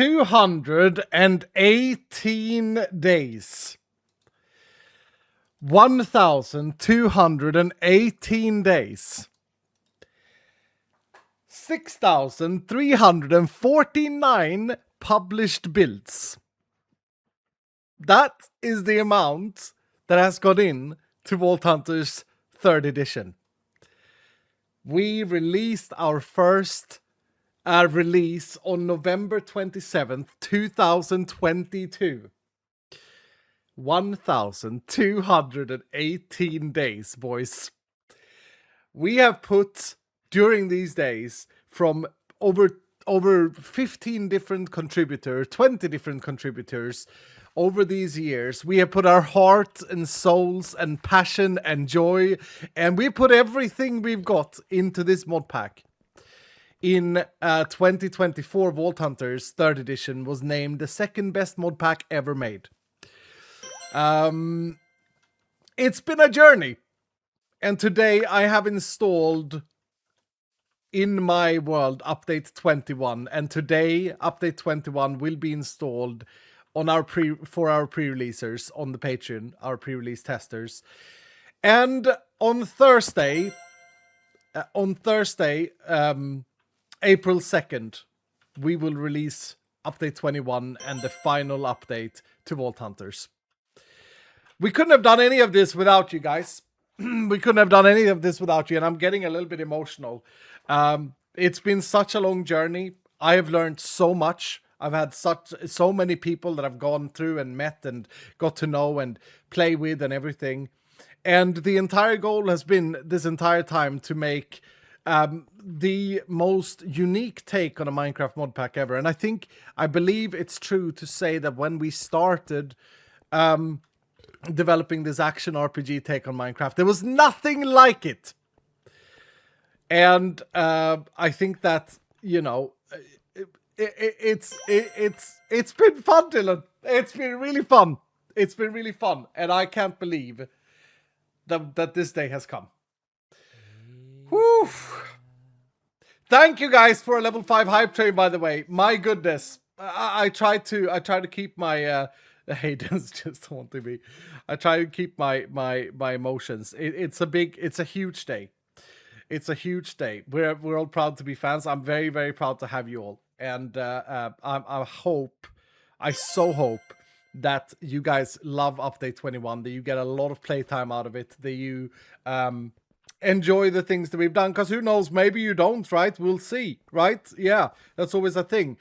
1,218 days. 1,218 days. 6,349 published builds. That is the amount that has got in to Vault Hunters 3rd edition. We released our first release on November 27th, 2022. 1,218 days, boys. We have put, during these days, from over 15 different contributors, 20 different contributors, over these years, we have put our heart and souls and passion and joy, and we put everything we've got into this mod pack. In 2024, Vault Hunters 3rd edition was named the 2nd best mod pack ever made. It's been a journey, and today I have installed in my world update 21, and today update 21 will be installed on our pre-releasers on the Patreon, our pre-release testers. And on Thursday, April 2nd, we will release update 21 and the final update to Vault Hunters. We couldn't have done any of this without you guys. We couldn't have done any of this without you, and I'm getting a little bit emotional. It's been such a long journey. I have learned so much. I've had so many people that I've gone through and met and got to know and play with and everything. And the entire goal has been this entire time to make the most unique take on a Minecraft mod pack ever. And I believe it's true to say that when we started developing this action RPG take on Minecraft, there was nothing like it. And I think that, you know, it's been fun, Dylan. It's been really fun. It's been really fun, and I can't believe that this day has come. Whew. Thank you guys for a level 5 hype train, by the way. My goodness, I try to keep my Hayden's just haunting me. I try to keep my emotions. It's a huge day. It's a huge day. We're all proud to be fans. I'm very, very proud to have you all. And I so hope that you guys love Update 21, that you get a lot of playtime out of it, that you enjoy the things that we've done. Because who knows, maybe you don't, right? We'll see, right? Yeah, that's always a thing.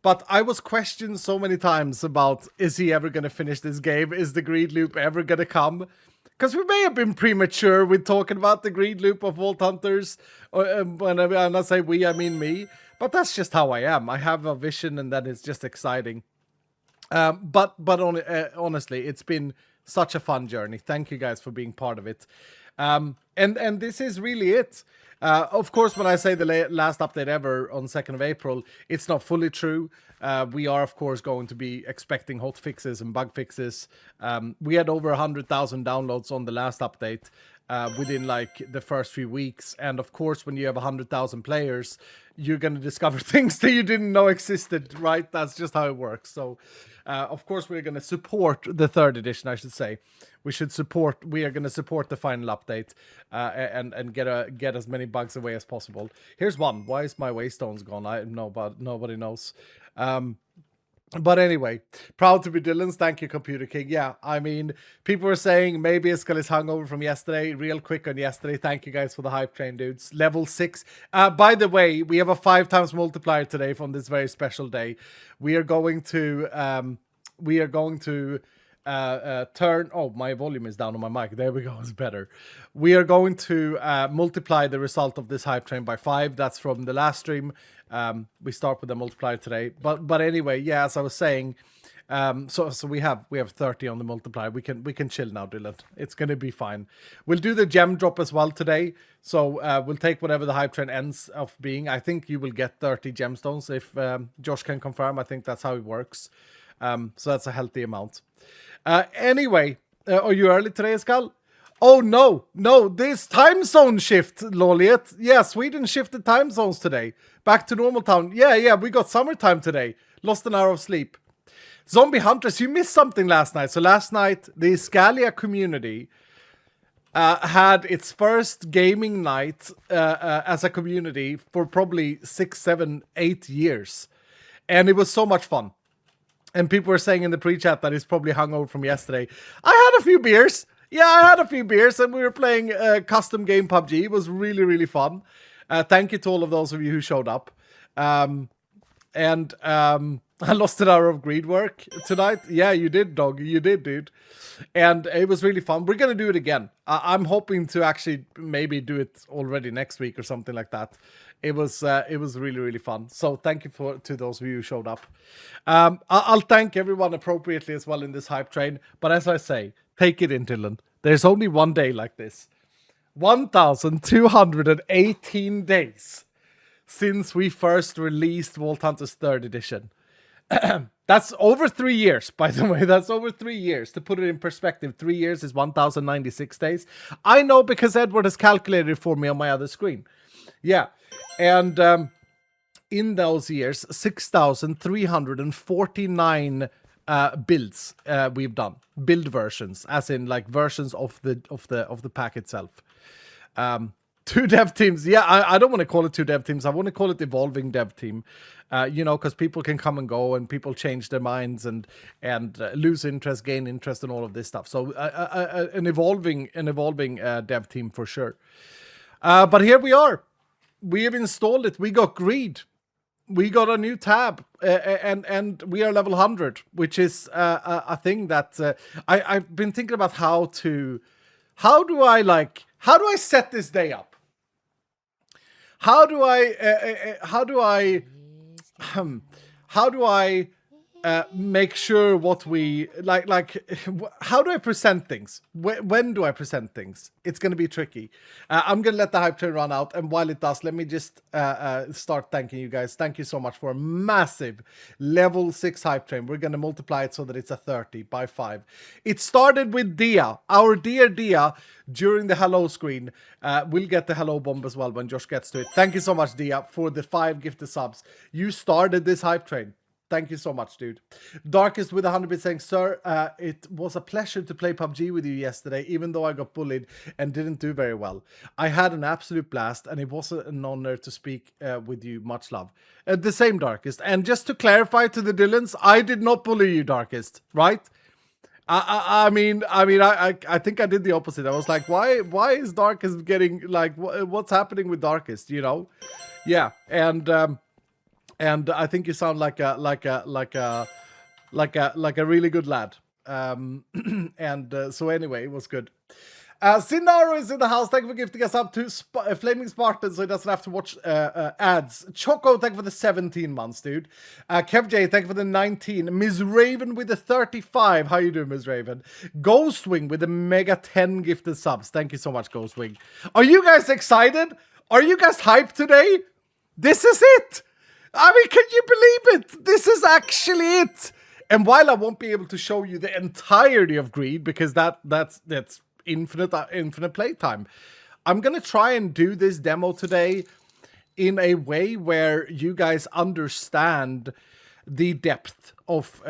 But I was questioned so many times about, is he ever going to finish this game? Is the greed loop ever going to come? Because we may have been premature with talking about the greed loop of Vault Hunters. When I say we, I mean me. But that's just how I am. I have a vision, and that is just exciting. But honestly, it's been such a fun journey. Thank you guys for being part of it. And this is really it. Of course, when I say the last update ever on 2nd of April, it's not fully true. We are, of course, going to be expecting hot fixes and bug fixes. We had over 100,000 downloads on the last update within like the first few weeks. And of course, when you have 100,000 players, you're going to discover things that you didn't know existed, right? That's just how it works. So, of course, we're going to support the 3rd edition, I should say. We are going to support the final update and get as many bugs away as possible. Here's one. Why is my waystones gone? I know, but nobody knows. But anyway, proud to be Dylan's. Thank you, Computer King. Yeah, I mean, people were saying maybe it's because it's hungover from yesterday. Real quick on yesterday. Thank you guys for the hype train, dudes. Level 6. By the way, we have a 5 times multiplier today from this very special day. We are going to turn... Oh, my volume is down on my mic. There we go. It's better. We are going to multiply the result of this hype train by 5. That's from the last stream. We start with the multiplier today. But anyway, yeah, as I was saying, so we have 30 on the multiplier. We can chill now, Dylan. It's going to be fine. We'll do the gem drop as well today. So we'll take whatever the hype train ends up being. I think you will get 30 gemstones if Josh can confirm. I think that's how it works. So that's a healthy amount. Anyway, are you early today, Skal? Oh no, this time zone shift, Loliet. Yeah, Sweden shifted time zones today. Back to normal time. Yeah, we got summertime today. Lost an hour of sleep. Zombie Hunters, you missed something last night. So last night, the Scalia community had its first gaming night as a community for probably 6, 7, 8 years. And it was so much fun. And people were saying in the pre-chat that he's probably hungover from yesterday. I had a few beers. Yeah, I had a few beers, and we were playing custom game PUBG. It was really, really fun. Thank you to all of those of you who showed up. I lost an hour of greed work tonight. Yeah, you did, dog. You did, dude. And it was really fun. We're going to do it again. I'm hoping to actually maybe do it already next week or something like that. It was really, really fun. So thank you to those of you who showed up. I'll thank everyone appropriately as well in this hype train. But as I say, take it in, Dylan. There's only one day like this. 1,218 days since we first released Vault Hunters 3rd edition. That's over 3 years, by the way. That's over 3 years. To put it in perspective, 3 years is 1,096 days. I know because Edward has calculated it for me on my other screen. Yeah. And in those years, 6,349 builds we've done. Build versions, as in like versions of the pack itself. 2 dev teams. Yeah, I don't want to call it 2 dev teams. I want to call it evolving dev team. Because people can come and go and people change their minds and lose interest, gain interest, and all of this stuff. So an evolving dev team for sure. But here we are. We have installed it. We got greed. We got a new tab, and we are level 100, which is a thing that I've been thinking about how do I set this day up? How do I make sure what we like how do I present things? When do I present things? It's going to be tricky. I'm going to let the hype train run out, and while it does, let me just start thanking you guys. Thank you so much for a massive level 6 hype train. We're going to multiply it so that it's a 30 by 5. It started with Dia, our dear Dia, during the hello screen. We'll get the hello bomb as well when Josh gets to it. Thank you so much, Dia, for the 5 gifted subs. You started this hype train. Thank you so much, dude. Darkest with 100 saying, sir, it was a pleasure to play PUBG with you yesterday, even though I got bullied and didn't do very well. I had an absolute blast, and it was an honor to speak with you. Much love. The same, Darkest. And just to clarify to the Dylans, I did not bully you, Darkest, right? I mean, I think I did the opposite. I was like, why is Darkest getting, like, what's happening with Darkest, you know? Yeah, and I think you sound like a really good lad. So anyway, it was good. Sinaro is in the house. Thank you for gifting us up to Flaming Spartan, so he doesn't have to watch ads. Choco, thank you for the 17 months, dude. Kev J, thank you for the 19. Ms. Raven with the 35. How you doing, Ms. Raven? Ghostwing with the mega 10 gifted subs. Thank you so much, Ghostwing. Are you guys excited? Are you guys hyped today? This is it. I mean, can you believe it? This is actually it. And while I won't be able to show you the entirety of Greed, because that's infinite playtime, I'm gonna try and do this demo today in a way where you guys understand the depth of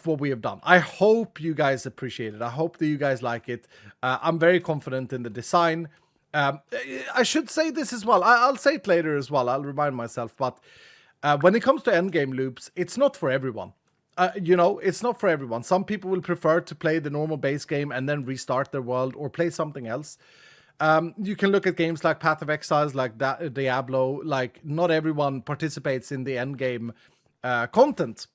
what we have done. I hope you guys appreciate it. I hope that you guys like it. I'm very confident in the design. I should say this as well. I'll say it later as well. I'll remind myself, but when it comes to endgame loops, it's not for everyone. It's not for everyone. Some people will prefer to play the normal base game and then restart their world or play something else. You can look at games like Path of Exiles, like Diablo. Like, not everyone participates in the endgame content.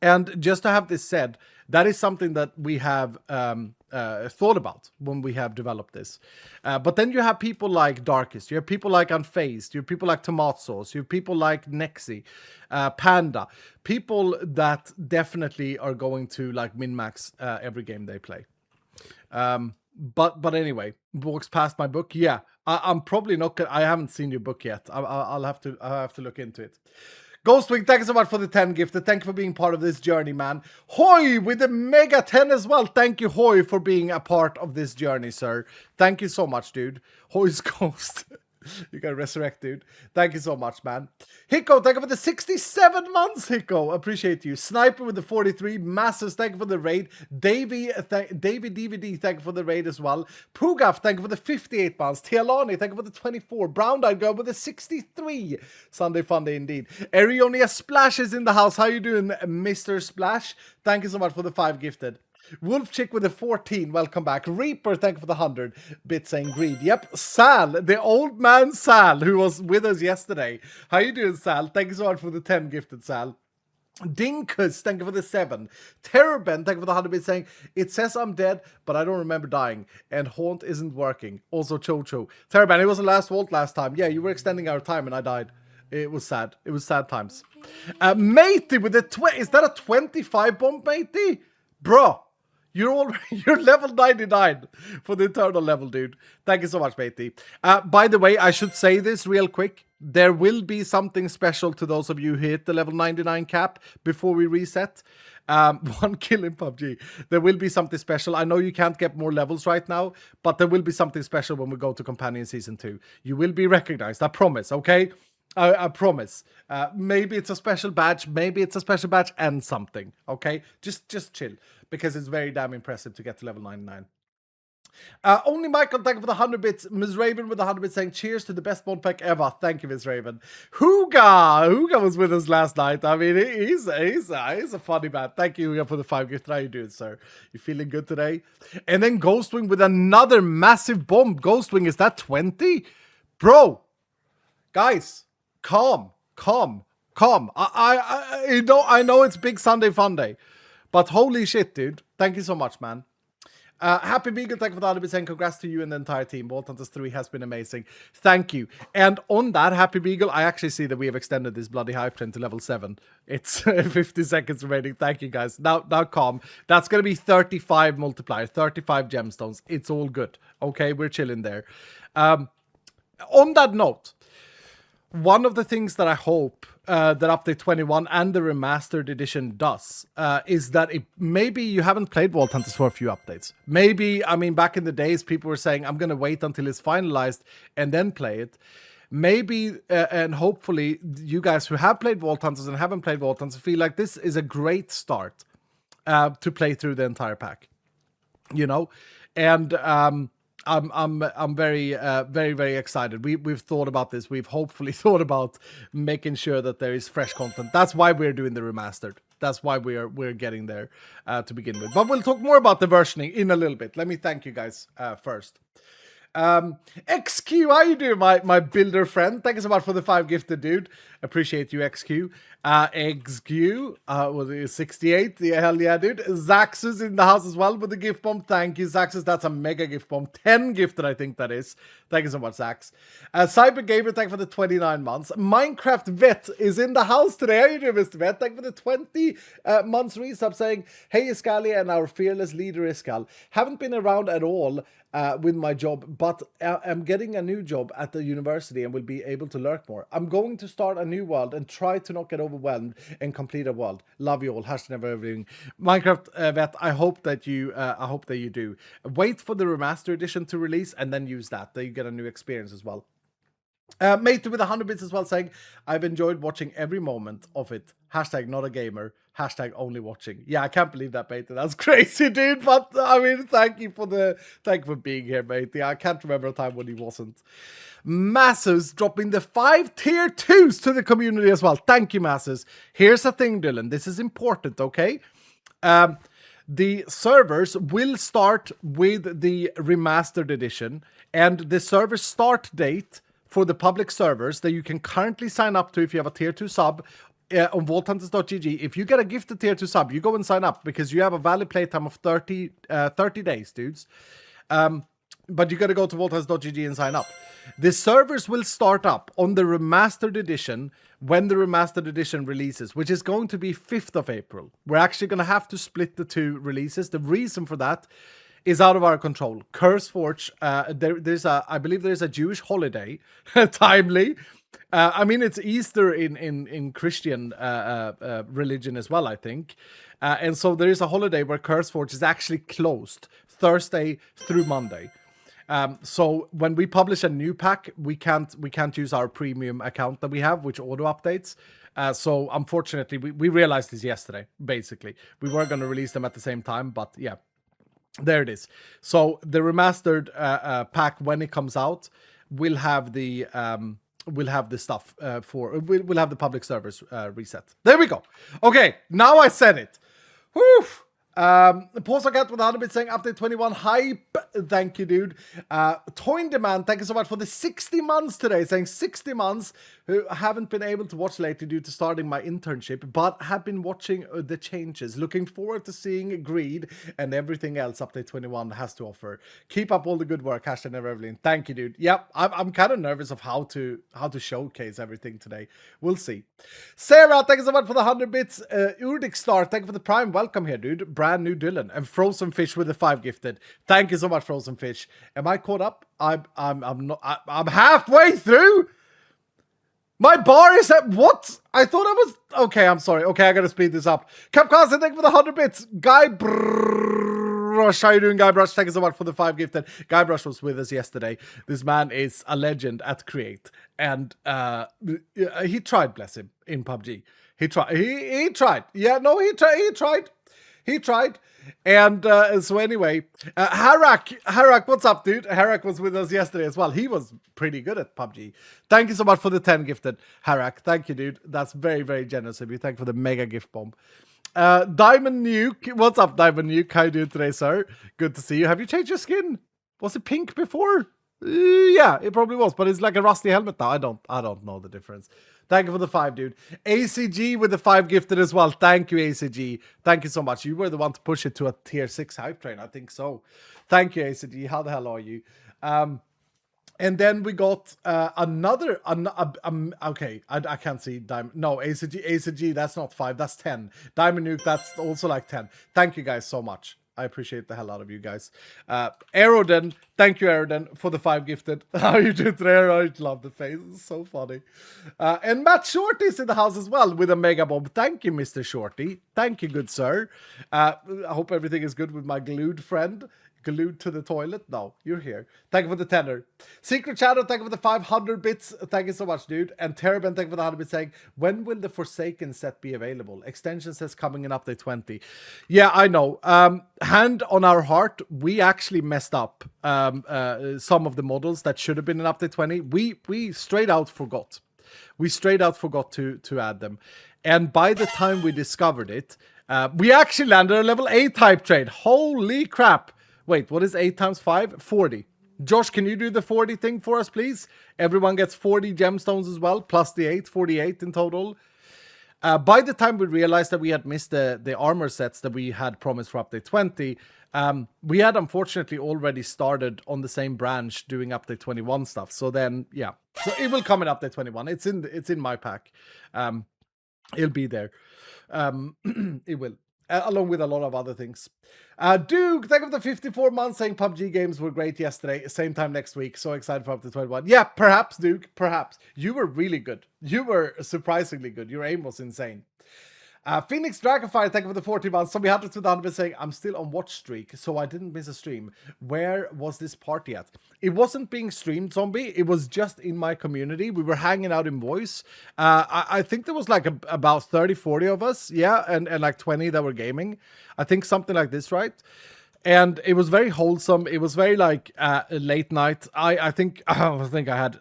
And just to have this said, that is something that we have thought about when we have developed this. But then you have people like Darkest, you have people like Unfazed, you have people like Tomato Sauce, you have people like Nexi, Panda, people that definitely are going to like min-max every game they play. But anyway, walks past my book. Yeah, I'm probably not gonna, I haven't seen your book yet. I'll have to look into it. Ghostwing, thank you so much for the 10 gifted. Thank you for being part of this journey, man. Hoy with the mega 10 as well. Thank you, Hoy, for being a part of this journey, sir. Thank you so much, dude. Hoy's Ghost. You gotta resurrect, dude. Thank you so much, man. Hicko, thank you for the 67 months, Hicko. Appreciate you. Sniper with the 43. Masses, thank you for the raid. David DVD, thank you for the raid as well. Pugaf, thank you for the 58 months. Tialani, thank you for the 24. Brown Eyed Girl with the 63. Sunday fun day indeed. Erionia Splash is in the house. How you doing, Mr. Splash? Thank you so much for the 5 gifted. Wolf Chick with a 14, welcome back. Reaper, thank you for the 100 bits saying greed. Yep, Sal, the old man Sal, who was with us yesterday. How you doing, Sal? Thank you so much for the 10 gifted, Sal. Dinkus, thank you for the 7. Terrorben, thank you for the 100 bits saying, it says I'm dead, but I don't remember dying. And Haunt isn't working. Also, Cho. Terrorben, it was the last vault last time. Yeah, you were extending our time and I died. It was sad. It was sad times. Matey with the is that a 25 bomb, Matey? Bro. You're level 99 for the eternal level, dude. Thank you so much, matey. By the way, I should say this real quick. There will be something special to those of you who hit the level 99 cap before we reset. 1 kill in PUBG. There will be something special. I know you can't get more levels right now, but there will be something special when we go to Companion Season 2. You will be recognized, I promise, okay? I promise. Maybe it's a special badge. Maybe it's a special badge and something. Okay, just chill because it's very damn impressive to get to level 99. Only Michael, thank you for the 100 bits. Ms. Raven with the 100 bits saying cheers to the best mod pack ever. Thank you, Ms. Raven. Huga was with us last night. I mean, he's a funny man. Thank you, Huga, for the 5 gifts. How you doing, sir? You feeling good today? And then Ghostwing with another massive bomb. Ghostwing, is that 20? Bro, guys. Calm. I know it's Big Sunday Fun Day, but holy shit, dude. Thank you so much, man. Happy Beagle, thank you for the 100 saying congrats to you and the entire team. Vault Hunters 3 has been amazing. Thank you. And on that, Happy Beagle, I actually see that we have extended this bloody hype train to level 7. It's 50 seconds remaining. Thank you, guys. Now calm. That's going to be 35 multiplier, 35 gemstones. It's all good. Okay, we're chilling there. On that note, one of the things that I hope that Update 21 and the Remastered Edition does is that maybe you haven't played Vault Hunters for a few updates. Maybe, I mean, back in the days, people were saying, I'm going to wait until it's finalized and then play it. Maybe, and hopefully, you guys who have played Vault Hunters and haven't played Vault Hunters feel like this is a great start to play through the entire pack. You know? And I'm very, very excited. We've thought about this. We've hopefully thought about making sure that there is fresh content. That's why we're doing the remastered. That's why we're getting there to begin with. But we'll talk more about the versioning in a little bit. Let me thank you guys first. XQ, how you doing, my builder friend? Thank you so much for the 5 gifted, dude. Appreciate you, XQ. XQ, was it 68? Yeah, hell yeah, dude. Zaxus in the house as well with the gift bomb. Thank you, Zaxus. That's a mega gift bomb. 10 gifted, I think that is. Thank you so much, Zax. Cyber Gamer, thank you for the 29 months. Minecraft Vet is in the house today. How you doing, Mr. Vet? Thank you for the 20 months resub saying, hey, Iskali and our fearless leader, Iskal. Haven't been around at all with my job, but I'm getting a new job at the university and will be able to lurk more. I'm going to start a new world and try to not get overwhelmed and complete a world. Love you all. #neverending. Minecraft Vet, I hope that you do. Wait for the remaster edition to release and then use that. Then you get a new experience as well. Mate with 100 bits as well saying, I've enjoyed watching every moment of it. #not a gamer. #only watching. Yeah, I can't believe that, mate. That's crazy, dude. But I mean, thank you for being here, mate. Yeah, I can't remember a time when he wasn't. Masses dropping the 5 tier 2s to the community as well. Thank you, Masses. Here's the thing, Dylan. This is important, okay? The servers will start with the remastered edition, and the server start date for the public servers that you can currently sign up to if you have a tier 2 sub on vaulthunters.gg. If you get a gifted tier 2 sub, you go and sign up because you have a valid playtime of 30 days, dudes. But you got to go to vaulthunters.gg and sign up. The servers will start up on the remastered edition when the remastered edition releases, which is going to be 5th of April. We're actually going to have to split the 2 releases. The reason for that is out of our control. CurseForge, I believe there's a Jewish holiday, timely, I mean, it's Easter in Christian religion as well, I think. And so there is a holiday where CurseForge is actually closed Thursday through Monday. So when we publish a new pack, we can't use our premium account that we have, which auto updates. So unfortunately, we realized this yesterday. Basically, we were going to release them at the same time, but yeah, there it is. So the remastered pack, when it comes out, will have the stuff we'll have the public servers reset. There we go. Okay, now I said it. Whew. Pulsarcat with 100 bits saying update 21 hype. Thank you, dude. Toyn Demand, thank you so much for the 60 months today, saying 60 months who haven't been able to watch lately due to starting my internship, but have been watching the changes. Looking forward to seeing Greed and everything else update 21 has to offer. Keep up all the good work, hashtag Never Evelyn. Thank you, dude. Yep, I'm kind of nervous of how to showcase everything today. We'll see. Sarah, thank you so much for the 100 bits. Urdic Star, thank you for the Prime. Welcome here, dude. Brand new Dylan. And Frozen Fish with the 5 gifted. Thank you so much, Frozen Fish. Am I caught up? I'm not. I'm halfway through. My bar is at what? I thought I was okay. I'm sorry. Okay, I gotta speed this up. Capcom, thank you for the 100 bits. Guybrush, how you doing, Guybrush? Thank you so much for the 5 gifted. Guybrush was with us yesterday. This man is a legend at Create, and he tried. Bless him in PUBG. He tried. He tried. Yeah, no, he tried. He tried. And so anyway, Harak, what's up, dude? Harak was with us yesterday as well. He was pretty good at PUBG. Thank you so much for the 10 gifted, Harak. Thank you, dude. That's very, very generous of you. Thank you for the mega gift bomb. Diamond Nuke, what's up, Diamond Nuke? How you doing today, sir? Good to see you. Have you changed your skin? Was it pink before? Yeah, it probably was, but it's like a rusty helmet now. I don't know the difference. Thank you for the 5, dude. ACG with the 5 gifted as well. Thank you, ACG. Thank you so much. You were the one to push it to a tier 6 hype train. I think so. Thank you, ACG. How the hell are you? And then we got another. Okay, I can't see Diamond. No, ACG. That's not 5. That's 10. Diamond Nuke. That's also like 10. Thank you guys so much. I appreciate the hell out of you guys. Aeroden, thank you, Aeroden, for the 5 gifted. How you doing today? I love the face. It's so funny. And Matt Shorty's in the house as well with a mega bomb. Thank you, Mr. Shorty. Thank you, good sir. I hope everything is good with my glued friend. Glued to the toilet? No, you're here. Thank you for the 10er. Secret Shadow, thank you for the 500 bits. Thank you so much, dude. And Terabin, thank you for the 100 bits saying, when will the Forsaken set be available? Extension says coming in update 20. Yeah, I know. Hand on our heart, we actually messed up some of the models that should have been in update 20. We straight out forgot. We straight out forgot to add them. And by the time we discovered it, we actually landed a level 8 type trade. Holy crap. Wait, what is 8 times 5? 40. Josh, can you do the 40 thing for us, please? Everyone gets 40 gemstones as well, plus the 8, 48 in total. By the time we realized that we had missed the armor sets that we had promised for update 20, we had unfortunately already started on the same branch doing update 21 stuff. So then, yeah. So it will come in update 21. It's in my pack. It'll be there. It will. Along with a lot of other things. Duke, thank you for the 54 months saying PUBG games were great yesterday. Same time next week. So excited for up to 21. Yeah, perhaps, Duke. Perhaps. You were really good. You were surprisingly good. Your aim was insane. Phoenix Dragonfire, thank you for the 40 months. Somebody had to 100 saying, I'm still on watch streak, so I didn't miss a stream. Where was this party at? It wasn't being streamed, Zombie. It was just in my community. We were hanging out in voice. I think there was like about 30, 40 of us. Yeah, and like 20 that were gaming. I think something like this, right? And it was very wholesome. It was very like late night. I think I had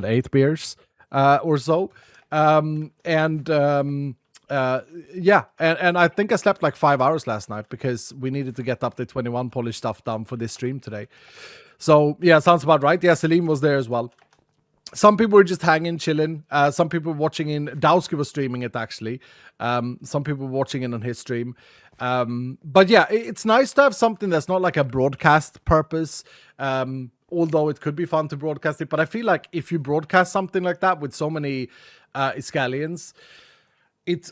8 beers or so. Yeah, and I think I slept like 5 hours last night because we needed to get up the 21 polish stuff done for this stream today. So yeah, sounds about right. Yeah, Salim was there as well. Some people were just hanging, chilling. Some people were watching in. Dowski was streaming it actually. Some people were watching it on his stream. But yeah, it's nice to have something that's not like a broadcast purpose. Although it could be fun to broadcast it, but I feel like if you broadcast something like that with so many Iscalians,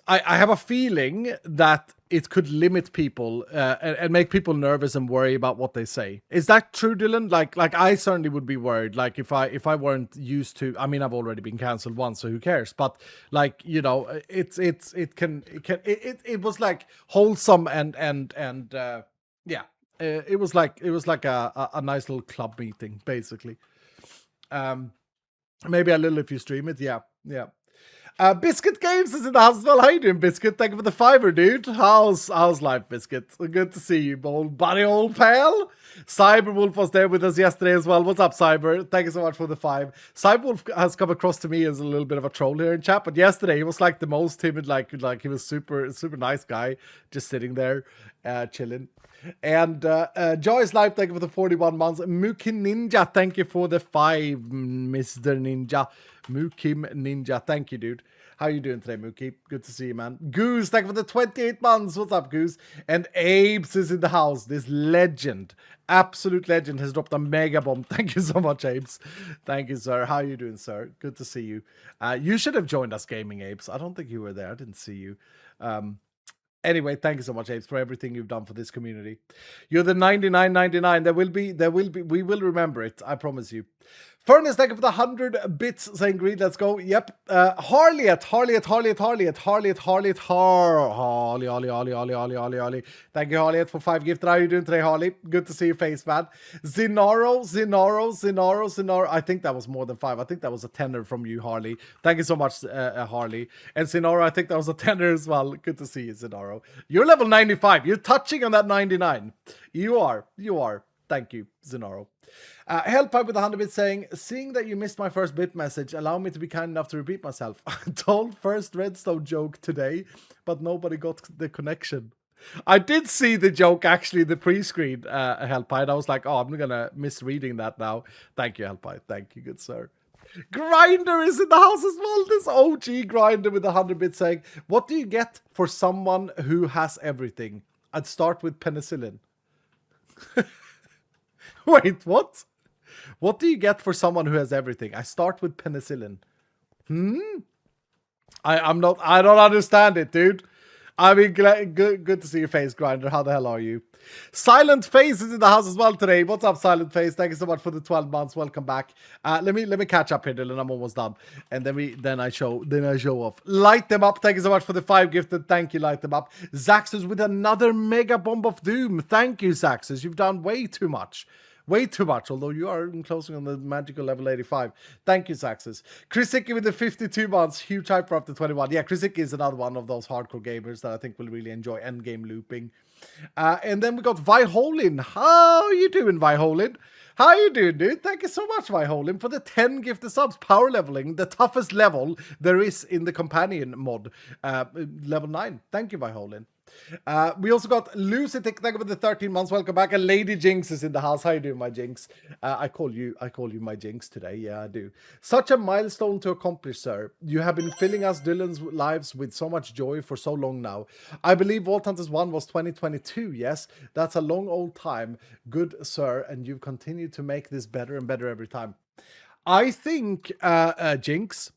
I have a feeling that it could limit people and make people nervous and worry about what they say. Is that true, Dylan? Like I certainly would be worried. Like if I weren't used to, I mean, I've already been cancelled once, so who cares? But like, you know, it was like wholesome and yeah, it was like a nice little club meeting basically. Maybe a little if you stream it, yeah. Biscuit Games is in the house as well. How you doing, Biscuit? Thank you for the $5, dude. How's life, Biscuit? Good to see you, old buddy, old pal. Cyberwolf was there with us yesterday as well. What's up, Cyber? Thank you so much for the 5. Cyberwolf has come across to me as a little bit of a troll here in chat, but yesterday he was like the most timid, like he was super nice guy, just sitting there, chilling. And Joy's Life, thank you for the 41 months. Mukim Ninja, thank you for the 5, Mr. Ninja. Mukim Ninja, thank you, dude. How you doing today, Mookie? Good to see you, man. Goose, thank you for the 28 months. What's up, Goose? And Abes is in the house. This legend, absolute legend, has dropped a mega bomb. Thank you so much, Abes. Thank you, sir. How you doing, sir? Good to see you. You should have joined us gaming, Abes. I don't think you were there. I didn't see you. Anyway, thank you so much, Apes, for everything you've done for this community. You're the 99.99. We will remember it. I promise you. Furnace, thank you for the 100 bits saying greed. Let's go. Yep. Harley. Thank you, Harley, for 5 gifted. How are you doing today, Harley? Good to see your face, man. Zinaro. I think that was more than 5. I think that was a tenner from you, Harley. Thank you so much, Harley. And Zinaro, I think that was a tenner as well. Good to see you, Zinaro. You're level 95. You're touching on that 99. You are. Thank you, Zinaro. Hellpipe with 100 bits saying, seeing that you missed my first bit message, allow me to be kind enough to repeat myself. I told first Redstone joke today, but nobody got the connection. I did see the joke actually in the pre-screen, Hellpipe. I was like, oh, I'm gonna misreading that now. Thank you, Hellpipe. Thank you, good sir. Grinder is in the house as well. This OG Grinder with 100 bits saying, what do you get for someone who has everything? I'd start with penicillin. Wait, what? What do you get for someone who has everything? I start with penicillin. I don't understand it, dude. I mean, good to see your face, Grinder. How the hell are you? Silent Face is in the house as well today. What's up, Silent Face? Thank you so much for the 12 months. Welcome back. Let me catch up here, Dylan. I'm almost done. And then I show off. Light them up. Thank you so much for the 5 gifted. Thank you, Light them up. Zaxus with another mega bomb of doom. Thank you, Zaxus. You've done way too much. Way too much, although you are closing on the magical level 85. Thank you, Saxes. Chrisicki with the 52 months. Huge hype for up to 21. Yeah, Chrisicki is another one of those hardcore gamers that I think will really enjoy endgame looping. And then we got Viholin. How you doing, Viholin? How you doing, dude? Thank you so much, Viholin, for the 10 gifted subs. Power leveling, the toughest level there is in the companion mod. Level 9. Thank you, Viholin. We also got Lucy, thank you for the 13 months. Welcome back. And Lady Jinx is in the house. How you doing, my Jinx? I call you my Jinx today. Yeah, I do. Such a milestone to accomplish, sir. You have been filling us Dylan's lives with so much joy for so long now. I believe Vault Hunters 1 was 2022. Yes, that's a long old time. Good, sir. And you've continued to make this better and better every time. I think, Jinx,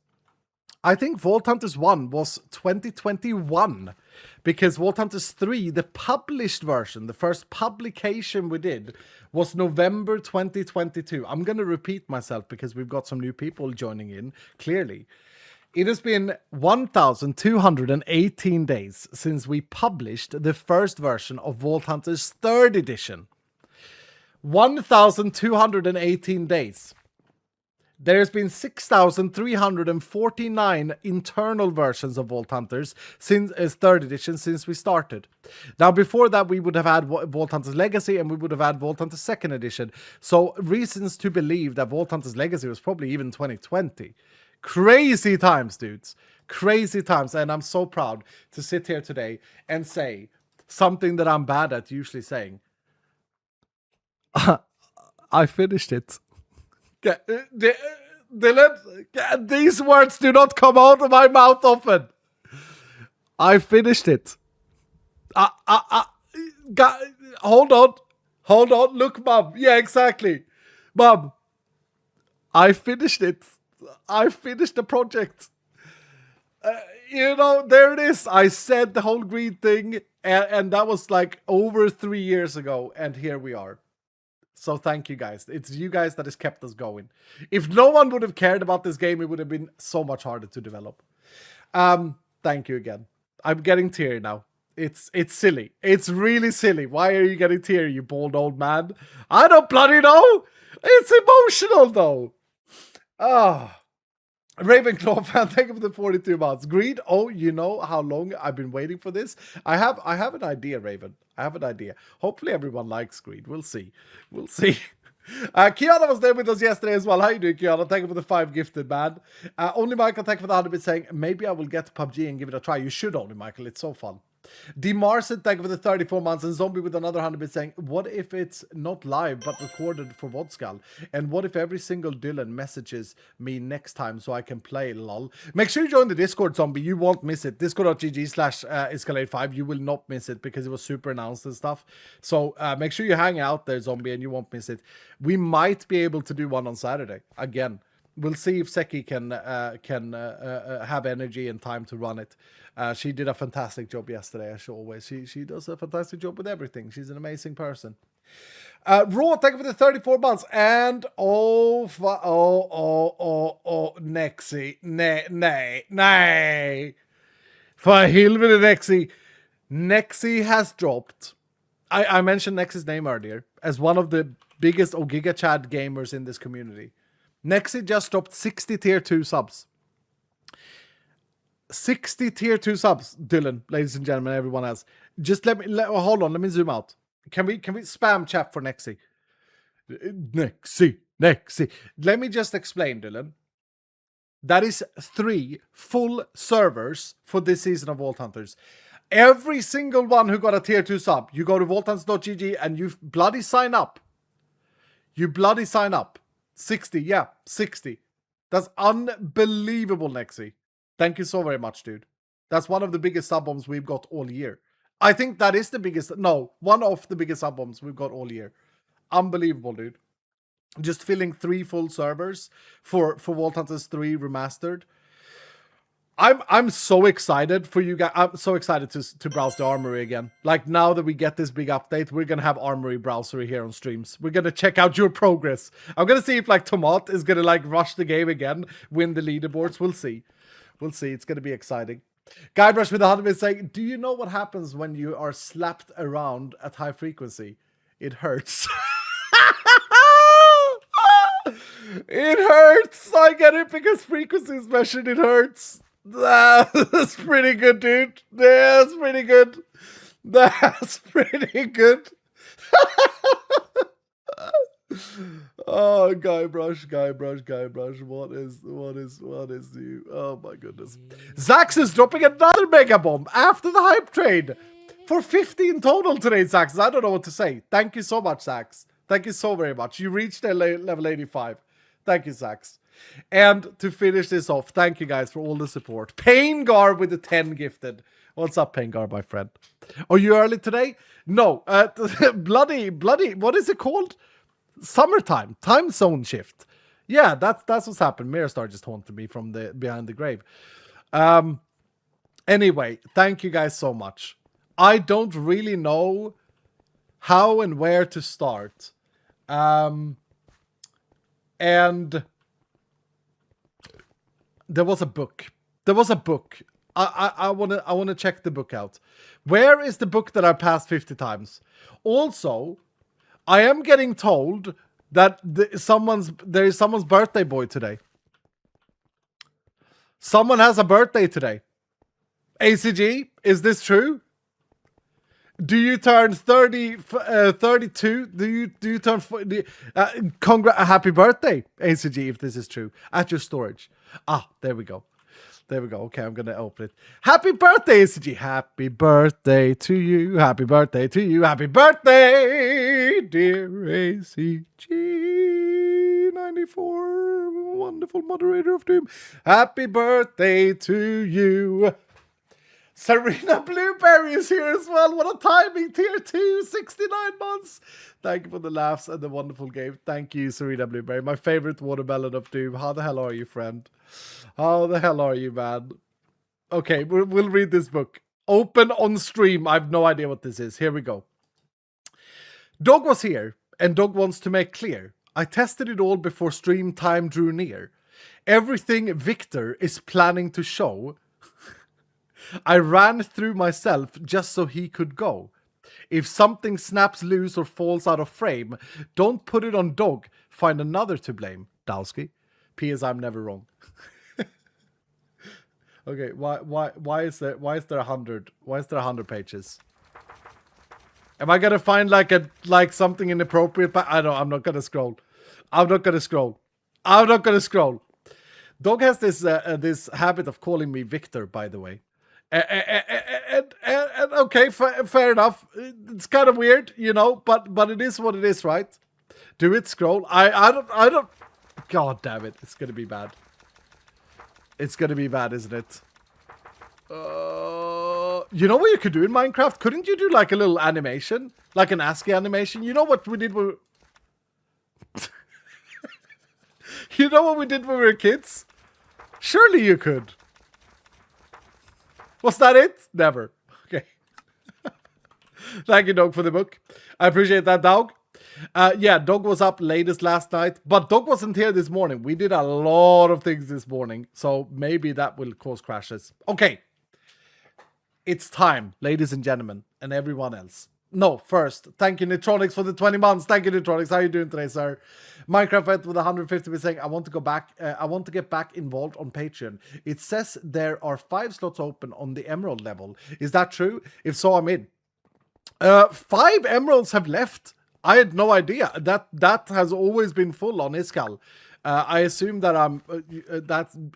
I think Vault Hunters 1 was 2021 because Vault Hunters 3, the published version, the first publication we did, was November 2022. I'm going to repeat myself because we've got some new people joining in, clearly. It has been 1,218 days since we published the first version of Vault Hunters 3rd edition. 1,218 days. There's been 6,349 internal versions of Vault Hunters since 3rd edition since we started. Now, before that, we would have had Vault Hunters Legacy and we would have had Vault Hunters 2nd edition. So, reasons to believe that Vault Hunters Legacy was probably even 2020. Crazy times, dudes. Crazy times. And I'm so proud to sit here today and say something that I'm bad at usually saying. I finished it. Dylan, these words do not come out of my mouth often. I finished it. Hold on. Look, Mom. Yeah, exactly. Mom, I finished it. I finished the project. You know, there it is. I said the whole greed thing, and that was like over 3 years ago, and here we are. So thank you guys. It's you guys that has kept us going. If no one would have cared about this game, it would have been so much harder to develop. Thank you again. I'm getting teary now. It's silly. It's really silly. Why are you getting teary, you bald old man? I don't bloody know. It's emotional though. Ah. Ravenclaw fan, thank you for the 42 months. Greed. Oh, you know how long I've been waiting for this? I have an idea, Raven. I have an idea. Hopefully everyone likes Greed. We'll see. We'll see. Kiana was there with us yesterday as well. How you doing, Kiana? Thank you for the 5 gifted, man. Only Michael, thank you for the 100 saying, maybe I will get to PUBG and give it a try. You should, Only Michael. It's so fun. D. Marson, thank you for the 34 months. And Zombie with another 100 saying, what if it's not live but recorded for VODskull? And what if every single Dylan messages me next time so I can play, lol? Make sure you join the Discord, Zombie. You won't miss it. Discord.gg/Escalade5. You will not miss it because it was super announced and stuff. So make sure you hang out there, Zombie, and you won't miss it. We might be able to do one on Saturday again. We'll see if Seki can have energy and time to run it. She did a fantastic job yesterday, as always. She does a fantastic job with everything. She's an amazing person. Raw, thank you for the 34 months. And Nexi. Nej. For helvete, Nexi. Nexi has dropped. I mentioned Nexi's name earlier as one of the biggest Giga gamers in this community. Nexi just dropped 60 tier 2 subs. 60 tier 2 subs, Dylan, ladies and gentlemen, everyone else. Just hold on, let me zoom out. Can we spam chat for Nexi? Nexi. Let me just explain, Dylan. That is 3 full servers for this season of Vault Hunters. Every single one who got a tier 2 sub, you go to vaulthunters.gg and you bloody sign up. 60, yeah, 60. That's unbelievable, Nexi. Thank you so very much, dude. That's one of the biggest sub bombs we've got all year. I think that is the biggest, no, one of the biggest sub bombs we've got all year. Unbelievable, dude. Just filling 3 full servers for Vault Hunters 3 Remastered. I'm so excited for you guys. I'm so excited to browse the Armory again. Like, now that we get this big update, we're gonna have Armory browser here on streams. We're gonna check out your progress. I'm gonna see if like Tomat is gonna like rush the game again, win the leaderboards. We'll see. It's gonna be exciting. Guybrush with 100 is saying, do you know what happens when you are slapped around at high frequency? It hurts. It hurts. I get it because frequency is measured. It hurts. That's pretty good, dude. That's pretty good. Oh, Guybrush. What is you? Oh my goodness. Zax is dropping another mega bomb after the hype trade for 15 total today, Zax. I don't know what to say. Thank you so much, Zax. Thank you so very much. You reached level 85. Thank you, Zax. And to finish this off, thank you guys for all the support. Paingar with the 10 gifted. What's up, Paingar, my friend? Are you early today? No. Bloody, what is it called? Summertime. Time zone shift. Yeah, that's what's happened. Mirrorstar just haunted me from the behind the grave. Anyway, thank you guys so much. I don't really know how and where to start. And there was a book. I want to check the book out. Where is the book that I passed 50 times? Also, I am getting told that there is someone's birthday boy today. Someone has a birthday today. ACG, is this true? Do you turn 32? Do you turn happy birthday, ACG, if this is true, at your storage. Ah, there we go. Okay, I'm gonna open it. Happy birthday, ACG. Happy birthday to you. Happy birthday, dear ACG 94. Wonderful moderator of Doom. Happy birthday to you. Serena Blueberry is here as well. What a timing. Tier 2, 69 months. Thank you for the laughs and the wonderful game. Thank you, Serena Blueberry. My favorite watermelon of Doom. How the hell are you, friend? How the hell are you, man? Okay, we'll read this book. Open on stream. I have no idea what this is. Here we go. Dog was here, and Dog wants to make clear. I tested it all before stream time drew near. Everything Victor is planning to show, I ran through myself just so he could go. If something snaps loose or falls out of frame, don't put it on Dog. Find another to blame. Dowski. P.S. I'm never wrong. Okay, why is there 100? Why is there 100 pages? Am I gonna find like something inappropriate? But I'm not gonna scroll. I'm not gonna scroll. Dog has this habit of calling me Victor, by the way. And okay, fair enough. It's kind of weird, you know, but it is what it is, right? Do it scroll. I don't. God damn it! It's gonna be bad. It's gonna be bad, isn't it? You know what you could do in Minecraft? Couldn't you do like a little animation? Like an ASCII animation? You know what we did when... You know what we did when we were kids? Surely you could. Was that it? Never. Okay. Thank you, Dog, for the book. I appreciate that, Dog. Yeah, Dog was up latest last night, but Dog wasn't here this morning. We did a lot of things this morning, so maybe that will cause crashes. Okay. It's time, ladies and gentlemen, and everyone else. No, first, thank you, Nitronics, for the 20 months. Thank you, Nitronics. How are you doing today, sir? Minecraft Vet with 150 saying, I want to go back. I want to get back involved on Patreon. It says there are 5 slots open on the Emerald level. Is that true? If so, I'm in. 5 Emeralds have left. I had no idea. That has always been full on Iskal. I assume that I'm...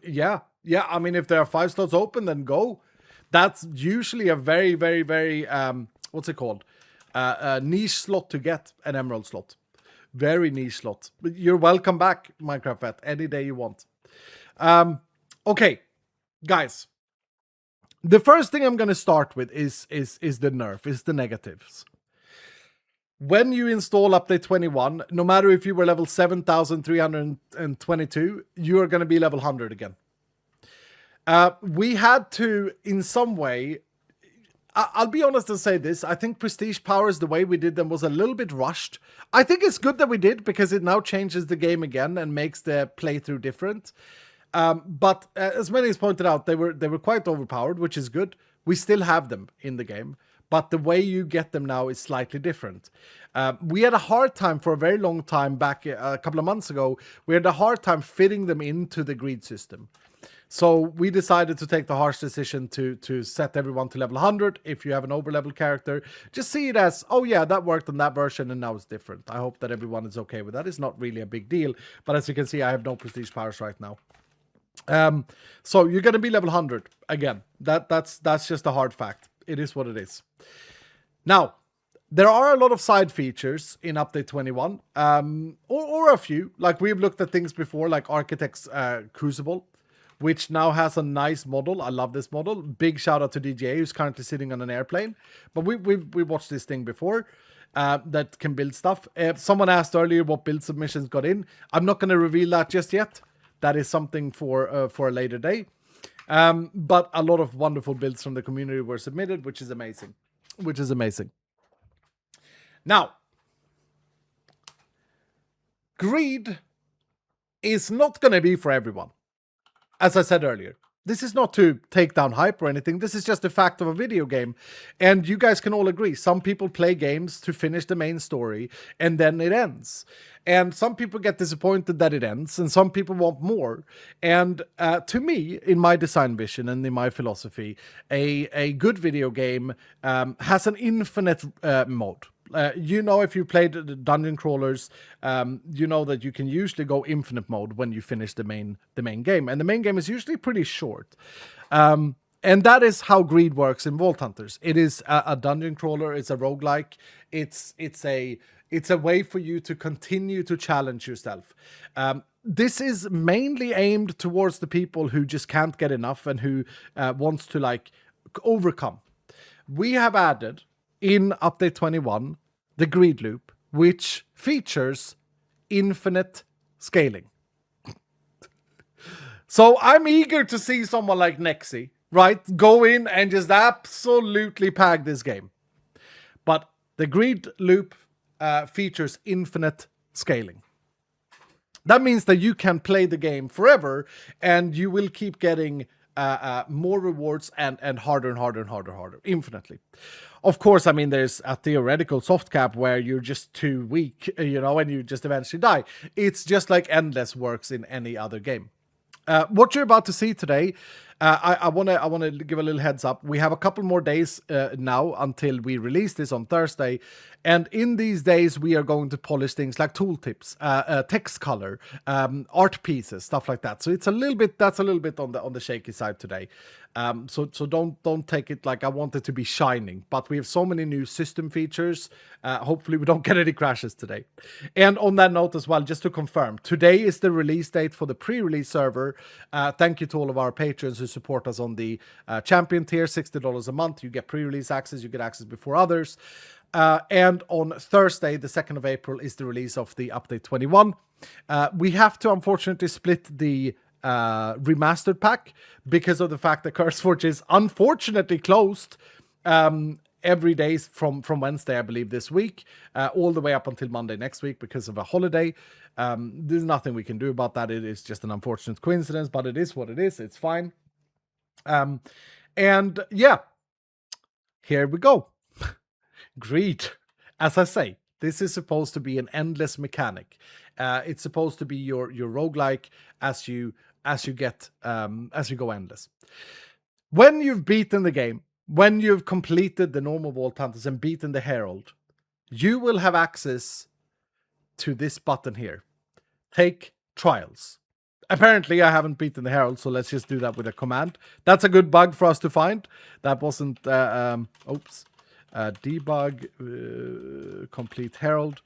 yeah. I mean, if there are 5 slots open, then go. That's usually a very, very, very, what's it called? A niche slot to get an Emerald slot. Very niche slot. But you're welcome back, Minecraft Vet, any day you want. Okay, guys. The first thing I'm going to start with is the nerf, is the negatives. When you install update 21, no matter if you were level 7,322, you are going to be level 100 again. We had to, in some way, I'll be honest and say this, I think Prestige Powers, the way we did them was a little bit rushed. I think it's good that we did, because it now changes the game again and makes the playthrough different. But as many has pointed out, they were quite overpowered, which is good. We still have them in the game, but the way you get them now is slightly different. We had a hard time for a very long time back a couple of months ago. We had a hard time fitting them into the greed system. So we decided to take the harsh decision to set everyone to level 100. If you have an over-level character, just see it as, oh yeah, that worked on that version and now it's different. I hope that everyone is okay with that. It's not really a big deal, but as you can see, I have no prestige powers right now. So you're going to be level 100 again. That's just a hard fact. It is what it is. Now, there are a lot of side features in update 21, or a few. Like we've looked at things before, like Architect's Crucible, which now has a nice model. I love this model. Big shout out to DJA, who's currently sitting on an airplane. But we watched this thing before that can build stuff. Someone asked earlier what build submissions got in. I'm not going to reveal that just yet. That is something for a later day. But a lot of wonderful builds from the community were submitted, which is amazing. Now, greed is not going to be for everyone. As I said earlier, this is not to take down hype or anything. This is just a fact of a video game. And you guys can all agree. Some people play games to finish the main story and then it ends. And some people get disappointed that it ends and some people want more. And to me, in my design vision and in my philosophy, a good video game has an infinite mode. You know, if you played the dungeon crawlers, you know that you can usually go infinite mode when you finish the main game, and the main game is usually pretty short. And that is how greed works in Vault Hunters. It is a dungeon crawler. It's a roguelike. It's a way for you to continue to challenge yourself. This is mainly aimed towards the people who just can't get enough and who wants to like overcome. We have added in update 21 the greed loop, which features infinite scaling. So I'm eager to see someone like Nexi right? Go in and just absolutely pag this game. But the greed loop features infinite scaling. That means that you can play the game forever, and you will keep getting more rewards and harder and harder and harder, infinitely. Of course, I mean, there's a theoretical soft cap where you're just too weak, and you just eventually die. It's just like endless works in any other game. What you're about to see today, I want to give a little heads up. We have a couple more days now until we release this on Thursday, and in these days we are going to polish things like tooltips, text color, art pieces, stuff like that. So that's a little bit on the shaky side today. So don't take it like I want it to be shining, but we have so many new system features. Hopefully we don't get any crashes today. And on that note as well, just to confirm, today is the release date for the pre-release server. Thank you to all of our patrons who support us on the champion tier, $60 a month. You get pre-release access, you get access before others. And on Thursday, the 2nd of April, is the release of the update 21. We have to unfortunately split the remastered pack because of the fact that CurseForge is unfortunately closed every day from Wednesday, I believe, this week, all the way up until Monday next week because of a holiday. There's nothing we can do about that. It is just an unfortunate coincidence, but it is what it is. It's fine. And yeah, here we go. Greed. As I say, this is supposed to be an endless mechanic. It's supposed to be your roguelike as you go endless. When you've beaten the game, when you've completed the normal Vault Hunters and beaten the Herald, you will have access to this button here. Take Trials. Apparently, I haven't beaten the Herald, so let's just do that with a command. That's a good bug for us to find. That wasn't... debug complete Herald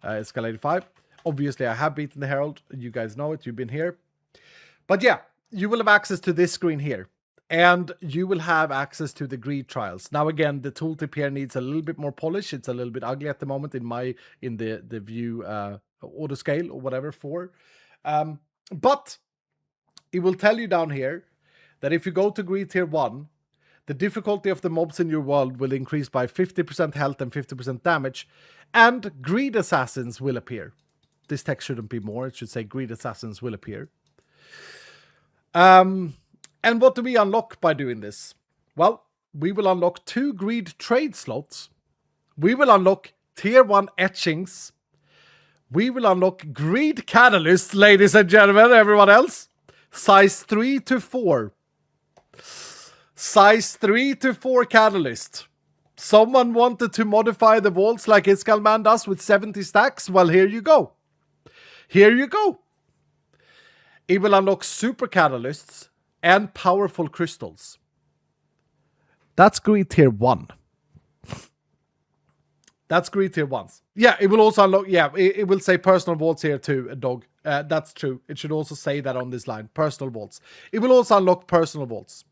escalated 5. Obviously, I have beaten the Herald. You guys know it. You've been here. But yeah, you will have access to this screen here. And you will have access to the Greed Trials. Now, again, the tooltip here needs a little bit more polish. It's a little bit ugly at the moment in the view auto scale or whatever for. But it will tell you down here that if you go to Greed Tier 1, the difficulty of the mobs in your world will increase by 50% health and 50% damage, and Greed Assassins will appear. This text shouldn't be more. It should say Greed Assassins will appear. And what do we unlock by doing this? Well, we will unlock 2 Greed trade slots. We will unlock Tier 1 etchings. We will unlock Greed Catalysts, ladies and gentlemen, everyone else. Size 3 to 4. Size 3 to 4 catalyst. Someone wanted to modify the vaults like Iskalman does with 70 stacks? Well, here you go. Here you go. It will unlock super catalysts and powerful crystals. That's Greed Tier 1. That's Greed Tier 1s. Yeah, it will also unlock... Yeah, it will say personal vaults here too, dog. That's true. It should also say that on this line. Personal vaults. It will also unlock personal vaults.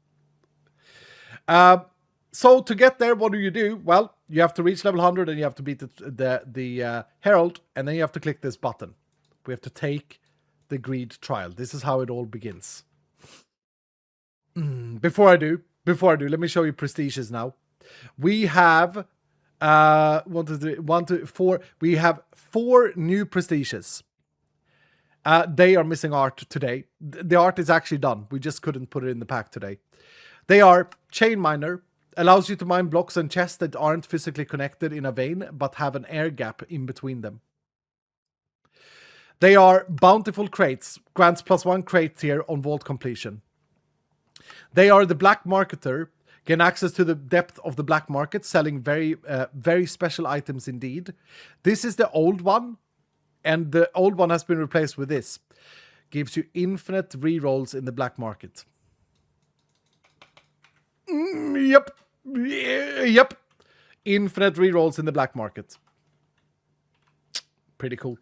So to get there, what do? Well, you have to reach level 100 and you have to beat the Herald, and then you have to click this button. We have to take the Greed Trial. This is how it all begins. Before I do, let me show you prestiges now. We have 1, 2, 3, 1, 2, 4. We have 4 new prestiges. They are missing art today. The art is actually done. We just couldn't put it in the pack today. They are Chain Miner, allows you to mine blocks and chests that aren't physically connected in a vein, but have an air gap in between them. They are Bountiful Crates, grants +1 crate tier on vault completion. They are the Black Marketer, gain access to the depth of the black market, selling very special items indeed. This is the old one, and the old one has been replaced with this. Gives you infinite rerolls in the black market. Yep. Infinite rerolls in the black market. Pretty cool.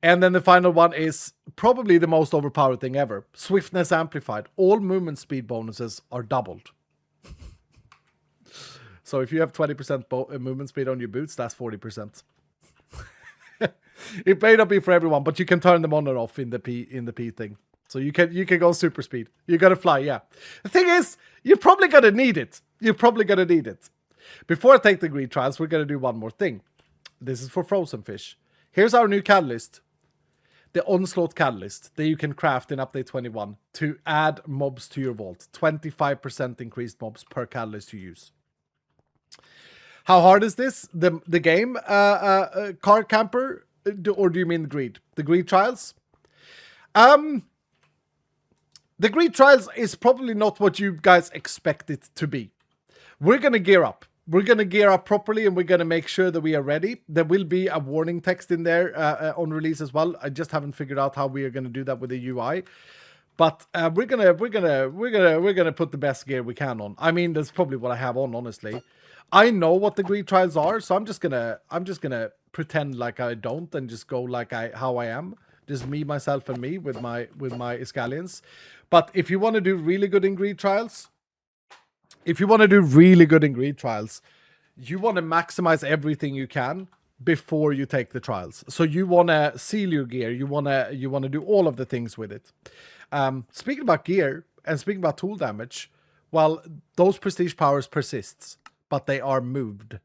And then the final one is probably the most overpowered thing ever. Swiftness amplified. All movement speed bonuses are doubled. So if you have 20% movement speed on your boots, that's 40%. It may not be for everyone, but you can turn them on or off in the P thing. So you can go super speed. You gotta fly, yeah. The thing is, you're probably gonna need it. You're probably gonna need it. Before I take the greed trials, we're gonna do one more thing. This is for frozen fish. Here's our new catalyst. The Onslaught Catalyst that you can craft in Update 21 to add mobs to your vault. 25% increased mobs per catalyst you use. How hard is this? The game, Car Camper? Or do you mean the greed? The greed trials? The greed trials is probably not what you guys expect it to be. We're going to gear up. We're going to gear up properly, and we're going to make sure that we are ready. There will be a warning text in there on release as well. I just haven't figured out how we are going to do that with the UI. But we're gonna put the best gear we can on. I mean, that's probably what I have on, honestly. I know what the greed trials are, so I'm just gonna pretend like I don't and just go like how I am. Just me, myself, and me with my Iscalians. But if you want to do really good in greed trials, you want to maximize everything you can before you take the trials. So you want to seal your gear. You want to do all of the things with it. Speaking about gear and speaking about tool damage, well, those prestige powers persists, but they are moved.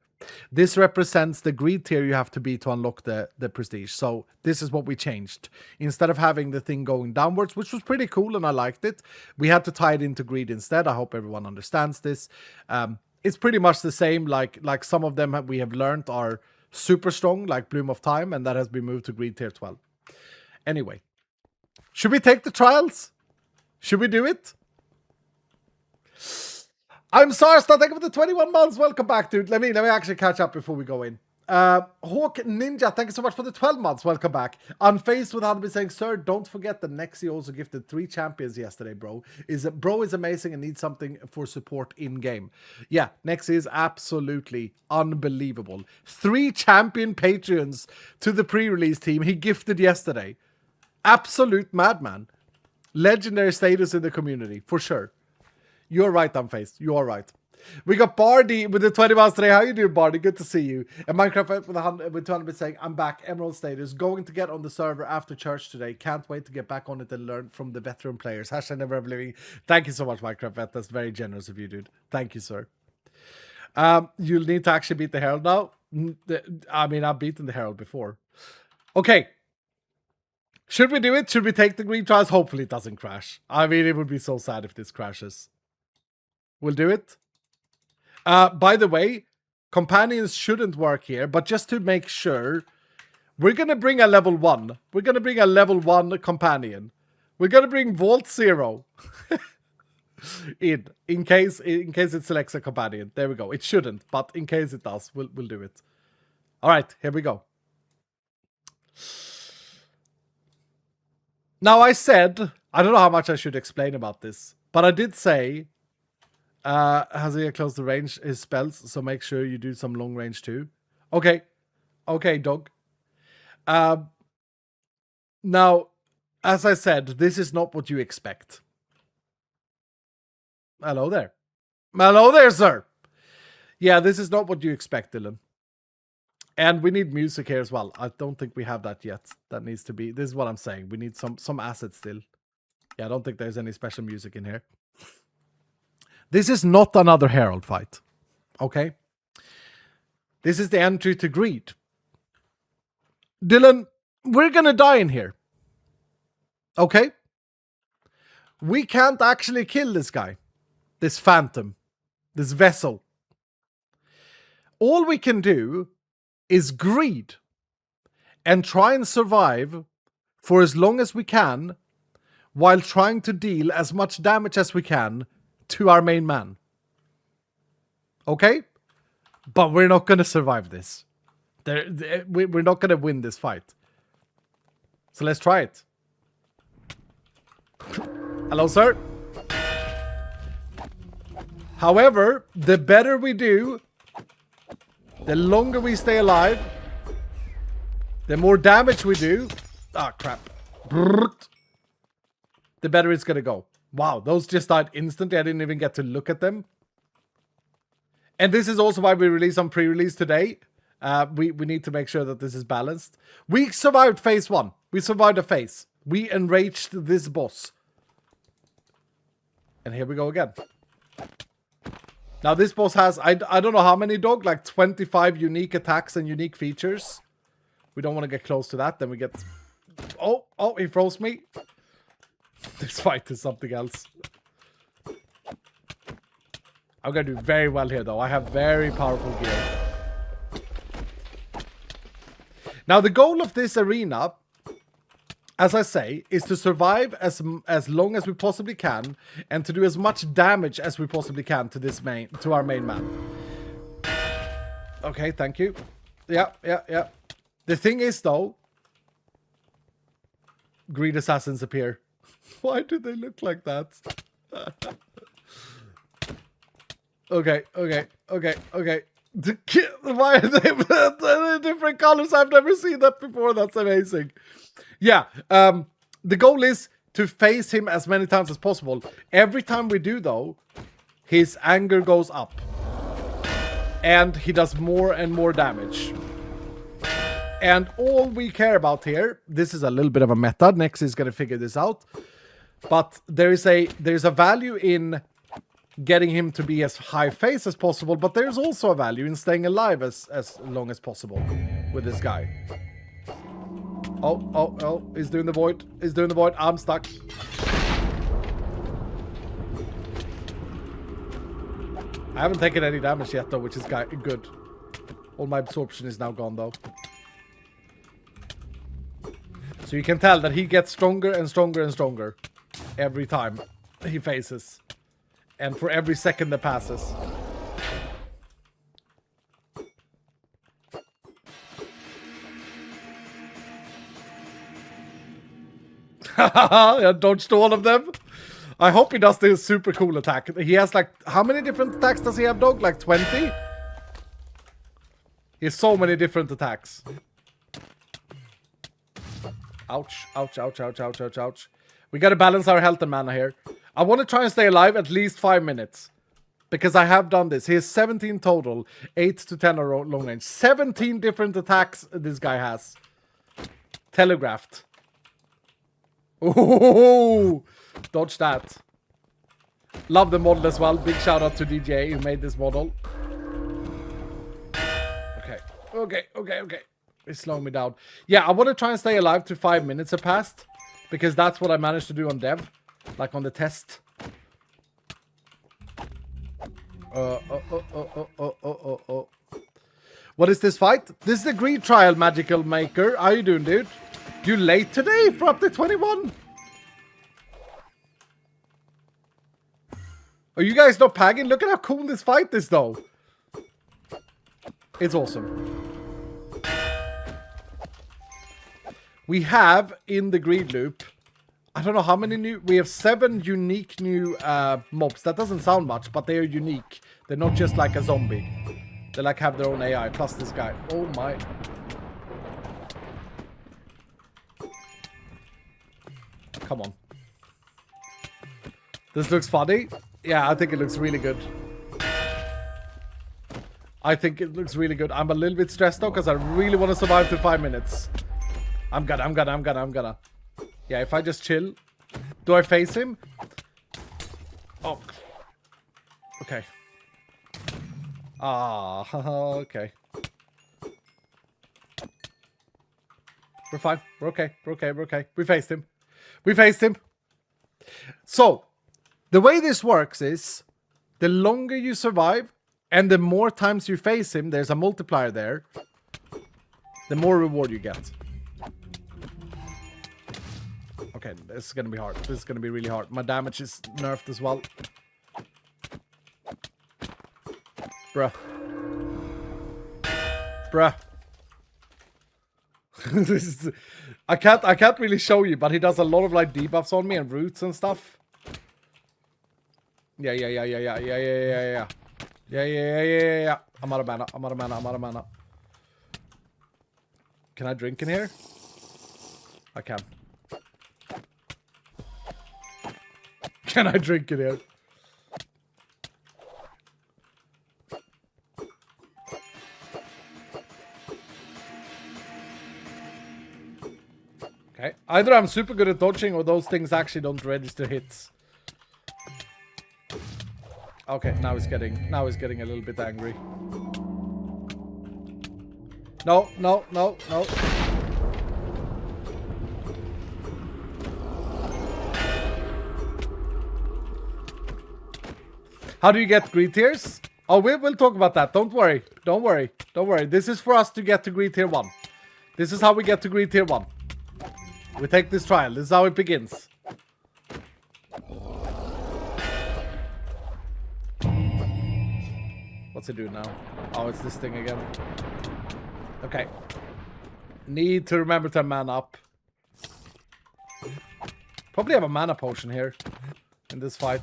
This represents the greed tier you have to be to unlock the prestige. So this is what we changed. Instead of having the thing going downwards, which was pretty cool and I liked it, we had to tie it into greed instead. I hope everyone understands this. It's pretty much the same. Like some of them we have learned are super strong, like Bloom of Time, and that has been moved to greed tier 12. Anyway, should we take the trials? Should we do it? I'm Sarsta, thank you for the 21 months. Welcome back, dude. Let me actually catch up before we go in. Hawk Ninja, thank you so much for the 12 months. Welcome back. Unfazed with how to be saying, sir, don't forget that Nexi also gifted 3 champions yesterday, bro. Bro is amazing and needs something for support in-game. Yeah, Nexi is absolutely unbelievable. 3 champion Patreons to the pre-release team he gifted yesterday. Absolute madman. Legendary status in the community, for sure. You're right, Unfazed. You are right. We got Bardi with the 20 months today. How you doing, Bardi? Good to see you. And Minecraft with 200 saying, I'm back. Emerald status. Going to get on the server after church today. Can't wait to get back on it and learn from the veteran players. Hashtag never ever leaving. Thank you so much, Minecraft. That's very generous of you, dude. Thank you, sir. You'll need to actually beat the Herald now. I mean, I've beaten the Herald before. Okay. Should we do it? Should we take the green trials? Hopefully it doesn't crash. I mean, it would be so sad if this crashes. We'll do it. By the way, companions shouldn't work here, but just to make sure, we're going to bring a level 1. We're going to bring a level 1 companion. We're going to bring Vault 0 in case it selects a companion. There we go. It shouldn't, but in case it does, we'll do it. All right, here we go. Now I said, I don't know how much I should explain about this, but I did say, has he close the range his spells, so make sure you do some long range too. Okay, dog. Now, as I said, this is not what you expect. Hello there. Hello there, sir. Yeah, this is not what you expect, Dylan. And we need music here as well. I don't think we have that yet. That needs to be, this is what I'm saying. We need some assets still. Yeah, I don't think there's any special music in here. This is not another Herald fight. Okay? This is the entry to greed. Dylan, we're gonna die in here. Okay? We can't actually kill this guy. This phantom. This vessel. All we can do is greed. And try and survive for as long as we can while trying to deal as much damage as we can to our main man. Okay? But we're not going to survive this. We're not going to win this fight. So let's try it. Hello, sir. However, the better we do, the longer we stay alive, the more damage we do. Ah, crap. The better it's going to go. Wow, those just died instantly. I didn't even get to look at them. And this is also why we release on pre-release today. We need to make sure that this is balanced. We survived phase 1. We survived a phase. We enraged this boss. And here we go again. Now this boss has, I don't know how many, dog, like 25 unique attacks and unique features. We don't want to get close to that, then we get... Oh, he froze me. This fight is something else. I'm going to do very well here, though. I have very powerful gear. Now, the goal of this arena, as I say, is to survive as long as we possibly can and to do as much damage as we possibly can to our main man. Okay, thank you. Yeah. The thing is, though, greed assassins appear. Why do they look like that? Okay. Why are they different colors? I've never seen that before. That's amazing. Yeah, the goal is to face him as many times as possible. Every time we do, though, his anger goes up. And he does more and more damage. And all we care about here, this is a little bit of a meta. Nex is going to figure this out. But there's a value in getting him to be as high face as possible, but there's also a value in staying alive as long as possible with this guy. Oh, he's doing the void. I'm stuck. I haven't taken any damage yet, though, which is good. All my absorption is now gone, though. So you can tell that he gets stronger and stronger and stronger every time he faces. And for every second that passes. I dodged all of them. I hope he does this super cool attack. He has like, how many different attacks does he have, dog? Like 20? He has so many different attacks. Ouch. We gotta balance our health and mana here. I want to try and stay alive at least 5 minutes. Because I have done this. He has 17 total. 8 to 10 are long range. 17 different attacks this guy has. Telegraphed. Ooh, dodge that. Love the model as well. Big shout out to DJ who made this model. Okay. It's slowing me down. Yeah, I want to try and stay alive till 5 minutes have passed. Because that's what I managed to do on dev. Like on the test. What is this fight? This is the Greed Trial, Magical Maker. How you doing, dude? You late today for update 21? Are you guys not pagging? Look at how cool this fight is, though. It's awesome. We have, in the Greed Loop, I don't know how many new... We have 7 unique new mobs. That doesn't sound much, but they are unique. They're not just like a zombie. They like have their own AI, plus this guy. Oh my... Come on. This looks funny. Yeah, I think it looks really good. I'm a little bit stressed though, because I really want to survive to 5 minutes. I'm gonna. Yeah, if I just chill. Do I face him? Oh. Okay. Okay. We're fine. We're okay. We faced him. So, the way this works is, the longer you survive, and the more times you face him, there's a multiplier there, the more reward you get. Okay, this is gonna be hard. This is gonna be really hard. My damage is nerfed as well. Bruh. This is, I can't really show you, but he does a lot of like debuffs on me and roots and stuff. Yeah. I'm out of mana. Can I drink in here? I can. Can I drink in here? Okay. Either I'm super good at dodging or those things actually don't register hits. Okay, now he's getting a little bit angry. No, no, no, no. How do you get greed tiers? Oh, we'll talk about that. Don't worry. Don't worry. Don't worry. This is for us to get to greed tier 1. This is how we get to greed tier 1. We take this trial. This is how it begins. What's it do now? Oh, it's this thing again. Okay. Need to remember to man up. Probably have a mana potion here in this fight.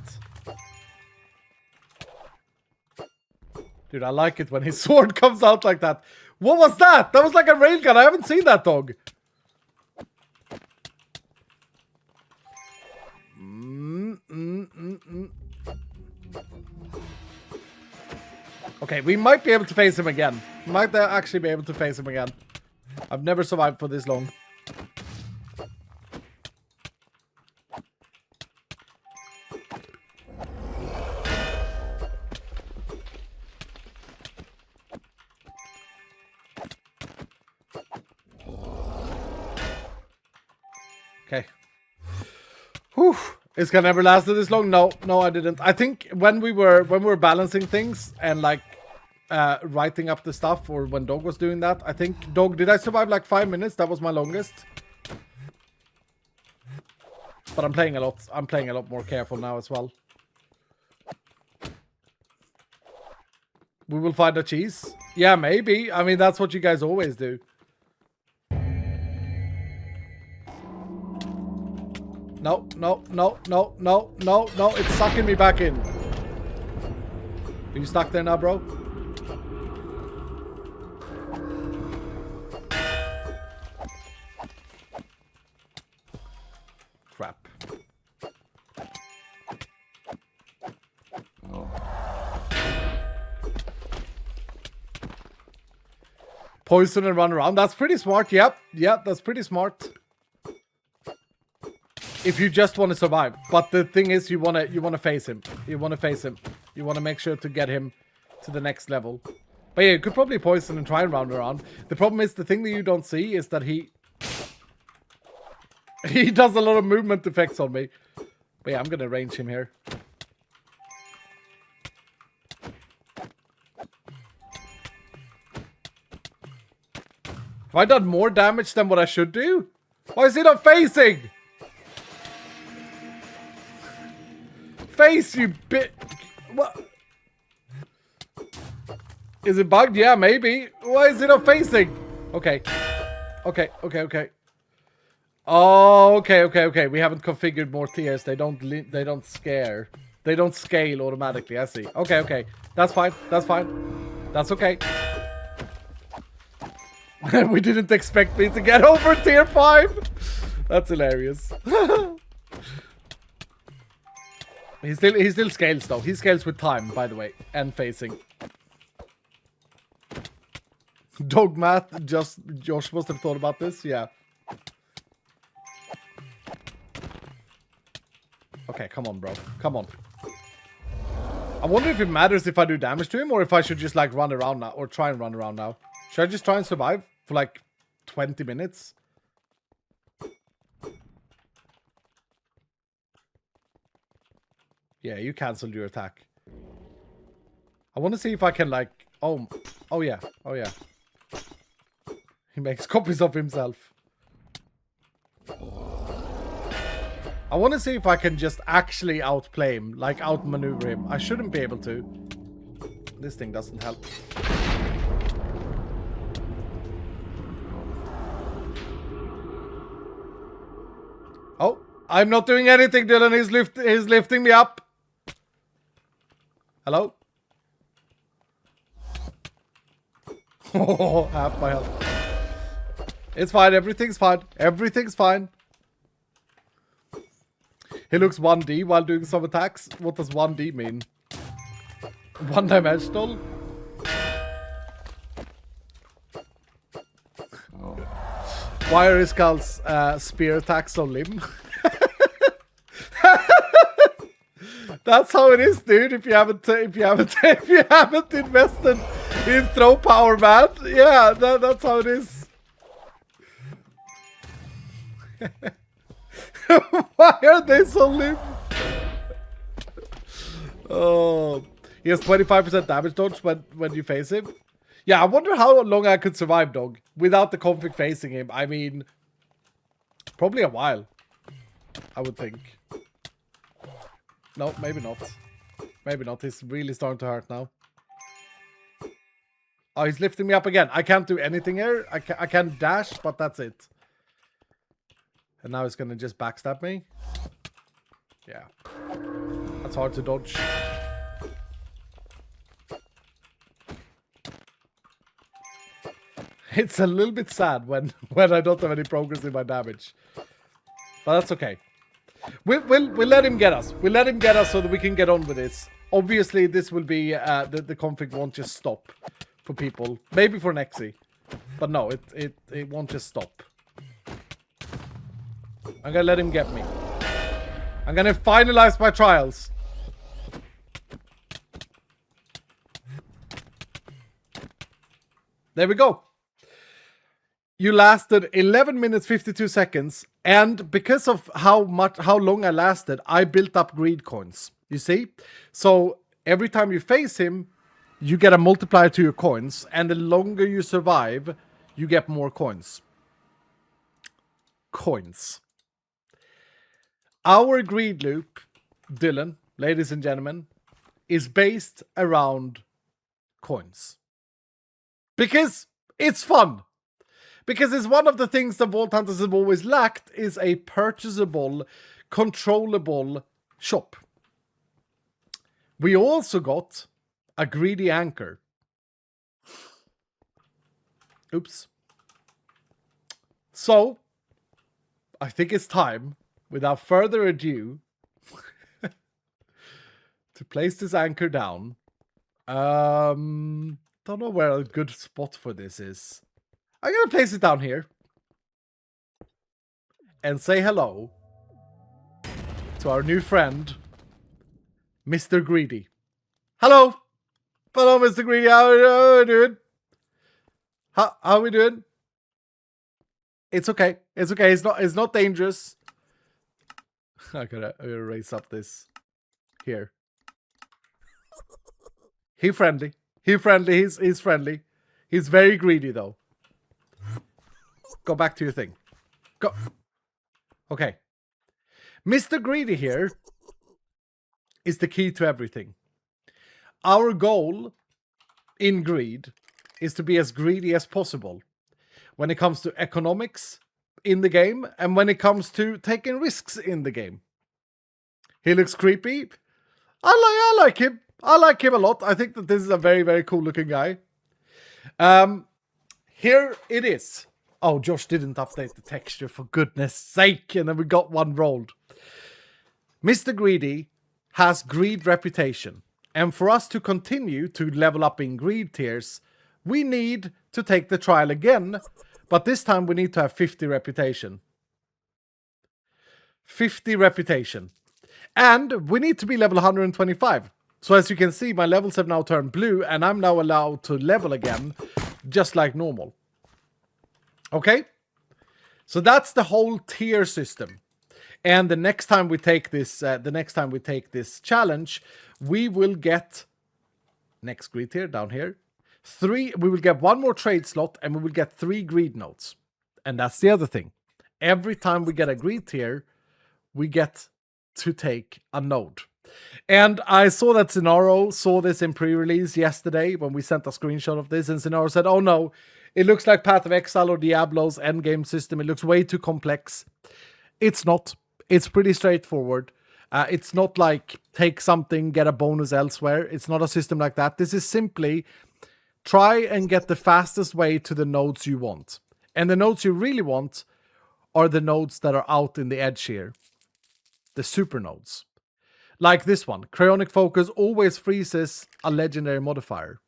Dude, I like it when his sword comes out like that. What was that? That was like a railgun. I haven't seen that dog. Okay, we might be able to face him again. Might actually be able to face him again. I've never survived for this long. Okay. Whew. It's gonna never lasted this long. No, no, I didn't. I think when we were balancing things and like writing up the stuff, or when Dog was doing that, I think Dog, did I survive like 5 minutes? That was my longest. But I'm playing a lot. I'm playing a lot more careful now as well. We will find a cheese. Yeah, maybe. I mean, that's what you guys always do. No, no, no, no, no, no, no. It's sucking me back in. Are you stuck there now, bro? Crap. Poison and run around. That's pretty smart. Yep. Yep, that's pretty smart. If you just want to survive. But the thing is, you want to face him. You want to face him. You want to make sure to get him to the next level. But yeah, you could probably poison and try and round around. The problem is, the thing that you don't see is that he does a lot of movement effects on me. But yeah, I'm going to range him here. Have I done more damage than what I should do? Why is he not facing? Face, you bit. What? Is it bugged? Yeah, maybe. Why is it not facing? Okay. Okay, okay, okay. Oh, okay, okay, okay. We haven't configured more tiers. They don't scare. They don't scale automatically. I see. Okay, okay. That's fine. That's fine. That's okay. We didn't expect me to get over tier 5. That's hilarious. He still scales though. He scales with time, by the way, and facing. Dog math. Josh must have thought about this. Yeah. Okay, come on, bro. Come on. I wonder if it matters if I do damage to him, or if I should just like run around now, or try and run around now. Should I just try and survive for like 20 minutes? Yeah, you cancelled your attack. I want to see if I can like... Oh yeah. Oh yeah. He makes copies of himself. I want to see if I can just actually outplay him. Like outmaneuver him. I shouldn't be able to. This thing doesn't help. Oh, I'm not doing anything, Dylan. He's lifting me up. Hello? Oh, half my health. It's fine. Everything's fine. Everything's fine. He looks 1D while doing some attacks. What does 1D mean? One-dimensional? Why are Iskal's spear attacks so limb? That's how it is, dude. If you haven't invested in throw power, man. Yeah, that's how it is. Why are they so limp? Oh, he has 25% damage dodge when you face him. Yeah, I wonder how long I could survive, dog, without the config facing him. I mean, probably a while, I would think. No, maybe not. Maybe not. He's really starting to hurt now. Oh, he's lifting me up again. I can't do anything here. I can dash, but that's it. And now he's going to just backstab me. Yeah. That's hard to dodge. It's a little bit sad when I don't have any progress in my damage. But that's okay. We'll let him get us. We'll let him get us so that we can get on with this. Obviously, this will be... the config won't just stop for people. Maybe for Nexi. But no, it won't just stop. I'm gonna let him get me. I'm gonna finalize my trials. There we go. You lasted 11 minutes 52 seconds, and because of how long I lasted, I built up greed coins. You see? So every time you face him, you get a multiplier to your coins, and the longer you survive, you get more coins. Coins. Our greed loop, Dylan, ladies and gentlemen, is based around coins. Because it's fun. Because it's one of the things that Vault Hunters have always lacked is a purchasable, controllable shop. We also got a greedy anchor. Oops. So, I think it's time, without further ado, to place this anchor down. Don't know where a good spot for this is. I'm gonna place it down here. And say hello to our new friend, Mr. Greedy. Hello! Hello, Mr. Greedy. How are we doing? How are we doing? It's okay. It's okay. It's not dangerous. I'm gonna raise up this here. He's friendly. He's friendly. He's friendly. He's very greedy though. Go back to your thing. Go. Okay. Mr. Greedy here is the key to everything. Our goal in greed is to be as greedy as possible when it comes to economics in the game and when it comes to taking risks in the game. He looks creepy. I like him. I like him a lot. I think that this is a very, very cool looking guy. Here it is. Oh, Josh didn't update the texture, for goodness sake. And then we got one rolled. Mr. Greedy has greed reputation. And for us to continue to level up in greed tiers, we need to take the trial again. But this time we need to have 50 reputation. 50 reputation. And we need to be level 125. So as you can see, my levels have now turned blue. And I'm now allowed to level again, just like normal. Okay? So that's the whole tier system. And the next time we take this challenge, we will get next greed tier down here. We will get one more trade slot and we will get 3 greed nodes. And that's the other thing. Every time we get a greed tier, we get to take a node. And I saw that Scenaro saw this in pre-release yesterday when we sent a screenshot of this, and Scenaro said, oh no, it looks like Path of Exile or Diablo's endgame system. It looks way too complex. It's not. It's pretty straightforward. It's not like take something, get a bonus elsewhere. It's not a system like that. This is simply try and get the fastest way to the nodes you want. And the nodes you really want are the nodes that are out in the edge here. The super nodes. Like this one. Cryonic Focus always freezes a legendary modifier.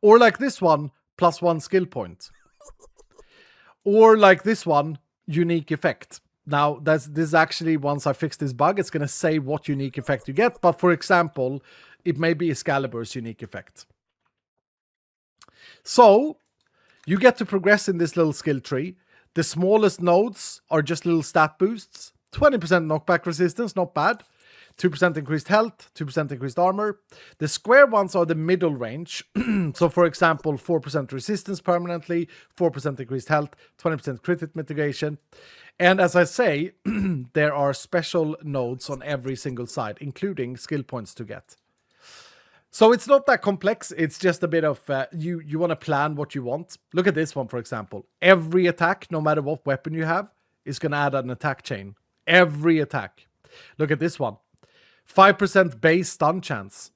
Or like this one, +1 skill point. Or like this one, unique effect. Now, this is actually, once I fix this bug, it's going to say what unique effect you get. But for example, it may be Excalibur's unique effect. So, you get to progress in this little skill tree. The smallest nodes are just little stat boosts. 20% knockback resistance, not bad. 2% increased health, 2% increased armor. The square ones are the middle range. So, for example, 4% resistance permanently, 4% increased health, 20% crit hit mitigation. And as I say, there are special nodes on every single side, including skill points to get. So it's not that complex. It's just a bit of, you want to plan what you want. Look at this one, for example. Every attack, no matter what weapon you have, is going to add an attack chain. Every attack. Look at this one. 5% base stun chance.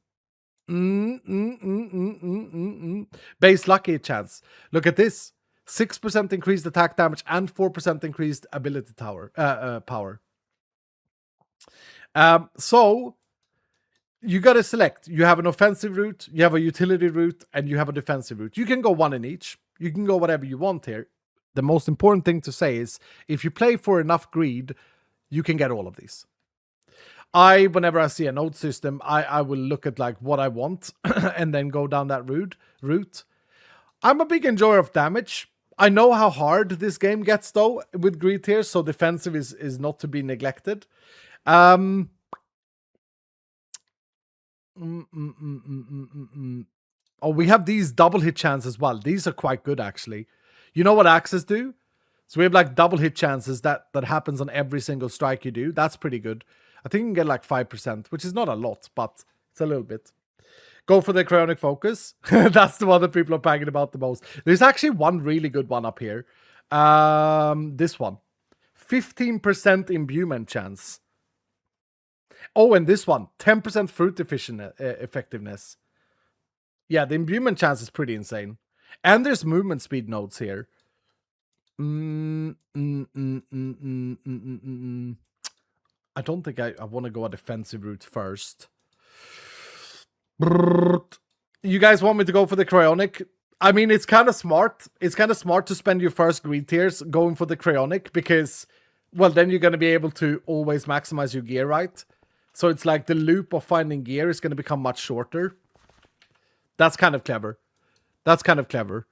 Base lucky chance. Look at this. 6% increased attack damage and 4% increased ability power. So you got to select. You have an offensive route, you have a utility route, and you have a defensive route. You can go one in each. You can go whatever you want here. The most important thing to say is, if you play for enough greed, you can get all of these. Whenever I see a node system, I will look at like what I want and then go down that route. I'm a big enjoyer of damage. I know how hard this game gets though with greed tiers, so defensive is not to be neglected. Oh, we have these double hit chances as well. These are quite good actually. You know what axes do? So we have like double hit chances that happens on every single strike you do. That's pretty good. I think you can get like 5%, which is not a lot, but it's a little bit. Go for the cryonic focus. That's the one that people are bragging about the most. There's actually one really good one up here. This one. 15% imbuement chance. Oh, and this one. 10% fruit effectiveness. Yeah, the imbuement chance is pretty insane. And there's movement speed nodes here. I don't think I want to go a defensive route first. You guys want me to go for the cryonic? I mean, it's kind of smart. It's kind of smart to spend your first greed tiers going for the cryonic because, well, then you're going to be able to always maximize your gear, right? So it's like the loop of finding gear is going to become much shorter. That's kind of clever. That's kind of clever.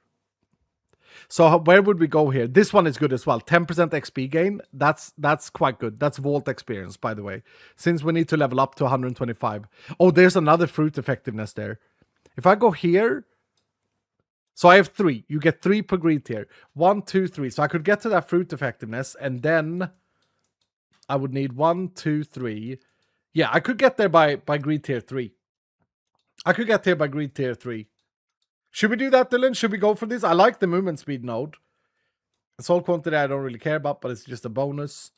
So where would we go here? This one is good as well. 10% XP gain. That's quite good. That's Vault experience, by the way. Since we need to level up to 125. Oh, there's another fruit effectiveness there. If I go here... So I have 3. You get 3 per greed tier. 1, 2, 3. So I could get to that fruit effectiveness, and then I would need 1, 2, 3. Yeah, I could get there by greed tier 3. I could get here by greed tier 3. Should we do that, Dylan? Should we go for this? I like the movement speed node. Soul quantity I don't really care about, but it's just a bonus.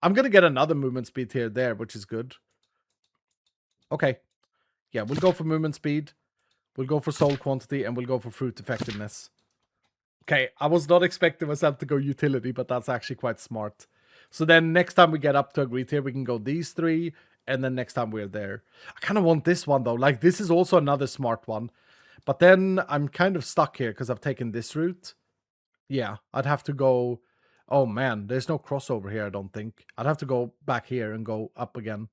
I'm going to get another movement speed here there, which is good. Okay. Yeah, we'll go for movement speed. We'll go for soul quantity, and we'll go for fruit effectiveness. Okay, I was not expecting myself to go utility, but that's actually quite smart. So then next time we get up to a greed tier, we can go these 3, and then next time we're there. I kind of want this one, though. Like, this is also another smart one. But then I'm kind of stuck here because I've taken this route. Yeah, I'd have to go... Oh, man, there's no crossover here, I don't think. I'd have to go back here and go up again.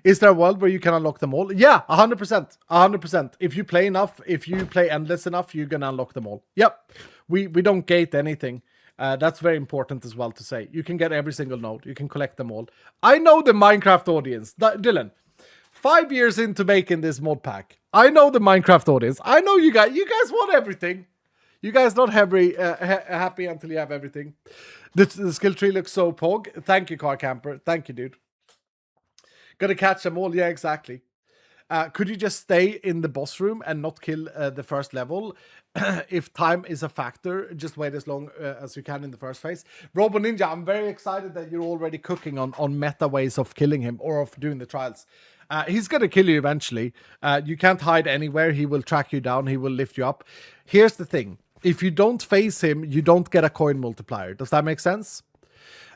Is there a world where you can unlock them all? Yeah, 100%. 100%. If you play enough, if you play endless enough, you're going to unlock them all. Yep. We don't gate anything. That's very important as well to say. You can get every single node. You can collect them all. I know the Minecraft audience. Dylan, 5 years into making this mod pack, I know the Minecraft audience. I know you guys. You guys want everything. You guys not happy until you have everything. The skill tree looks so pog. Thank you, Car Camper. Thank you, dude. Gotta catch them all. Yeah, exactly. Could you just stay in the boss room and not kill the first level? If time is a factor, just wait as long as you can in the first phase. Robo Ninja, I'm very excited that you're already cooking on meta ways of killing him or of doing the trials. He's going to kill you eventually. You can't hide anywhere. He will track you down. He will lift you up. Here's the thing. If you don't face him, you don't get a coin multiplier. Does that make sense?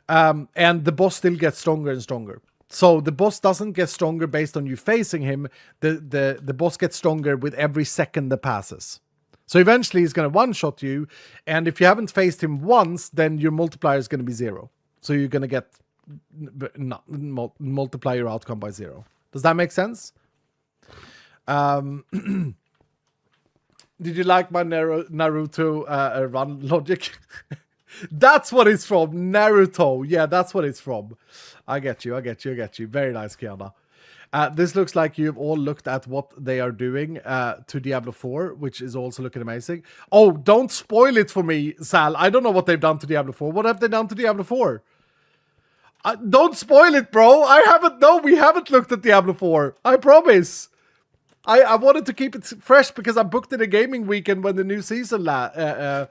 And the boss still gets stronger and stronger. So the boss doesn't get stronger based on you facing him. The boss gets stronger with every second that passes. So eventually he's going to one-shot you, and if you haven't faced him once, then your multiplier is going to be 0. So you're going to get multiply your outcome by 0. Does that make sense? Did you like my Naruto run logic? That's what it's from. Naruto. Yeah, that's what it's from. I get you. Very nice, Kiana. This looks like you've all looked at what they are doing to Diablo 4, which is also looking amazing. Oh, don't spoil it for me, Sal. I don't know what they've done to Diablo 4. What have they done to Diablo 4? Don't spoil it, bro. We haven't looked at Diablo 4. I promise. I wanted to keep it fresh because I booked it a gaming weekend when the new season lands.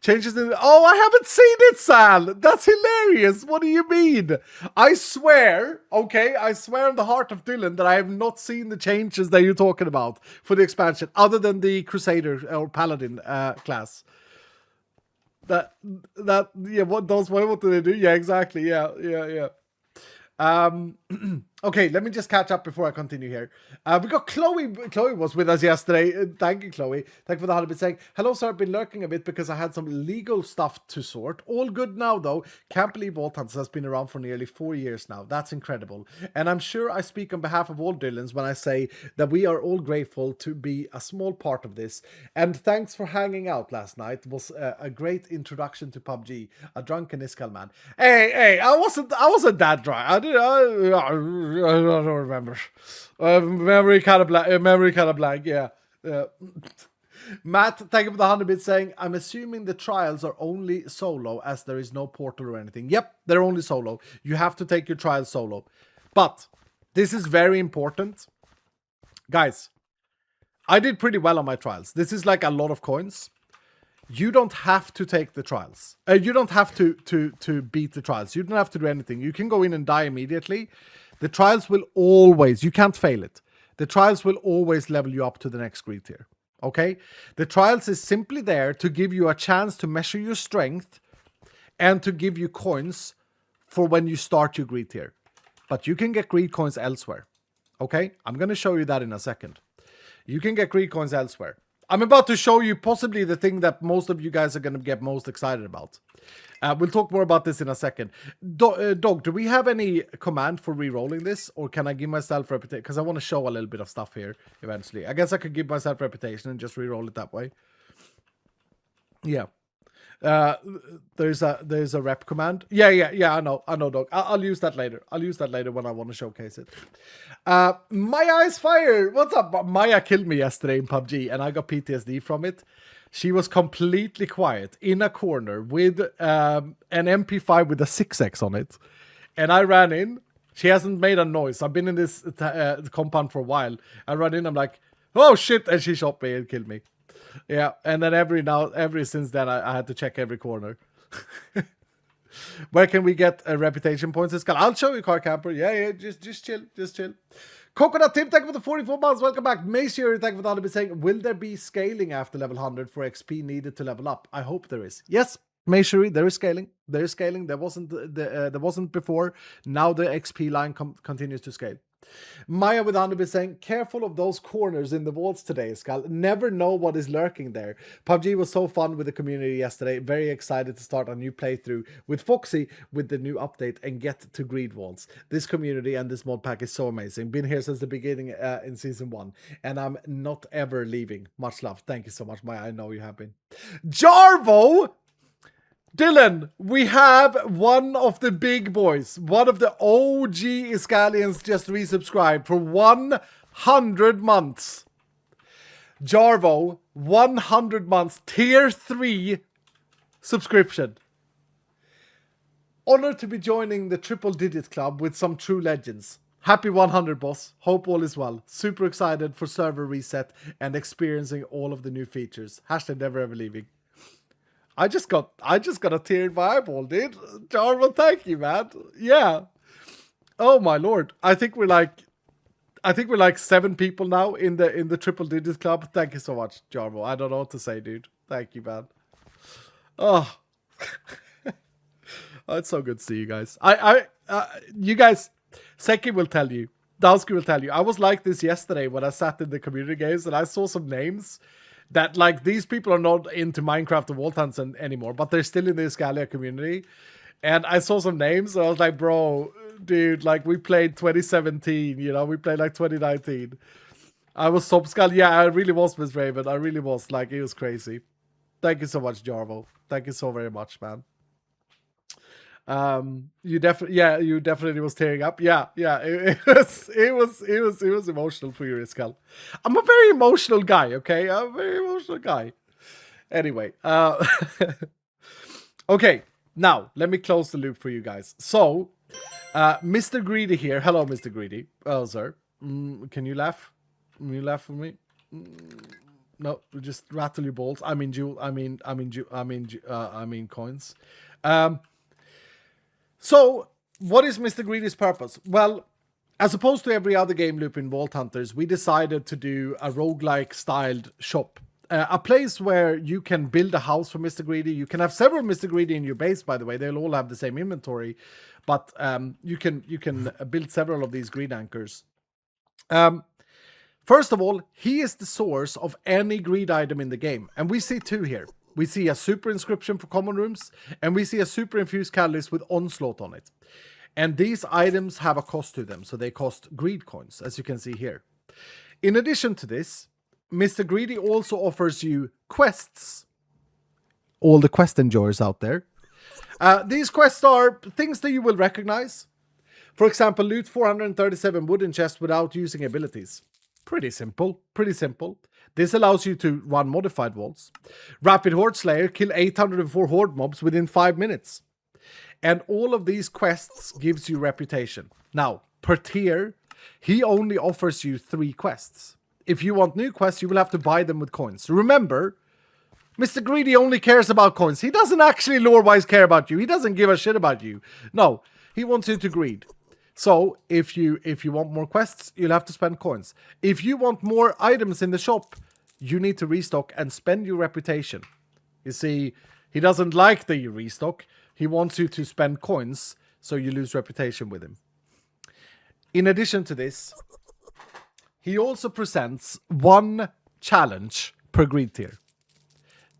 Changes in... Oh, I haven't seen it, Sal! That's hilarious! What do you mean? I swear, okay, I swear on the heart of Dylan that I have not seen the changes that you're talking about for the expansion, other than the Crusader or Paladin class. What do they do? Yeah, exactly, yeah. Okay, let me just catch up before I continue here. We got Chloe. Chloe was with us yesterday. Thank you, Chloe. Thank you for the 100 saying, hello, sir. I've been lurking a bit because I had some legal stuff to sort. All good now, though. Can't believe Vault Hunters has been around for nearly 4 years now. That's incredible. And I'm sure I speak on behalf of all Dylans when I say that we are all grateful to be a small part of this. And thanks for hanging out last night. It was a great introduction to PUBG. A drunken Iskal man. Hey, I wasn't that drunk. I don't remember. Memory kind of blank. Yeah. Matt, thank you for the 100 bits saying, I'm assuming the trials are only solo as there is no portal or anything. Yep, they're only solo. You have to take your trials solo. But this is very important. Guys, I did pretty well on my trials. This is like a lot of coins. You don't have to take the trials. You don't have to beat the trials. You don't have to do anything. You can go in and die immediately. The trials will always, you can't fail it. The trials will always level you up to the next greed tier. Okay? The trials is simply there to give you a chance to measure your strength and to give you coins for when you start your greed tier. But you can get greed coins elsewhere. Okay? I'm going to show you that in a second. You can get greed coins elsewhere. I'm about to show you possibly the thing that most of you guys are going to get most excited about. We'll talk more about this in a second. Dog, do we have any command for re-rolling this? Or can I give myself reputation? Because I want to show a little bit of stuff here eventually. I guess I could give myself reputation and just re-roll it that way. Yeah. There's a rep command. Yeah, I know, Dog. I'll use that later. I'll use that later when I want to showcase it. Maya is fire. What's up? Maya killed me yesterday in PUBG and I got PTSD from it. She was completely quiet in a corner with an MP5 with a 6x on it. And I ran in. She hasn't made a noise. I've been in this compound for a while. I ran in, I'm like, oh shit, and she shot me and killed me. Yeah, and then every since then, I had to check every corner. Where can we get reputation points? I'll show you, Car Camper. Yeah, just chill. Coconut Tim, thank you for the 44 months. Welcome back. Macyur, thank you for the 100 saying, will there be scaling after level 100 for XP needed to level up? I hope there is. Yes, Macyur, there is scaling. There wasn't before. Now the XP line continues to scale. Maya with 100 saying, careful of those corners in the vaults today, Skal. Never know what is lurking there. PUBG was so fun with the community yesterday. Very excited to start a new playthrough with Foxy with the new update and get to greed vaults. This community and this mod pack is so amazing. Been here since the beginning in season 1 and I'm not ever leaving. Much love. Thank you so much, Maya. I know you have been. Jarvo! Dylan, we have one of the big boys, one of the OG Iskalians just resubscribed for 100 months. Jarvo, 100 months, tier 3 subscription. Honored to be joining the triple digit club with some true legends. Happy 100, boss. Hope all is well. Super excited for server reset and experiencing all of the new features. Hashtag never ever leaving. I just got a tear in my eyeball, dude. Jarvo, thank you, man. Yeah. Oh my lord. I think we're like 7 people now in the triple digits club. Thank you so much, Jarvo. I don't know what to say, dude. Thank you, man. Oh. Oh, it's so good to see you guys. You guys, Seki will tell you. Dowski will tell you. I was like this yesterday when I sat in the community games and I saw some names that, like, these people are not into Minecraft or Vault Hunts anymore, but they're still in the Scalia community. And I saw some names and I was like, bro, dude, like, we played 2017, you know, we played like 2019. I was Subskull. Yeah, I really was, Miss Raven. I really was. Like, it was crazy. Thank you so much, Jarvo. Thank you so very much, man. You definitely was tearing up. Yeah. It was emotional for you, Skull. I'm a very emotional guy, okay? I'm a very emotional guy. Anyway, okay, now let me close the loop for you guys. So, Mr. Greedy here. Hello, Mr. Greedy. Oh, sir. Can you laugh? Can you laugh for me? No, just rattle your balls. I mean coins. So, what is Mr. Greedy's purpose? Well, as opposed to every other game loop in Vault Hunters, we decided to do a roguelike styled shop. A place where you can build a house for Mr. Greedy. You can have several Mr. Greedy in your base, by the way. They'll all have the same inventory. But you can build several of these greed anchors. First of all, he is the source of any greed item in the game. And we see two here. We see a super inscription for common rooms, and we see a super infused catalyst with onslaught on it. And these items have a cost to them, so they cost greed coins, as you can see here. In addition to this, Mr. Greedy also offers you quests. All the quest enjoyers out there. These quests are things that you will recognize. For example, loot 437 wooden chests without using abilities. Pretty simple, pretty simple. This allows you to run modified vaults. Rapid Horde Slayer, kill 804 Horde mobs within 5 minutes. And all of these quests gives you reputation. Now, per tier, he only offers you 3 quests. If you want new quests, you will have to buy them with coins. Remember, Mr. Greedy only cares about coins. He doesn't actually lore-wise care about you. He doesn't give a shit about you. No, he wants you to greed. So, if you want more quests, you'll have to spend coins. If you want more items in the shop, you need to restock and spend your reputation. You see, he doesn't like that you restock. He wants you to spend coins, so you lose reputation with him. In addition to this, he also presents 1 challenge per greed tier.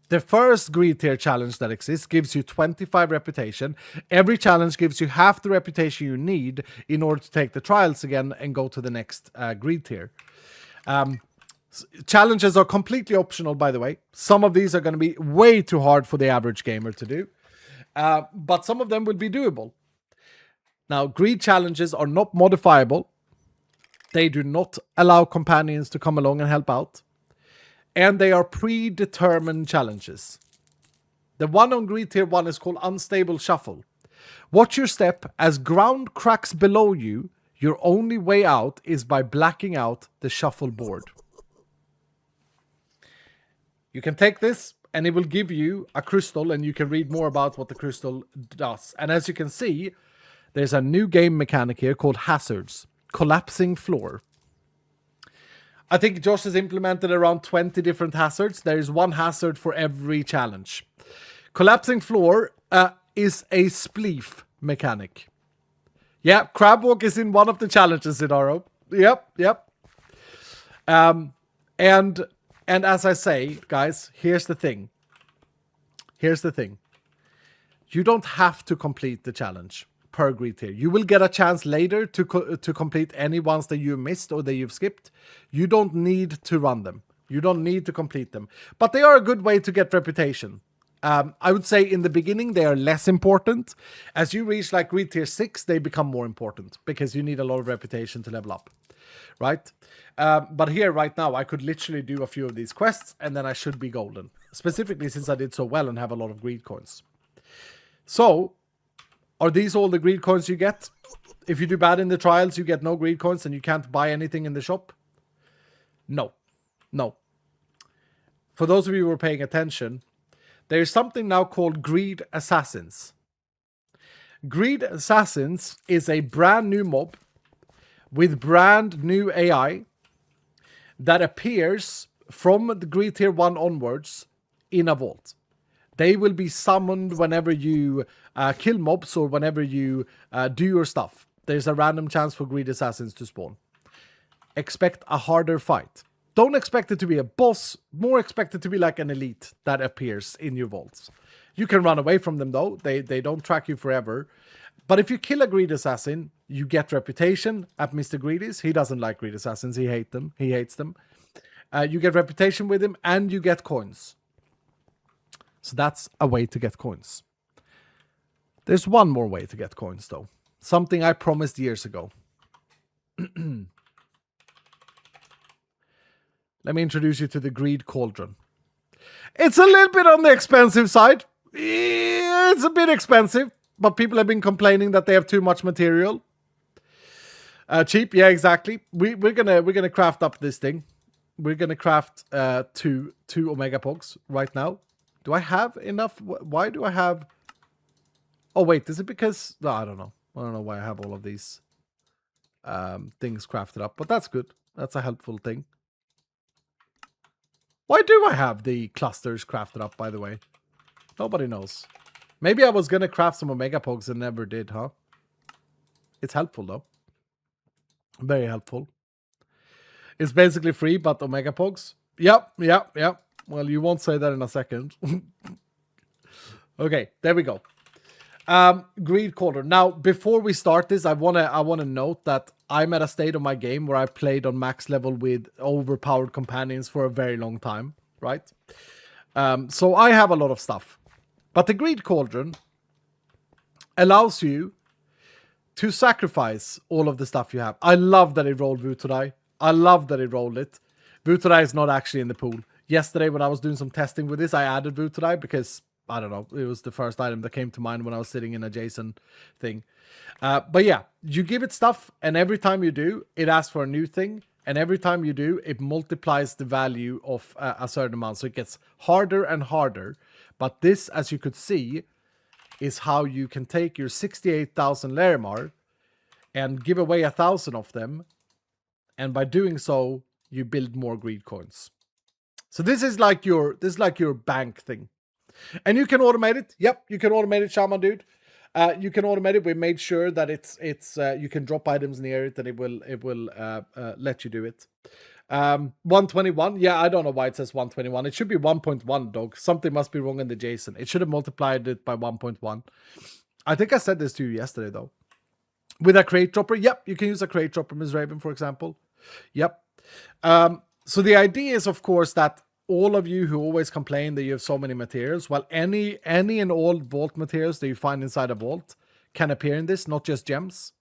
The first greed tier challenge that exists gives you 25 reputation. Every challenge gives you half the reputation you need in order to take the trials again and go to the next greed tier. Challenges are completely optional, by the way. Some of these are going to be way too hard for the average gamer to do. But some of them will be doable. Now, greed challenges are not modifiable. They do not allow companions to come along and help out. And they are predetermined challenges. The one on greed tier 1 is called Unstable Shuffle. Watch your step. As ground cracks below you, your only way out is by blacking out the shuffle board. You can take this and it will give you a crystal, and you can read more about what the crystal does. And as you can see, there's a new game mechanic here called Hazards. Collapsing Floor. I think Josh has implemented around 20 different hazards. There is 1 hazard for every challenge. Collapsing Floor is a spleef mechanic. Yeah, Crab Walk is in one of the challenges in Aro. Yep. And as I say, guys, here's the thing. You don't have to complete the challenge per greed tier. You will get a chance later to complete any ones that you missed or that you've skipped. You don't need to run them. You don't need to complete them. But they are a good way to get reputation. I would say in the beginning they are less important. As you reach like greed tier 6, they become more important because you need a lot of reputation to level up. Right? But here right now I could literally do a few of these quests and then I should be golden. Specifically since I did so well and have a lot of greed coins. So, are these all the greed coins you get? If you do bad in the trials, you get no greed coins and you can't buy anything in the shop? No. For those of you who are paying attention, there is something now called Greed Assassins. Greed Assassins is a brand new mob with brand new AI that appears from the Greed Tier 1 onwards in a vault. They will be summoned whenever you kill mobs or whenever you do your stuff. There's a random chance for Greed Assassins to spawn. expect a harder fight. Don't expect it to be a boss, more expect it to be like an elite that appears in your vaults. You can run away from them though, they don't track you forever. But if you kill a greed assassin, you get reputation at Mr. Greedy's. He doesn't like greed assassins, he hates them. You get reputation with him, and you get coins. So that's a way to get coins. There's one more way to get coins though. Something I promised years ago. Let me introduce you to the Greed Cauldron. It's a little bit on the expensive side. It's a bit expensive, but people have been complaining that they have too much material. Cheap, yeah, exactly. We're gonna craft up this thing. We're gonna craft two Omega Pogs right now. Do I have enough? Why do I have? Oh wait, is it because? No, I don't know. I don't know why I have all of these things crafted up, but that's good. That's a helpful thing. Why do I have the clusters crafted up, by the way? Nobody knows. Maybe I was gonna craft some Omega Pogs and never did, huh? It's helpful though. Very helpful. It's basically free, but Omega Pogs. Yep. Well, you won't say that in a second. Okay, there we go. Greed Cauldron. Now, before we start this, I wanna note that I'm at a state of my game where I played on max level with overpowered companions for a very long time, right? So I have a lot of stuff. But the Greed Cauldron allows you to sacrifice all of the stuff you have. I love that it rolled Vutodai. I love that it rolled it. Vutodai is not actually in the pool. Yesterday, when I was doing some testing with this, I added Vutodai because, I don't know, it was the first item that came to mind when I was sitting in a JSON thing. But yeah, you give it stuff, and every time you do, it asks for a new thing. And every time you do, it multiplies the value of a certain amount. So it gets harder and harder. But this, as you could see, is how you can take your 68,000 Larimar and give away 1,000 of them. And by doing so, you build more greed coins. So this is like your bank thing. And you can automate it. Yep, you can automate it, Shaman Dude. You can automate it. We made sure that it's you can drop items near it, and it will let you do it. 121. Yeah, I don't know why it says 121. It should be 1.1, dog. Something must be wrong in the JSON. It should have multiplied it by 1.1. I think I said this to you yesterday, though. With a crate dropper, yep, you can use a crate dropper, Ms. Raven, for example. Yep. So the idea is, of course, that all of you who always complain that you have so many materials, well, any and all vault materials that you find inside a vault can appear in this, not just gems.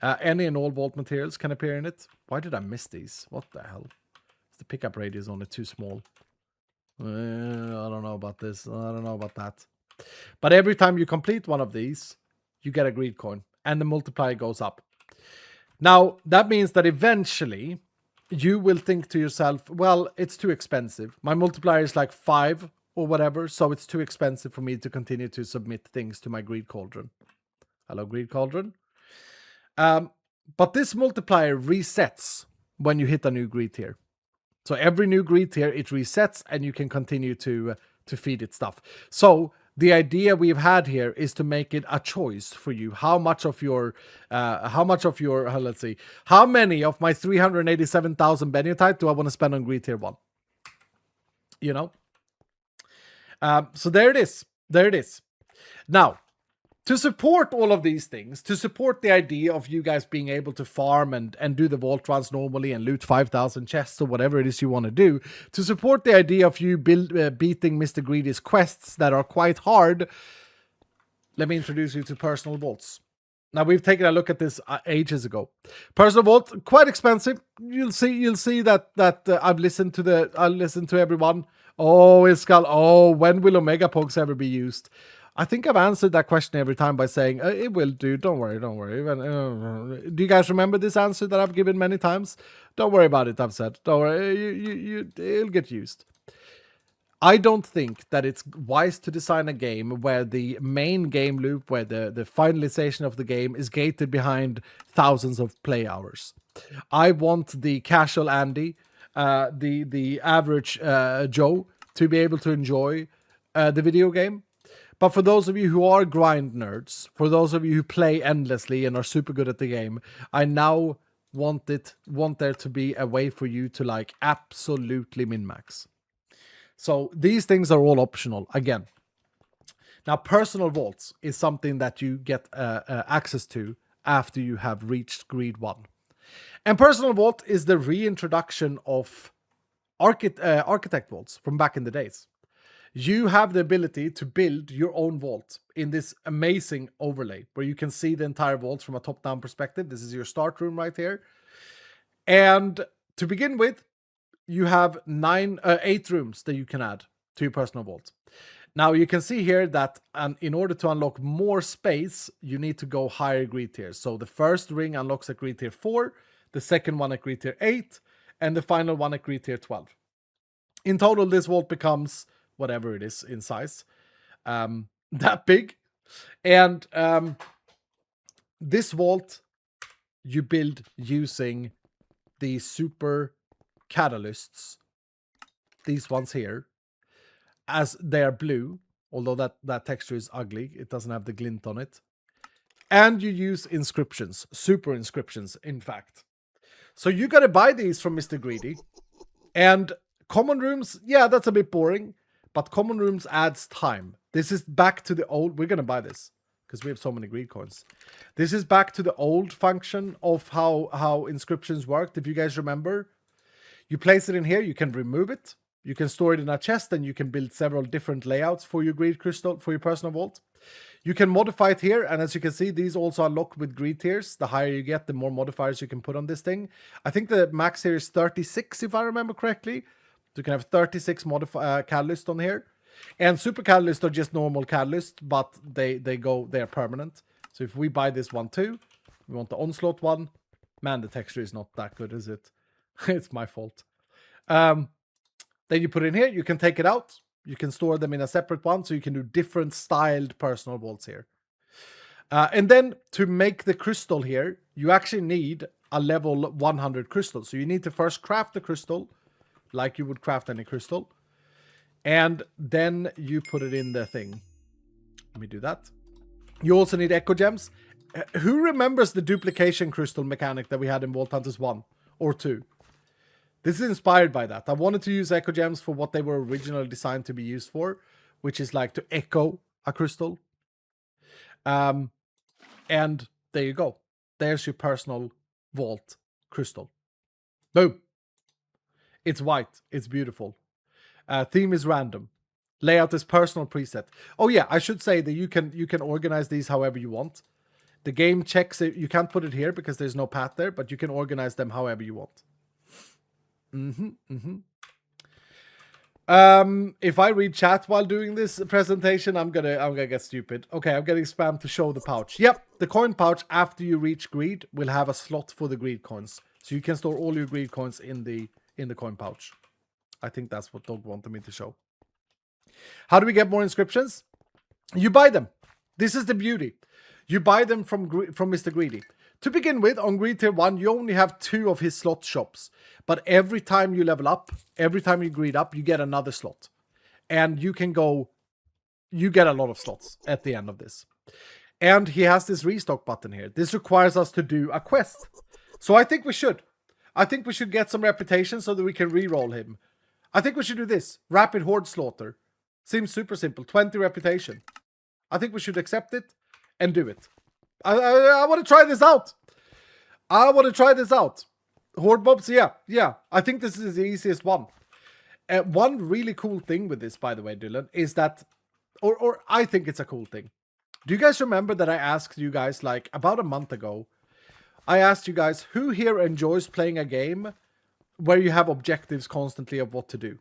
Any and all vault materials can appear in it. Why did I miss these? What the hell? Is the pickup radius only too small? I don't know about this. I don't know about that. But every time you complete one of these, you get a greed coin, and the multiplier goes up. Now, that means that eventually you will think to yourself, well, it's too expensive. My multiplier is like 5 or whatever, so it's too expensive for me to continue to submit things to my Greed Cauldron. Hello, Greed Cauldron. But this multiplier resets when you hit a new greed tier. So every new greed tier, it resets, and you can continue to feed it stuff. So the idea we've had here is to make it a choice for you. How many of my 387,000 Benutite do I want to spend on greed tier 1? You know? So there it is. There it is. Now, to support all of these things, to support the idea of you guys being able to farm and do the vault runs normally and loot 5,000 chests or whatever it is you want to do, to support the idea of you beating Mr. Greedy's quests that are quite hard, let me introduce you to personal vaults. Now, we've taken a look at this ages ago. Personal vault, quite expensive. You'll see that I've listened to everyone. Oh, Iskal. Oh, when will Omega Pogs ever be used? I think I've answered that question every time by saying, it will do, don't worry. Do you guys remember this answer that I've given many times? Don't worry about it, I've said. Don't worry, it'll get used. I don't think that it's wise to design a game where the main game loop, where the finalization of the game is gated behind thousands of play hours. I want the casual Andy, the average Joe, to be able to enjoy the video game. But for those of you who are grind nerds, for those of you who play endlessly and are super good at the game, I now want there to be a way for you to like absolutely min-max. So these things are all optional again. Now, personal vaults is something that you get access to after you have reached Greed 1. And personal vault is the reintroduction of architect vaults from back in the days. You have the ability to build your own vault in this amazing overlay where you can see the entire vault from a top-down perspective. This is your start room right here. And to begin with, you have 8 rooms that you can add to your personal vault. Now you can see here that in order to unlock more space, you need to go higher greed tiers. So the first ring unlocks at greed tier 4, the second one at greed tier 8, and the final one at greed tier 12. In total, this vault becomes whatever it is in size, that big. And this vault you build using the super catalysts, these ones here, as they are blue, although that texture is ugly. It doesn't have the glint on it. And you use inscriptions, super inscriptions, in fact. So you got to buy these from Mr. Greedy. And common rooms, yeah, that's a bit boring, but common rooms adds time. This is back to the old, we're going to buy this because we have so many greed coins. This is back to the old function of how inscriptions worked. If you guys remember, you place it in here, you can remove it. You can store it in a chest, and you can build several different layouts for your greed crystal, for your personal vault. You can modify it here, and as you can see, these also unlock with greed tiers. The higher you get, the more modifiers you can put on this thing. I think the max here is 36, if I remember correctly. So you can have 36 catalysts on here. And super catalysts are just normal catalysts, but they're permanent. So if we buy this one too, we want the onslaught one. Man, the texture is not that good, is it? It's my fault. Then you put it in here, you can take it out. You can store them in a separate one, so you can do different styled personal vaults here. And then to make the crystal here, you actually need a level 100 crystal. So you need to first craft the crystal, like you would craft any crystal. And then you put it in the thing. Let me do that. You also need echo gems. Who remembers the duplication crystal mechanic that we had in Vault Hunters 1 or 2? This is inspired by that. I wanted to use echo gems for what they were originally designed to be used for, which is like to echo a crystal. And there you go. There's your personal vault crystal. Boom. It's white. It's beautiful. Theme is random. Layout is personal preset. Oh yeah, I should say that you can organize these however you want. The game checks it. You can't put it here because there's no path there, but you can organize them however you want. If I read chat while doing this presentation, I'm gonna get stupid. Okay, I'm getting spammed to show the pouch. Yep, the coin pouch after you reach greed will have a slot for the greed coins, so you can store all your greed coins in the coin pouch. I think that's what Dog wanted me to show. How do we get more inscriptions? You buy them. This is the beauty. You buy them from Mr. Greedy. To begin with, on Greed Tier 1, you only have 2 of his slot shops. But every time you level up, every time you greed up, you get another slot. And you can go... You get a lot of slots at the end of this. And he has this restock button here. This requires us to do a quest. So I think we should. I think we should get some reputation so that we can re-roll him. I think we should do this. Rapid Horde Slaughter. Seems super simple. 20 reputation. I think we should accept it and do it. I want to try this out. Horde mobs, yeah. I think this is the easiest one. One really cool thing with this, by the way, Dylan, is that, or I think it's a cool thing. Do you guys remember that I asked you guys, like, about a month ago, I asked you guys, who here enjoys playing a game where you have objectives constantly of what to do?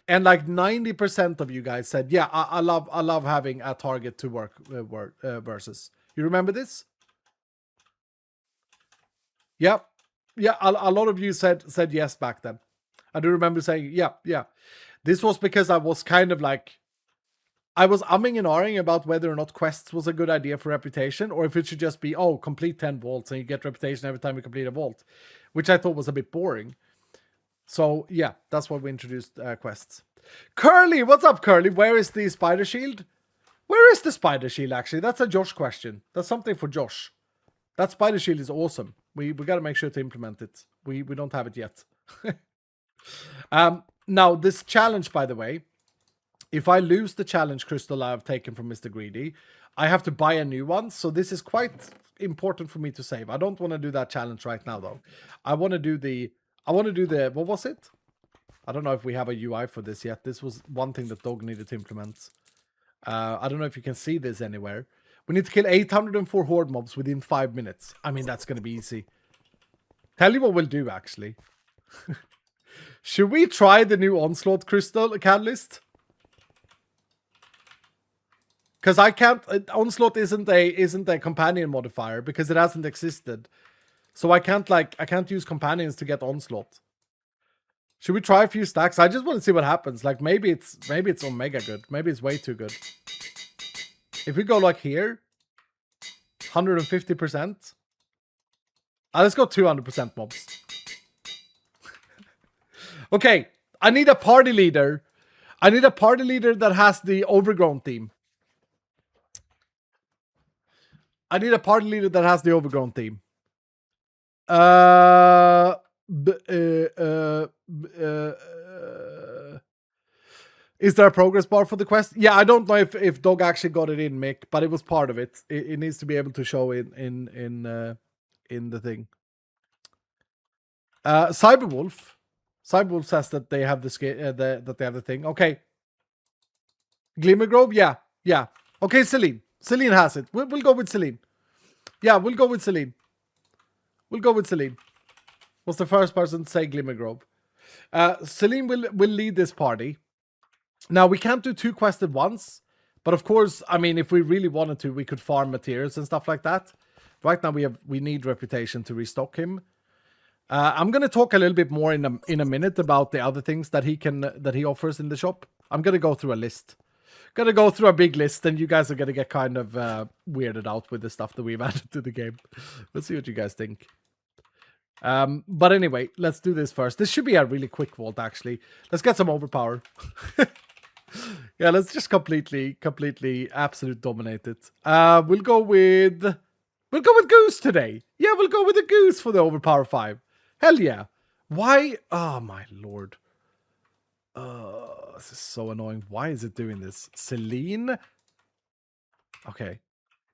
And like 90% of you guys said, yeah, I love having a target to work versus. You remember this? Yeah. A lot of you said yes back then. I do remember saying, yeah. This was because I was kind of like, I was umming and ahhing about whether or not quests was a good idea for reputation, or if it should just be, oh, complete 10 vaults and you get reputation every time you complete a vault, which I thought was a bit boring. So, yeah, that's why we introduced quests. Curly, what's up, Curly? Where is the spider shield? Where is the spider shield, actually? That's a Josh question. That's something for Josh. That spider shield is awesome. We got to make sure to implement it. We don't have it yet. Now, this challenge, by the way, if I lose the challenge crystal I've taken from Mr. Greedy, I have to buy a new one. So this is quite important for me to save. I don't want to do that challenge right now, though. I want to do the, what was it? I don't know if we have a UI for this yet. This was one thing that Dog needed to implement. I don't know if you can see this anywhere. We need to kill 804 horde mobs within 5 minutes. I mean, that's going to be easy. Tell you what we'll do, actually. Should we try the new Onslaught Crystal Catalyst? Because I can't... Onslaught isn't a companion modifier because it hasn't existed. So I can't use companions to get Onslaught. Should we try a few stacks? I just want to see what happens. Like, maybe it's omega good. Maybe it's way too good. If we go like here, 150%. Let's go 200% mobs. Okay, I need a party leader. I need a party leader that has the overgrown theme. I need a party leader that has the overgrown theme. Is there a progress bar for the quest? Yeah, I don't know if Dog actually got it in, Mick, but it was part of it. It needs to be able to show in the thing. Cyberwolf says that they have that they have the thing. Okay. Glimmergrove, yeah. Okay, Celine has it. We'll go with Celine. Yeah, we'll go with Celine. Was the first person to say Glimmergrove. Celine will lead this party. Now, we can't do 2 quests at once, but of course, I mean, if we really wanted to, we could farm materials and stuff like that. Right now, we need reputation to restock him. I'm gonna talk a little bit more in a minute about the other things that he offers in the shop. I'm gonna go through a list. Gonna go through a big list, and you guys are gonna get kind of weirded out with the stuff that we've added to the game. Let's see what you guys think. But anyway, let's do this first. This should be a really quick vault, actually. Let's get some overpower. Yeah, let's just completely absolute dominate it. We'll go with Goose today. Yeah, we'll go with the Goose for the overpower 5. Hell yeah. Why? Oh my lord. This is so annoying. Why is it doing this? Celine? Okay.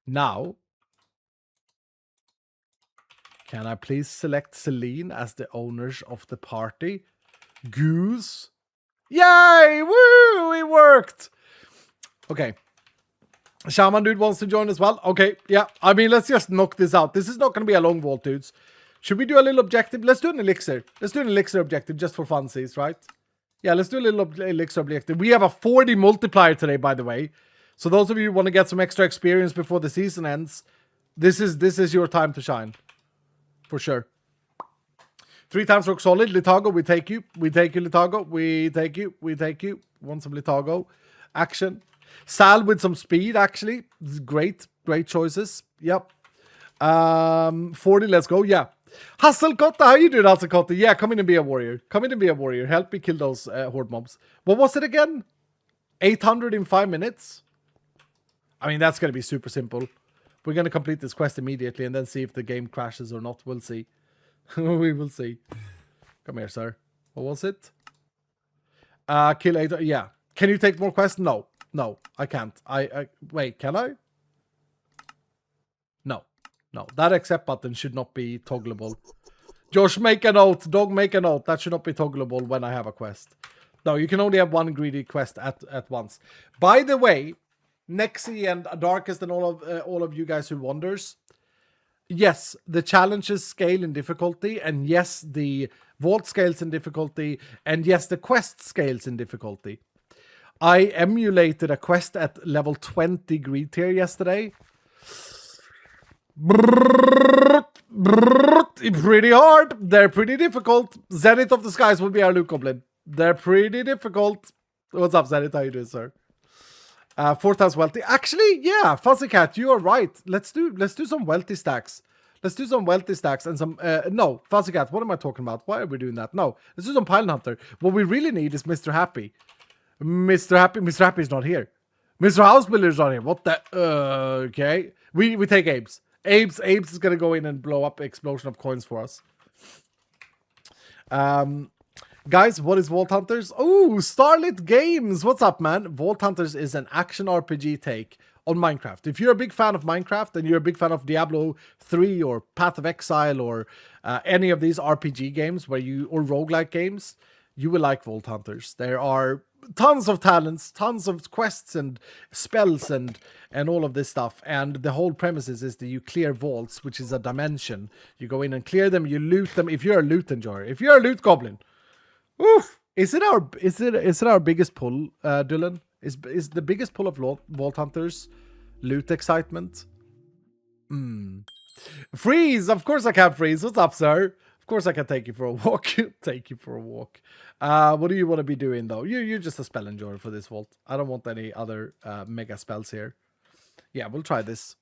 Now, can I please select Celine as the owners of the party? Goose? Yay! Woo! It worked! Okay. Shaman dude wants to join as well. Okay, yeah. I mean, let's just knock this out. This is not going to be a long vault, dudes. Should we do a little objective? Let's do an elixir. Let's do an elixir objective just for funsies, right? Yeah, let's do a little elixir objective. We have a 40 multiplier today, by the way. So those of you who want to get some extra experience before the season ends, this is your time to shine. For sure. 3 times rock solid. Litago, we take you. We take you, Litago. We take you. We take you. Want some Litago. Action. Sal with some speed, actually. Great choices. Yep. 40, let's go. Yeah. Hasselkotta, how you doing, Hasselkotta? Yeah, come in and be a warrior. Help me kill those horde mobs. What was it again? 800 in 5 minutes? I mean, that's going to be super simple. We're going to complete this quest immediately and then see if the game crashes or not. We'll see. We will see. Come here, sir. What was it? Kill 8. Yeah. Can you take more quests? No, I can't. Wait, can I? No. That accept button should not be toggleable. Josh, make a note. Dog, make a note. That should not be toggleable when I have a quest. No, you can only have one greedy quest at once. By the way, Nexi and Darkest and all of you guys who wonders, yes, the challenges scale in difficulty, and yes, the vault scales in difficulty, and yes, the quest scales in difficulty. I emulated a quest at level 20 greed tier yesterday. Pretty hard. They're pretty difficult. Zenith of the Skies will be our Luke Goblin. They're pretty difficult. What's up, Zenith? How you doing, sir? 4 times wealthy. Actually, yeah, Fuzzy Cat, you are right. Let's do some wealthy stacks. Let's do some wealthy stacks and some... no, Fuzzy Cat, what am I talking about? Why are we doing that? No, let's do some Pile Hunter. What we really need is Mr. Happy. Mr. Happy is not here. Mr. Housebuilder is not here. What the... okay. We take Abe's. Apes is gonna go in and blow up explosion of coins for us. Guys, what is Vault Hunters? Oh, Starlit Games. What's up, man? Vault Hunters is an action RPG take on Minecraft. If you're a big fan of Minecraft and you're a big fan of Diablo 3 or Path of Exile or any of these RPG games or roguelike games, you will like Vault Hunters. There are tons of talents, tons of quests and spells and all of this stuff. And the whole premise is that you clear vaults, which is a dimension. You go in and clear them, you loot them. If you're a loot enjoyer, if you're a loot goblin, oof. Is it our biggest pull, Dylan? Is the biggest pull of Vault Hunters loot excitement? Freeze! Of course I can freeze. What's up, sir? Of course I can take you for a walk. Take you for a walk. What do you want to be doing though? You're just a spell enjoyer for this vault. I don't want any other mega spells here. Yeah, we'll try this.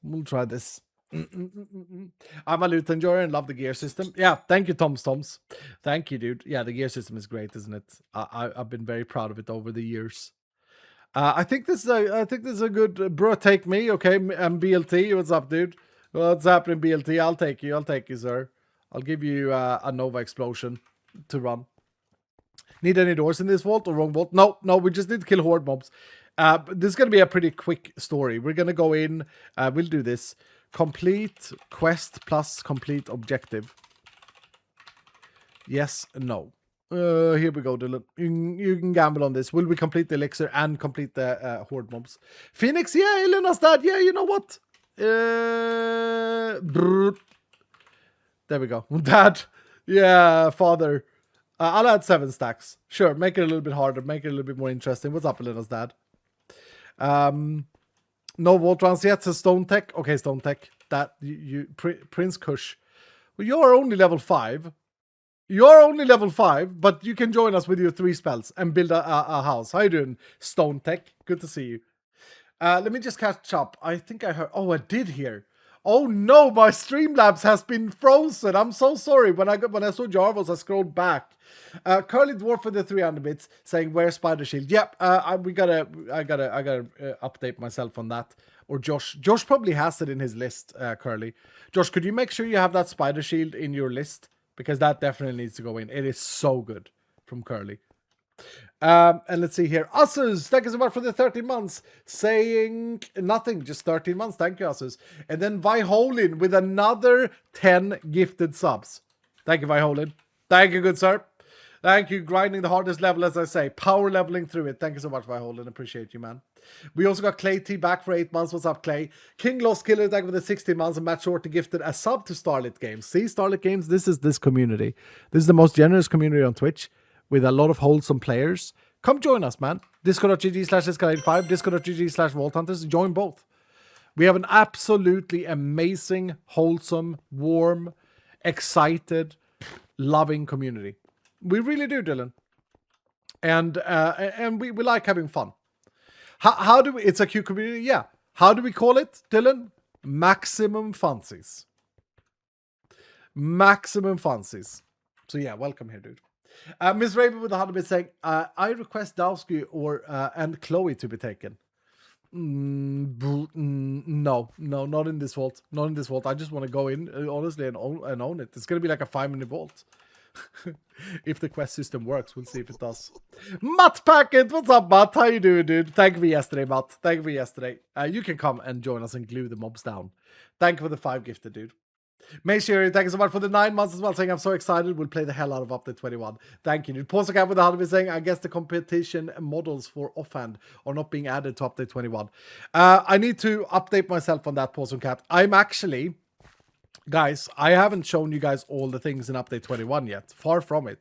I'm a loot enjoyer and love the gear system. Yeah, thank you, Toms. Thank you, dude. Yeah, the gear system is great, isn't it? I've been very proud of it over the years. I think this is a good bro. Take me, okay? I'm BLT. What's up, dude? What's happening, BLT? I'll take you, sir. I'll give you a Nova explosion to run. Need any doors in this vault or wrong vault? No, we just need to kill horde mobs. This is gonna be a pretty quick story. We're gonna go in. We'll do this. Complete quest plus complete objective. Yes, no. Here we go, Dylan. You can gamble on this. Will we complete the elixir and complete the horde mobs? Phoenix, yeah, Elena's dad. Yeah, you know what? There we go. Dad. Yeah, father. I'll add 7 stacks. Sure, make it a little bit harder. Make it a little bit more interesting. What's up, Elena's dad? No vault runs yet, says Stone Tech. Okay, Stone Tech. That Prince Kush. Well, you're only level 5. You're only level 5, but you can join us with your 3 spells and build a house. How you doing, Stone Tech? Good to see you. Let me just catch up. I think I heard... Oh, I did hear. Oh no, my Streamlabs has been frozen. I'm so sorry. When I saw Jarvos, I scrolled back. Curly Dwarf for the 300 bits saying, "Where's Spider Shield?" Yep, I gotta update myself on that. Or Josh probably has it in his list. Curly, Josh, could you make sure you have that Spider Shield in your list, because that definitely needs to go in. It is so good from Curly. And let's see here. Usus, thank you so much for the 13 months. Saying nothing, just 13 months. Thank you, Usus. And then Viholin with another 10 gifted subs. Thank you, Viholin. Thank you, good sir. Thank you. Grinding the hardest level, as I say. Power leveling through it. Thank you so much, Viholin. Appreciate you, man. We also got Clay T back for 8 months. What's up, Clay? King Lost Killer, thank you for the 16 months. And Matt Shorty gifted a sub to Starlit Games. See, Starlit Games, this is this community. This is the most generous community on Twitch, with a lot of wholesome players. Come join us, man. Discord.gg/escalate5, Discord.gg/Vault Hunters. Join both. We have an absolutely amazing, wholesome, warm, excited, loving community. We really do, Dylan. And we like having fun. How do we... It's a cute community, yeah. How do we call it, Dylan? Maximum Funsies. Maximum Funsies. So yeah, welcome here, dude. Miss Raven with 100 bits saying, I request Dowski or and Chloe to be taken. No, not in this vault. Not in this vault. I just want to go in, honestly, and own it. It's going to be like a 5-minute vault. If the quest system works, we'll see if it does. Matt Packet, what's up, Matt? How you doing, dude? Thank you for yesterday, Matt. Thank you for yesterday. You can come and join us and glue the mobs down. Thank you for the 5 gifted, dude. Make sure, thank you so much for the 9 months as well, saying I'm so excited. We'll play the hell out of Update 21. Thank you, dude. Pause with the 100 saying, I guess the competition models for offhand are not being added to Update 21. I need to update myself on that, Pause Cat. I'm actually... Guys, I haven't shown you guys all the things in Update 21 yet. Far from it.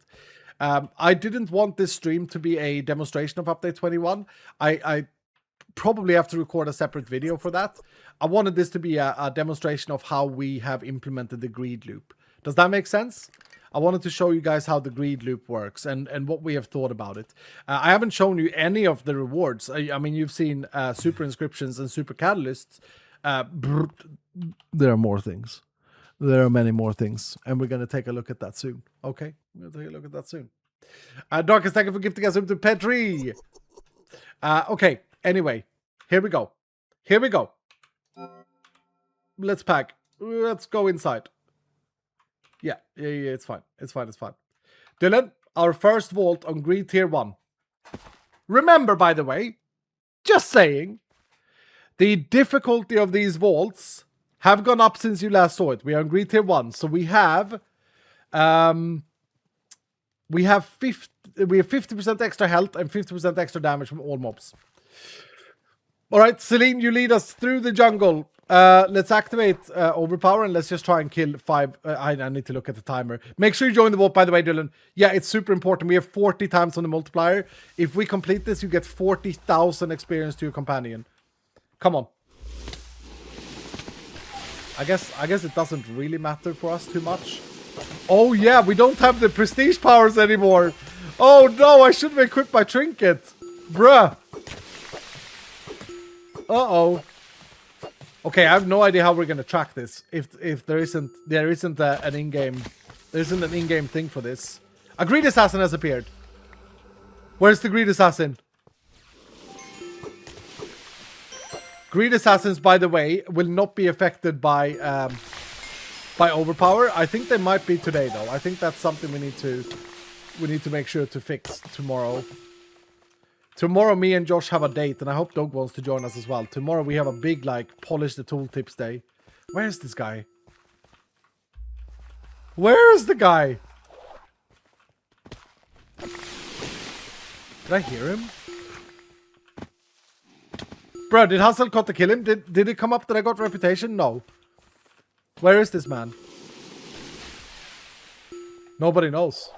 I didn't want this stream to be a demonstration of Update 21. I probably have to record a separate video for that. I wanted this to be a demonstration of how we have implemented the greed loop. Does that make sense? I wanted to show you guys how the greed loop works and what we have thought about it. I haven't shown you any of the rewards. I mean, you've seen super inscriptions and super catalysts. There are more things. There are many more things, and we're going to take a look at that soon. Okay? We're going to take a look at that soon. Darkest, thank you for gifting us to Petri. Okay, anyway, here we go. Here we go. Let's pack. Let's go inside. Yeah, it's fine. It's fine. Dylan, our first vault on Greed Tier 1. Remember, by the way, just saying, the difficulty of these vaults have gone up since you last saw it. We are on Greed Tier 1, so we have 50% extra health and 50% extra damage from all mobs. All right, Celine, you lead us through the jungle. Let's activate Overpower and let's just try and kill 5. I need to look at the timer. Make sure you join the vault, by the way, Dylan. Yeah, it's super important. We have 40 times on the multiplier. If we complete this, you get 40,000 experience to your companion. Come on. I guess it doesn't really matter for us too much. Oh yeah, we don't have the prestige powers anymore. Oh no, I should have equipped my trinket. Bruh. Uh-oh. Okay, I have no idea how we're gonna track this. If there isn't an in-game thing for this. A Greed Assassin has appeared. Where's the Greed Assassin? Greed Assassins, by the way, will not be affected by Overpower. I think they might be today, though. I think that's something we need to make sure to fix tomorrow. Tomorrow, me and Josh have a date, and I hope Doug wants to join us as well. Tomorrow, we have a big, like, polish the tooltips day. Where's this guy? Where is the guy? Did I hear him? Bro, did Hasselcotter kill him? Did it come up that I got reputation? No. Where is this man? Nobody knows.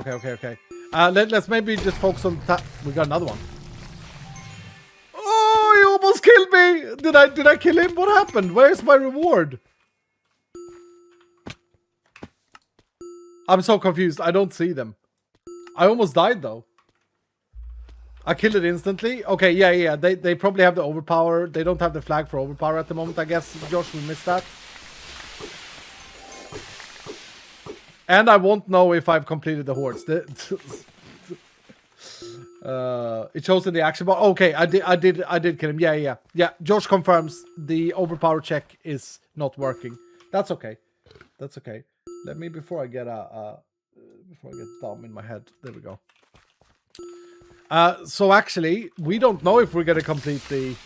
Okay. Let's maybe just focus on we got another one. Oh, he almost killed me! Did I kill him? What happened? Where's my reward? I'm so confused. I don't see them. I almost died though. I killed it instantly. Okay, yeah. They probably have the overpower. They don't have the flag for overpower at the moment, I guess. Josh will miss that. And I won't know if I've completed the hordes. It shows in the action bar. Okay, I did kill him. Yeah. Josh confirms the overpower check is not working. That's okay. Let me before I get dumb in my head. There we go. So actually, we don't know if we're gonna complete the.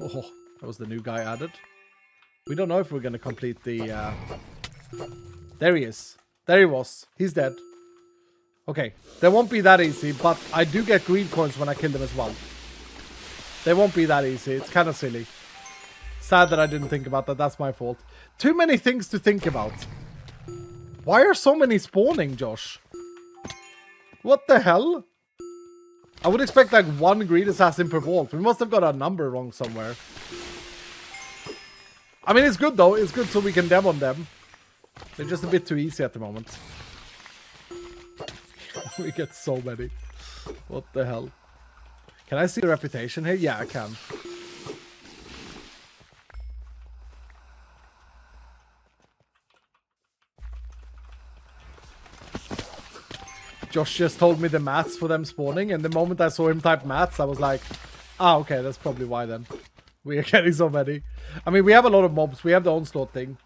Oh, that was the new guy added. We don't know if we're gonna complete the. There he is. There he was. He's dead. Okay, they won't be that easy, but I do get green coins when I kill them as well. They won't be that easy. It's kind of silly. Sad that I didn't think about that. That's my fault. Too many things to think about. Why are so many spawning, Josh? What the hell? I would expect like one Greed Assassin per vault. We must have got a number wrong somewhere. I mean, it's good though. It's good so we can demo them. They're just a bit too easy at the moment. We get so many. What the hell? Can I see the reputation here? Yeah, I can. Josh just told me the maths for them spawning, and the moment I saw him type maths, I was like, ah, okay, that's probably why then. We are getting so many. I mean, we have a lot of mobs. We have the onslaught thing.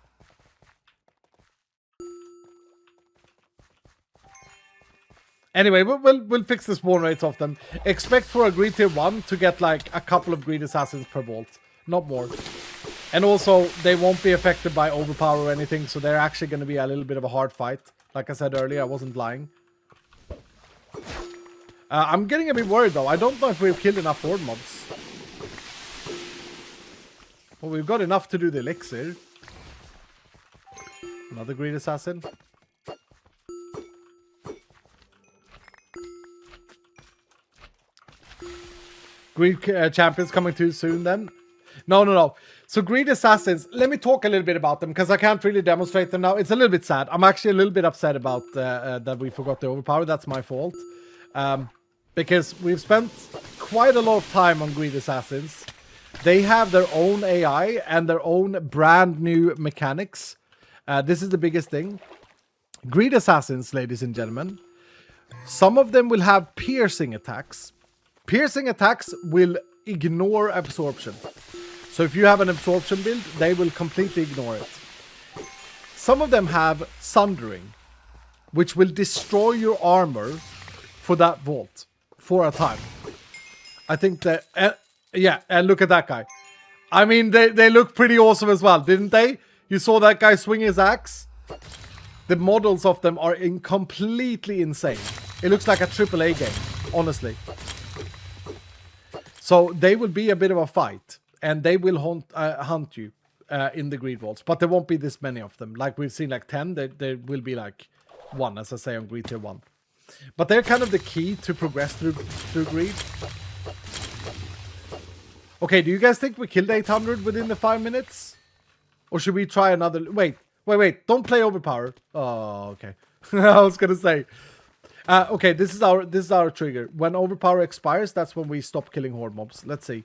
Anyway, we'll fix the spawn rates of them. Expect for a Greed Tier 1 to get like a couple of Greed Assassins per vault. Not more. And also, they won't be affected by overpower or anything, so they're actually going to be a little bit of a hard fight. Like I said earlier, I wasn't lying. I'm getting a bit worried though. I don't know if we've killed enough horde mobs. Well, we've got enough to do the elixir. Another Greed Assassin. Greed champions coming too soon then? No. So Greed Assassins, let me talk a little bit about them because I can't really demonstrate them now. It's a little bit sad. I'm actually a little bit upset about that we forgot the overpower. That's my fault. Because we've spent quite a lot of time on Greed Assassins. They have their own AI and their own brand new mechanics. This is the biggest thing. Greed Assassins, ladies and gentlemen, some of them will have piercing attacks. Piercing attacks will ignore absorption. So if you have an absorption build, they will completely ignore it. Some of them have Sundering, which will destroy your armor for that vault for a time. I think that, yeah, and look at that guy. I mean, they look pretty awesome as well, didn't they? You saw that guy swing his axe? The models of them are completely insane. It looks like a AAA game, honestly. So they will be a bit of a fight, and they will hunt you in the Greed Vaults. But there won't be this many of them. Like we've seen like 10, there will be like 1, as I say, on Greed Tier 1. But they're kind of the key to progress through Greed. Okay, do you guys think we killed 800 within the 5 minutes? Or should we try another... Wait. Don't play Overpower. Oh, okay. I was gonna say. Okay, this is our trigger. When Overpower expires, that's when we stop killing horde mobs. Let's see.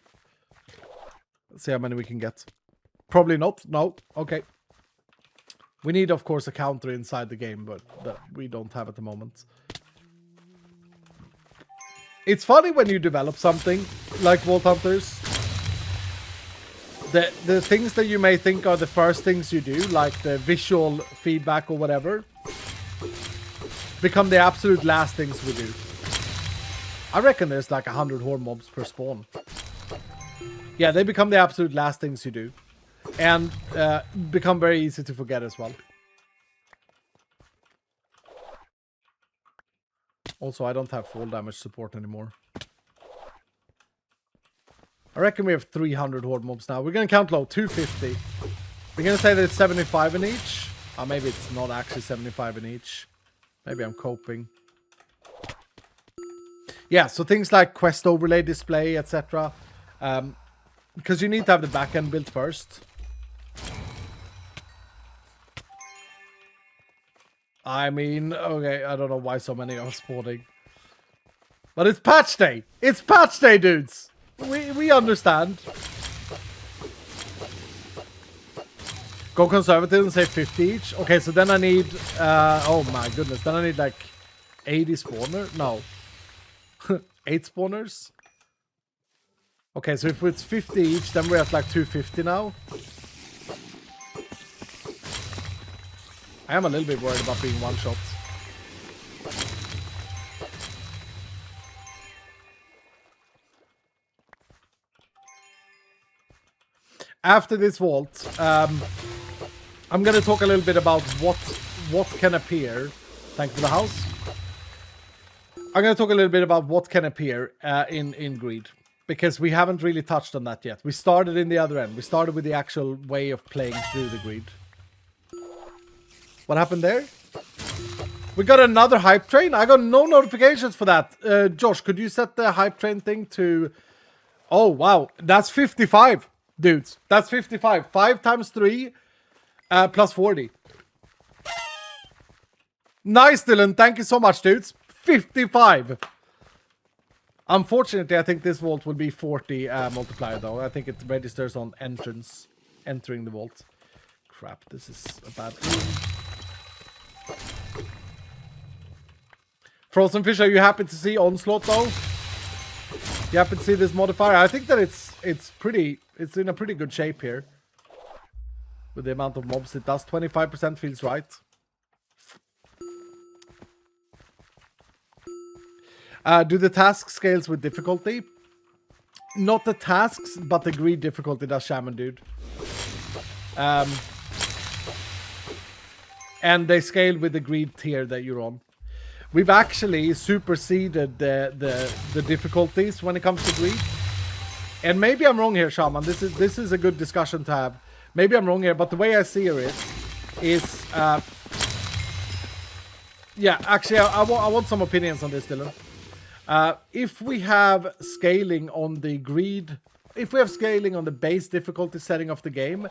Let's see how many we can get. Probably not. No. Okay. We need, of course, a counter inside the game, but that we don't have at the moment. It's funny when you develop something like Vault Hunters. The things that you may think are the first things you do, like the visual feedback or whatever, become the absolute last things we do. I reckon there's like 100 horde mobs per spawn. Yeah, they become the absolute last things you do. And become very easy to forget as well. Also, I don't have fall damage support anymore. I reckon we have 300 horde mobs now. We're going to count low, 250. We're going to say that it's 75 in each. Or maybe it's not actually 75 in each. Maybe I'm coping. Yeah, so things like quest overlay display, etc. Because you need to have the backend built first. I mean, okay, I don't know why so many are spawning. But it's patch day! It's patch day, dudes! We understand. Go conservative and say 50 each. Okay, so then I need... oh my goodness, then I need like 80 spawner? No. 8 spawners? Okay, so if it's 50 each, then we're at like 250 now. I am a little bit worried about being one-shot. After this vault, I'm going to talk a little bit about what can appear. Thank you for the house. I'm going to talk a little bit about what can appear in Greed. Because we haven't really touched on that yet. We started in the other end. We started with the actual way of playing through the Greed. What happened there? We got another hype train? I got no notifications for that. Josh, could you set the hype train thing to... Oh, wow. That's 55, dudes. That's 55. 5 times 3 plus 40. Nice, Dylan. Thank you so much, dudes. 55. Unfortunately, I think this vault will be 40 multiplier, though. I think it registers on entering the vault. Crap, this is a bad room. Frozen Fish, are you happy to see Onslaught, though? You happy to see this modifier? I think that it's in a pretty good shape here. With the amount of mobs it does. 25% feels right. Do the tasks scales with difficulty? Not the tasks, but the greed difficulty does, Shaman Dude. And they scale with the greed tier that you're on. We've actually superseded the difficulties when it comes to greed. And maybe I'm wrong here, Shaman. This is a good discussion to have. Maybe I'm wrong here, but the way I see it is yeah, actually, I want some opinions on this, Dylan. If we have scaling on the greed, if we have scaling on the base difficulty setting of the game,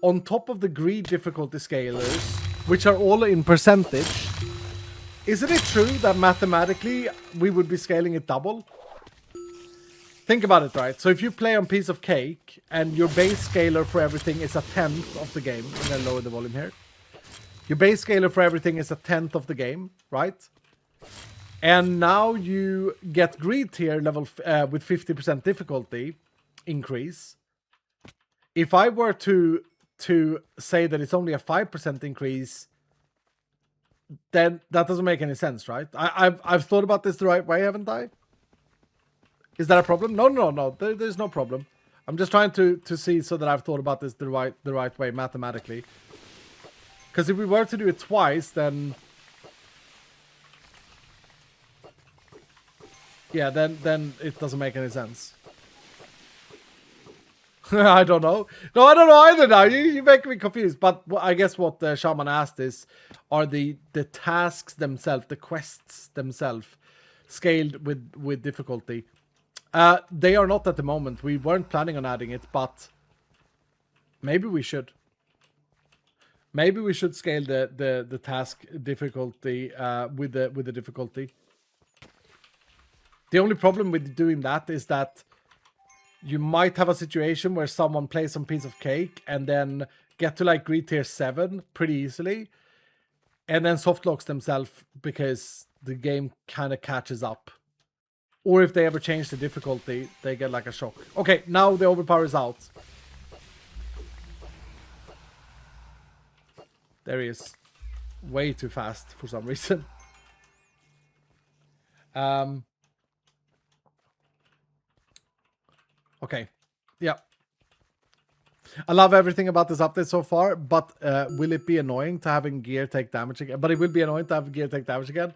on top of the greed difficulty scalers, which are all in percentage, isn't it true that mathematically we would be scaling it double? Think about it, right? So if you play on Piece of Cake and your base scaler for everything is a 10th of the game, I'm gonna lower the volume here. Your base scaler for everything is a 10th of the game, right? And now you get greed tier level with 50% difficulty increase. If I were to say that it's only a 5% increase, then that doesn't make any sense, right? I've thought about this the right way, haven't I? Is that a problem? No. There's no problem. I'm just trying to see so that I've thought about this the right way mathematically. Because if we were to do it twice, then yeah, then it doesn't make any sense. I don't know. No, I don't know either now. You make me confused. But I guess what Shaman asked is, are the tasks themselves, the quests themselves, scaled with difficulty? They are not at the moment. We weren't planning on adding it, but maybe we should. Maybe we should scale the task difficulty with the difficulty. The only problem with doing that is that you might have a situation where someone plays some piece of cake and then get to like greed tier 7 pretty easily, and then softlocks themselves because the game kind of catches up. Or if they ever change the difficulty, they get like a shock. Okay, now the overpower is out. There he is. Way too fast for some reason. Okay. Yeah. I love everything about this update so far, but will it be annoying to having gear take damage again? But it will be annoying to have gear take damage again.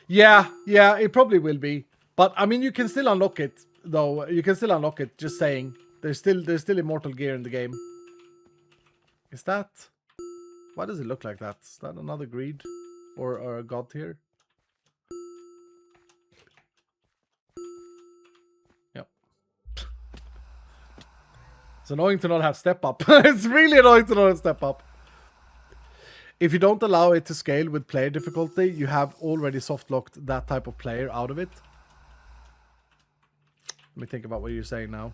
Yeah, it probably will be. But I mean, you can still unlock it, though. You can still unlock it. Just saying, there's still immortal gear in the game. Is that? Why does it look like that? Is that another greed or a god tier? Yep. It's annoying to not have step up. It's really annoying to not have step up. If you don't allow it to scale with player difficulty, you have already soft locked that type of player out of it. Let me think about what you're saying now.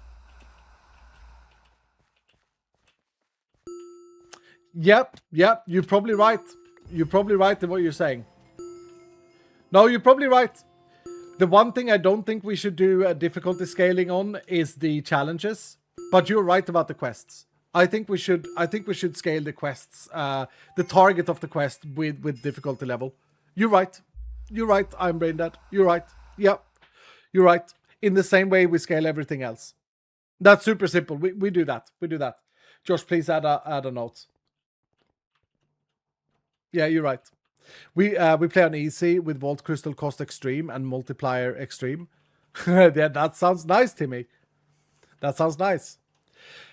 Yep, you're probably right. You're probably right in what you're saying. No, you're probably right. The one thing I don't think we should do a difficulty scaling on is the challenges. But you're right about the quests. I think we should scale the quests, the target of the quest with difficulty level. You're right. You're right. I'm brain dead. You're right. Yep. You're right. In the same way we scale everything else. That's super simple. We do that. We do that. Josh, please add a note. Yeah, you're right. We play on easy with Vault Crystal Cost Extreme and Multiplier Extreme. Yeah, that sounds nice, Timmy. That sounds nice.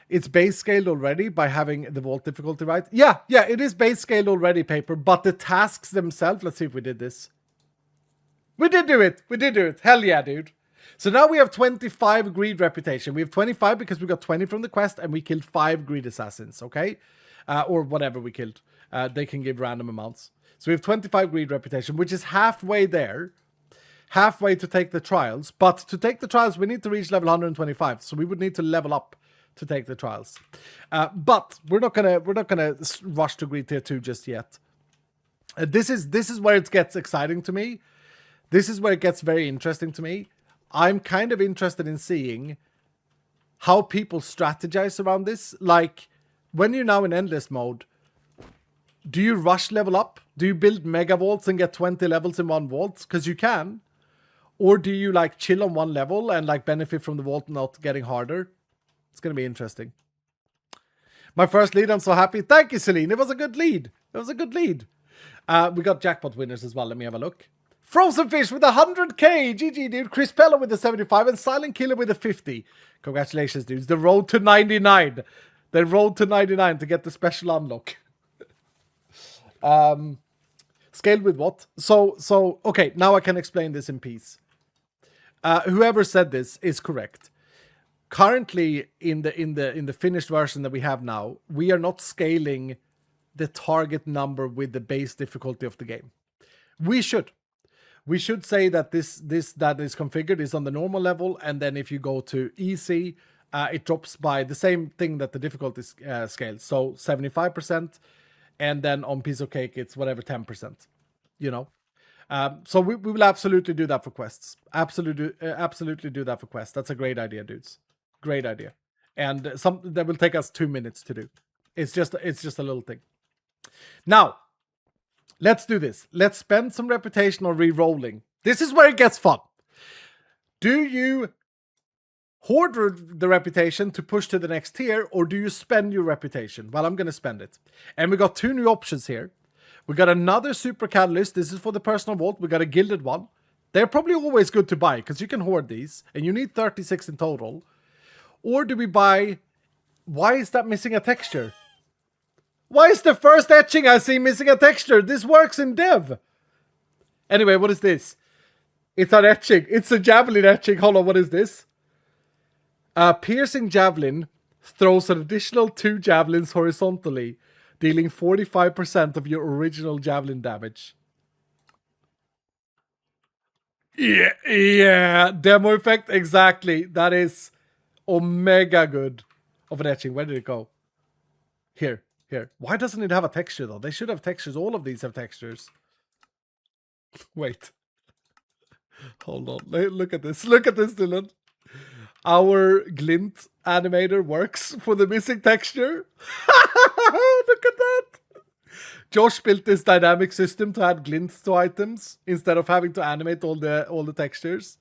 It's base scaled already by having the Vault difficulty, right? Yeah, it is base scaled already, Paper, but the tasks themselves, let's see if we did this. We did do it. Hell yeah, dude. So now we have 25 greed reputation. We have 25 because we got 20 from the quest and we killed 5 greed assassins, okay? Or whatever we killed. They can give random amounts. So we have 25 greed reputation, which is halfway there. Halfway to take the trials. But to take the trials, we need to reach level 125. So we would need to level up to take the trials. But we're not gonna rush to greed tier 2 just yet. This is where it gets exciting to me. This is where it gets very interesting to me. I'm kind of interested in seeing how people strategize around this. Like, when you're now in endless mode, do you rush level up? Do you build mega vaults and get 20 levels in one vault? Because you can. Or do you like chill on one level and like benefit from the vault not getting harder? It's going to be interesting. My first lead, I'm so happy. Thank you, Celine. It was a good lead. We got jackpot winners as well. Let me have a look. Frozen Fish with 100k. GG, dude. Chris Pella with the 75 and Silent Killer with the 50. Congratulations, dudes. The road to 99. The road to 99 to get the special unlock. Scaled with what? So okay, now I can explain this in peace. Whoever said this is correct. Currently, in the finished version that we have now, we are not scaling the target number with the base difficulty of the game. We should say that this that is configured is on the normal level, and then if you go to easy, it drops by the same thing that the difficulty scales. So 75%, and then on piece of cake it's whatever 10%. You know. So we will absolutely do that for quests. Absolutely do that for quests. That's a great idea, dudes. Great idea. And something that will take us 2 minutes to do. It's just a little thing. Now, let's do this. Let's spend some reputation on re-rolling. This is where it gets fun. Do you hoard the reputation to push to the next tier, or do you spend your reputation? Well, I'm going to spend it. And we got 2 new options here. We got another super catalyst. This is for the personal vault. We got a gilded one. They're probably always good to buy because you can hoard these, and you need 36 in total. Or do we buy... Why is that missing a texture? Why is the first etching I see missing a texture? This works in dev. Anyway, what is this? It's an etching. It's a javelin etching. Hold on, what is this? Piercing javelin throws an additional 2 javelins horizontally, dealing 45% of your original javelin damage. Yeah, demo effect, exactly. That is omega good of an etching. Where did it go? Here. Why doesn't it have a texture though? They should have textures. All of these have textures. Wait. Hold on. Look at this. Look at this, Dylan. Our glint animator works for the missing texture. Look at that. Josh built this dynamic system to add glints to items instead of having to animate all the textures.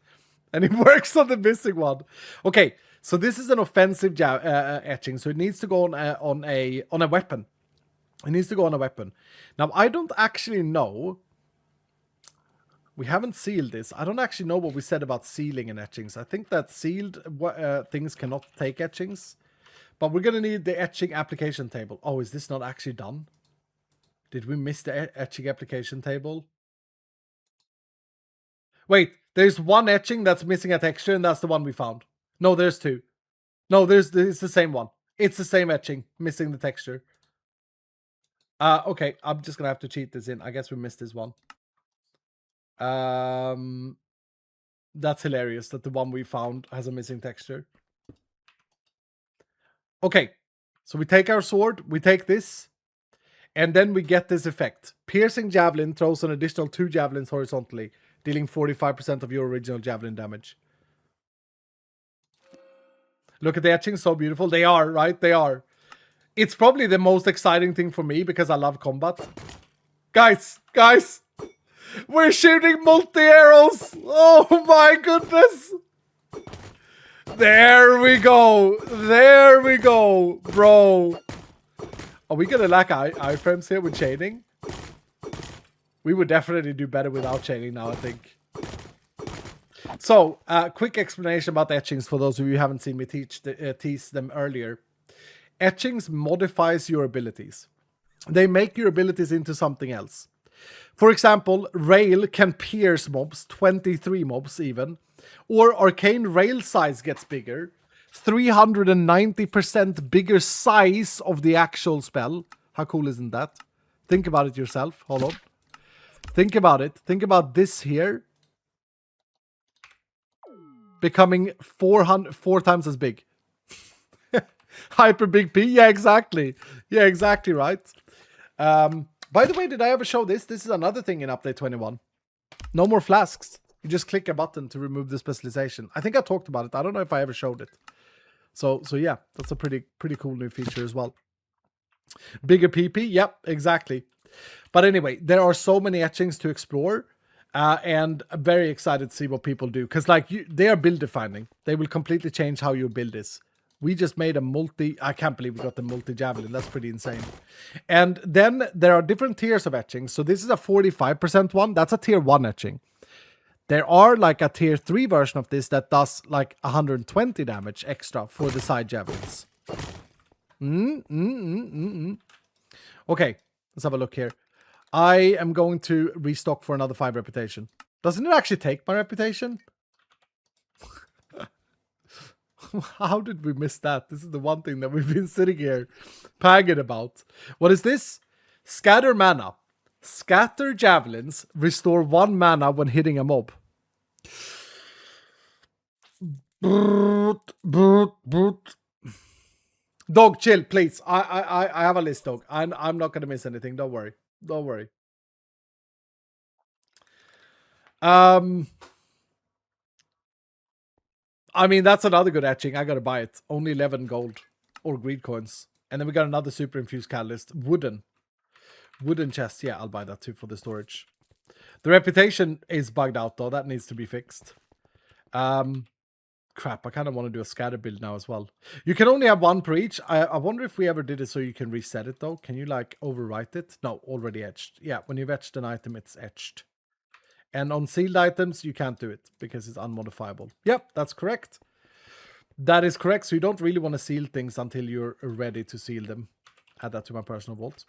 And it works on the missing one. Okay, so this is an offensive etching, so it needs to go on a weapon. It needs to go on a weapon. Now, I don't actually know. We haven't sealed this. I don't actually know what we said about sealing and etchings. I think that sealed things cannot take etchings. But we're going to need the etching application table. Oh, is this not actually done? Did we miss the etching application table? Wait, there's one etching that's missing a texture, and that's the one we found. No, there's 2. No, it's the same one. It's the same etching, missing the texture. Okay, I'm just gonna have to cheat this in. I guess we missed this one. That's hilarious that the one we found has a missing texture. Okay, so we take our sword, we take this, and then we get this effect. Piercing javelin throws an additional 2 javelins horizontally, dealing 45% of your original javelin damage. Look at the etchings, so beautiful. They are, right? They are. It's probably the most exciting thing for me because I love combat. Guys! We're shooting multi-arrows! Oh my goodness! There we go, bro. Are we gonna lack iframes here with chaining? We would definitely do better without chaining now, I think. So, quick explanation about etchings for those of you who haven't seen me tease them earlier. Etchings modifies your abilities. They make your abilities into something else. For example, rail can pierce mobs, 23 mobs even. Or arcane rail size gets bigger. 390% bigger size of the actual spell. How cool isn't that? Think about it yourself. Hold on. Think about it. Think about this here. Becoming 4 times as big. Hyper big P? Yeah, exactly. Yeah, exactly right. By the way, did I ever show this? This is another thing in update 21. No more flasks. You just click a button to remove the specialization. I think I talked about it. I don't know if I ever showed it. So yeah, that's a pretty cool new feature as well. Bigger PP? Yep, exactly. But anyway, there are so many etchings to explore. And I'm very excited to see what people do. Because they are build defining. They will completely change how your build is. We just made a I can't believe we got the multi-javelin. That's pretty insane. And then there are different tiers of etching. So this is a 45% one. That's a tier 1 etching. There are like a tier 3 version of this that does like 120 damage extra for the side javelins. Okay, let's have a look here. I am going to restock for another 5 reputation. Doesn't it actually take my reputation? How did we miss that? This is the one thing that we've been sitting here pagging about. What is this? Scatter mana. Scatter javelins restore 1 mana when hitting a mob. Dog, chill, please. I have a list, dog. I'm not gonna miss anything. Don't worry. Don't worry. I mean, that's another good etching. I gotta buy it. Only 11 gold or greed coins. And then we got another super infused catalyst. Wooden chest. Yeah, I'll buy that too for the storage. The reputation is bugged out though. That needs to be fixed. Crap, I kind of want to do a scatter build now as well. You can only have one per each. I wonder if we ever did it so you can reset it though. Can you like overwrite it? No, already etched. Yeah, when you've etched an item, it's etched. And on sealed items, you can't do it because it's unmodifiable. Yep, that's correct. That is correct. So you don't really want to seal things until you're ready to seal them. Add that to my personal vault.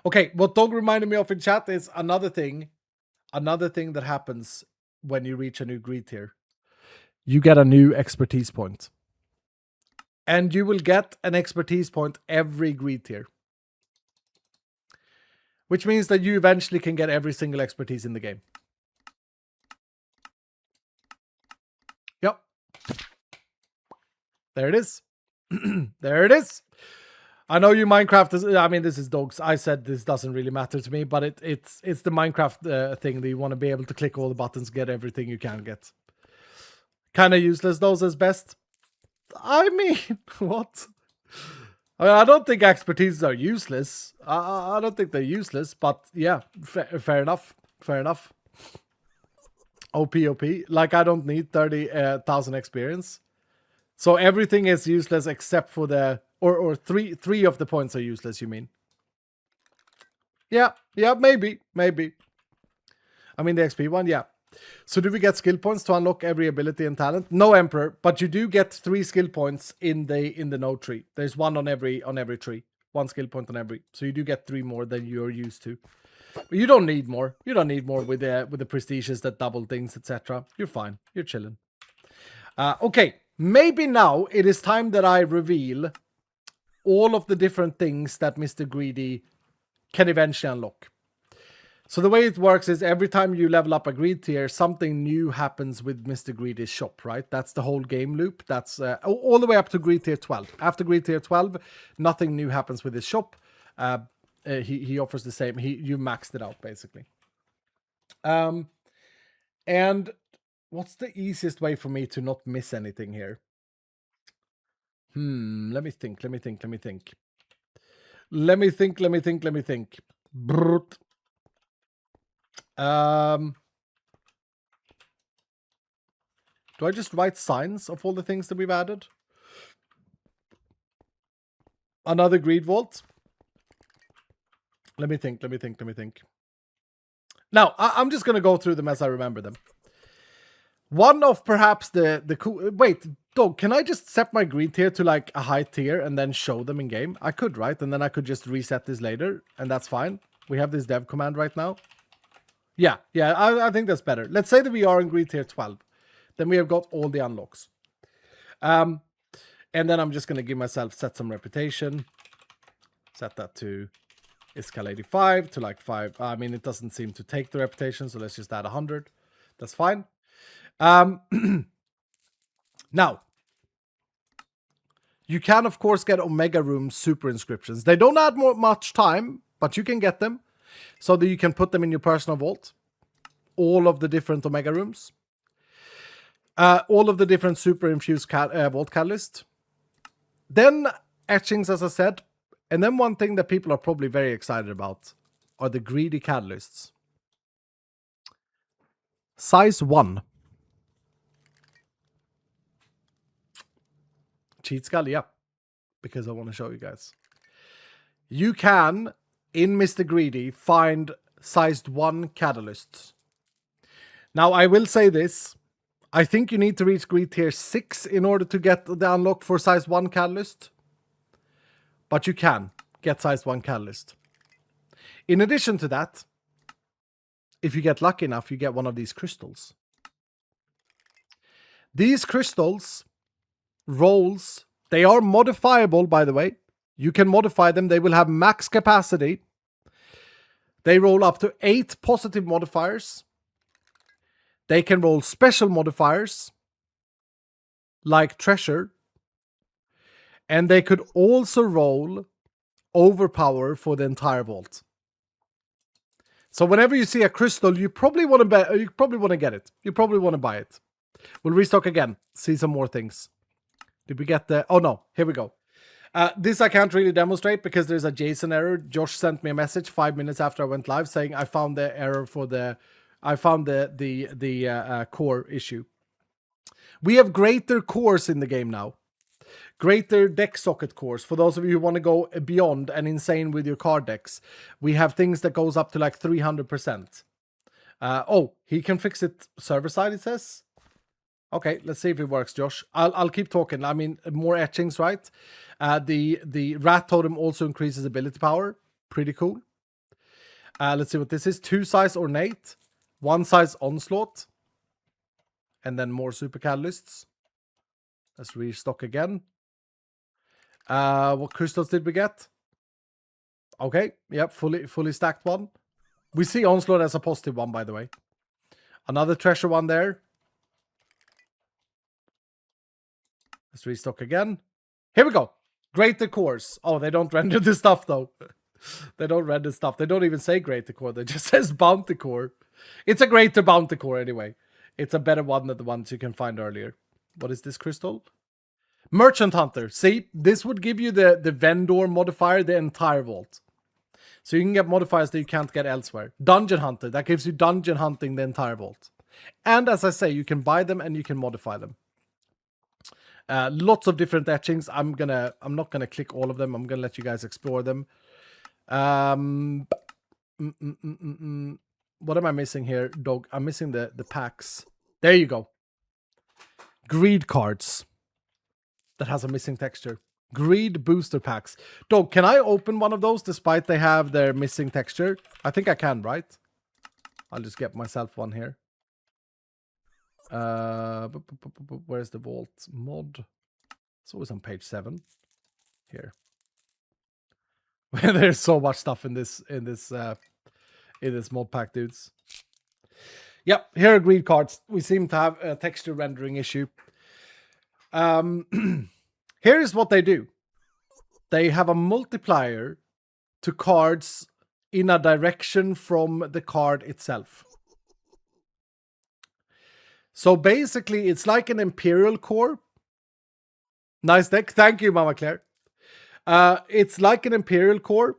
Okay, what Dog reminded me of in chat is another thing that happens when you reach a new greed tier. You get a new expertise point. And you will get an expertise point every greed tier. Which means that you eventually can get every single expertise in the game. Yep. There it is. There it is. I know you Minecraft is, I mean, this is dogs. I said this doesn't really matter to me, but it's the Minecraft thing that you want to be able to click all the buttons, get everything you can get. Kind of useless. Those as best. I mean, what? I mean, I don't think expertises are useless. I don't think they're useless, but yeah, fair enough. Fair enough. OP. Like, I don't need 30,000 experience. So everything is useless except for the... Or three of the points are useless, you mean? Yeah, maybe. I mean, the XP one, yeah. So do we get skill points to unlock every ability and talent? No, Emperor, but you do get 3 skill points in the node tree. There's one on every tree. 1 skill point on every. So you do get 3 more than you're used to. But you don't need more. You don't need more with the prestiges that double things, etc. You're fine. You're chilling. Okay, maybe now it is time that I reveal all of the different things that Mr. Greedy can eventually unlock. So the way it works is every time you level up a greed tier, something new happens with Mr. Greedy's shop, right? That's the whole game loop. That's all the way up to greed tier 12. After greed tier 12, nothing new happens with his shop. He offers the same. You maxed it out, basically. And what's the easiest way for me to not miss anything here? Let me think. Brrrt. Do I just write signs of all the things that we've added? Another greed vault? Let me think. Now, I'm just going to go through them as I remember them. One of perhaps the cool... Wait, Dog, can I just set my greed tier to like a high tier and then show them in game? I could, right? And then I could just reset this later, and that's fine. We have this dev command right now. Yeah, I think that's better. Let's say that we are in greed tier 12. Then we have got all the unlocks. And then I'm just going to give myself set some reputation. Set that to Iskal 85 to like 5. I mean, it doesn't seem to take the reputation, so let's just add 100. That's fine. Now, you can, of course, get Omega Room super inscriptions. They don't add much time, but you can get them so that you can put them in your personal vault. All of the different Omega Rooms. All of the different super infused vault catalyst. Then etchings, as I said. And then one thing that people are probably very excited about are the greedy catalysts. Size 1. Cheat skull, yeah. Because I want to show you guys. You can, in Mr. Greedy, find sized 1 catalysts. Now, I will say this. I think you need to reach greed tier 6 in order to get the unlock for size 1 catalyst. But you can get size 1 catalyst. In addition to that, if you get lucky enough, you get one of these crystals. These crystals... rolls, they are modifiable, by the way. You can modify them. They will have max capacity. They roll up to 8 positive modifiers. They can roll special modifiers, like treasure. And they could also roll overpower for the entire vault. So whenever you see a crystal, you probably want to get it. You probably want to buy it. We'll restock again. See some more things. Did we get the... Oh, no. Here we go. This I can't really demonstrate because there's a JSON error. Josh sent me a message 5 minutes after I went live saying I found the error for the... I found the core issue. We have greater cores in the game now. Greater deck socket cores. For those of you who want to go beyond and insane with your card decks, we have things that goes up to like 300%. Oh, he can fix it server side, it says. Okay, let's see if it works, Josh. I'll keep talking. I mean, more etchings, right? The rat totem also increases ability power. Pretty cool. Let's see what this is. 2 size ornate, 1 size onslaught, and then more super catalysts. Let's restock again. What crystals did we get? Okay, yep, fully stacked one. We see onslaught as a positive one, by the way. Another treasure one there. Let's restock again. Here we go. Greater cores. Oh, they don't render the stuff though. They don't render stuff. They don't even say greater core. They just says bounty core. It's a greater bounty core anyway. It's a better one than the ones you can find earlier. What is this crystal? Merchant Hunter. See, this would give you the vendor modifier, the entire vault. So you can get modifiers that you can't get elsewhere. Dungeon Hunter. That gives you dungeon hunting the entire vault. And as I say, you can buy them and you can modify them. Lots of different etchings. I'm not gonna click all of them. I'm gonna let you guys explore them. What am I missing here, dog? I'm missing the packs. There you go. Greed cards. That has a missing texture. Greed booster packs. Dog, can I open one of those despite they have their missing texture? I think I can, right? I'll just get myself one here. Where's the vault mod? It's always on page 7. Here. There's so much stuff in this mod pack, dudes. Yep, here are greed cards. We seem to have a texture rendering issue. Here's what they do. They have a multiplier to cards in a direction from the card itself. So basically, it's like an Imperial core. Nice deck. Thank you, Mama Claire. It's like an Imperial core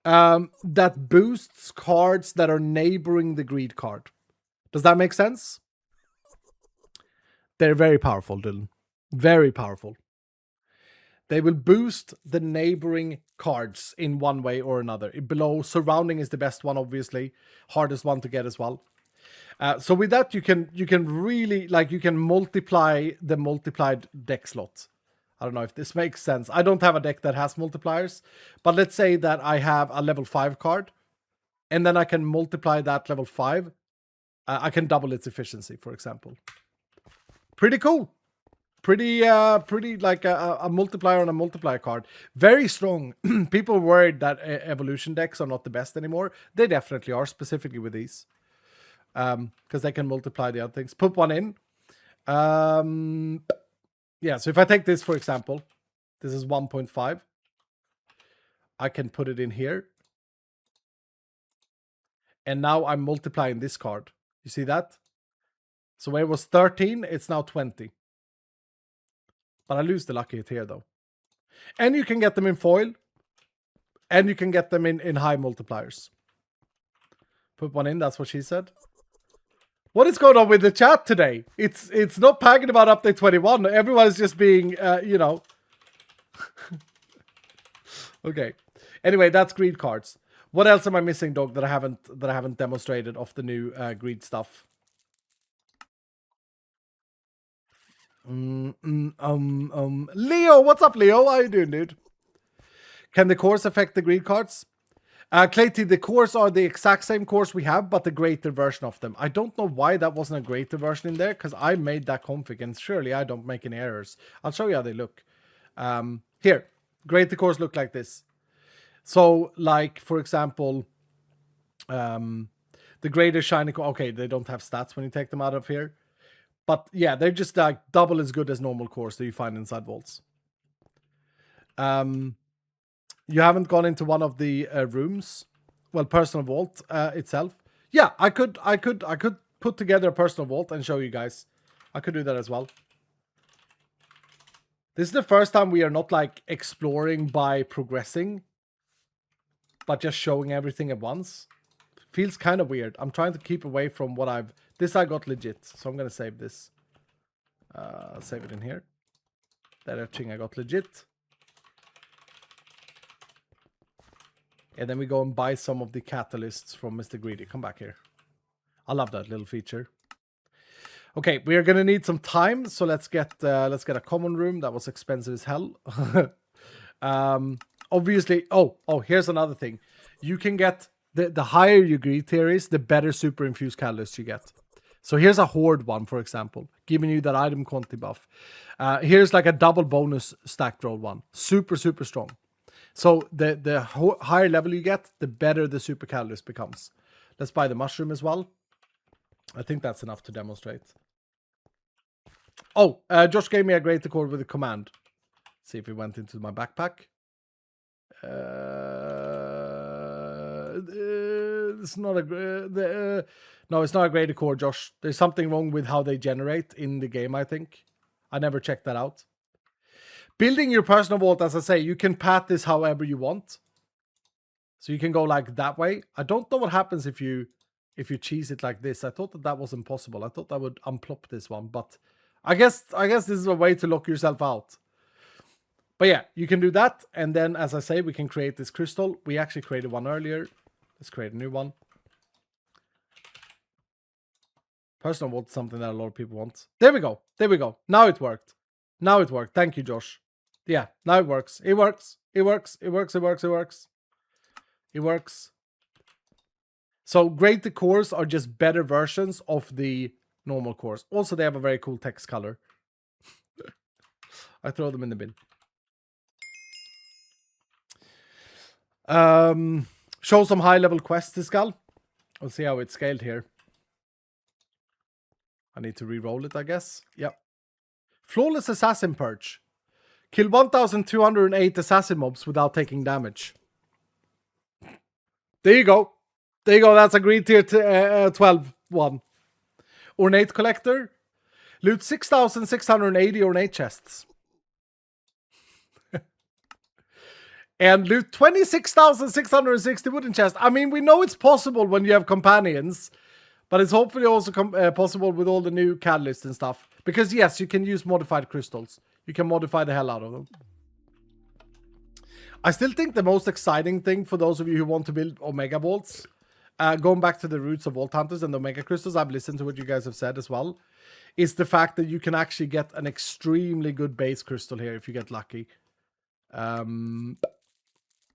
that boosts cards that are neighboring the greed card. Does that make sense? They're very powerful, Dylan. Very powerful. They will boost the neighboring cards in one way or another. Below, surrounding is the best one, obviously. Hardest one to get as well. So with that, you can really, like, you can multiply the multiplied deck slot. I don't know if this makes sense. I don't have a deck that has multipliers, but let's say that I have a level 5 card, and then I can multiply that level 5. I can double its efficiency, for example. Pretty cool. Pretty like a multiplier on a multiplier card. Very strong. People worried that evolution decks are not the best anymore. They definitely are, specifically with these. Because they can multiply the other things. Put one in. Yeah, so if I take this, for example, this is 1.5. I can put it in here. And now I'm multiplying this card. You see that? So where it was 13, it's now 20. But I lose the lucky hit here, though. And you can get them in foil. And you can get them in high multipliers. Put one in, that's what she said. What is going on with the chat today? It's not pagging about update 21. Everyone is just being, you know. Okay. Anyway, that's greed cards. What else am I missing, dog, that I haven't demonstrated of the new greed stuff? Leo, what's up, Leo? How you doing, dude? Can the cores affect the greed cards? Clayty, the cores are the exact same cores we have, but the greater version of them. I don't know why that wasn't a greater version in there, because I made that config, and surely I don't make any errors. I'll show you how they look. Here, greater cores look like this. So, like, for example, the greater shiny core. Okay, they don't have stats when you take them out of here. But yeah, they're just like double as good as normal cores that you find inside vaults. You haven't gone into one of the rooms. Well, personal vault itself. Yeah, I could put together a personal vault and show you guys. I could do that as well. This is the first time we are not like exploring by progressing, but just showing everything at once. Feels kind of weird. I'm trying to keep away from what I've... This I got legit, so I'm going to save this. Save it in here. That etching I got legit. And then we go and buy some of the catalysts from Mr. Greedy. Come back here. I love that little feature. Okay, we are gonna need some time, so let's get a common room. That was expensive as hell. Obviously, here's another thing. You can get the higher your greed tier is, the better super infused catalyst you get. So here's a horde one, for example, giving you that item quantity buff. Here's like a double bonus stacked roll one, super strong. So the higher level you get, the better the super catalyst becomes. Let's buy the mushroom as well. I think that's enough to demonstrate. Oh, Josh gave me a great accord with a command. See if it went into my backpack. It's not a no, it's not a great accord, Josh. There's something wrong with how they generate in the game, I think. I never checked that out. Building your personal vault, as I say, you can path this however you want. So you can go like that way. I don't know what happens if you cheese it like this. I thought that was impossible. I thought I would unplop this one, but I guess this is a way to lock yourself out. But yeah, you can do that. And then, as I say, we can create this crystal. We actually created one earlier. Let's create a new one. Personal vault is something that a lot of people want. There we go. There we go. Now it worked. Now it worked. Thank you, Josh. Yeah, now it works. It works. It works. It works. It works. It works. It works. So greater cores are just better versions of the normal cores. Also, they have a very cool text color. I throw them in the bin. Show some high-level quests, Iskal. We'll see how it's scaled here. I need to re-roll it, I guess. Yep. Flawless Assassin Purge. Kill 1,208 assassin mobs without taking damage. There you go. There you go. That's a greed tier 12 one. Ornate Collector. Loot 6,680 ornate chests. And loot 26,660 wooden chests. I mean, we know it's possible when you have companions. But it's hopefully also possible with all the new catalysts and stuff. Because yes, you can use modified crystals. You can modify the hell out of them. I still think the most exciting thing for those of you who want to build Omega Vaults, going back to the roots of Vault Hunters and the Omega Crystals, I've listened to what you guys have said as well, is the fact that you can actually get an extremely good base crystal here if you get lucky.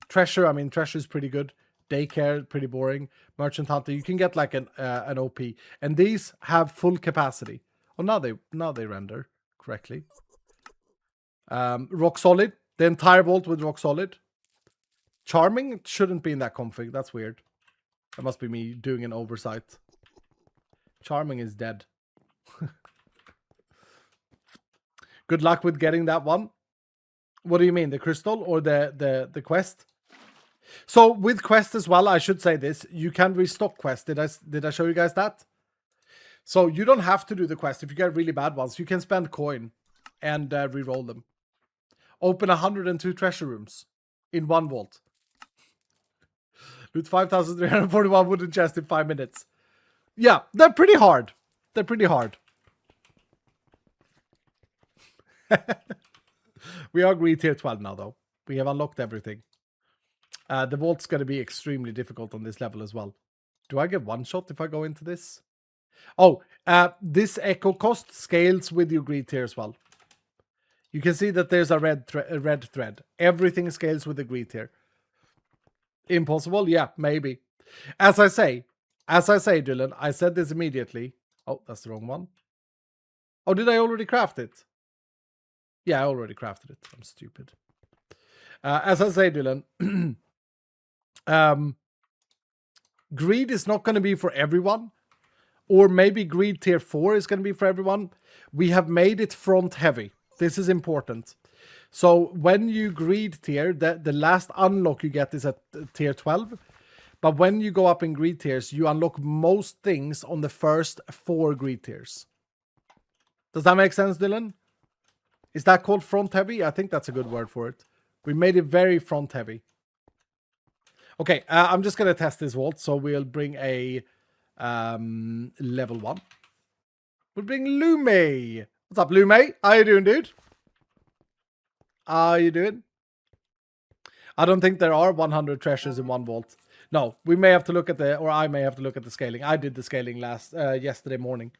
Treasure, I mean, Treasure is pretty good. Daycare, pretty boring. Merchant Hunter, you can get like an OP. And these have full capacity. Oh, now they render correctly. Rock Solid, the entire vault with Rock Solid. Charming, it shouldn't be in that config. That's weird. That must be me doing an oversight. Charming is dead. Good luck with getting that one. What do you mean? The crystal or the quest? So with quest as well, I should say this. You can restock quest. Did I show you guys that? So you don't have to do the quest. If you get really bad ones, you can spend coin and re-roll them. Open 102 treasure rooms in one vault. Loot 5,341 wooden chests in 5 minutes. Yeah, they're pretty hard. They're pretty hard. We are greed tier 12 now, though. We have unlocked everything. The vault's going to be extremely difficult on this level as well. Do I get one shot if I go into this? Oh, this echo cost scales with your greed tier as well. You can see that there's a red thread. Everything scales with the greed tier. Impossible? Yeah, maybe. As I say, Dylan, I said this immediately. Oh, that's the wrong one. Oh, did I already craft it? Yeah, I already crafted it. I'm stupid. As I say, Dylan, greed is not going to be for everyone. Or maybe greed tier 4 is going to be for everyone. We have made it front heavy. This is important. So when you greed tier, the last unlock you get is at tier 12. But when you go up in greed tiers, you unlock most things on the first 4 greed tiers. Does that make sense, Dylan? Is that called front heavy? I think that's a good word for it. We made it very front heavy. Okay, I'm just going to test this vault. So we'll bring a level 1. We'll bring Lume. What's up, Lume? How you doing, dude? How you doing? I don't think there are 100 treasures in one vault. No, we may have to look at or I may have to look at the scaling. I did the scaling yesterday morning.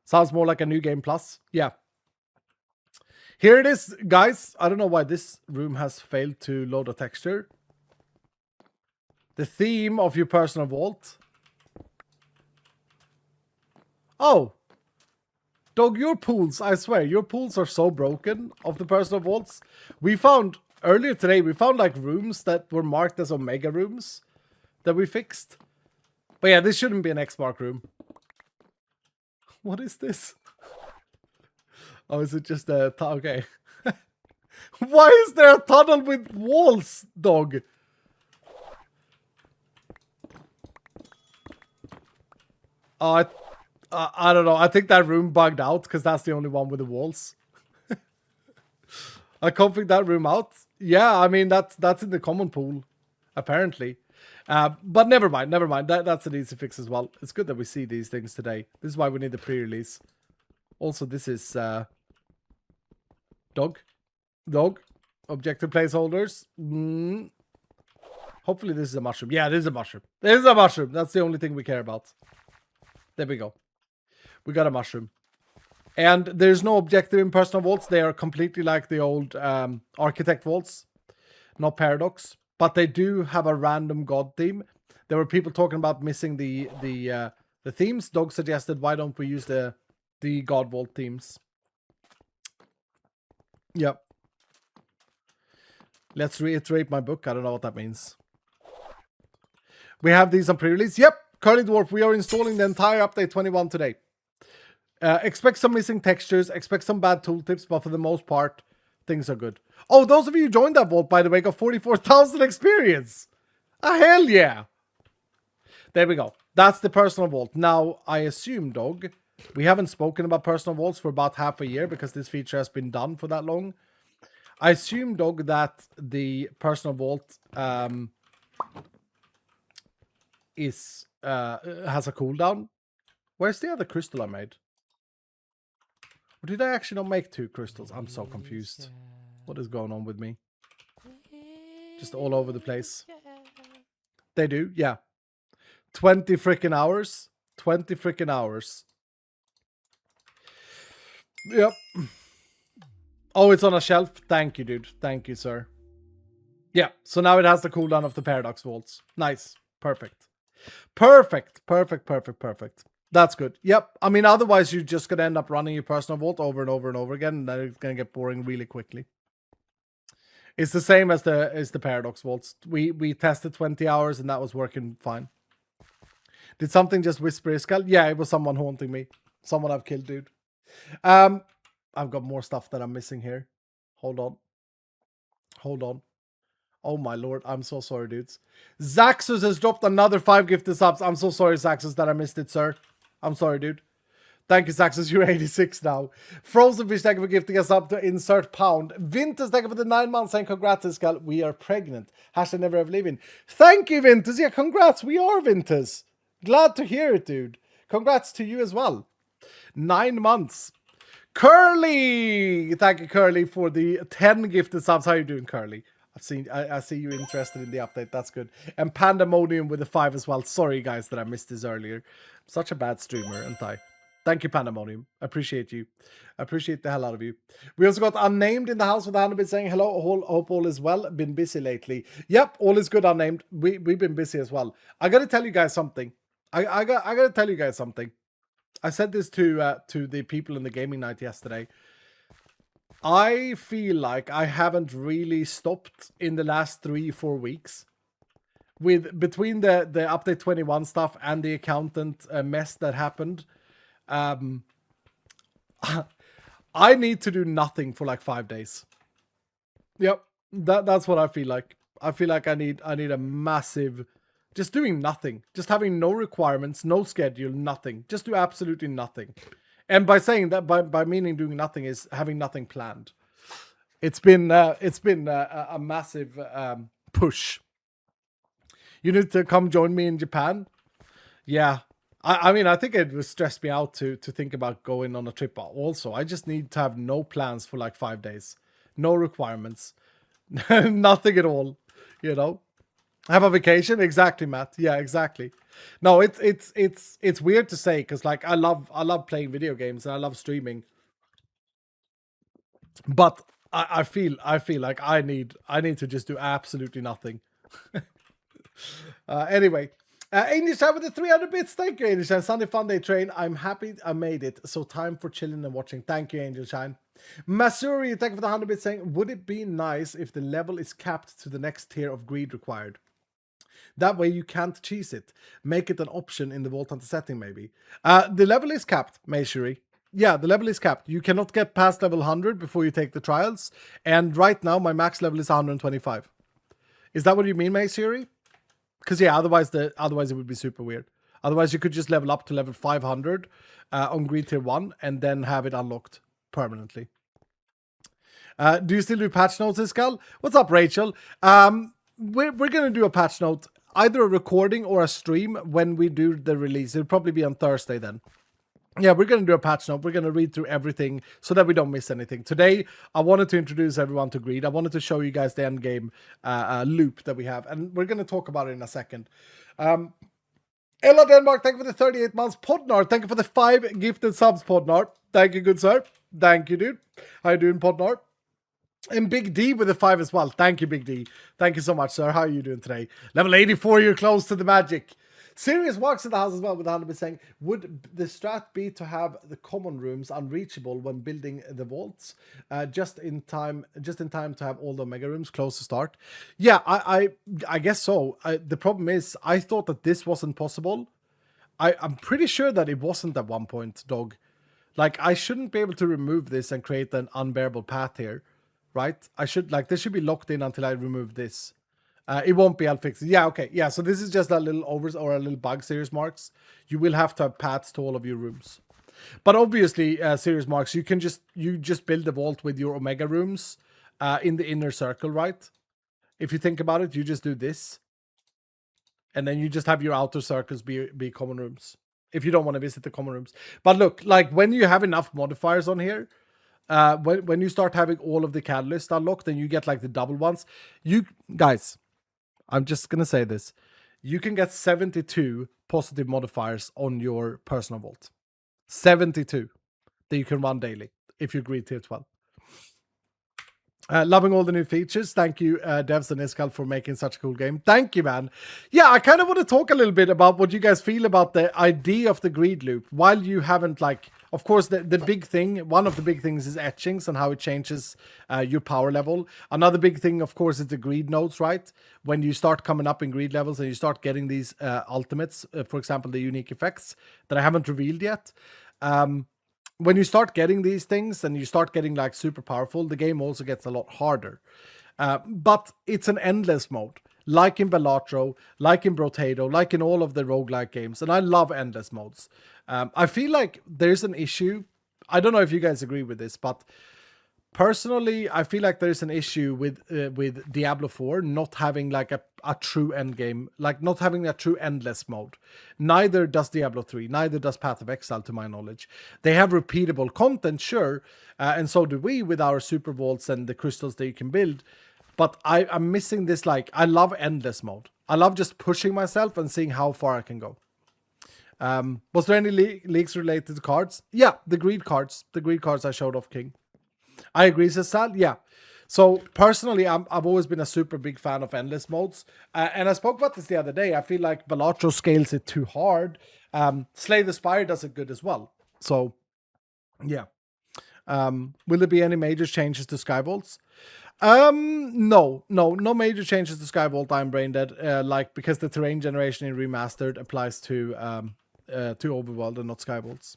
Sounds more like a new game plus. Yeah. Here it is, guys. I don't know why this room has failed to load a texture. The theme of your personal vault. Oh. Dog, your pools, I swear, your pools are so broken of the personal vaults. We found, earlier today, we found like rooms that were marked as Omega rooms that we fixed. But yeah, this shouldn't be an X-Mark room. What is this? Oh, is it just a... Okay. Why is there a tunnel with walls, dog? I don't know. I think that room bugged out because that's the only one with the walls. I configured that room out. Yeah, I mean, that's in the common pool, apparently. But never mind. That's an easy fix as well. It's good that we see these things today. This is why we need the pre-release. Also, this is... Dog. Objective placeholders. Hopefully this is a mushroom. Yeah, this is a mushroom. This is a mushroom. That's the only thing we care about. There we go. We got a mushroom. And there's no objective in personal vaults. They are completely like the old architect vaults. Not paradox. But they do have a random god theme. There were people talking about missing the themes. Dog suggested, why don't we use the god vault themes? Yep. Let's reiterate my book. I don't know what that means. We have these on pre-release. Yep. Curly Dwarf, we are installing the entire update 21 today. Expect some missing textures. Expect some bad tooltips. But for the most part, things are good. Oh, those of you who joined that vault, by the way, got 44,000 experience. Hell yeah. There we go. That's the personal vault. Now, I assume, Dog, we haven't spoken about personal vaults for about half a year because this feature has been done for that long. I assume, Dog, that the personal vault has a cooldown. Where's the other crystal I made? Or did I actually not make 2 crystals? I'm so confused. What is going on with me? Just all over the place. They do, yeah. 20 freaking hours. 20 freaking hours. Yep. Oh, it's on a shelf. Thank you, dude. Thank you, sir. Yeah, so now it has the cooldown of the paradox vaults. Nice. Perfect. Perfect. That's good. Yep. I mean, otherwise you're just going to end up running your personal vault over and over and over again, and then it's going to get boring really quickly. It's the same as the paradox vaults. We tested 20 hours and that was working fine. Did something just whisper Iskal? Yeah, it was someone haunting me. Someone I've killed, dude. I've got more stuff that I'm missing here. Hold on. Oh my lord, I'm so sorry, dudes. Zaxus has dropped another 5 gifted subs. I'm so sorry, Zaxus, that I missed it, sir. I'm sorry, dude. Thank you, Zaxus. You're 86 now. Frozen Fish, thank you for gifting us up to insert pound. Vintus, thank you for the 9 months saying congrats, Iskal. We are pregnant. Hashtag never ever leaving. Thank you, Vintus. Yeah, congrats. We are, Vintus. Glad to hear it, dude. Congrats to you as well. 9 months. Curly! Thank you, Curly, for the 10 gifted subs. How are you doing, Curly? I see you interested in the update. That's good. And Pandemonium with a 5 as well. Sorry, guys, that I missed this earlier. I'm such a bad streamer, aren't I? Thank you, Pandemonium. Appreciate you. Appreciate the hell out of you. We also got Unnamed in the house with a 100 saying, hello, hope all is well. Been busy lately. Yep, all is good, Unnamed. We've been busy as well. I got to tell you guys something. I got to tell you guys something. I said this to the people in the gaming night yesterday. I feel like I haven't really stopped in the last 3-4 weeks. Between the update 21 stuff and the accountant mess that happened, I need to do nothing for like 5 days. Yep, that's what I feel like. I feel like I need a massive, just doing nothing, just having no requirements, no schedule, nothing, just do absolutely nothing. And by saying that, by meaning doing nothing is having nothing planned. It's been a massive push. You need to come join me in Japan. Yeah. I mean, I think it would stress me out to think about going on a trip also. I just need to have no plans for like 5 days. No requirements. Nothing at all. You know? Have a vacation? Exactly, Matt. Yeah, exactly. No, it's weird to say because like I love playing video games and I love streaming. But I feel like I need to just do absolutely nothing. Anyway, Angel Shine with the 300 bits. Thank you, Angel Shine. Sunday fun day train. I'm happy I made it. So time for chilling and watching. Thank you, Angel Shine. Masuri, thank you for the 100 bits saying, would it be nice if the level is capped to the next tier of greed required? That way you can't cheese it. Make it an option in the Vault Hunter setting, maybe. The level is capped, Masuri. Yeah, the level is capped. You cannot get past level 100 before you take the trials. And right now, my max level is 125. Is that what you mean, Masuri? Because yeah, otherwise it would be super weird. Otherwise, you could just level up to level 500 on Greed Tier 1 and then have it unlocked permanently. Do you still do patch notes, Iskal? What's up, Rachel? We're going to do a patch note, either a recording or a stream when we do the release. It'll probably be on Thursday then. Yeah, we're going to do a patch note. We're going to read through everything so that we don't miss anything. Today, I wanted to introduce everyone to Greed. I wanted to show you guys the end game loop that we have. And we're going to talk about it in a second. Ella Denmark, thank you for the 38 months. Podnar, thank you for the 5 gifted subs, Podnar. Thank you, good sir. Thank you, dude. How you doing, Podnar? And Big D with the 5 as well. Thank you, Big D. Thank you so much, sir. How are you doing today? Level 84, you're close to the magic. Serious walks in the house as well with 100% saying, would the strat be to have the common rooms unreachable when building the vaults? Just in time to have all the mega rooms close to start? Yeah, I guess so. The problem is, I thought that this wasn't possible. I'm pretty sure that it wasn't at one point, Dog. Like, I shouldn't be able to remove this and create an unbearable path here, right? I should, like, this should be locked in until I remove this. It won't be, I'll fix it. Yeah, okay. Yeah, so this is just a little or a little bug, Serious Marks. You will have to have paths to all of your rooms. But obviously, Serious Marks, you just build the vault with your Omega rooms in the inner circle, right? If you think about it, you just do this. And then you just have your outer circles be common rooms. If you don't want to visit the common rooms. But look, like when you have enough modifiers on here, when you start having all of the catalysts unlocked, then you get like the double ones. You guys, I'm just going to say this. You can get 72 positive modifiers on your personal vault. 72 that you can run daily if you agree tier 12. Loving all the new features. Thank you, Devs and Iskal, for making such a cool game. Thank you, man. Yeah, I kind of want to talk a little bit about what you guys feel about the idea of the greed loop. While you haven't, like, of course, the big thing, one of the big things is etchings and how it changes your power level. Another big thing, of course, is the greed nodes, right? When you start coming up in greed levels and you start getting these ultimates, for example, the unique effects that I haven't revealed yet. When you start getting these things and you start getting like super powerful, the game also gets a lot harder. But it's an endless mode, like in Balatro, like in Brotato, like in all of the roguelike games. And I love endless modes. I feel like there's an issue. I don't know if you guys agree with this, but personally, I feel like there's an issue with Diablo 4 not having like a true end game, like not having a true endless mode. Neither does Diablo 3, neither does Path of Exile, to my knowledge. They have repeatable content, sure, and so do we with our super vaults and the crystals that you can build. But I'm missing this, like, I love endless mode. I love just pushing myself and seeing how far I can go. Was there any leaks related to cards? Yeah, the greed cards I showed off, King. I agree, says Sal. Yeah. So personally, I've always been a super big fan of endless modes. And I spoke about this the other day. I feel like Balatro scales it too hard. Slay the Spire does it good as well. So, yeah. Will there be any major changes to Skyvaults? No major changes to Skyvault. I'm brain dead. Because the terrain generation in Remastered applies to Overworld and not Skyvaults.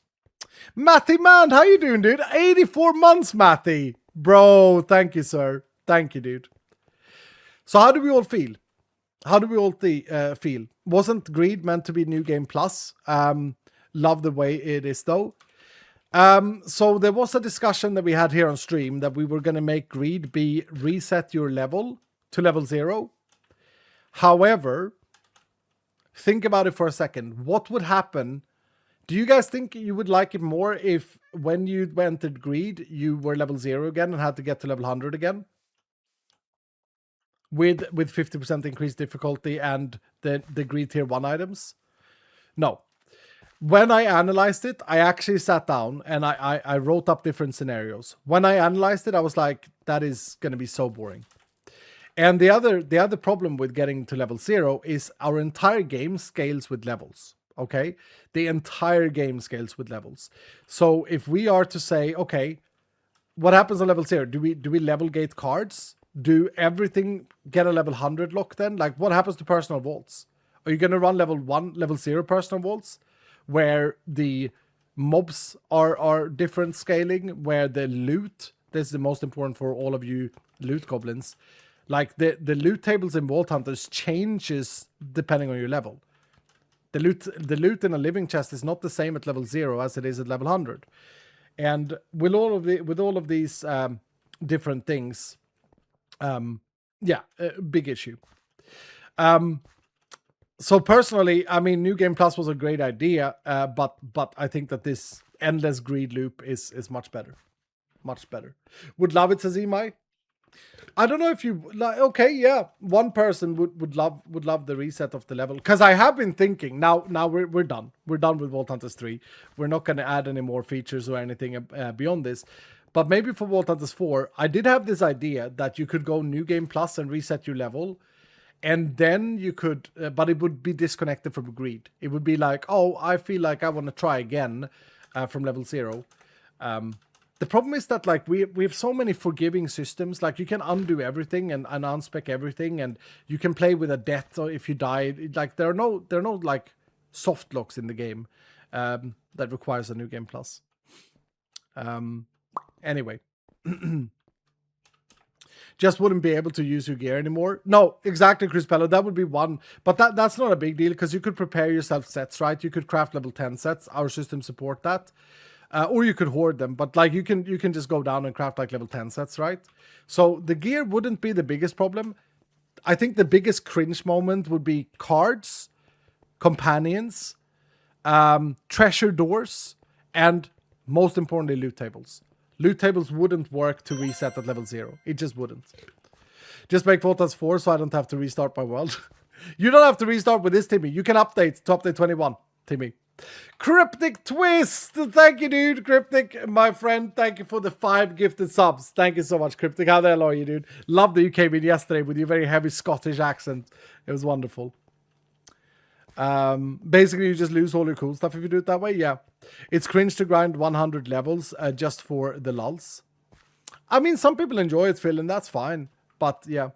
Matty, man, how you doing, dude? 84 months, Matty. Bro, thank you, sir. Thank you, dude. So how do we all feel? Feel? Wasn't Greed meant to be New Game Plus? Love the way it is, though. So there was a discussion that we had here on stream that we were going to make greed be reset your level to level 0. However, think about it for a second. What would happen? Do you guys think you would like it more if when you entered greed, you were level 0 again and had to get to level 100 again? With 50% increased difficulty and the greed tier 1 items? No. When I analyzed it, I actually sat down and I wrote up different scenarios. When I analyzed it, I was like, that is going to be so boring. And the other problem with getting to level 0 is our entire game scales with levels. Okay, the entire game scales with levels. So if we are to say, okay, what happens on level 0? Do we level gate cards? Do everything get a level 100 lock then? Like, what happens to personal vaults? Are you going to run level 1, level 0 personal vaults, where the mobs are different scaling, where the loot, this is the most important for all of you loot goblins, like the loot tables in Vault Hunters changes depending on your level. The loot in a living chest is not the same at level 0 as it is at level 100. And with all of these different things, big issue. So personally, I mean, New Game Plus was a great idea, but I think that this endless greed loop is much better. Much better. Would love it, says Imai. I don't know if you like. Okay, yeah, one person would love the reset of the level, because I have been thinking. Now we're done. We're done with Vault Hunters 3. We're not going to add any more features or anything beyond this. But maybe for Vault Hunters 4, I did have this idea that you could go New Game Plus and reset your level, and then you could, but it would be disconnected from greed. It would be like, oh, I feel like I want to try again from level 0. The problem is that, like, we have so many forgiving systems. Like, you can undo everything and unspec everything, and you can play with a death or if you die. Like, there are no like soft locks in the game that requires a New Game Plus. Anyway. Just wouldn't be able to use your gear anymore. No, exactly, Chris Pello. That would be one. But that's not a big deal, because you could prepare yourself sets, right? You could craft level 10 sets. Our system support that. Or you could hoard them. But like you can just go down and craft like level 10 sets, right? So the gear wouldn't be the biggest problem. I think the biggest cringe moment would be cards, companions, treasure doors, and most importantly, loot tables. Loot tables wouldn't work to reset at level 0. It just wouldn't. Just make Voltas 4 so I don't have to restart my world. You don't have to restart with this, Timmy. You can update to update 21, Timmy. Cryptic Twist! Thank you, dude. Cryptic, my friend, thank you for the 5 gifted subs. Thank you so much, Cryptic. How the hell are you, dude? Love that you came in yesterday with your very heavy Scottish accent. It was wonderful. Basically, you just lose all your cool stuff if you do it that way. Yeah. It's cringe to grind 100 levels just for the lulz. I mean, some people enjoy it, Phil, and that's fine. But yeah.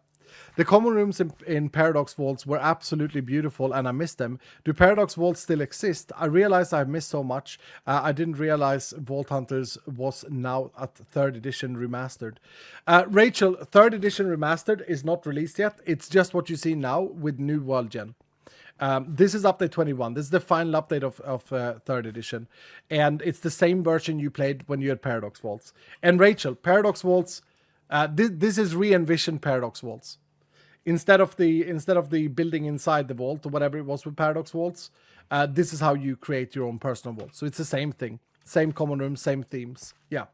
The common rooms in Paradox Vaults were absolutely beautiful, and I missed them. Do Paradox Vaults still exist? I realized I've missed so much. I didn't realize Vault Hunters was now at 3rd edition remastered. Rachel, 3rd edition remastered is not released yet. It's just what you see now with new world gen. This is update 21. This is the final update of 3rd edition. And it's the same version you played when you had Paradox Vaults. And Rachel, Paradox Vaults, this is re-envisioned Paradox Vaults. Instead of the building inside the vault or whatever it was with Paradox Vaults, this is how you create your own personal vault. So it's the same thing. Same common room, same themes. Yeah.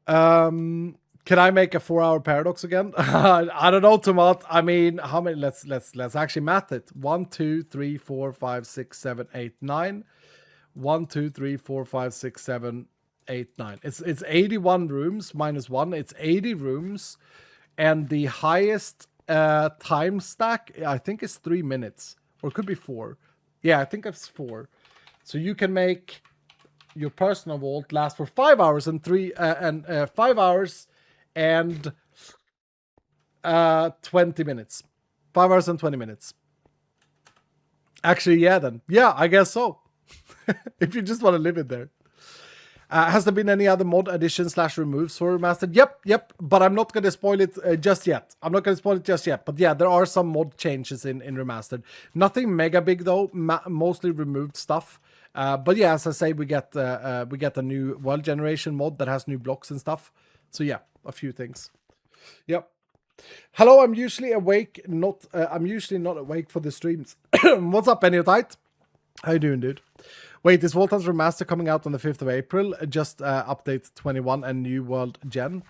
Can I make a 4-hour Paradox again? I don't know, Tomat. I mean, how many? Let's actually math it. 1, 2, 3, 4, 5, 6, 7, 8, 9. 1, 2, 3, 4, 5, 6, 7, 8, 9. It's 81 rooms minus 1. It's 80 rooms. And the highest time stack, I think, is 3 minutes. Or it could be 4. Yeah, I think it's 4. So you can make your personal vault last for 5 hours and 5 hours and 20 minutes. 5 hours and 20 minutes. Actually, yeah, then. Yeah, I guess so. If you just want to live in there. Has there been any other mod additions / removes for Remastered? Yep. But I'm not going to spoil it just yet. But yeah, there are some mod changes in Remastered. Nothing mega big, though. Mostly removed stuff. But yeah, as I say, we get a new world generation mod that has new blocks and stuff. So yeah, a few things. Yep. Hello, I'm usually awake. I'm usually not awake for the streams. What's up, Beniotyte? How you doing, dude? Wait, is Voltan's Remaster coming out on the 5th of April? Just update 21 and new world gen.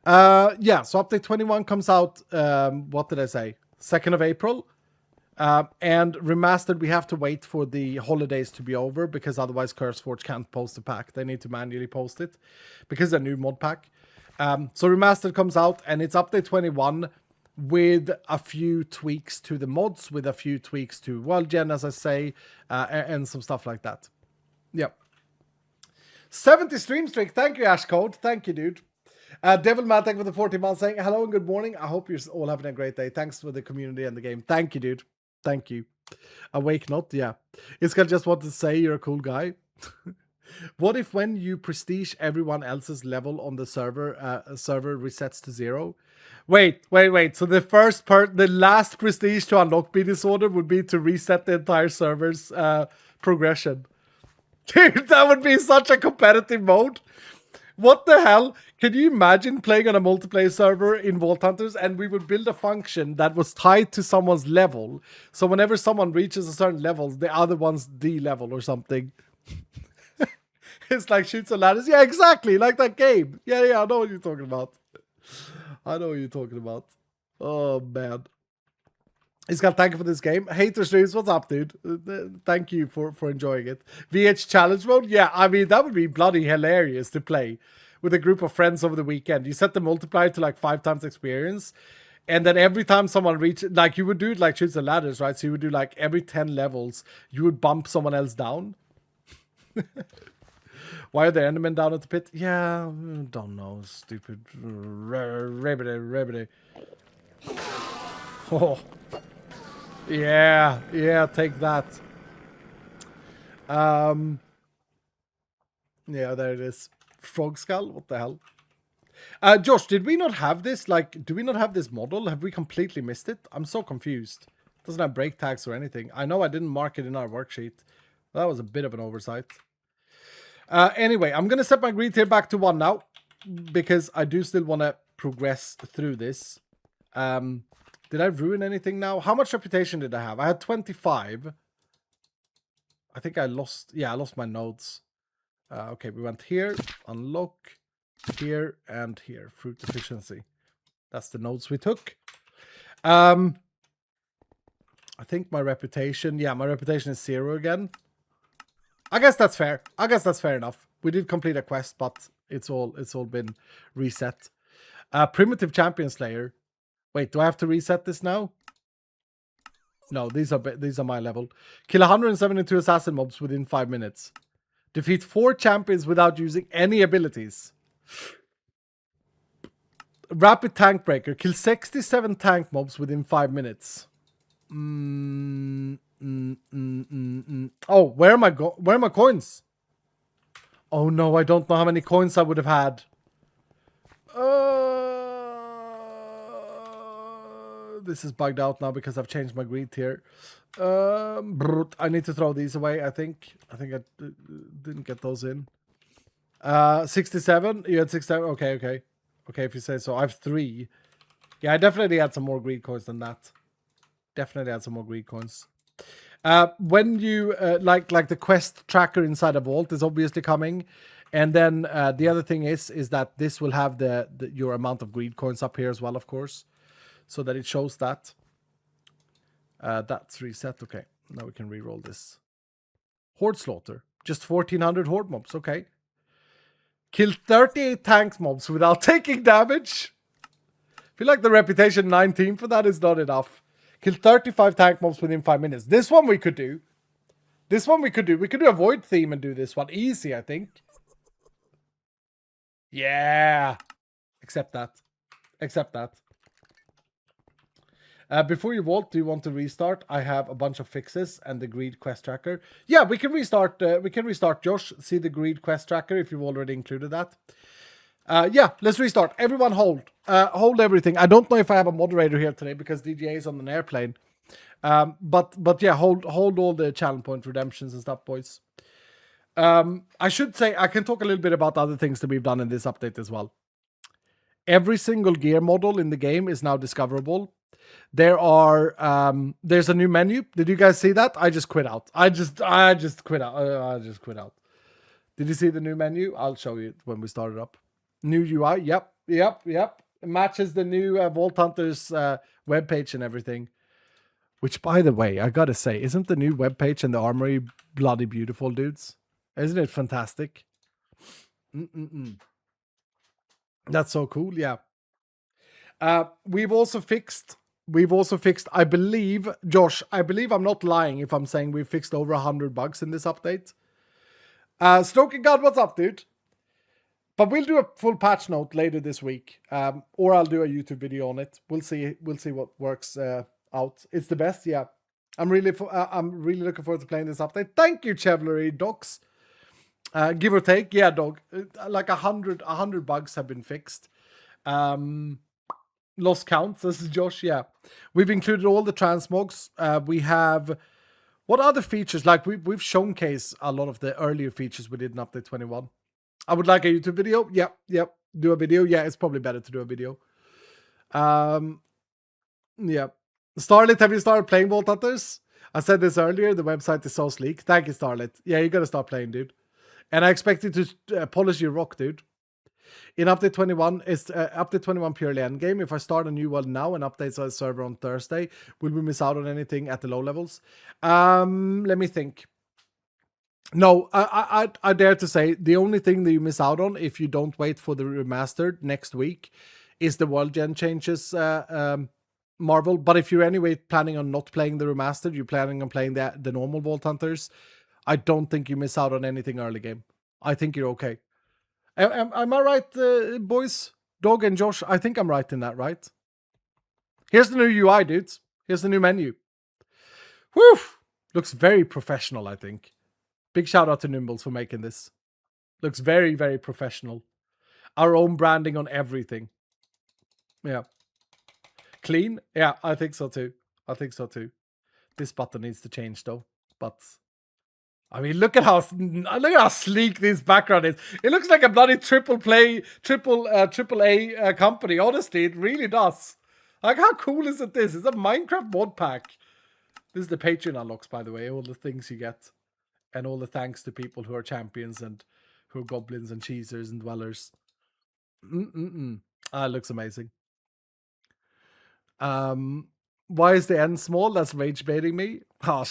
Yeah, so update 21 comes out, what did I say? 2nd of April. And Remastered, we have to wait for the holidays to be over because otherwise CurseForge can't post the pack. They need to manually post it because it's a new mod pack. So Remastered comes out and it's update 21 with a few tweaks to the mods, with a few tweaks to world gen, as I say, and some stuff like that. Yep. 70 stream streak. Thank you, Ashcode. Thank you, dude. Devil Mad, thank you for the 40 months saying hello and good morning. I hope you're all having a great day. Thanks for the community and the game. Thank you, dude. Thank you. Awake not, yeah. Iskal just wanted to say you're a cool guy. What if when you prestige everyone else's level on the server resets to 0? Wait. So the last prestige to unlock B disorder would be to reset the entire server's progression. Dude, that would be such a competitive mode. What the hell? Can you imagine playing on a multiplayer server in Vault Hunters and we would build a function that was tied to someone's level. So whenever someone reaches a certain level, the other one's D-level or something. It's like Shoots and Ladders. Yeah, exactly. Like that game. Yeah, I know what you're talking about. Oh, man. He's got thank you for this game. Hater streams, what's up, dude? Thank you for enjoying it. VH challenge mode? Yeah, I mean, that would be bloody hilarious to play with a group of friends over the weekend. You set the multiplier to like 5 times experience. And then every time someone reaches, like you would do it like Shoots and Ladders, right? So you would do like every 10 levels, you would bump someone else down. Why are the Endermen down at the pit? Yeah, don't know. Stupid. Rabbity. Oh. Yeah, take that. Yeah, there it is. Frog skull? What the hell? Josh, did we not have this? Like, do we not have this model? Have we completely missed it? I'm so confused. It doesn't have break tags or anything. I know I didn't mark it in our worksheet. That was a bit of an oversight. Anyway, I'm going to set my greed tier back to 1 now because I do still want to progress through this. Did I ruin anything now? How much reputation did I have? I had 25. I think I lost... Yeah, I lost my nodes. Okay, we went here, unlock, here, and here. Fruit efficiency. That's the nodes we took. I think my reputation... Yeah, my reputation is 0 again. I guess that's fair. I guess that's fair enough. We did complete a quest, but it's all been reset. Primitive Champion Slayer. Wait, do I have to reset this now? No, these are my level. Kill 172 assassin mobs within 5 minutes. Defeat 4 champions without using any abilities. Rapid Tank Breaker. Kill 67 tank mobs within 5 minutes. Oh, where are my coins? Oh no, I don't know how many coins I would have had. This is bugged out now because I've changed my greed tier. I need to throw these away, I think. I didn't get those in. 67? You had 67? Okay. Okay, if you say so. I have 3. Yeah, I definitely had some more greed coins than that. Definitely had some more greed coins. When you like the quest tracker inside a vault is obviously coming, and then the other thing is that this will have your amount of greed coins up here as well, of course, so that it shows that. That's reset. Okay, now we can re-roll this. Horde slaughter, just 1400 horde mobs. Okay, kill 38 tank mobs without taking damage. I feel like the reputation 19 for that is not enough. Kill 35 tank mobs within 5 minutes. This one we could do. We could do a void theme and do this one. Easy, I think. Yeah. Accept that. Before you vault, do you want to restart? I have a bunch of fixes and the greed quest tracker. Yeah, we can restart. Josh. See the greed quest tracker if you've already included that. Yeah, let's restart. Everyone hold. Hold everything. I don't know if I have a moderator here today because DJA is on an airplane. But yeah, hold all the channel point redemptions and stuff, boys. I should say I can talk a little bit about other things that we've done in this update as well. Every single gear model in the game is now discoverable. There's a new menu. Did you guys see that? I just quit out. I just quit out. I just quit out. Did you see the new menu? I'll show you when we start it up. New UI. Yep. It matches the new Vault Hunters webpage and everything. Which, by the way, I gotta say, isn't the new webpage and the armory bloody beautiful, dudes? Isn't it fantastic? That's so cool. Yeah. We've also fixed, I believe, Josh, I believe I'm not lying if I'm saying we've fixed over 100 bugs in this update. Stroking God, what's up, dude? But we'll do a full patch note later this week. Or I'll do a YouTube video on it. We'll see what works out. It's the best, yeah. I'm really looking forward to playing this update. Thank you, Chevlery Docs. Give or take, yeah, dog. Like 100 bugs have been fixed. Lost counts. This is Josh. Yeah, we've included all the transmogs. We have what other features? Like we've showcased a lot of the earlier features we did in update 21. I would like a YouTube video. Yep. Do a video. Yeah, it's probably better to do a video. Yeah. Starlet, have you started playing Vault Hunters? I said this earlier. The website is so sleek. Thank you, Starlet. Yeah, you gotta start playing, dude. And I expect you to polish your rock, dude. In update 21, it's update 21 purely endgame. If I start a new world now and updates our server on Thursday, will we miss out on anything at the low levels? Let me think. No, I dare to say the only thing that you miss out on if you don't wait for the remastered next week is the world gen changes, Marvel. But if you're anyway planning on not playing the remastered, you're planning on playing the normal Vault Hunters, I don't think you miss out on anything early game. I think you're okay. Am I right, boys? Dog and Josh? I think I'm right in that, right? Here's the new UI, dudes. Here's the new menu. Whew! Looks very professional, I think. Big shout out to Nimbles for making this. Looks very, very professional. Our own branding on everything. Yeah. Clean? Yeah, I think so too. This button needs to change though. But I mean, look at how sleek this background is. It looks like a bloody triple A company. Honestly, it really does. Like, how cool is it? This it's a Minecraft mod pack. This is the Patreon unlocks, by the way. All the things you get, and all the thanks to people who are champions and who are goblins and cheesers and dwellers. It looks amazing. Why is the end small? That's rage baiting me. Oh,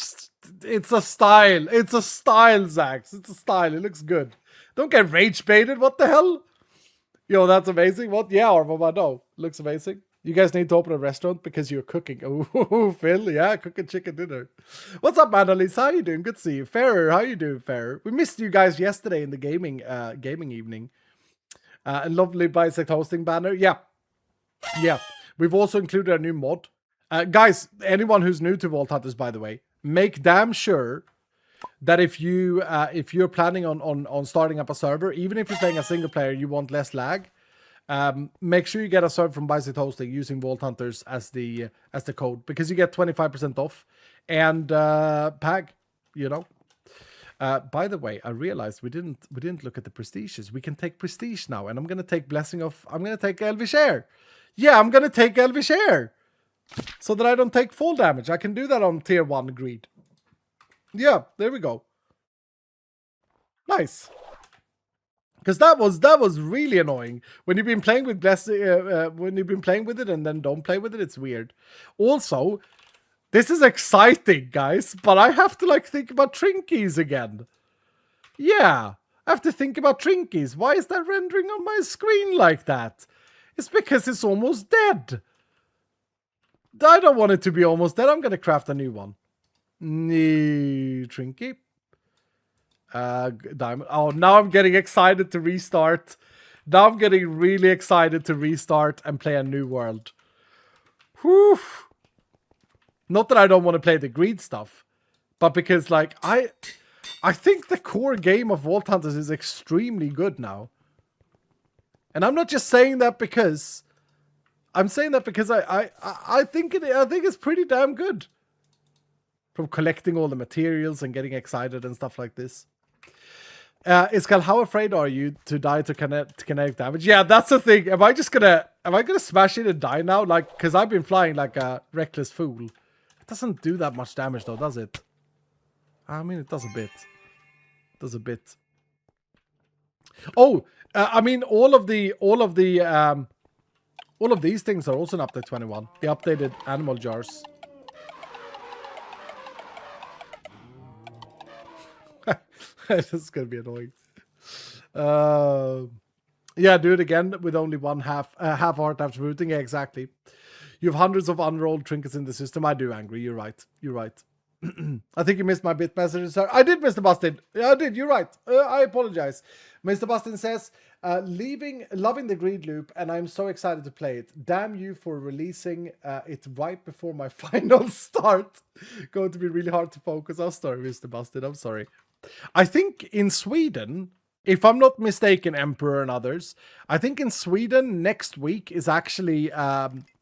it's a style. It's a style, Zax. It's a style. It looks good. Don't get rage baited. What the hell? Yo, that's amazing. What? Yeah, Ormama, no. Looks amazing. You guys need to open a restaurant because you're cooking. Oh, Phil. Yeah, cooking chicken dinner. What's up, Annalise? How you doing? Good to see you. Ferrer, how you doing, Ferrer? We missed you guys yesterday in the gaming evening. A lovely bisect hosting banner. Yeah. We've also included a new mod. Guys, anyone who's new to Vault Hunters, by the way, make damn sure that if you're planning on starting up a server, even if you're playing a single player, you want less lag. Make sure you get a server from Bisect Hosting using Vault Hunters as the code, because you get 25% off and PAG. You know. By the way, I realized we didn't look at the prestiges. We can take prestige now, and I'm gonna take blessing of. I'm gonna take Elvish Air. Yeah, I'm gonna take Elvish Air, so that I don't take fall damage. I can do that on tier 1 greed. Yeah, there we go. Nice. Because that was really annoying when you've been playing with blessing. When you've been playing with it and then don't play with it, it's weird. Also, this is exciting, guys, but I have to think about Trinkies again. Yeah, I have to think about Trinkies. Why is that rendering on my screen like that? It's because it's almost dead. I don't want it to be almost dead. I'm going to craft a new one. New Trinky. Diamond. Oh, now I'm getting excited to restart. Now I'm getting really excited to restart and play a new world. Whew. Not that I don't want to play the greed stuff, but because I think the core game of Vault Hunters is extremely good now. And I'm not just saying that because I'm saying that because I think it's pretty damn good. from collecting all the materials and getting excited and stuff like this. Iskal, how afraid are you to die to kinetic damage? Yeah, that's the thing. Am I gonna smash it and die now? Like, because I've been flying like a reckless fool. It doesn't do that much damage though, does it? I mean, it does a bit. It does a bit. Oh, I mean, all of these things are also in update 21. The updated animal jars. This is gonna be annoying. Yeah, do it again with only one half heart after routing. Yeah, exactly. You have hundreds of unrolled trinkets in the system. I do, Angry. You're right. You're right. I think you missed my bit message, sir. I did, Mr. Bustin. Yeah, I did. You're right. I apologize. Mr. Bustin says, loving the greed loop, and I'm so excited to play it. Damn you for releasing it right before my final start. Going to be really hard to focus. I'm sorry, Mr. Bustin. I'm sorry. I think in Sweden, if I'm not mistaken, Emperor and others, I think in Sweden next week is actually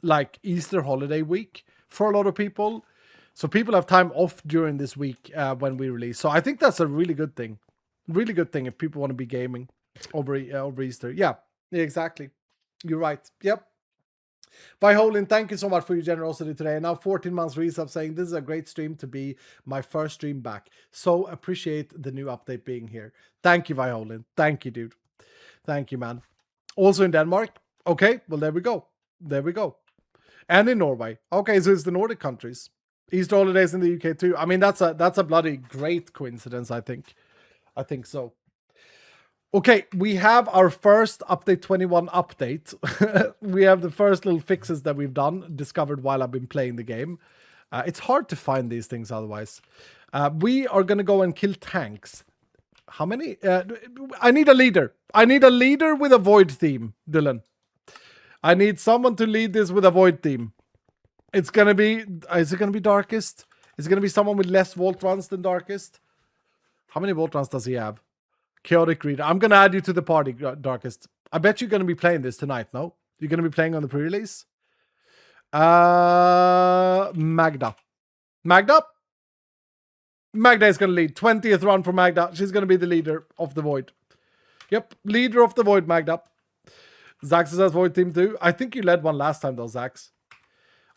like Easter holiday week for a lot of people. So people have time off during this week when we release. So I think that's a really good thing. Really good thing if people want to be gaming over Easter. Yeah, exactly. You're right. Yep. Viholin, thank you so much for your generosity today. Now 14 months resub saying this is a great stream to be my first stream back. So appreciate the new update being here. Thank you, Viholin. Thank you, dude. Thank you, man. Also in Denmark. Okay, well, there we go. There we go. And in Norway. Okay, so it's the Nordic countries. Easter holidays in the UK too. I mean, that's a bloody great coincidence, I think. I think so. Okay, we have our first update 21 update. We have the first little fixes that we've done, discovered while I've been playing the game. It's hard to find these things otherwise. We are going to go and kill tanks. How many? I need a leader. I need a leader with a void theme, Dylan. I need someone to lead this with a void theme. It's going to be... Is it going to be Darkest? Is it going to be someone with less Vault runs than Darkest? How many Vault runs does he have? Chaotic Reader. I'm going to add you to the party, Darkest. I bet you're going to be playing this tonight, no? You're going to be playing on the pre-release? Magda. Magda? Magda is going to lead. 20th run for Magda. She's going to be the leader of the Void. Yep, leader of the Void, Magda. Zax says Void team too. I think you led one last time though, Zax.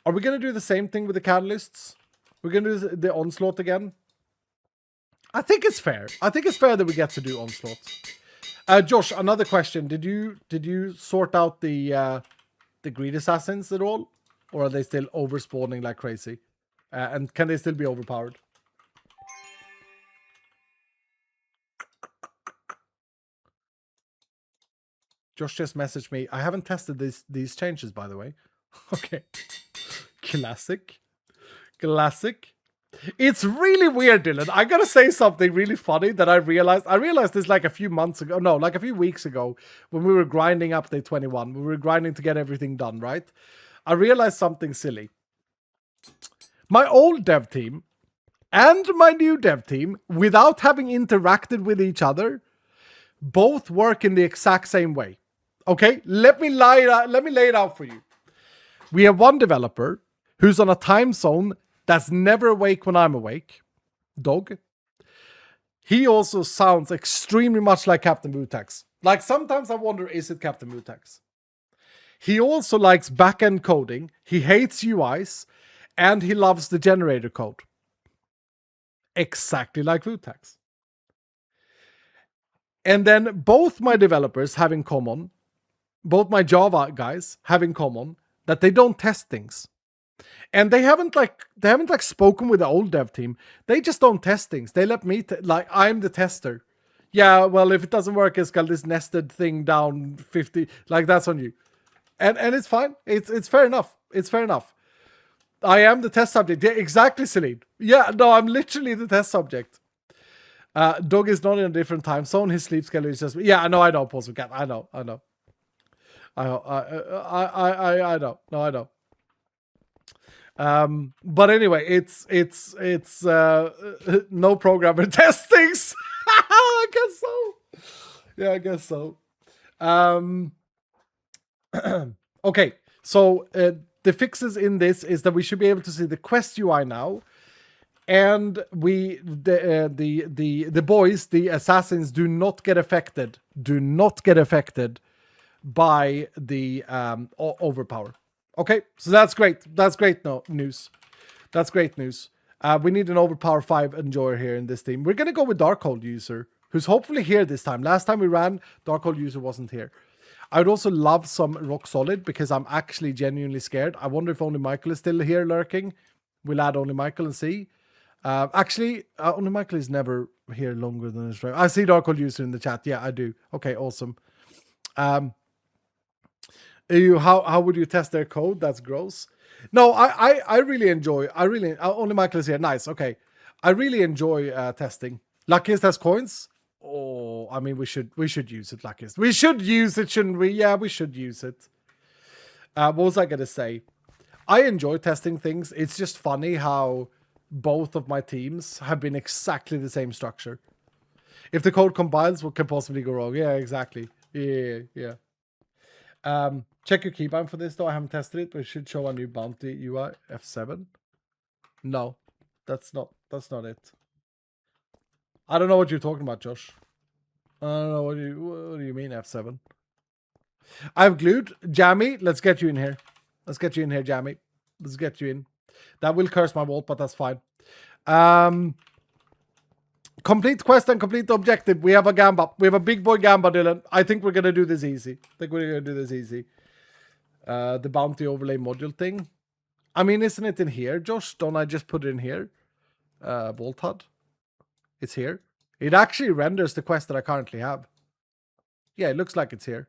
Are we going to do the same thing with the Catalysts? We're going to do the Onslaught again? I think it's fair. I think it's fair that we get to do Onslaught. Josh, another question. Did you sort out the Greed Assassins at all? Or are they still overspawning like crazy? And can they still be overpowered? Josh just messaged me. I haven't tested these changes, by the way. Okay. Classic. It's really weird, Dylan. I gotta say something really funny that I realized. I realized this like a few months ago. No, like a few weeks ago when we were grinding update 21. We were grinding to get everything done, right? I realized something silly. My old dev team and my new dev team, without having interacted with each other, both work in the exact same way. Okay? Let me lay it out for you. We have one developer who's on a time zone that's never awake when I'm awake. Dog. He also sounds extremely much like Captain Mutax. Like, sometimes I wonder, is it Captain Mutax? He also likes back-end coding. He hates UIs. And he loves the generator code. Exactly like Mutax. And then both my developers have in common, both my Java guys have in common, that they don't test things. And they haven't spoken with the old dev team. They just don't test things. They let me like, I'm the tester. Yeah, well, if it doesn't work, it's got this nested thing down 50. Like, that's on you. And it's fine. It's fair enough. It's fair enough. I am the test subject. Yeah, exactly, Celine. Yeah, no, I'm literally the test subject. Dog is not in a different time zone. His sleep schedule is just... Yeah, I know, Pulse Cat. I know. I know. But anyway, it's no programmer testings. I guess so. Yeah, I guess so. Okay, so the fixes in this is that we should be able to see the quest UI now, and the boys, the assassins, do not get affected. Do not get affected by the overpower. Okay, so that's great. That's great news. That's great news. We need an overpower 5 enjoyer here in this team. We're gonna go with Darkhold user, who's hopefully here this time. Last time we ran, Darkhold user wasn't here. I would also love some Rock Solid because I'm actually genuinely scared. I wonder if only Michael is still here lurking. We'll add only Michael and see. Actually, only Michael is never here longer than his stream. I see Darkhold user in the chat. Yeah, I do. Okay, awesome. How would you test their code? That's gross. No, I really enjoy. Only Michael is here. Nice. Okay, I really enjoy testing. Luckiest has coins. Oh, I mean, we should use it, Luckiest. We should use it, shouldn't we? Yeah, we should use it. What was I gonna say? I enjoy testing things. It's just funny how both of my teams have been exactly the same structure. If the code compiles, what can possibly go wrong? Yeah, exactly. Yeah. Check your keybind for this though. I haven't tested it, but it should show a new bounty UI. F7. No, that's not it. I don't know what you're talking about, Josh. I don't know what do you mean F7? I've glued Jammy. Let's get you in here. Let's get you in here, Jammy. Let's get you in. That will curse my vault, but that's fine. Complete quest and complete the objective. We have a gamba. We have a big boy gamba, Dylan. I think we're gonna do this easy. The bounty overlay module thing. I mean, isn't it in here, Josh? Don't I just put it in here? Vault HUD. It's here. It actually renders the quest that I currently have. Yeah, it looks like it's here.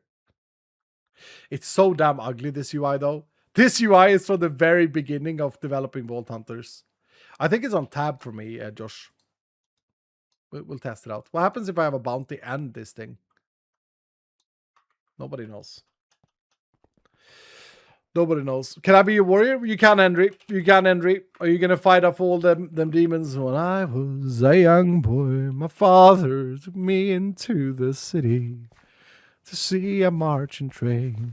It's so damn ugly, this UI, though. This UI is from the very beginning of developing Vault Hunters. I think it's on tab for me, Josh. We'll test it out. What happens if I have a bounty and this thing? Nobody knows. Nobody knows. Can I be your warrior? You can, Henry. You can, Henry. Are you gonna fight off all them demons? When I was a young boy, my father took me into the city to see a marching train.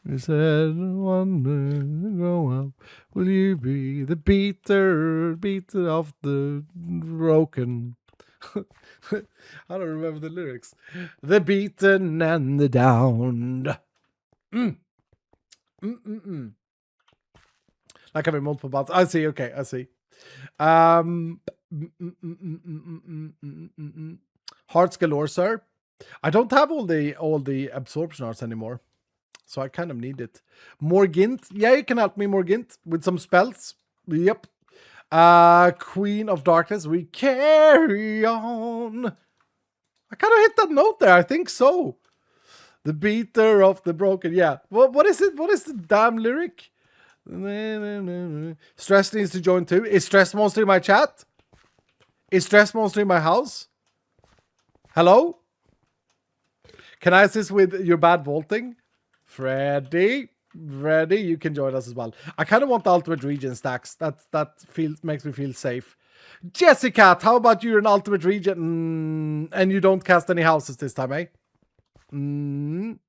He said, "One day grow up, will you be the beater of the broken?" I don't remember the lyrics. The beaten and the downed. Like having multiple bots. I see. Okay, I see. Hearts galore, sir. I don't have all the absorption arts anymore, so I kind of need it. More Gint. Yeah, you can help me, more Gint, with some spells. Yep. Queen of Darkness. We carry on. I kind of hit that note there. I think so. The beater of the broken. Yeah. What is it? What is the damn lyric? Stress needs to join too. Is Stress Monster in my chat? Is Stress Monster in my house? Hello? Can I assist with your bad vaulting? Freddy, you can join us as well. I kind of want the ultimate region stacks. That makes me feel safe. Jessica, how about you're an ultimate region and you don't cast any houses this time, eh? Can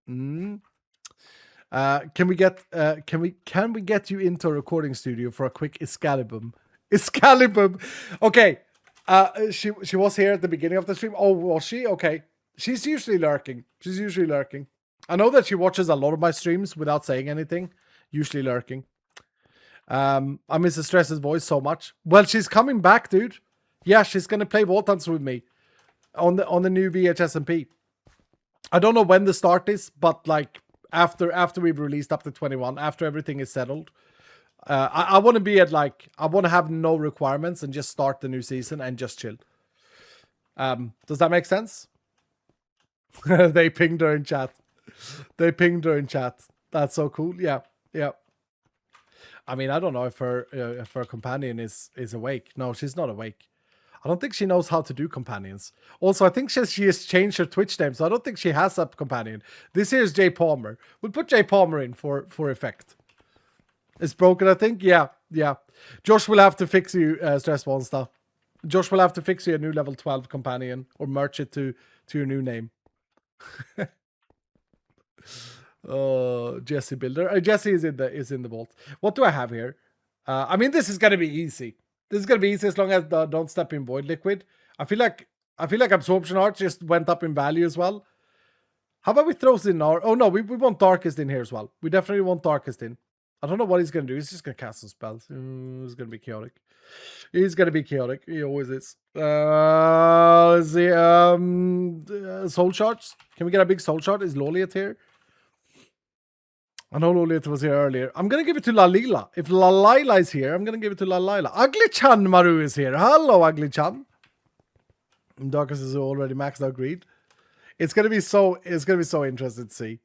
we get you into a recording studio for a quick Excalibur? Okay. She was here at the beginning of the stream. Oh, was she? Okay. She's usually lurking. I know that she watches a lot of my streams without saying anything. Usually lurking. I miss the Stress's voice so much. Well, she's coming back, dude. Yeah, she's gonna play Vault Hunts with me on the new VHS&P. I don't know when the start is, but like after we've released up to 21, after everything is settled. I want to be at I want to have no requirements and just start the new season and just chill. Does that make sense? They pinged her in chat. That's so cool. Yeah. I mean, I don't know if her companion is awake. No, she's not awake. I don't think she knows how to do companions. Also, I think she has changed her Twitch name, so I don't think she has a companion. This here is Jay Palmer. We'll put Jay Palmer in for effect. It's broken, I think. Yeah. Josh will have to fix you, Stress Monster. Josh will have to fix you a new level 12 companion or merge it to your new name. Oh, Jesse Builder. Jesse is in the vault. What do I have here? I mean, this is gonna be easy. This is gonna be easy as long as don't step in Void Liquid. I feel like Absorption Art just went up in value as well. How about we throw in our... Oh no, we want Darkest in here as well. We definitely want Darkest in. I don't know what he's gonna do. He's just gonna cast some spells. It's gonna be chaotic. He's gonna be chaotic. He always is. Let's see. Soul Shards. Can we get a big Soul Shard? Is Loliet here? I know Loliet was here earlier. I'm gonna give it to Lalila. If Lalila is here, I'm gonna give it to Lalila. Ugly-chan Maru is here. Hello, Ugly-chan. Darkest is already maxed out greed. It's gonna be so interesting to see.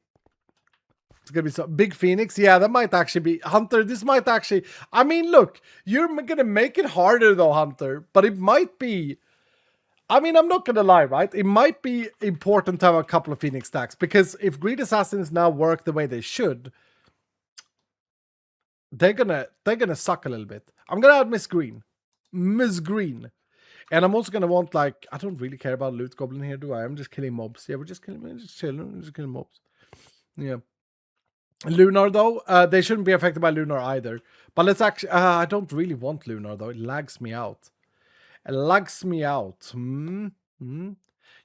It's gonna be so big Phoenix. Yeah, that might actually be Hunter. This might actually. I mean, look, you're gonna make it harder though, Hunter. But it might be. I mean, I'm not gonna lie, right? It might be important to have a couple of Phoenix stacks because if Greed Assassins now work the way they should, they're gonna suck a little bit. I'm gonna add Miss Green, and I'm also gonna want like I don't really care about Loot Goblin here, do I? I'm just killing mobs. Yeah, we're just killing, just chilling, we're just killing mobs. Yeah. Lunar though, they shouldn't be affected by Lunar either. But let's actually, I don't really want Lunar though. It lags me out. It lags me out. You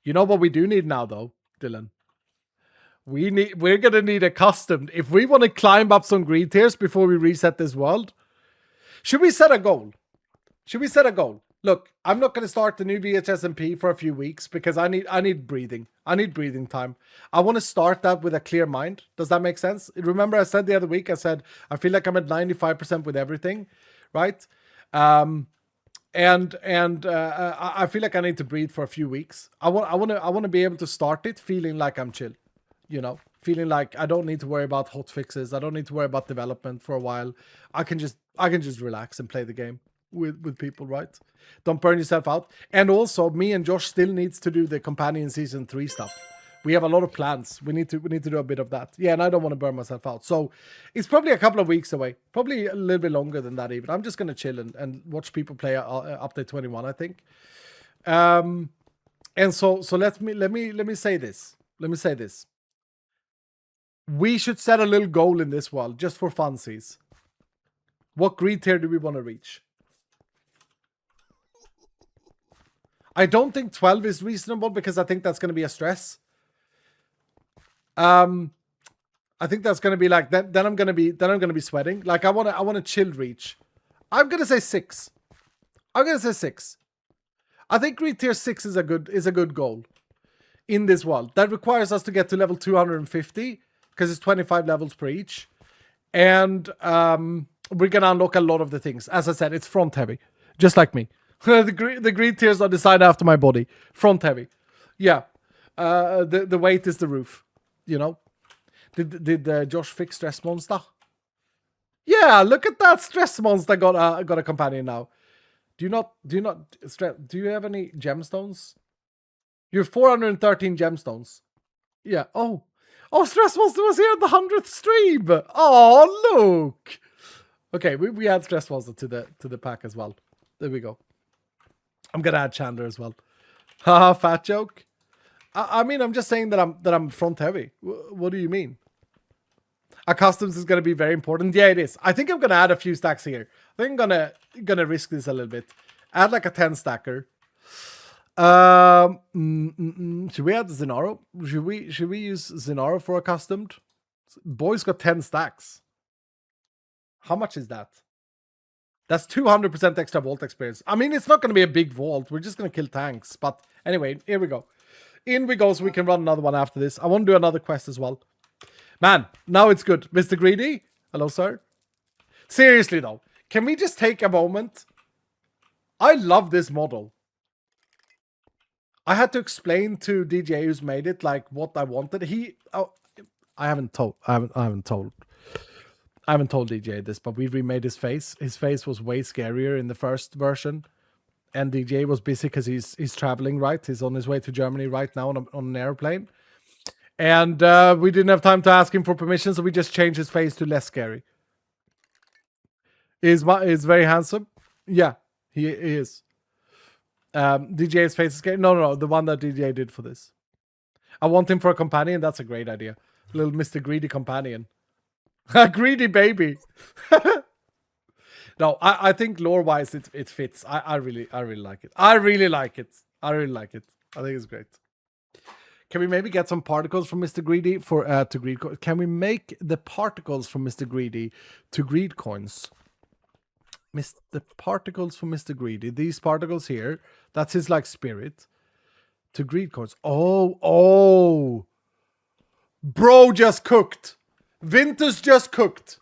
know what we do need now though, Dylan? We're gonna need a custom. If we want to climb up some greed tiers before we reset this world, should we set a goal? Look, I'm not going to start the new VHSMP for a few weeks because I need breathing. I need breathing time. I want to start that with a clear mind. Does that make sense? Remember I said the other week, I said, I feel like I'm at 95% with everything, right? I feel like I need to breathe for a few weeks. I want to be able to start it feeling like I'm chill, you know, feeling like I don't need to worry about hot fixes. I don't need to worry about development for a while. I can just relax and play the game with people, right? Don't burn yourself out. And also, me and Josh still needs to do the companion season 3 stuff. We have a lot of plans. We need to do a bit of that. Yeah, and I don't want to burn myself out. So it's probably a couple of weeks away. Probably a little bit longer than that even. I'm just gonna chill and watch people play update 21, I think. And so let me say this. We should set a little goal in this world just for funsies. What greed tier do we want to reach? I don't think 12 is reasonable because I think that's going to be a stress. I think that's going to be like then I'm going to be sweating. Like I want to chill reach. I'm going to say 6. I think greed tier 6 is a good goal in this world. That requires us to get to level 250 because it's 25 levels per each. And we're going to unlock a lot of the things. As I said, it's front heavy, just like me. The greed tiers are designed after my body. Front heavy. Yeah. The weight is the roof. You know? Did Josh fix Stress Monster? Yeah, look at that. Stress Monster got a companion now. Do you have any gemstones? You have 413 gemstones. Yeah. Oh, Stress Monster was here at the 100th stream. Oh, look. Okay, we add Stress Monster to the pack as well. There we go. I'm gonna add Chandler as well. Haha, fat joke. I mean, I'm just saying that I'm front heavy. What do you mean? A customs is gonna be very important. Yeah, it is. I think I'm gonna add a few stacks here. I think I'm gonna risk this a little bit. Add like a 10 stacker. Should we add Zenaro? Should we use Zenaro for a customed? Boy's got 10 stacks. How much is that? That's 200% extra vault experience. I mean, it's not going to be a big vault. We're just going to kill tanks. But anyway, here we go. In we go so we can run another one after this. I want to do another quest as well. Man, now it's good. Mr. Greedy? Hello, sir? Seriously, though. Can we just take a moment? I love this model. I had to explain to DJ who's made it, like, what I wanted. I haven't told DJ this, but we remade his face. His face was way scarier in the first version. And DJ was busy because he's traveling, right? He's on his way to Germany right now on an airplane. And we didn't have time to ask him for permission, so we just changed his face to less scary. He's very handsome. Yeah, he is. DJ's face is scary. No, the one that DJ did for this. I want him for a companion. That's a great idea. Little Mr. Greedy companion. A greedy baby. No, I think lore-wise it fits. I really like it. I really like it. I think it's great. Can we maybe get some particles from Mr. Greedy for to greed coins? Can we make the particles from Mr. Greedy to greed coins? The particles from Mr. Greedy. These particles here. That's his like spirit. To greed coins. Oh. Bro just cooked. Vintus just cooked.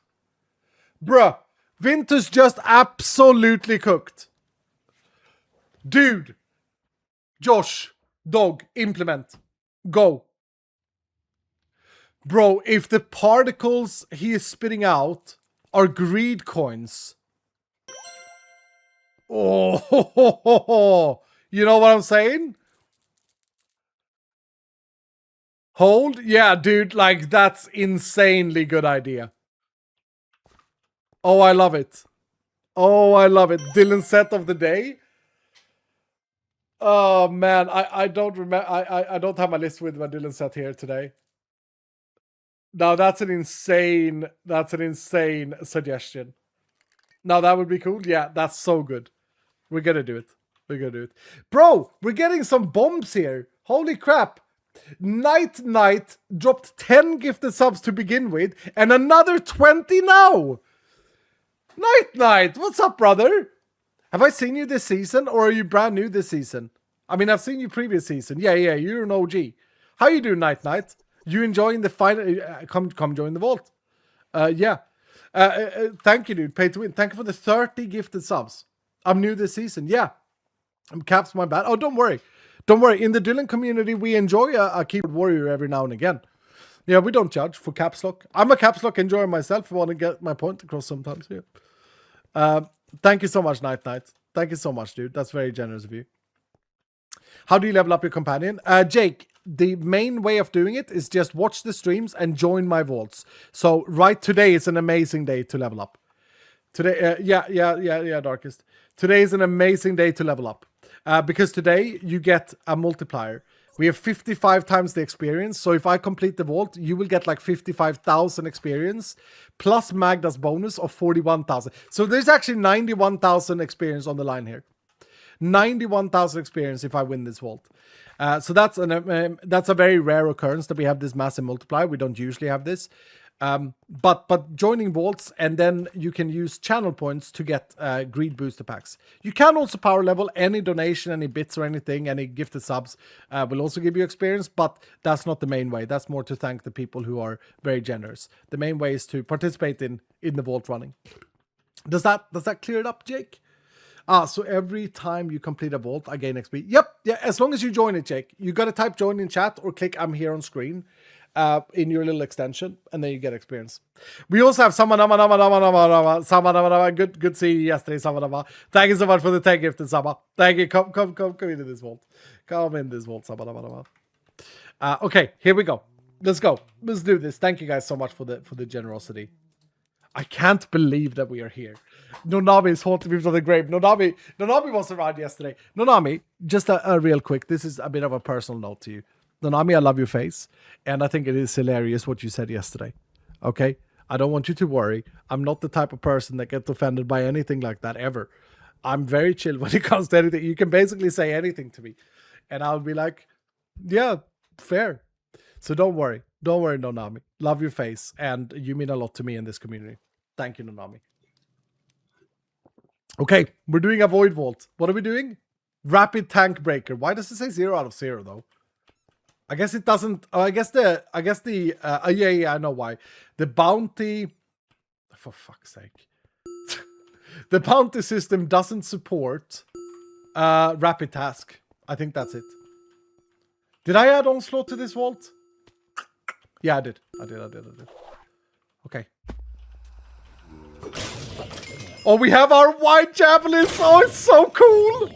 Bruh. Vintus just absolutely cooked. Dude. Josh. Dog. Implement. Go. Bro, if the particles he is spitting out are greed coins. Oh, you know what I'm saying? Hold? Yeah, dude, like that's insanely good idea. Oh, I love it. Oh, I love it. Dylan's set of the day. Oh man, I don't remember. I don't have my list with my Dylan set here today. No, that's an insane suggestion. No, that would be cool. Yeah, that's so good. We're gonna do it. Bro, we're getting some bombs here. Holy crap. Night dropped 10 gifted subs to begin with, and another 20 now. Night, what's up, brother? Have I seen you this season, or are you brand new this season? I mean, I've seen you previous season. Yeah, you're an OG. How you doing, Night? You enjoying the final? Come join the vault. Yeah. Thank you, dude. Pay to win. Thank you for the 30 gifted subs. I'm new this season. Yeah. Caps my bad. Oh, don't worry. In the Dylan community, we enjoy a keyboard warrior every now and again. Yeah, we don't judge for caps lock. I'm a caps lock enjoyer myself. I want to get my point across sometimes. Yeah. Thank you so much, Night. Thank you so much, dude. That's very generous of you. How do you level up your companion? Jake, the main way of doing it is just watch the streams and join my vaults. So today is an amazing day to level up. Today, yeah, Darkest. Today is an amazing day to level up. Because today you get a multiplier. We have 55 times the experience. So if I complete the vault, you will get like 55,000 experience plus Magda's bonus of 41,000. So there's actually 91,000 experience on the line here. 91,000 experience if I win this vault. So that's a very rare occurrence that we have this massive multiplier. We don't usually have this. But joining vaults, and then you can use channel points to get greed booster packs. You can also power level. Any donation, any bits or anything, any gifted subs will also give you experience, but that's not the main way. That's more to thank the people who are very generous. The main way is to participate in the vault running. Does that clear it up, Jake? So every time you complete a vault, I gain XP. Yep, yeah, as long as you join it, Jake. You gotta type join in chat or click I'm here on screen. In your little extension, and then you get experience. We also have Samanama. Good to see you yesterday, Samanama. Thank you so much for the 10 gifted Sama. Thank you. Come into this vault. Come in this vault, Samanama. Okay, here we go. Let's go. Let's do this. Thank you guys so much for the generosity. I can't believe that we are here. Nonami is haunting me from the grave. Nonami was around yesterday. Nonami, just a real quick. This is a bit of a personal note to you. Nonami, I love your face, and I think it is hilarious what you said yesterday. Okay? I don't want you to worry. I'm not the type of person that gets offended by anything like that ever. I'm very chill when it comes to anything. You can basically say anything to me, and I'll be like, yeah, fair. So don't worry. Don't worry, Nonami. Love your face, and you mean a lot to me in this community. Thank you, Nonami. Okay, we're doing a Void Vault. What are we doing? Rapid Tank Breaker. Why does it say 0 out of 0, though? I guess it doesn't. I guess the. Yeah, I know why. The bounty. For fuck's sake. The bounty system doesn't support rapid task. I think that's it. Did I add onslaught to this vault? Yeah, I did. I did. Okay. Oh, we have our white javelins. Oh, it's so cool.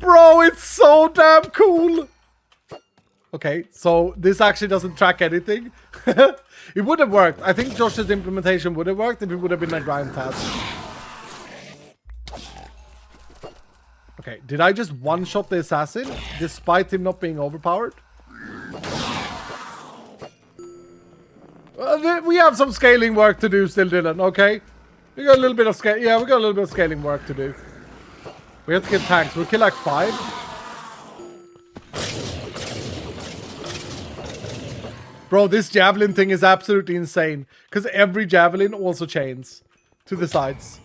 Bro, it's so damn cool. Okay, so this actually doesn't track anything. It would have worked. I think Josh's implementation would have worked if it would have been a grind task. Okay, did I just one-shot the assassin despite him not being overpowered? We have some scaling work to do still, Dylan, okay? We got a little bit of scale. Yeah, we got a little bit of scaling work to do. We have to kill tanks. We'll kill like 5. Bro, this javelin thing is absolutely insane. Because every javelin also chains to the sides.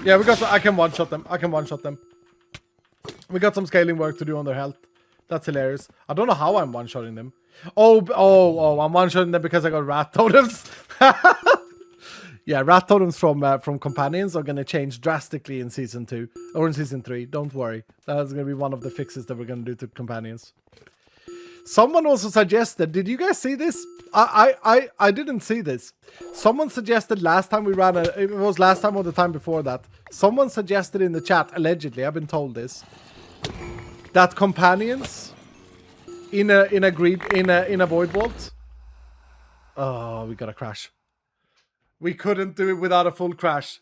Yeah, I can one-shot them. I can one-shot them. We got some scaling work to do on their health. That's hilarious. I don't know how I'm one-shotting them. Oh, I'm one-shotting them because I got rat totems. Yeah, rat totems from companions are going to change drastically in Season 2. Or in Season 3. Don't worry. That's going to be one of the fixes that we're going to do to companions. Someone also suggested, did you guys see this? I didn't see this. Someone suggested last time we ran it was last time or the time before that. Someone suggested in the chat, allegedly, I've been told this, that companions in a void vault. Oh, we got a crash. We couldn't do it without a full crash.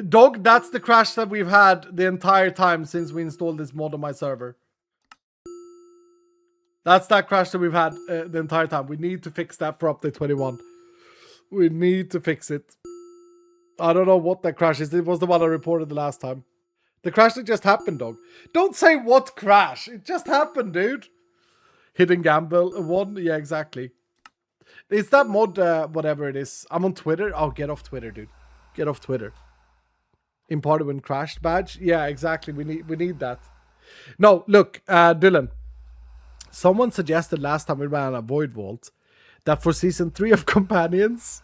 Dog, that's the crash that we've had the entire time since we installed this mod on my server. That's that crash that we've had the entire time. We need to fix that for update 21. We need to fix it. I don't know what that crash is. It was the one I reported the last time. The crash that just happened, dog. Don't say what crash. It just happened, dude. Hidden Gamble 1. Yeah, exactly. It's that mod, whatever it is. I'm on Twitter. Oh, get off Twitter, dude. Get off Twitter. Imparted when crashed badge. Yeah, exactly. We need that. No, look, Dylan. Someone suggested last time we ran a Void Vault that for Season 3 of Companions,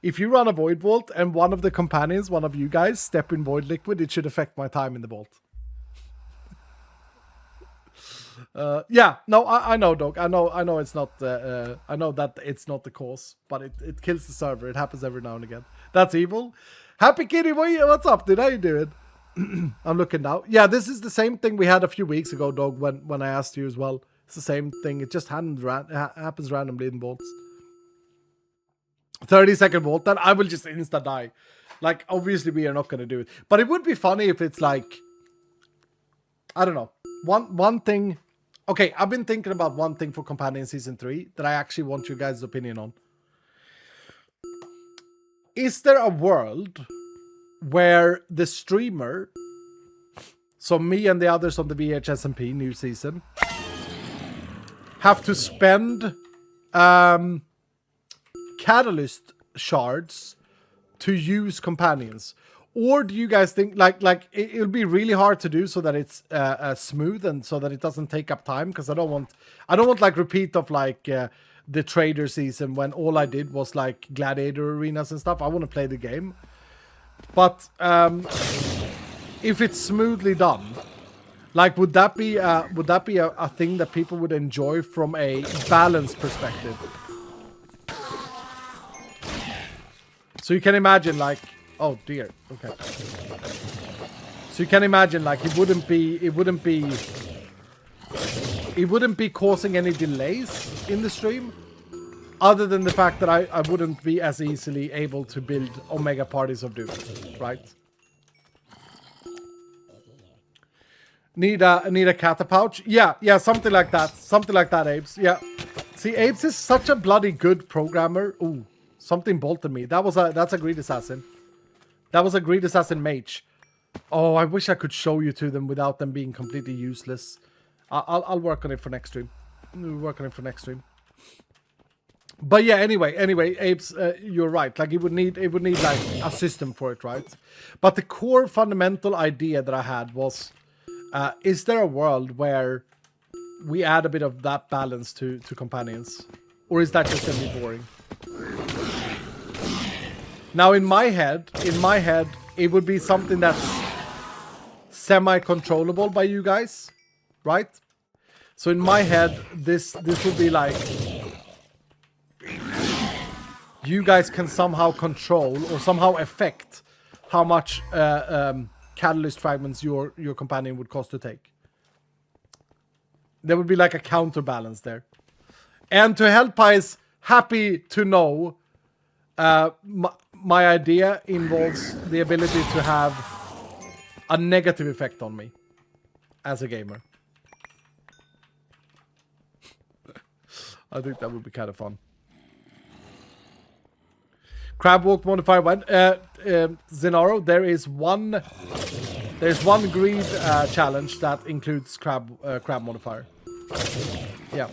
if you run a Void Vault and one of the companions, one of you guys, step in Void Liquid, it should affect my time in the vault. Yeah, no, I know, dog. I know it's not, I know that it's not the cause, but it kills the server. It happens every now and again. That's evil. Happy Kitty, what's up, dude? How you doing? I'm looking now. Yeah, this is the same thing we had a few weeks ago, dog, when I asked you as well. It's the same thing. It just happens randomly in vaults. 30-second vault, then I will just insta die. Like, obviously we are not going to do it. But it would be funny if it's like, I don't know. One thing. Okay, I've been thinking about one thing for Companion Season 3 that I actually want you guys' opinion on. Is there a world where the streamer, so me and the others on the VHSMP new season, have to spend catalyst shards to use companions? Or do you guys think like it'll be really hard to do so that it's smooth and so that it doesn't take up time? Because I don't want like repeat of like the trader season when all I did was like gladiator arenas and stuff. I want to play the game, but if it's smoothly done, like would that be a thing that people would enjoy from a balance perspective? So you can imagine like, oh dear, okay. So you can imagine like it wouldn't be causing any delays in the stream, other than the fact that I wouldn't be as easily able to build Omega Parties of Doom, right? Need a catapouch? Yeah, something like that. Something like that, Apes. Yeah. See, Apes is such a bloody good programmer. Ooh, something bolted me. That's a Greed Assassin. That was a Greed Assassin mage. Oh, I wish I could show you to them without them being completely useless. I'll work on it for next stream. We'll work on it for next stream. But yeah, anyway, Apes, you're right. Like it would need like a system for it, right? But the core fundamental idea that I had was, is there a world where we add a bit of that balance to companions? Or is that just gonna be boring? Now in my head, it would be something that's semi-controllable by you guys, right? So in my head, this would be like, you guys can somehow control or somehow affect how much catalyst fragments your companion would cost to take. There would be like a counterbalance there. And to help is happy to know, my idea involves the ability to have a negative effect on me as a gamer. I think that would be kind of fun. Crab walk modifier when Zenaro, there's one greed challenge that includes crab modifier. Yeah.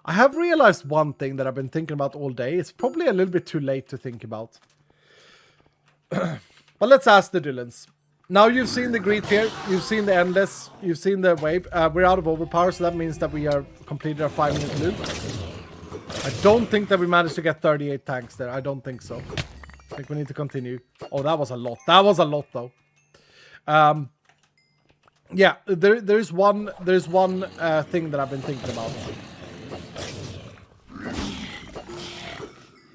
I have realized one thing that I've been thinking about all day. It's probably a little bit too late to think about. But let's ask the Dylans. Now you've seen the greed here, you've seen the endless, you've seen the wave. We're out of overpower, so that means that we are completed our 5-minute loop. I don't think that we managed to get 38 tanks there. I don't think so. I think we need to continue. Oh, that was a lot. That was a lot, though. Yeah, there's one thing that I've been thinking about.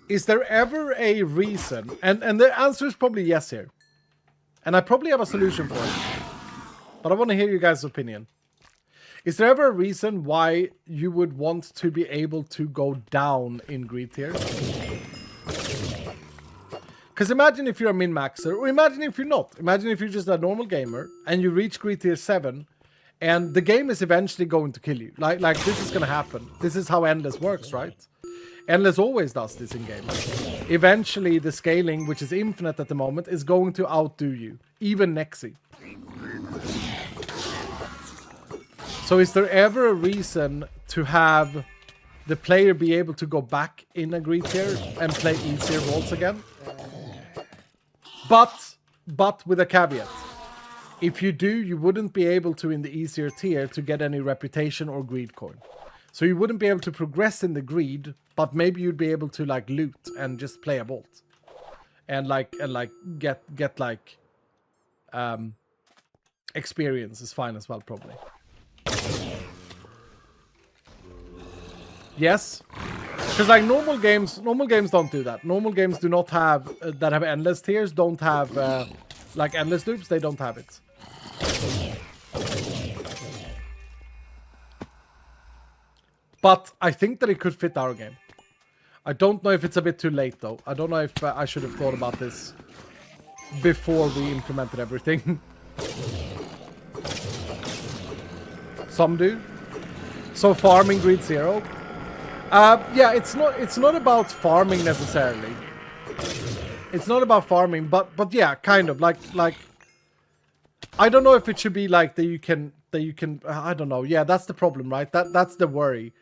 Is there ever a reason? And the answer is probably yes here. And I probably have a solution for it. But I want to hear you guys' opinion. Is there ever a reason why you would want to be able to go down in greed tier? Because imagine if you're a min-maxer, or imagine if you're not. Imagine if you're just a normal gamer, and you reach greed tier 7, and the game is eventually going to kill you. Like this is going to happen. This is how Endless works, right? Endless always does this in game. Eventually, the scaling, which is infinite at the moment, is going to outdo you. Even Nexi. So is there ever a reason to have the player be able to go back in a greed tier and play easier roles again? But with a caveat. If you do, you wouldn't be able to, in the easier tier, to get any reputation or greed coin. So you wouldn't be able to progress in the greed, but maybe you'd be able to like loot and just play a vault. And get experience is fine as well, probably. Yes, because like normal games don't do that. Normal games do not have that have endless tiers. Don't have like endless loops. They don't have it. But I think that it could fit our game. I don't know if it's a bit too late though. I don't know if I should have thought about this before we implemented everything. Some do. So farming greed 0. Yeah, it's not about farming necessarily. It's not about farming, but yeah, kind of like I don't know if it should be like that you can I don't know. Yeah, that's the problem, right? That's the worry.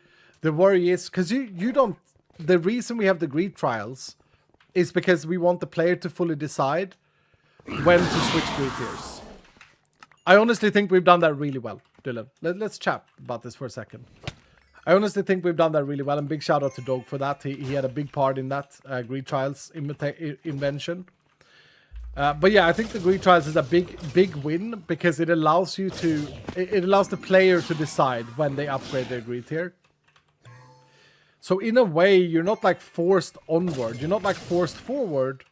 The worry is because you don't. The reason we have the greed trials is because we want the player to fully decide when to switch greed tiers. I honestly think we've done that really well, Dylan. Let's chat about this for a second. I honestly think we've done that really well, and big shout out to Dog for that. He had a big part in that greed trials invention. But yeah, I think the greed trials is a big win because it allows you to it allows the player to decide when they upgrade their greed tier. So in a way, you're not like forced onward, you're not like forced forward,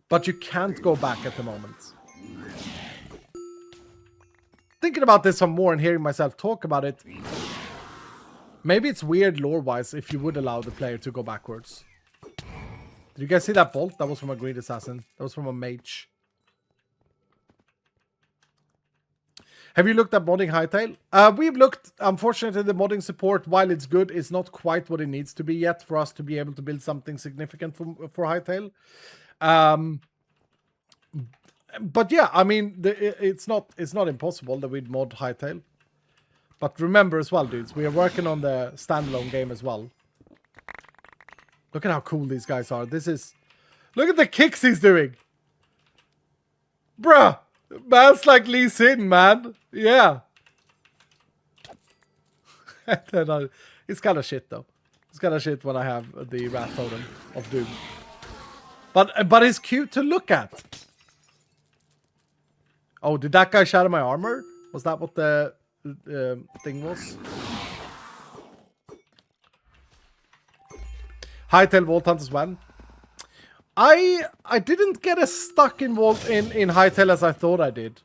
but you can't go back at the moment. Thinking about this some more and hearing myself talk about it, maybe it's weird lore-wise if you would allow the player to go backwards. Did you guys see that bolt? That was from a greed assassin. That was from a mage. Have you looked at modding Hightail? We've looked. Unfortunately, the modding support, while it's good, is not quite what it needs to be yet for us to be able to build something significant for Hightail. But yeah, I mean, it's not impossible that we'd mod Hightail. But remember as well, dudes, we are working on the standalone game as well. Look at how cool these guys are. Look at the kicks he's doing. Bruh. Man's like Lee Sin, man. Yeah. It's kind of shit, though. It's kind of shit when I have the Wrath Totem of Doom. But it's cute to look at. Oh, did that guy shatter my armor? Was that what the thing was? Hightail Vault Hunt as well. I didn't get as stuck in Hightail as I thought I did.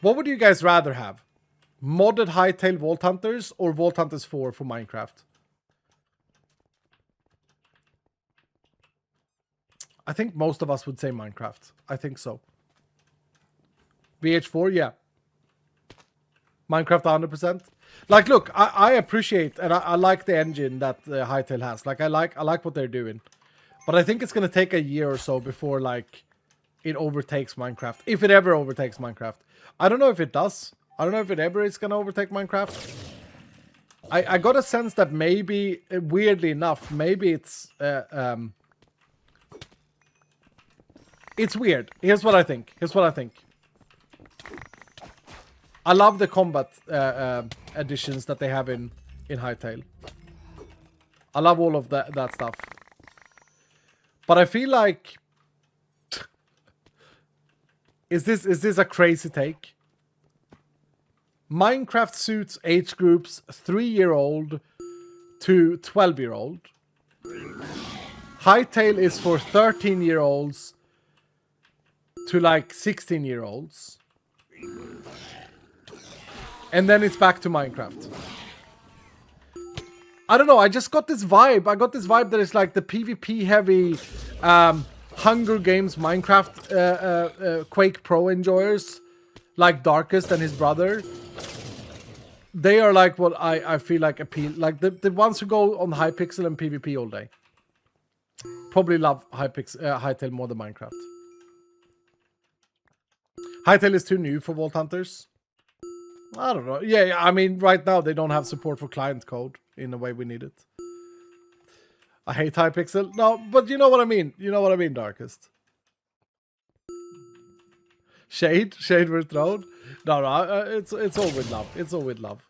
What would you guys rather have? Modded Hightail Vault Hunters or Vault Hunters 4 for Minecraft? I think most of us would say Minecraft. I think so. VH4, yeah. Minecraft 100%. Like, look, I appreciate and I like the engine that Hytale has. Like, I like what they're doing. But I think it's going to take a year or so before, like, it overtakes Minecraft. If it ever overtakes Minecraft. I don't know if it does. I don't know if it ever is going to overtake Minecraft. I got a sense that maybe, weirdly enough, maybe it's weird. Here's what I think. I love the combat additions that they have in Hytale. I love all of that stuff. But I feel like... Is this a crazy take? Minecraft suits age groups 3-year-old to 12-year-old. Hytale is for 13-year-olds to like 16-year-olds. And then it's back to Minecraft. I don't know, I just got this vibe. I got this vibe that it's like the PvP heavy Hunger Games Minecraft Quake Pro enjoyers, like Darkest and his brother. They are like what I feel like appeal, like the ones who go on Hypixel and PvP all day. Probably love Hytale more than Minecraft. Hytale is too new for Vault Hunters. I don't know. Yeah, I mean, right now they don't have support for client code in the way we need it. I hate Hypixel. No, but you know what I mean. You know what I mean, Darkest. Shade with throne. No, it's all with love. It's all with love.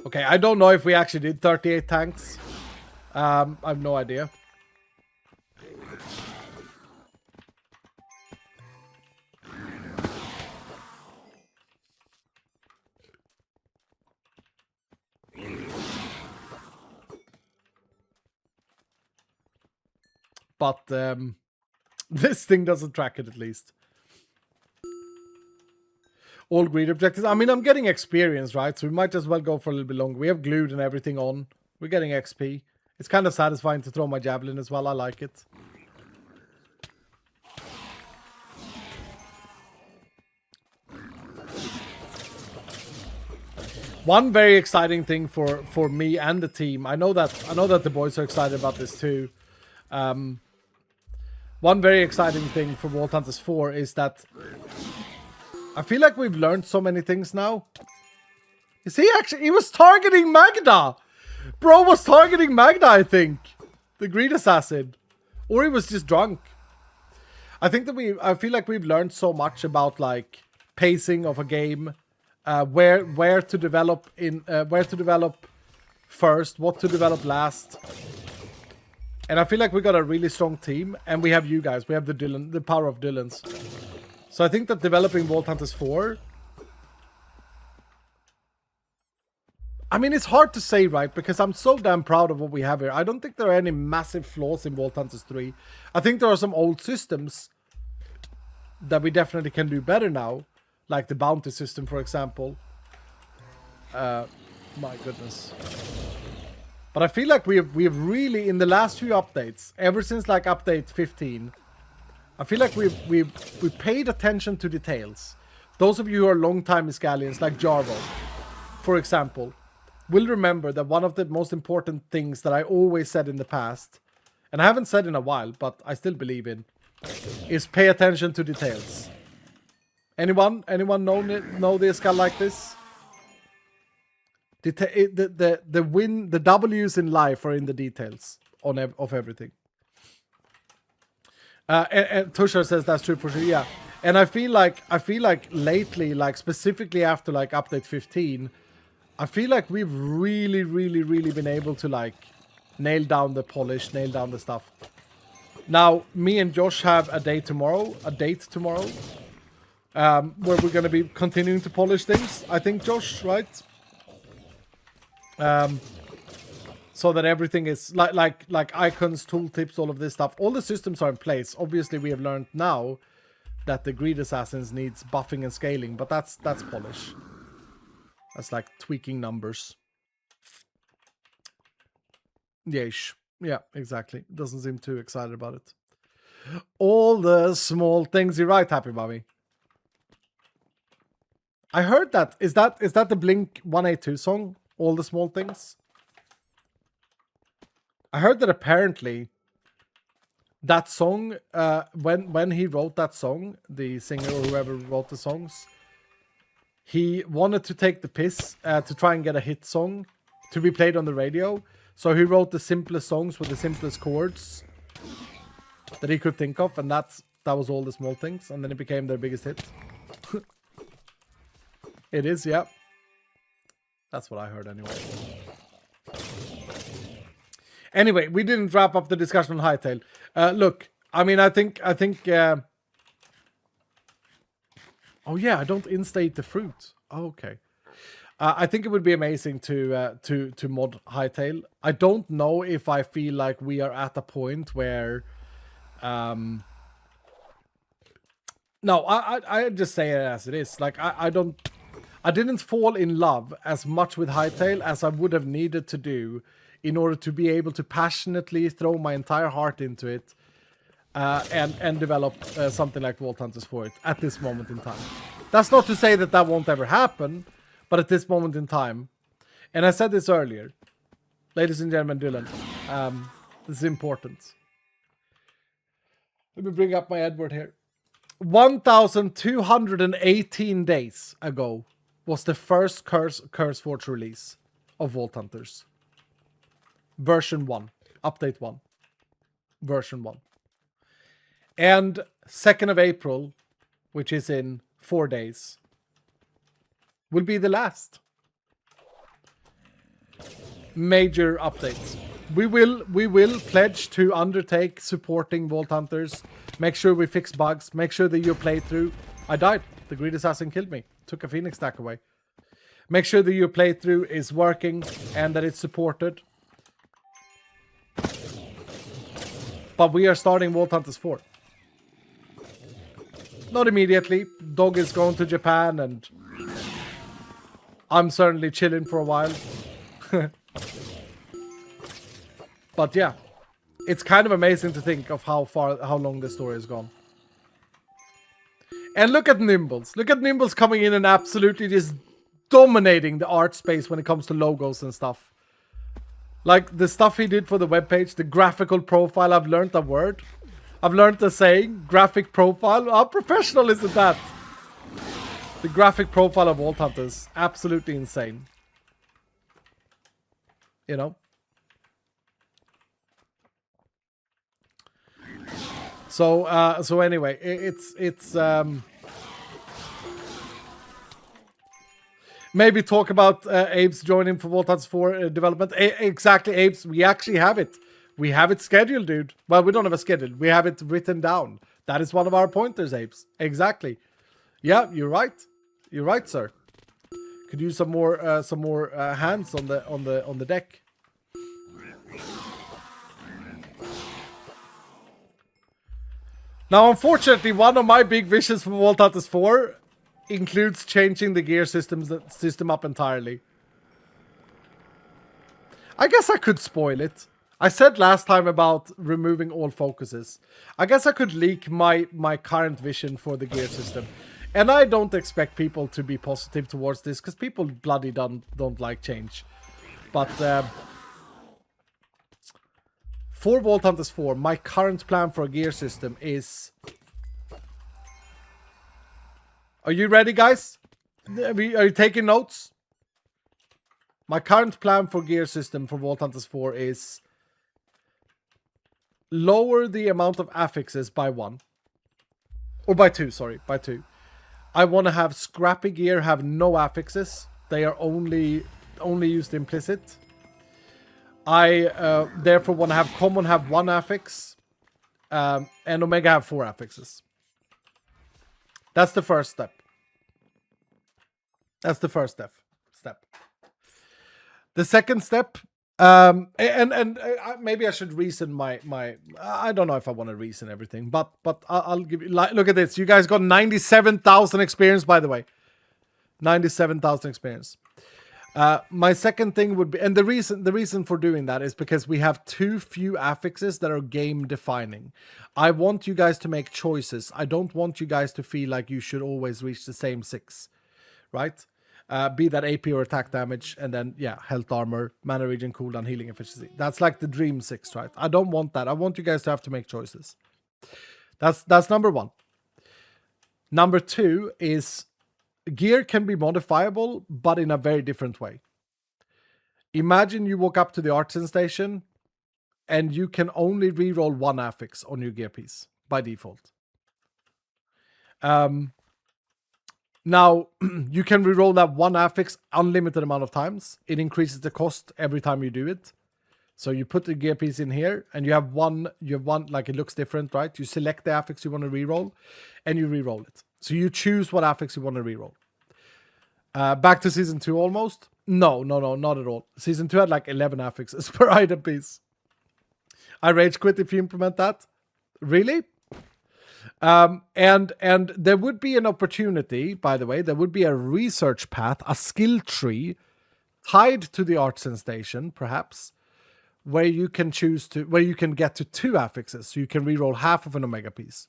Okay, I don't know if we actually did 38 tanks. I have no idea. But this thing doesn't track it, at least. All greed objectives. I mean, I'm getting experience, right? So we might as well go for a little bit longer. We have glued and everything on. We're getting XP. It's kind of satisfying to throw my javelin as well. I like it. One very exciting thing for me and the team. I know that the boys are excited about this too. One very exciting thing for Vault Hunters 4 is that I feel like we've learned so many things now. Is he actually... He was targeting Magda! Bro was targeting Magda, I think. The Greed Assassin. Or he was just drunk. I think that I feel like we've learned so much about, like, pacing of a game. Where to develop first, what to develop last. And I feel like we got a really strong team, and we have you guys. We have the power of Dylan's. So I think that developing Vault Hunters 4... I mean, it's hard to say, right? Because I'm so damn proud of what we have here. I don't think there are any massive flaws in Vault Hunters 3. I think there are some old systems that we definitely can do better now. Like the bounty system, for example. My goodness. But I feel like we have really, in the last few updates, ever since like update 15, I feel like we've paid attention to details. Those of you who are long-time Iscalians, like Jarvo, for example, will remember that one of the most important things that I always said in the past, and I haven't said in a while, but I still believe in, is pay attention to details. Anyone know the Iscal like this? The W's in life are in the details of everything. And Tushar says that's true for sure. Yeah, and I feel like lately, like specifically after like update 15, I feel like we've really been able to like nail down the polish, nail down the stuff. Now, me and Josh have a date tomorrow, where we're going to be continuing to polish things. I think, Josh, right? So that everything is like icons, tooltips, all of this stuff. All the systems are in place. Obviously, we have learned now that the Greed Assassins needs buffing and scaling, but that's polish. That's like tweaking numbers. Yeesh. Yeah, exactly. Doesn't seem too excited about it. All the small things. You're right, Happy Bobby. I heard that. Is that the Blink 182 song? All the small things. I heard that apparently that song, when he wrote that song, the singer or whoever wrote the songs, he wanted to take the piss to try and get a hit song to be played on the radio. So he wrote the simplest songs with the simplest chords that he could think of, and that was All the Small Things, and then it became their biggest hit. It is, yeah. That's what I heard anyway. Anyway, we didn't wrap up the discussion on Hytale. Look, I mean, I think. Oh yeah, I don't instate the fruit. Oh, okay. I think it would be amazing to mod Hytale. I don't know if I feel like we are at a point where. No, I just say it as it is. Like I didn't fall in love as much with Hytale as I would have needed to do in order to be able to passionately throw my entire heart into it and develop something like Vault Hunters for it at this moment in time. That's not to say that won't ever happen, but at this moment in time, and I said this earlier, ladies and gentlemen, Dylan, this is important. Let me bring up my Edward here. 1,218 days ago was the first CurseForge release of Vault Hunters. Version 1. Update 1. Version 1. And 2nd of April, which is in 4 days, will be the last major updates. We will pledge to undertake supporting Vault Hunters. Make sure we fix bugs. Make sure that your playthrough... I died. The Greed Assassin killed me. Took a Phoenix stack away. Make sure that your playthrough is working and that it's supported. But we are starting Vault Hunters 4. Not immediately. Dog is going to Japan and I'm certainly chilling for a while. But yeah, it's kind of amazing to think of how long the story has gone. And look at Nimbles. Look at Nimbles coming in and absolutely just dominating the art space when it comes to logos and stuff. Like the stuff he did for the webpage, the graphical profile. I've learned a word. I've learned the saying, graphic profile. How professional isn't that? The graphic profile of Vault Hunters. Absolutely insane. You know? So anyway, it's maybe talk about Abe's joining for Vault Hunters 4 development. Exactly, Abe's. We actually have it. We have it scheduled, dude. Well, we don't have a schedule. We have it written down. That is one of our pointers, Abe's. Exactly. Yeah, you're right. You're right, sir. Could use some more hands on the deck. Now, unfortunately, one of my big wishes for Vault Hunters 4 includes changing the gear system up entirely. I guess I could spoil it. I said last time about removing all focuses. I guess I could leak my current vision for the gear system. And I don't expect people to be positive towards this, because people bloody don't like change. But for Vault Hunters 4, my current plan for a gear system is... Are you ready, guys? Are you taking notes? My current plan for gear system for Vault Hunters 4 is... lower the amount of affixes by 1. Or by 2, sorry. By 2. I want to have scrappy gear have no affixes. They are only used implicit. I therefore want to have common have 1 affix. And Omega have 4 affixes. That's the first step. That's the first step. The second step... maybe I should reason my I don't know if I want to reason everything, but I'll give you, look at this. You guys got 97,000 experience, by the way. 97,000 experience. My second thing would be, and the reason for doing that is because we have too few affixes that are game defining. I want you guys to make choices. I don't want you guys to feel like you should always reach the same 6, right? Be that AP or attack damage, and then health, armor, mana regen, cooldown, healing, efficiency. That's like the dream 6, right? I don't want that. I want you guys to have to make choices. That's number 1. Number 2 is gear can be modifiable, but in a very different way. Imagine you walk up to the artisan station and you can only reroll 1 affix on your gear piece by default. Now, you can reroll that 1 affix unlimited amount of times. It increases the cost every time you do it. So you put the gear piece in here and you have one, like it looks different, right? You select the affix you want to reroll and you reroll it. So you choose what affix you want to reroll. Back to season 2 almost. No, not at all. Season 2 had like 11 affixes per item piece. I rage quit if you implement that. Really? And there would be an opportunity, by the way, there would be a research path, a skill tree tied to the artisan station, perhaps, where you can get to 2 affixes, so you can reroll half of an omega piece.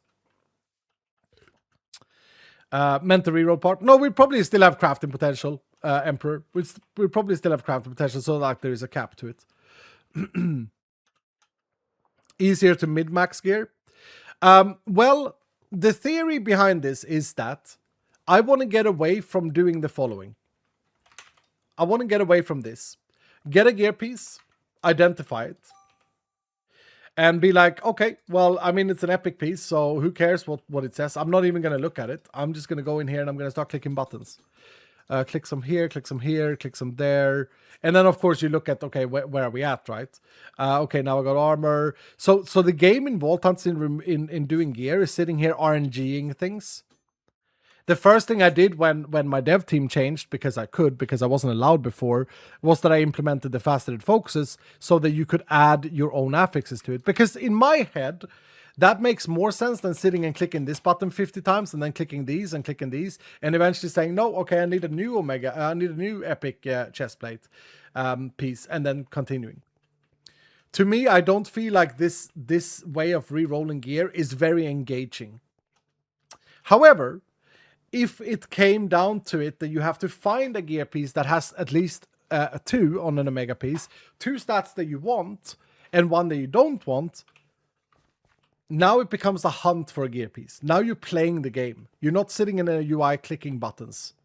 Meant the reroll part. No, we probably still have crafting potential, Emperor. We probably still have crafting potential, so like there is a cap to it. Easier to mid-max gear. Well, the theory behind this is that I want to get away from doing the following. I want to get away from this. Get a gear piece, identify it, and be like, okay, well, I mean, it's an epic piece, so who cares what it says? I'm not even going to look at it. I'm just going to go in here and I'm going to start clicking buttons. Click some here, click some here, click some there. And then, of course, you look at, okay, where are we at, right? Okay, now I got armor. So the game in Vault Hunts in doing gear is sitting here RNGing things. The first thing I did when my dev team changed, because I wasn't allowed before, was that I implemented the faceted focuses so that you could add your own affixes to it. Because in my head, that makes more sense than sitting and clicking this button 50 times and then clicking these and eventually saying, no, okay, I need a new Omega, I need a new epic chestplate piece, and then continuing. To me, I don't feel like this way of re-rolling gear is very engaging. However, if it came down to it that you have to find a gear piece that has at least 2 on an Omega piece, 2 stats that you want and 1 that you don't want, now it becomes a hunt for a gear piece. Now you're playing the game. You're not sitting in a UI clicking buttons.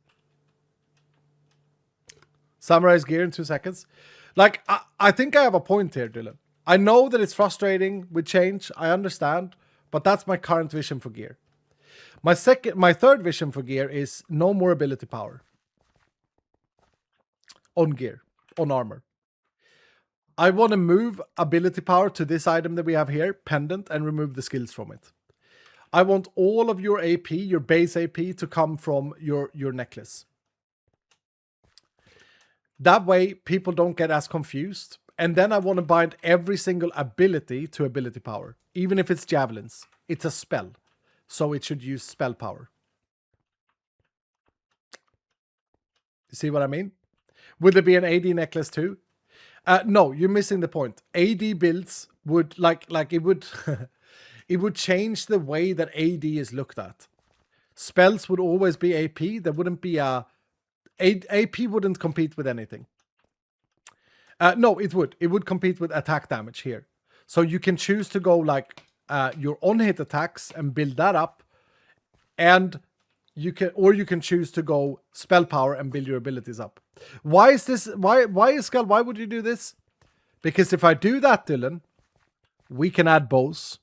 Summarize gear in 2 seconds. Like, I think I have a point here, Dylan. I know that it's frustrating with change. I understand. But that's my current vision for gear. My third vision for gear is no more ability power. On gear. On armor. I want to move ability power to this item that we have here, pendant, and remove the skills from it. I want all of your AP, your base AP, to come from your necklace. That way, people don't get as confused. And then I want to bind every single ability to ability power. Even if it's javelins. It's a spell. So it should use spell power. You see what I mean? Would there be an AD necklace too? No, you're missing the point. AD builds would like it would it would change the way that AD is looked at. Spells would always be AP. There wouldn't be AP wouldn't compete with anything. No, it would. It would compete with attack damage here. So you can choose to go like your on-hit attacks and build that up, and you can choose to go spell power and build your abilities up. Why is this? Why is Skull? Why would you do this? Because if I do that, Dylan, we can add bows,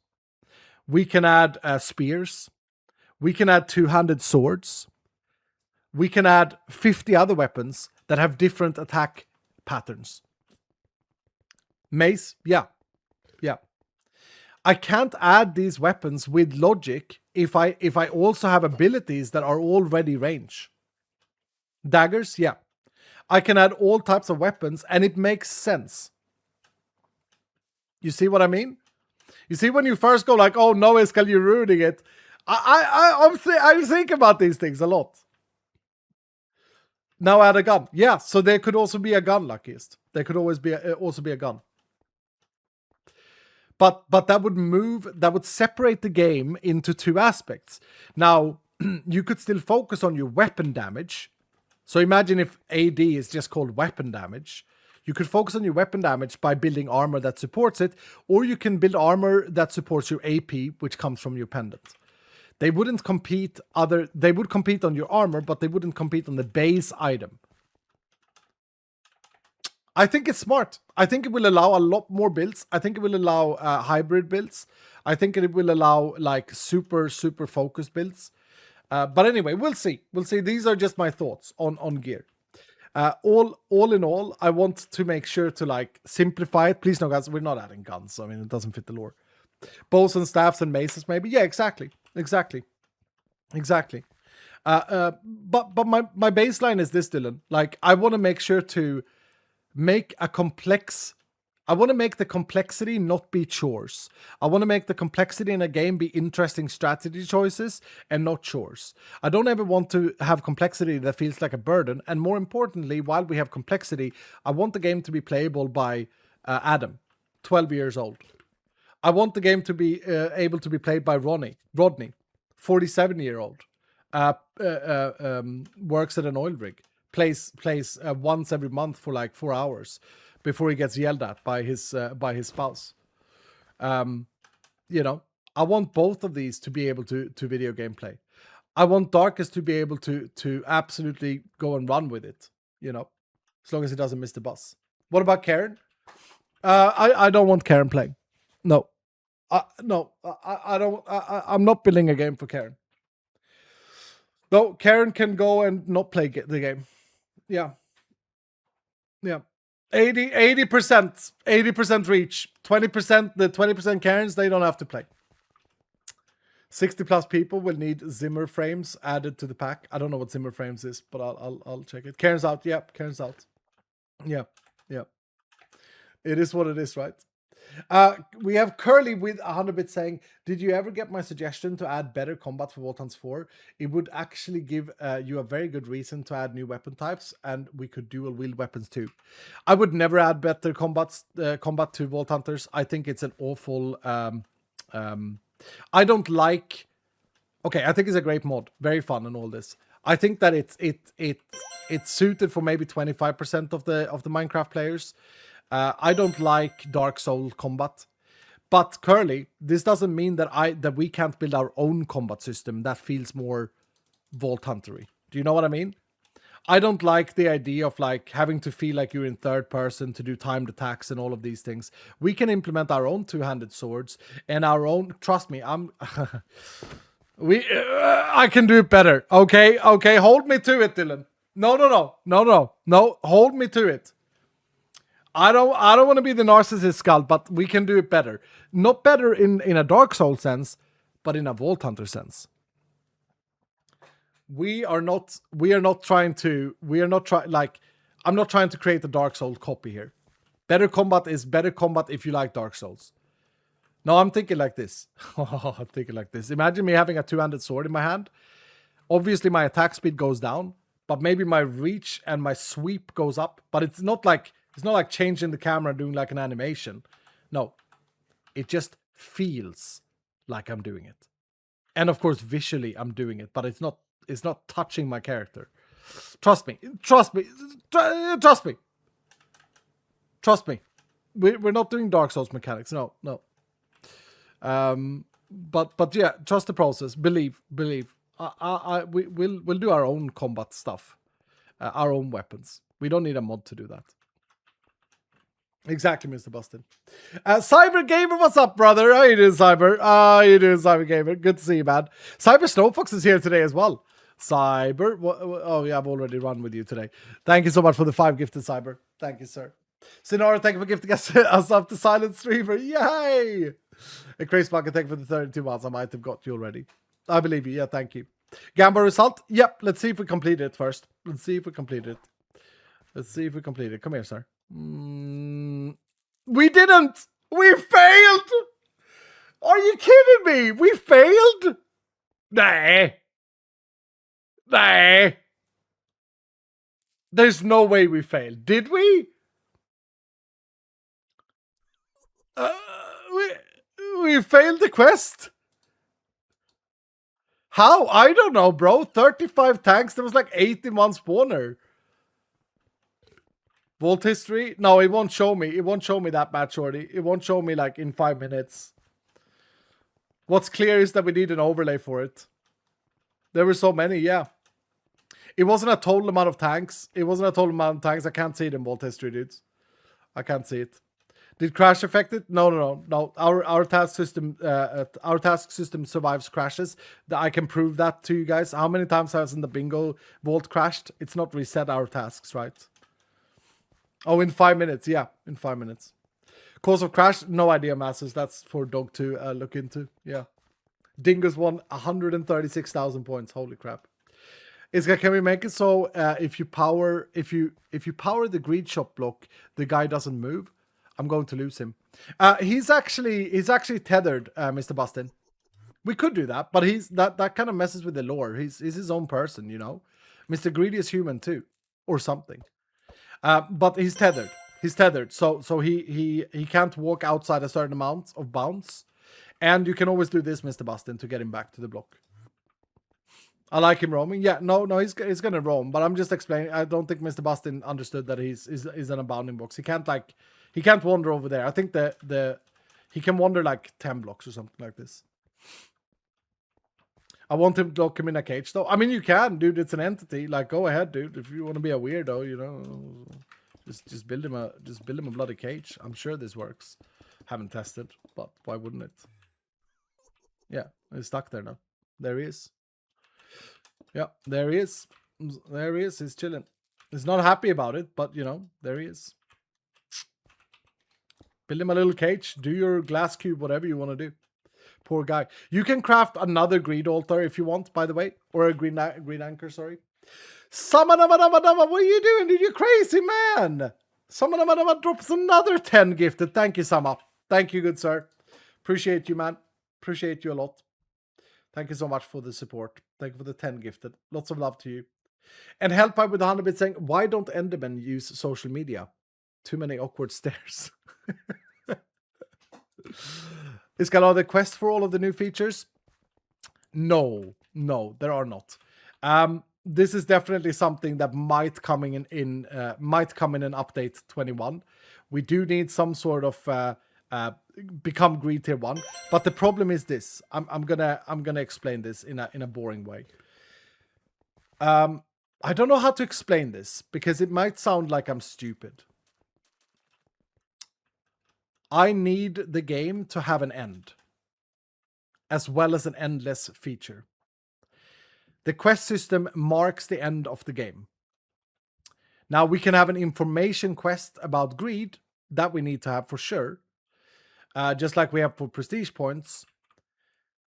we can add spears, we can add 2-handed swords, we can add 50 other weapons that have different attack patterns. Mace, yeah. I can't add these weapons with logic if I also have abilities that are already range. Daggers, yeah. I can add all types of weapons and it makes sense. You see what I mean? You see when you first go like, oh no, Iskal, you're ruining it. I think about these things a lot. Now add a gun. Yeah, so there could also be a gun, luckiest. There could always be also be a gun. But that would separate the game into two aspects. Now, you could still focus on your weapon damage. So imagine if AD is just called weapon damage. You could focus on your weapon damage by building armor that supports it, or you can build armor that supports your AP, which comes from your pendant. They wouldn't compete they would compete on your armor, but they wouldn't compete on the base item. I think it's smart. I think it will allow a lot more builds. I think it will allow hybrid builds. I think it will allow like super focused builds. But anyway, we'll see. We'll see. These are just my thoughts on gear. All in all, I want to make sure to like simplify it. Please no, guys, we're not adding guns. I mean, it doesn't fit the lore. Bows and staffs and maces, maybe. Yeah, exactly. But my baseline is this, Dylan. Like, I want to make sure to make I want to make the complexity not be chores. I want to make the complexity in a game be interesting strategy choices and not chores. I don't ever want to have complexity that feels like a burden. And more importantly, while we have complexity, I want the game to be playable by Adam, 12 years old. I want the game to be able to be played by Rodney, 47-year-old, works at an oil rig, plays once every month for like 4 hours before he gets yelled at by his spouse. You know, I want both of these to be able to video game play. I want Darkest to be able to absolutely go and run with it, you know, as long as he doesn't miss the bus. What about Karen? I don't want Karen playing. No. No, I don't. I'm not building a game for Karen. No, Karen can go and not play the game. Yeah. 80% reach. 20%, the 20% Karens, they don't have to play. 60 plus people will need Zimmer frames added to the pack. I don't know what Zimmer frames is, but I'll check it. Karen's out. Yep, Karen's out. Yeah. It is what it is, right? We have Curly with 100 bits saying, did you ever get my suggestion to add better combat for Vault Hunts 4? It would actually give you a very good reason to add new weapon types, and we could dual wield weapons too. I would never add better combat to Vault Hunters. I think it's an awful... I don't like... Okay, I think it's a great mod. Very fun and all this. I think that it's suited for maybe 25% of the Minecraft players. I don't like Dark Soul combat, but Curly, this doesn't mean that we can't build our own combat system that feels more Vault Huntery. Do you know what I mean? I don't like the idea of like having to feel like you're in third person to do timed attacks and all of these things. We can implement our own two-handed swords and our own. Trust me, I can do it better. Okay, hold me to it, Dylan. No. Hold me to it. I don't want to be the narcissist skull, but we can do it better. Not better in a Dark Soul sense, but in a Vault Hunter sense. I'm not trying to create a Dark Soul copy here. Better combat is better combat if you like Dark Souls. No, I'm thinking like this. I'm thinking like this. Imagine me having a two-handed sword in my hand. Obviously, my attack speed goes down, but maybe my reach and my sweep goes up. But it's not like changing the camera and doing like an animation. No, it just feels like I'm doing it. And of course, visually I'm doing it, but it's not touching my character. Trust me. We're not doing Dark Souls mechanics. No. But yeah, trust the process. Believe. We'll do our own combat stuff, our own weapons. We don't need a mod to do that. Exactly, Mr. Bustin. Cyber Gamer, what's up, brother? How you doing, Cyber? Cyber Gamer? Good to see you, man. Cyber Snowfox is here today as well. Cyber, oh yeah, I've already run with you today. Thank you so much for the 5 gifted, Cyber. Thank you, sir. Sinara, thank you for gifting us up to Silent Streamer. Yay! A Crazy Bucket, thank you for the 32 months. I might have got you already. I believe you. Yeah, thank you. Gamba result? Yep, let's see if we complete it first. Let's see if we complete it. Come here, sir. We didn't! We failed! Are you kidding me? We failed? Nah. There's no way we failed. Did we? Uh, we failed the quest? How? I don't know, bro. 35 tanks. There was like 81 spawner. Vault history? No, it won't show me. It won't show me that match, Shorty. It won't show me like in 5 minutes. What's clear is that we need an overlay for it. There were so many, yeah. It wasn't a total amount of tanks. It wasn't a total amount of tanks. I can't see it in Vault history, dudes. I can't see it. Did crash affect it? No. Our task system survives crashes. I can prove that to you guys. How many times has in the bingo vault crashed? It's not reset our tasks, right? Oh, in 5 minutes. Yeah, in 5 minutes. Cause of crash? No idea, Masters. That's for Dog to look into. Yeah. Dingo's won 136,000 points. Holy crap. Iska, can we make it so if you power the greed shop block, the guy doesn't move? I'm going to lose him. He's actually tethered, Mr. Bustin. We could do that, but that kind of messes with the lore. He's his own person, you know. Mr. Greedy is human too, or something. But he's tethered. So he can't walk outside a certain amount of bounds. And you can always do this, Mr. Bustin, to get him back to the block. I like him roaming. Yeah, no, he's gonna roam. But I'm just explaining. I don't think Mr. Bustin understood that he's in a bounding box. He can't wander over there. I think he can wander like 10 blocks or something like this. I want him to lock him in a cage though. I mean, you can, dude. It's an entity. Like, go ahead, dude. If you want to be a weirdo, you know, just build him a bloody cage. I'm sure this works. Haven't tested, but why wouldn't it? Yeah, he's stuck there now. There he is. Yeah, there he is. There he is. He's chilling. He's not happy about it, but you know, there he is. Build him a little cage. Do your glass cube, whatever you want to do. Poor guy. You can craft another greed altar if you want, by the way, or a green anchor. Sorry. What are you doing, dude? You crazy man. Samanama drops another 10 gifted. Thank you, Sama. Thank you, good sir. Appreciate you, man. Appreciate you a lot. Thank you so much for the support. Thank you for the 10 gifted. Lots of love to you. And help out with the 100 bit saying, why don't Endermen use social media? Too many awkward stares. Is Gala the quest for all of the new features? No, there are not. This is definitely something that might come in an update 21. We do need some sort of become greed tier 1, but the problem is this. I'm gonna explain this in a boring way. I don't know how to explain this because it might sound like I'm stupid. I need the game to have an end, as well as an endless feature. The quest system marks the end of the game. Now we can have an information quest about greed that we need to have for sure. Just like we have for prestige points.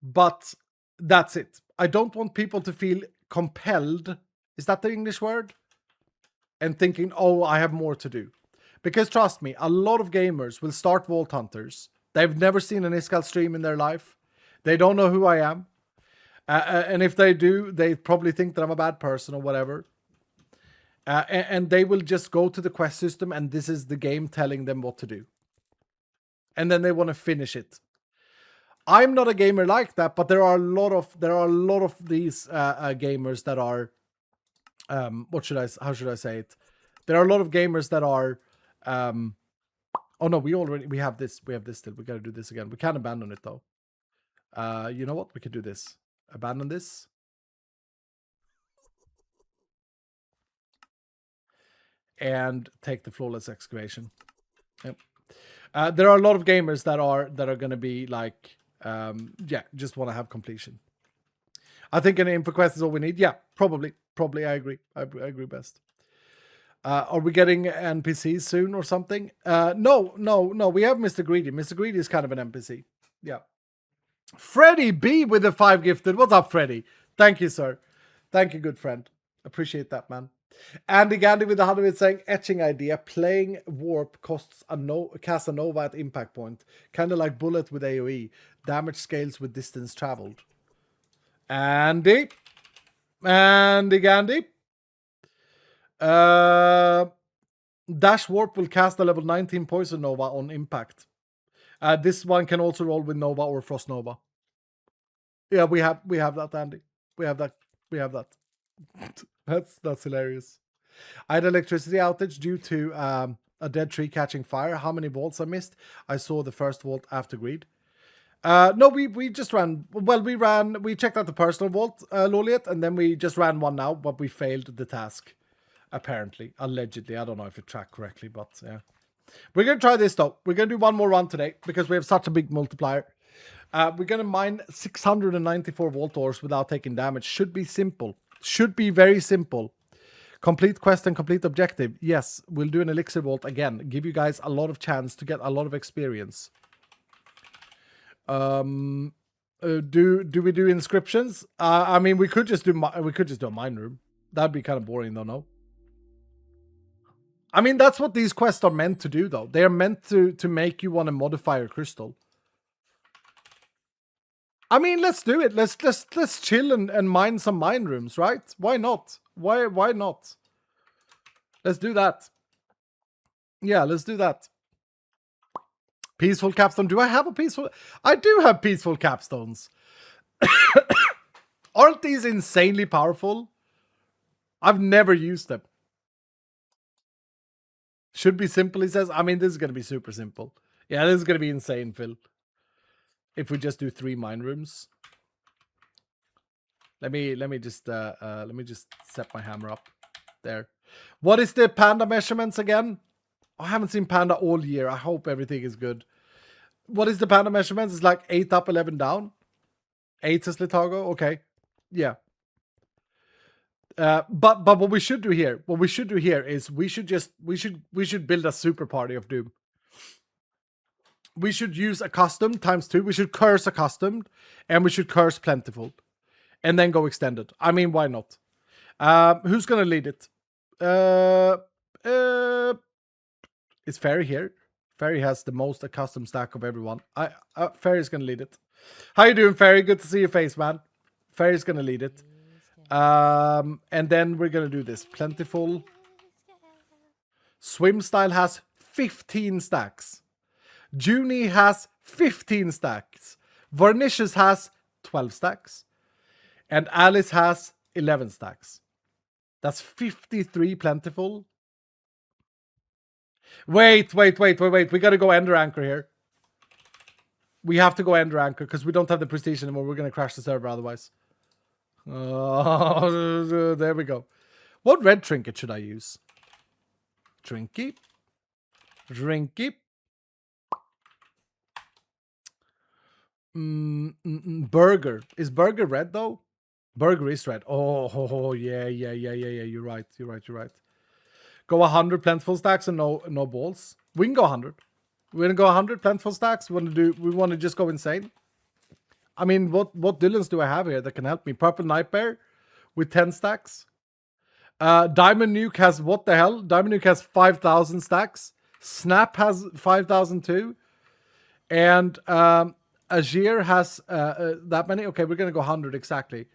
But that's it. I don't want people to feel compelled. Is that the English word? And thinking, oh, I have more to do. Because trust me, a lot of gamers will start Vault Hunters. They've never seen an Iskall stream in their life. They don't know who I am. And if they do, they probably think that I'm a bad person or whatever. And they will just go to the quest system and this is the game telling them what to do. And then they want to finish it. I'm not a gamer like that, but there are a lot of these gamers that are how should I say it? There are a lot of gamers that are oh no, we have this still. We got to do this again. We can't abandon it though. You know what? We could do this. Abandon this. And take the flawless excavation. Yep. There are a lot of gamers that are going to be like, just want to have completion. I think an info quest is all we need. Yeah, probably. I agree. I agree best. Are we getting NPCs soon or something? No. We have Mr. Greedy. Mr. Greedy is kind of an NPC. Yeah. Freddy B with the 5 gifted. What's up, Freddy? Thank you, sir. Thank you, good friend. Appreciate that, man. Andy Gandhi with the 100 saying, etching idea. Playing warp costs cast a nova at impact point. Kind of like bullet with AoE. Damage scales with distance traveled. Andy Gandhi. Dash Warp will cast a level 19 Poison Nova on impact. This one can also roll with Nova or Frost Nova. Yeah, we have that, Andy. We have that. That's hilarious. I had electricity outage due to a dead tree catching fire. How many volts I missed? I saw the first volt after greed. No, we just ran. Well, we checked out the personal vault, Loliet, and then we just ran one now, but we failed the task. Apparently, allegedly. I don't know if it tracked correctly, but yeah. We're going to try this though. We're going to do one more run today because we have such a big multiplier. We're going to mine 694 volt ores without taking damage. Should be simple. Should be very simple. Complete quest and complete objective. Yes, we'll do an elixir vault again. Give you guys a lot of chance to get a lot of experience. Do we do inscriptions? I mean, we could just do a mine room. That'd be kind of boring though, no? I mean, that's what these quests are meant to do, though. They are meant to make you want to modify your crystal. I mean, let's do it. Let's chill and mine some mine rooms, right? Why not? Why not? Let's do that. Yeah, let's do that. Peaceful capstone. Do I have a peaceful? I do have peaceful capstones. Aren't these insanely powerful? I've never used them. Should be simple, he says. I mean, this is going to be super simple. Yeah, this is going to be insane, Phil. If we just do 3 mine rooms. Let me just set my hammer up there. What is the panda measurements again? I haven't seen panda all year. I hope everything is good. What is the panda measurements? It's like 8 up, 11 down. 8 says Litago. Okay. Yeah. But what we should do here, is we should build a super party of doom. We should use accustomed ×2. We should curse accustomed, and we should curse plentiful, and then go extended. I mean, why not? Who's gonna lead it? Is Fairy here? Fairy has the most accustomed stack of everyone. Fairy's gonna lead it. How you doing, Fairy? Good to see your face, man. Fairy's gonna lead it. And then we're gonna do this. Plentiful. Swim Style has 15 stacks. Junie has 15 stacks. Varnishes has 12 stacks. And Alice has 11 stacks. That's 53 plentiful. Wait. We gotta go Ender Anchor here. We have to go Ender Anchor because we don't have the prestige anymore. We're gonna crash the server otherwise. Oh, there we go. What red trinket should I use? Drinky. Burger. Is burger red though? Burger is red. Oh, yeah. You're right. Go 100 plentiful stacks and no balls. We can go 100. We're gonna go 100 plentiful stacks. We want to just go insane. I mean, what Dylans do I have here that can help me? Purple Nightmare with 10 stacks. Diamond Nuke has what the hell? Diamond Nuke has 5,000 stacks. Snap has 5,000 too. And Azir has that many. Okay, we're gonna go 100 exactly.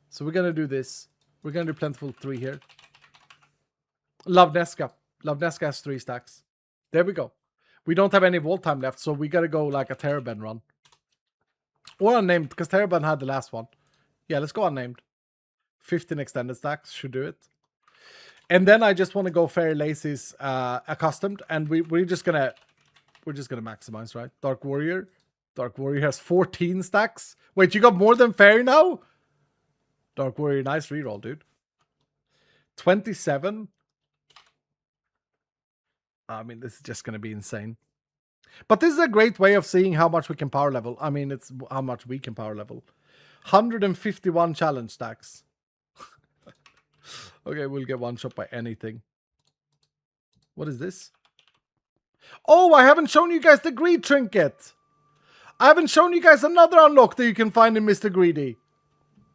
So we're gonna do this. We're gonna do plentiful 3 here. Love Nesca has 3 stacks. There we go. We don't have any vault time left, so we gotta go like a Terraband run. Or unnamed, because Terraband had the last one. Yeah, let's go unnamed. 15 extended stacks should do it. And then I just want to go Fairy Lacy's accustomed, and we're just gonna maximize, right? Dark Warrior has 14 stacks. Wait, you got more than Fairy now? Dark Warrior, nice reroll, dude. 27. I mean, this is just gonna be insane. But this is a great way of seeing how much we can power level. I mean, it's how much we can power level. 151 challenge stacks. Okay, we'll get one shot by anything. What is this? Oh, I haven't shown you guys the Greed Trinket. I haven't shown you guys another unlock that you can find in Mr. Greedy.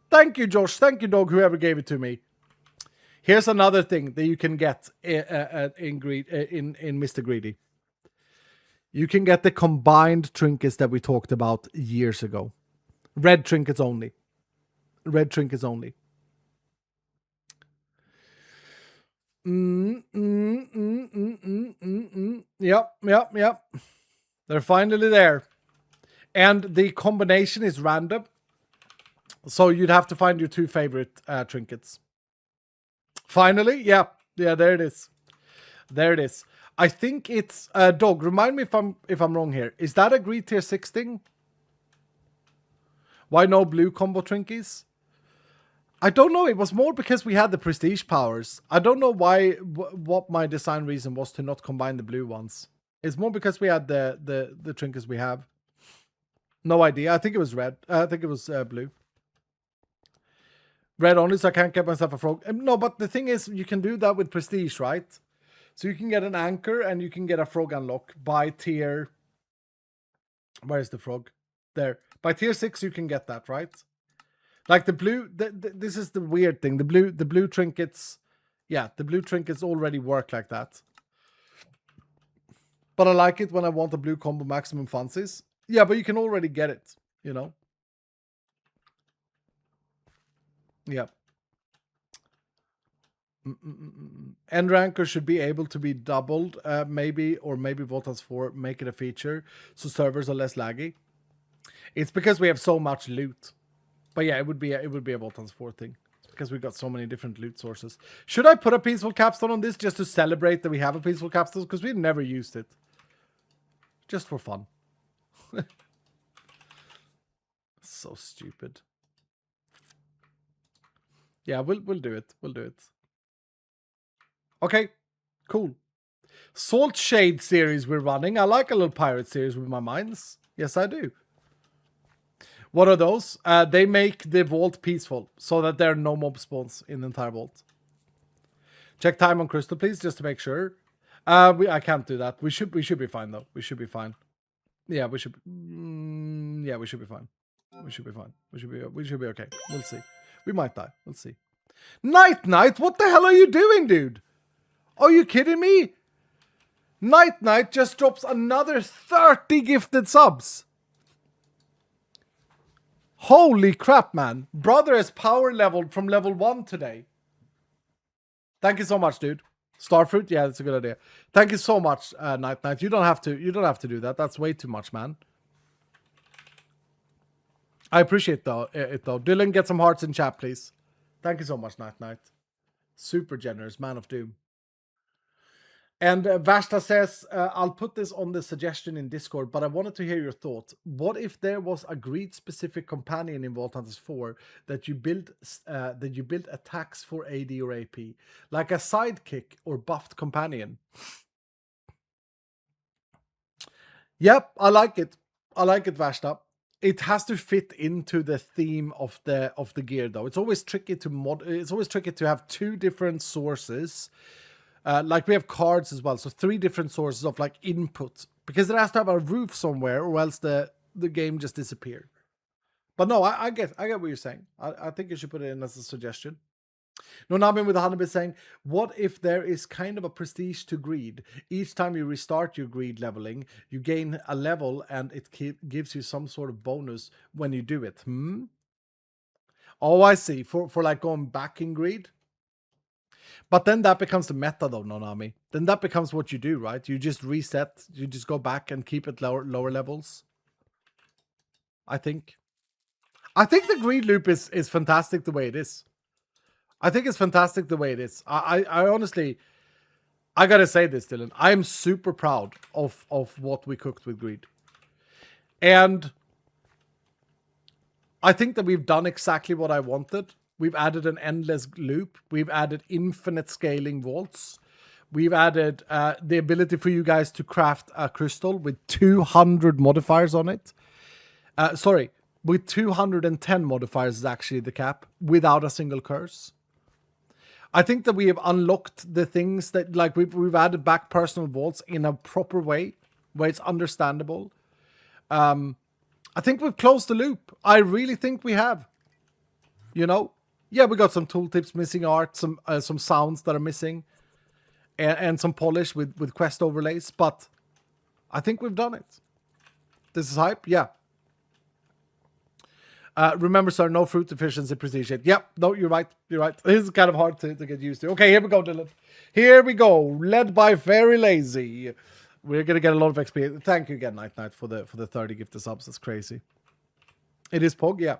Thank you, Josh. Thank you, dog, whoever gave it to me. Here's another thing that you can get in Mr. Greedy. You can get the combined trinkets that we talked about years ago. Red trinkets only. Yep. They're finally there. And the combination is random. So you'd have to find your two favorite trinkets. Finally, yeah, there it is. There it is. I think it's Dog. Remind me if I'm wrong here. Is that a greed tier 6 thing? Why no blue combo trinkies? I don't know. It was more because we had the prestige powers. I don't know why. What my design reason was to not combine the blue ones. It's more because we had the trinkets we have. No idea. I think it was red. I think it was blue. Red only, so I can't get myself a frog. No, but the thing is, you can do that with prestige, right? So you can get an anchor and you can get a frog unlock by tier. Where is the frog? There. By tier 6, you can get that, right? Like the blue. This is the weird thing. The blue trinkets. Yeah, the blue trinkets already work like that. But I like it when I want a blue combo maximum fancies. Yeah, but you can already get it, you know? Yeah. End ranker should be able to be doubled, maybe, or maybe Voltas 4 make it a feature so servers are less laggy. It's because we have so much loot. But yeah, it would be a Voltas 4 thing. It's because we got so many different loot sources. Should I put a peaceful capstone on this just to celebrate that we have a peaceful capstone? Because we've never used it. Just for fun. So stupid. Yeah, we'll do it. We'll do it. Okay, cool. Salt Shade series we're running. I like a little pirate series with my mines. Yes, I do. What are those? They make the vault peaceful so that there are no mob spawns in the entire vault. Check time on crystal, please, just to make sure. I can't do that. We should be fine though. We should be fine. Yeah, we should. Yeah, we should be fine. We should be fine. We should be okay. We'll see. We might die. We'll see. Night, what the hell are you doing, dude? Are you kidding me? Night just drops another 30 gifted subs. Holy crap, man. Brother has power leveled from level 1 today. Thank you so much, dude. Starfruit, yeah, that's a good idea. Thank you so much, Night. You don't have to do that. That's way too much, man. I appreciate it though. Dylan, get some hearts in chat, please. Thank you so much, Night. Super generous, man of doom. And Vashta says, I'll put this on the suggestion in Discord, but I wanted to hear your thoughts. What if there was a greed-specific companion in Vault Hunters 4 that you built attacks for AD or AP, like a sidekick or buffed companion? Yep, I like it. I like it, Vashta. It has to fit into the theme of the gear, though. It's always tricky to have two different sources. Like we have cards as well, so 3 different sources of like input, because it has to have a roof somewhere, or else the game just disappears. But no, I get what you're saying. I think you should put it in as a suggestion. No, Nabin with 100% saying, what if there is kind of a prestige to greed? Each time you restart your greed leveling, you gain a level, and it gives you some sort of bonus when you do it. Oh, I see. For like going back in greed. But then that becomes the meta, though, Nonami. Then that becomes what you do, right? You just reset. You just go back and keep it lower levels. I think the greed loop is fantastic the way it is. I think it's fantastic the way it is. I honestly, I gotta say this, Dylan. I'm super proud of what we cooked with greed. And I think that we've done exactly what I wanted. We've added an endless loop. We've added infinite scaling vaults. We've added the ability for you guys to craft a crystal with 200 modifiers on it. Sorry, with 210 modifiers is actually the cap, without a single curse. I think that we have unlocked the things that, like, we've added back personal vaults in a proper way, where it's understandable. I think we've closed the loop. I really think we have. You know? Yeah, we got some tooltips missing, art, some sounds that are missing, and some polish with quest overlays, but I think we've done it. This is hype, yeah. Remember, sir, no fruit efficiency prestige yet. Yep, no, you're right. You're right. It's kind of hard to get used to. Okay, here we go, Dylan. Here we go. Led by Very Lazy. We're gonna get a lot of XP. Thank you again, Night for the 30 gifted subs. That's crazy. It is Pog, yeah.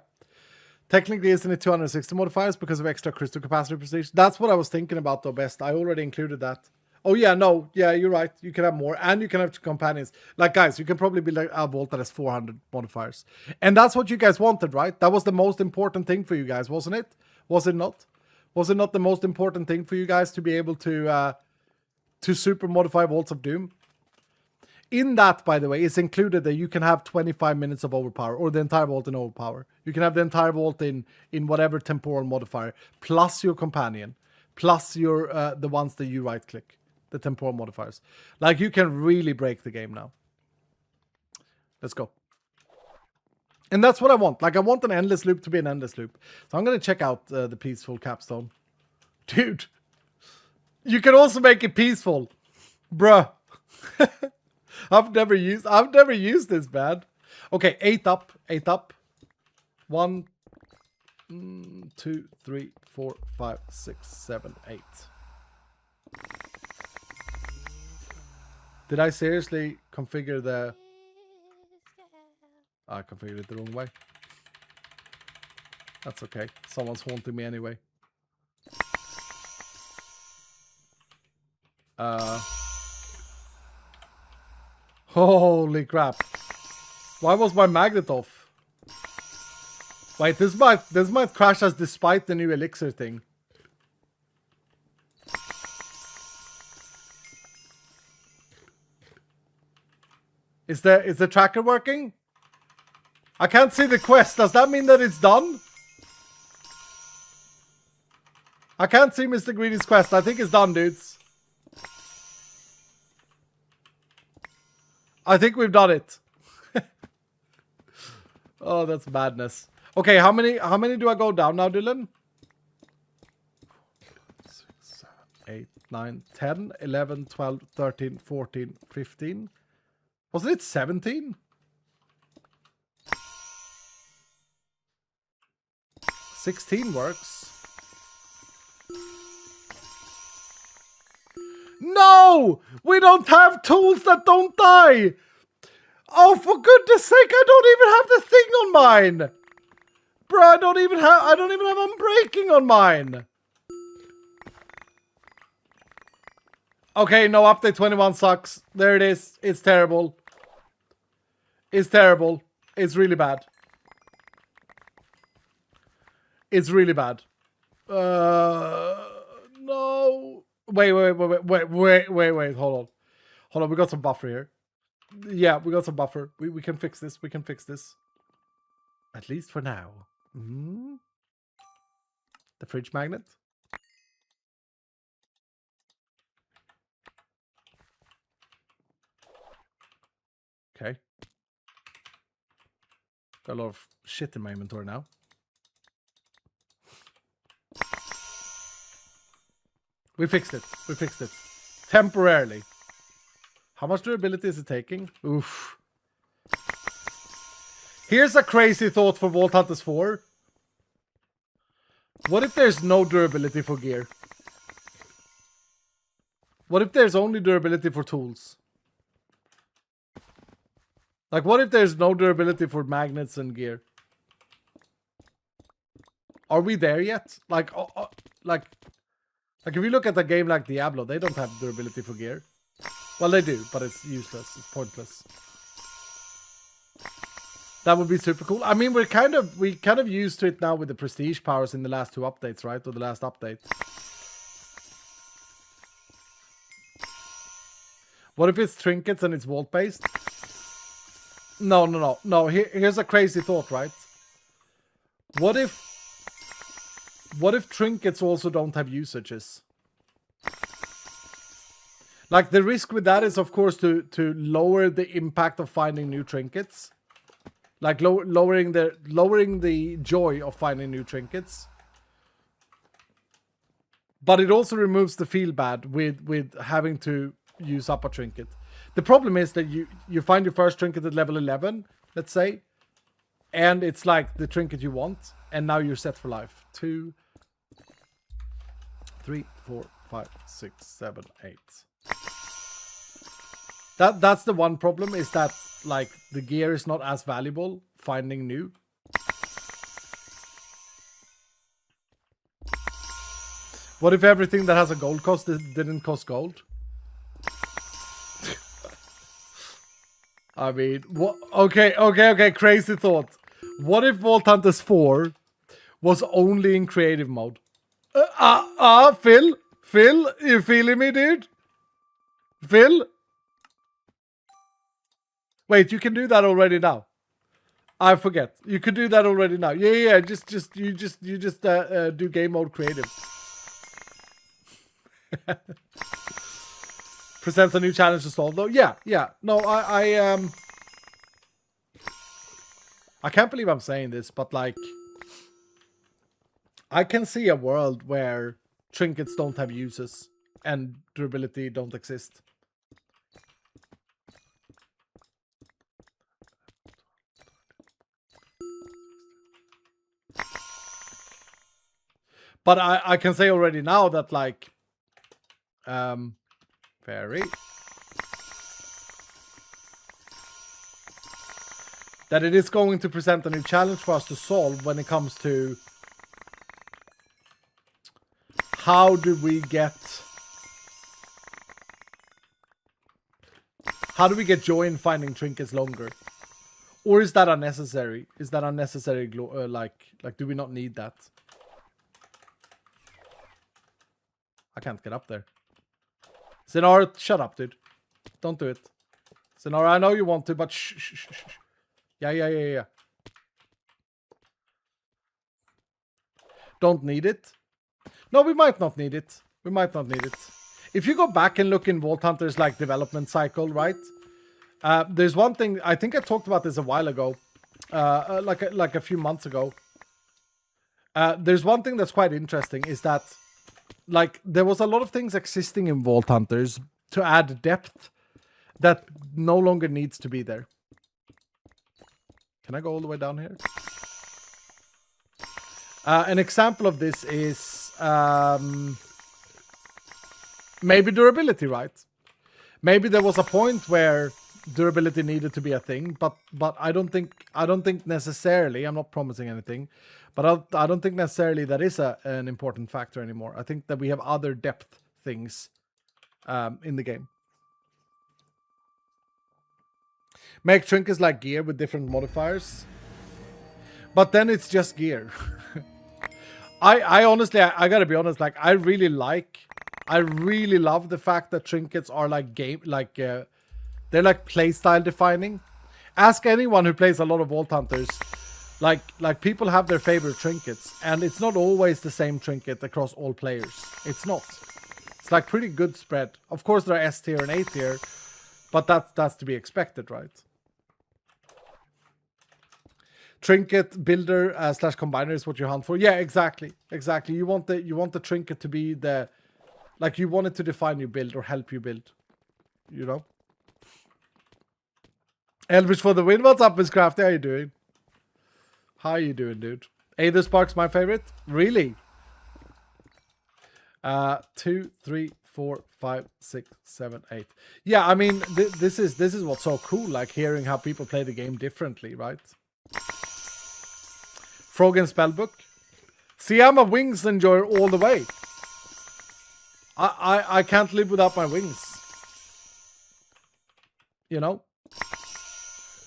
Technically, isn't it 260 modifiers because of extra crystal capacity prestige? That's what I was thinking about, though, Best. I already included that. Oh, yeah, no. Yeah, you're right. You can have more. And you can have companions. Like, guys, you can probably build a vault that has 400 modifiers. And that's what you guys wanted, right? That was the most important thing for you guys, wasn't it? Was it not? Was it not the most important thing for you guys to be able to super modify Vaults of Doom? In that, by the way, it's included that you can have 25 minutes of overpower, or the entire vault in overpower. You can have the entire vault in whatever temporal modifier, plus your companion, plus your the ones that you right-click. The temporal modifiers. Like, you can really break the game now. Let's go. And that's what I want. Like, I want an endless loop to be an endless loop. So I'm going to check out the peaceful capstone. Dude. You can also make it peaceful. Bruh. I've never used this, man. Okay, 8 up. 8 up. 1, 2, 3, 4, 5, 6, 7, 8. Did I seriously configure the... I configured it the wrong way. That's okay. Someone's haunting me anyway. Holy crap. Why was my magnet off? Wait, this might crash us despite the new elixir thing. Is the tracker working? I can't see the quest. Does that mean that it's done? I can't see Mr. Greedy's quest. I think it's done, dudes. I think we've done it. Oh, that's madness. Okay, how many do I go down now, Dylan? 6, 7, 8, 9, 10, 11, 12, 13, 14, 15. Wasn't it 17? 16 works. No! We don't have tools that don't die! Oh, for goodness sake, I don't even have the thing on mine! Bro, I don't even have unbreaking on mine! Okay, no, update 21 sucks. There it is. It's terrible. It's terrible. It's really bad. It's really bad. No. Wait. Hold on. We got some buffer here. Yeah, we got some buffer. We can fix this. We can fix this. At least for now. The fridge magnet. Okay. Got a lot of shit in my inventory now. We fixed it. We fixed it. Temporarily. How much durability is it taking? Oof. Here's a crazy thought for Vault Hunters 4. What if there's no durability for gear? What if there's only durability for tools? Like, what if there's no durability for magnets and gear? Are we there yet? Like if you look at a game like Diablo, they don't have durability for gear. Well, they do, but it's useless. It's pointless. That would be super cool. I mean, we kind of used to it now with the prestige powers in the last 2 updates, right? Or the last update. What if it's trinkets and it's vault based? No. Here's a crazy thought, right? What if trinkets also don't have usages? Like, the risk with that is, of course, to lower the impact of finding new trinkets. Like, lowering the joy of finding new trinkets. But it also removes the feel bad with having to use up a trinket. The problem is that you find your first trinket at level 11, let's say, and it's like the trinket you want, and now you're set for life. 2, 3, 4, 5, 6, 7, 8. That's the one problem, is that like the gear is not as valuable finding new. What if everything that has a gold cost didn't cost gold? I mean, what? Okay. Crazy thought. What if Vault Hunters 4 was only in creative mode? Phil, you feeling me, dude? Phil? Wait, you can do that already now. I forget. You could do that already now. Yeah. You just do game mode creative. Presents a new challenge to solve, though. Yeah. No, I can't believe I'm saying this, but like, I can see a world where trinkets don't have uses and durability don't exist. But I can say already now that like, fairy, that it is going to present a new challenge for us to solve when it comes to how do we get joy in finding trinkets longer? Or is that unnecessary? Is that unnecessary? Like do we not need that? I can't get up there. Zenara, shut up, dude. Don't do it. Zenara, I know you want to, but shh. Yeah. Don't need it. No, we might not need it. If you go back and look in Vault Hunter's like development cycle, right? There's one thing, I think I talked about this a while ago, like a few months ago. There's one thing that's quite interesting, is that like there was a lot of things existing in Vault Hunters to add depth that no longer needs to be there. Can I go all the way down here? An example of this is maybe durability, right? Maybe there was a point where durability needed to be a thing, but I don't think necessarily, I'm not promising anything, but I don't think necessarily that is an important factor anymore. I think that we have other depth things in the game. Make trinkets like gear with different modifiers, but then it's just gear. I honestly, I gotta be honest, like I really love the fact that trinkets are like they're like playstyle defining. Ask anyone who plays a lot of Vault Hunters, like people have their favorite trinkets, and it's not always the same trinket across all players. It's not. It's like pretty good spread. Of course there are S tier and A tier, but that's to be expected, right? Trinket builder / combiner is what you hunt for. Yeah, exactly. You want the trinket to be the, like, you want it to define your build or help you build, you know. Elvish for the win. What's up, Miss Crafty? How you doing? How you doing, dude? Aether Spark's my favorite. Really? 2, 3, 4, 5, 6, 7, 8. Yeah, I mean, this is what's so cool. Like hearing how people play the game differently, right? Frog and Spellbook. See, I'm a wings enjoyer all the way. I can't live without my wings. You know?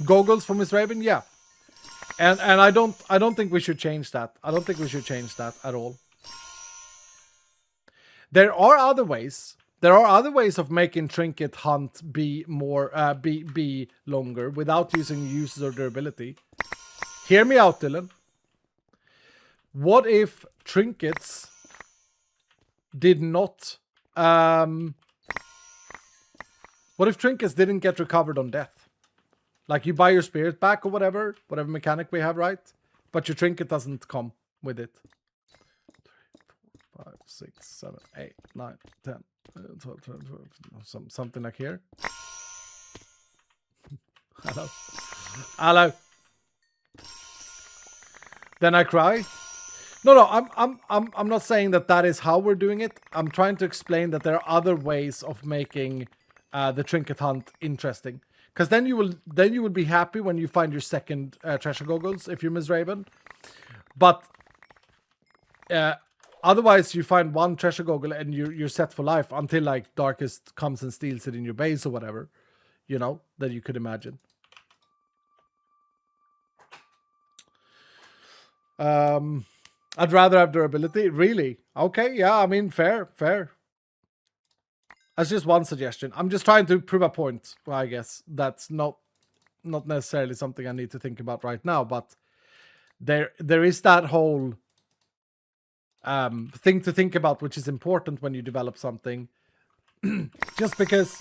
Goggles for Miss Raven, yeah. And I don't think we should change that. I don't think we should change that at all. There are other ways. There are other ways of making trinket hunt be more be longer without using uses or durability. Hear me out, Dylan. What if trinkets did not what if trinkets didn't get recovered on death? Like you buy your spirit back or whatever mechanic we have, right? But your trinket doesn't come with it. 3, 4, 5, 6, 7, 8, 9, 10, 12, 12, 12, something like here. Hello. Then I cry. No, I'm not saying that is how we're doing it. I'm trying to explain that there are other ways of making the trinket hunt interesting. Because then you will be happy when you find your second treasure goggles if you're Ms. Raven. But otherwise, you find one treasure goggle and you're set for life until like Darkest comes and steals it in your base or whatever. You know, that you could imagine. I'd rather have durability. Really? Okay, yeah, I mean, fair. That's just one suggestion. I'm just trying to prove a point, I guess. That's not necessarily something I need to think about right now, but there is that whole thing to think about, which is important when you develop something. just because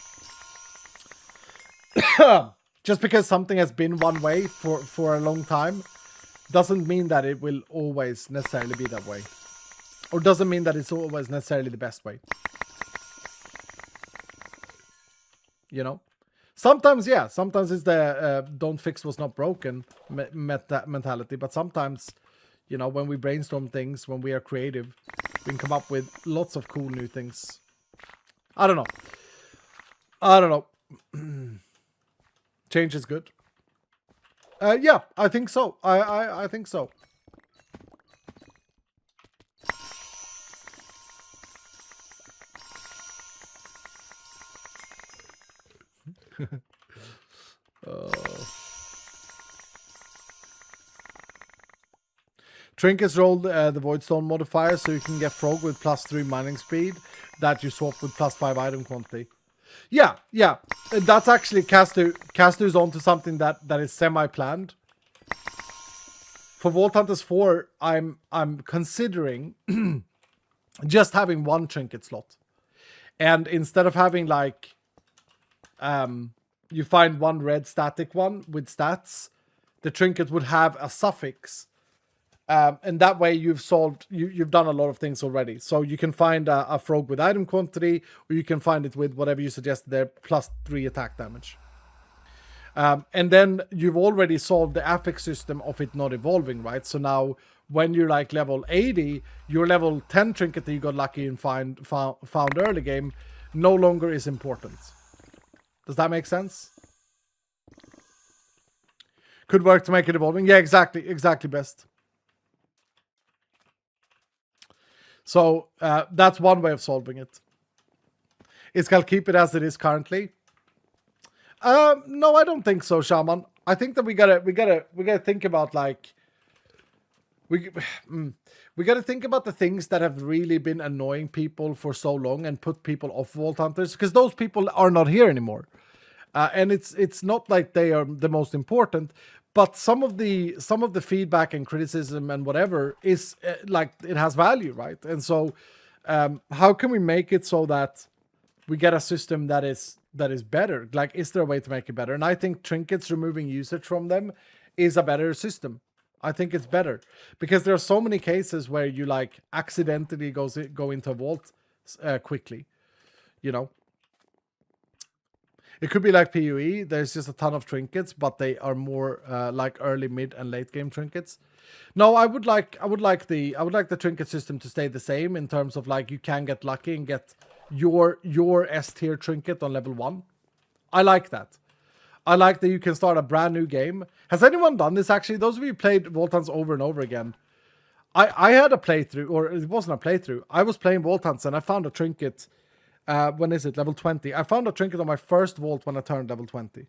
something has been one way for a long time doesn't mean that it will always necessarily be that way. Or doesn't mean that it's always necessarily the best way. You know? Sometimes, yeah. Sometimes it's the don't fix what's not broken mentality. But sometimes, you know, when we brainstorm things, when we are creative, we can come up with lots of cool new things. I don't know. Change is good. Yeah, I think so. I think so. Trinkets rolled the Voidstone modifier so you can get Frog with +3 mining speed that you swap with +5 item quantity. Yeah. That's actually Castu's onto something that is semi-planned. For Vault Hunters 4, I'm considering just having one trinket slot. And instead of having like you find one red static one with stats, the trinket would have a suffix. And that way you've done a lot of things already. So you can find a frog with item quantity, or you can find it with whatever you suggested there, +3 attack damage. And then you've already solved the affix system of it not evolving, right? So now when you're like level 80, your level 10 trinket that you got lucky and found early game no longer is important. Does that make sense? Could work to make it evolving. Yeah, exactly best. So that's one way of solving it. I'll keep it as it is currently. No, I don't think so, Shaman. I think that we gotta think about like we gotta think about the things that have really been annoying people for so long and put people off Vault Hunters, because those people are not here anymore. And it's not like they are the most important, but some of the feedback and criticism and whatever is like it has value, right? And so how can we make it so that we get a system that is better? Like, is there a way to make it better? And I think trinkets, removing usage from them, is a better system. I think it's better because there are so many cases where you like accidentally go into a vault quickly, you know. It could be like PoE. There's just a ton of trinkets, but they are more like early, mid, and late game trinkets. No, I would like the trinket system to stay the same in terms of like you can get lucky and get your S tier trinket on level 1. I like that. I like that you can start a brand new game. Has anyone done this actually? Those of you who played Vault Hunts over and over again. I had a playthrough, or it wasn't a playthrough. I was playing Vault Hunts and I found a trinket. When is it? Level 20. I found a trinket on my first vault when I turned level 20.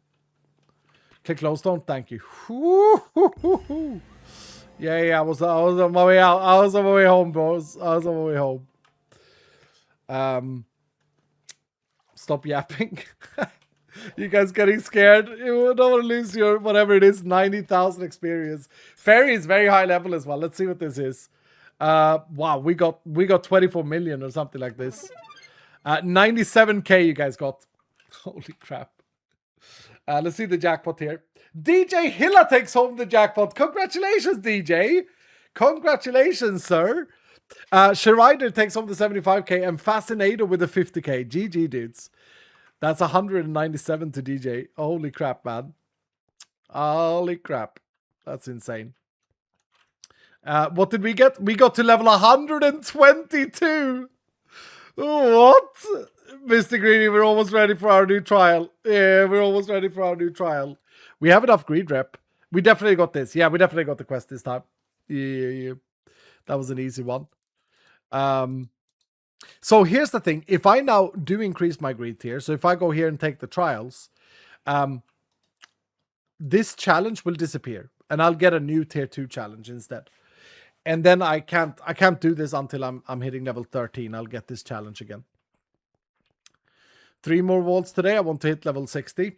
Click glowstone. Thank you. Yeah. I was on my way out. I was on my way home, bros. I was on my way home. Stop yapping. You guys getting scared? You don't want to lose your whatever it is, 90,000 experience. Fairy is very high level as well. Let's see what this is. Wow, we got 24 million or something like this. 97k you guys got. Holy crap. Let's see the jackpot here. DJ Hilla takes home the jackpot. Congratulations, DJ. Congratulations, sir. Sharider takes home the 75k and Fascinator with the 50k. GG, dudes. That's 197 to DJ. Holy crap, man. Holy crap. That's insane. What did we get? We got to level 122. What? Mr. Greedy, we're almost ready for our new trial. Yeah, we're almost ready for our new trial. We have enough greed rep. We definitely got this. Yeah, we definitely got the quest this time. Yeah. That was an easy one. So here's the thing. If I now do increase my greed tier, so if I go here and take the trials, this challenge will disappear. And I'll get a new tier 2 challenge instead. And then I can't do this until I'm hitting level 13. I'll get this challenge again. 3 more vaults today. I want to hit level 60.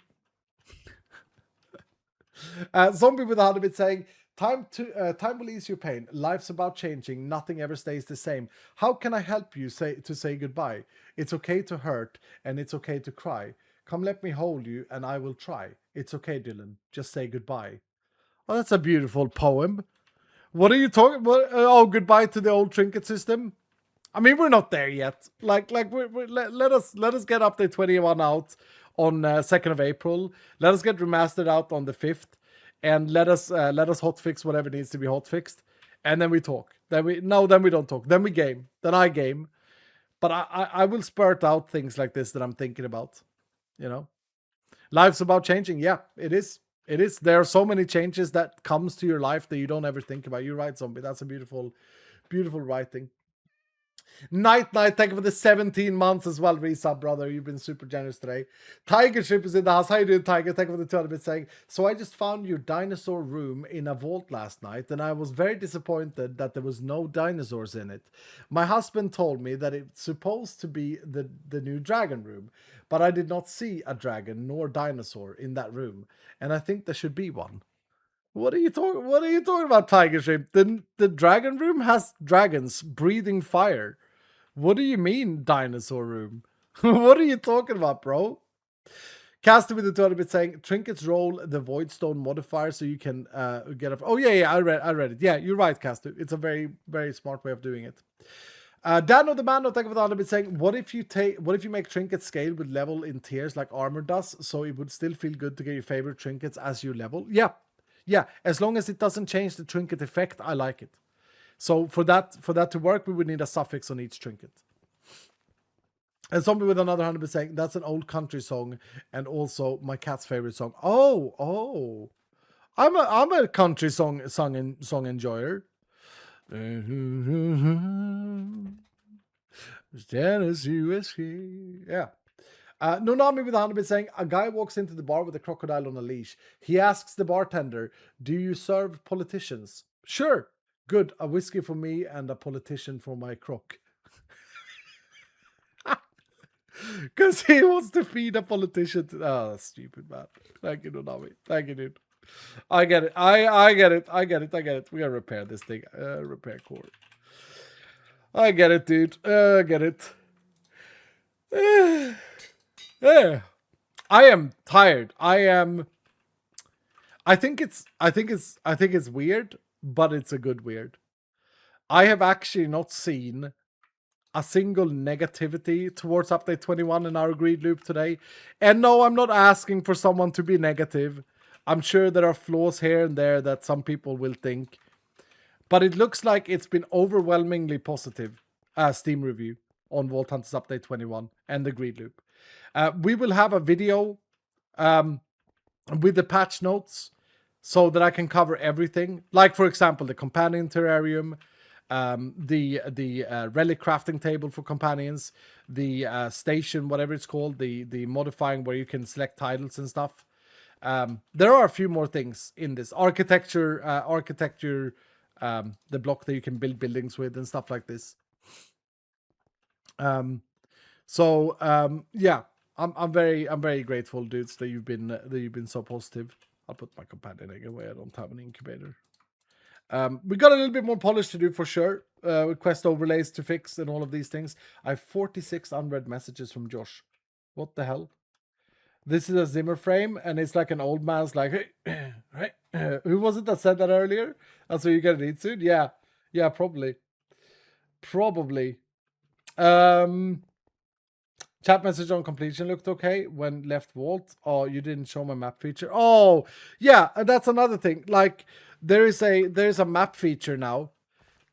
Zombie with a 100 bit saying, time will ease your pain. Life's about changing. Nothing ever stays the same. How can I help you to say goodbye? It's okay to hurt and it's okay to cry. Come let me hold you and I will try. It's okay, Dylan. Just say goodbye. Oh, that's a beautiful poem. What are you talking about? Oh, goodbye to the old trinket system. I mean, we're not there yet. Let us get update 21 out on 2nd of April. Let us get remastered out on the 5th, and let us hotfix whatever needs to be hotfixed, and then we talk. Then we don't talk. Then we game. Then I game. But I will spurt out things like this that I'm thinking about. You know, life's about changing. Yeah, it is. It is. There are so many changes that comes to your life that you don't ever think about. You're right, Zombie. That's a beautiful, beautiful writing. Night, thank you for the 17 months as well, resub, brother. You've been super generous today. Tiger Ship is in the house. How you doing, Tiger? Thank you for the 200 bit saying. So I just found your dinosaur room in a vault last night, and I was very disappointed that there was no dinosaurs in it. My husband told me that it's supposed to be the new dragon room, but I did not see a dragon nor dinosaur in that room, and I think there should be one. What are you talking about, Tiger Ship? The dragon room has dragons breathing fire. What do you mean, dinosaur room? What are you talking about, bro? Caster with the 200 bit saying, trinkets roll the void stone modifier so you can get a... Oh, yeah, I read it. Yeah, you're right, Caster. It's a very, very smart way of doing it. Dano the Man, thank you for the 100 bit saying, what if you make trinkets scale with level in tiers like armor does, so it would still feel good to get your favorite trinkets as you level? Yeah, as long as it doesn't change the trinket effect, I like it. So for that to work, we would need a suffix on each trinket. And Zombie with another 100% saying, that's an old country song and also my cat's favorite song. Oh. I'm a country song enjoyer. Tennessee whiskey. Yeah. Nonami with 100 saying, a guy walks into the bar with a crocodile on a leash. He asks the bartender, do you serve politicians? Sure. Good. A whiskey for me and a politician for my croc. Because he wants to feed a politician. Oh, that's stupid, man. Thank you, Nonami. Thank you, dude. I get it. I get it. We gotta repair this thing. Repair core. I get it, dude. I get it. Yeah. I am tired. I think it's weird, but it's a good weird. I have actually not seen a single negativity towards update 21 in our greed loop today. And no, I'm not asking for someone to be negative. I'm sure there are flaws here and there that some people will think. But it looks like it's been overwhelmingly positive Steam review on Vault Hunters update 21 and the greed loop. We will have a video with the patch notes so that I can cover everything. Like, for example, the companion terrarium, the relic crafting table for companions, the station, whatever it's called, the modifying where you can select titles and stuff. There are a few more things in this architecture, the block that you can build buildings with and stuff like this. Yeah, I'm very grateful, dudes, that you've been so positive. I'll put my companion egg away. I don't have an incubator. We got a little bit more polish to do for sure. Quest overlays to fix and all of these things. I have 46 unread messages from Josh. What the hell? This is a Zimmer frame, and it's like an old man's like, hey, right? Who was it that said that earlier? That's what you're gonna need soon? Yeah, probably. Chat message on completion looked okay when left vault. Oh, you didn't show my map feature. Oh, yeah, that's another thing. Like, There is a map feature now.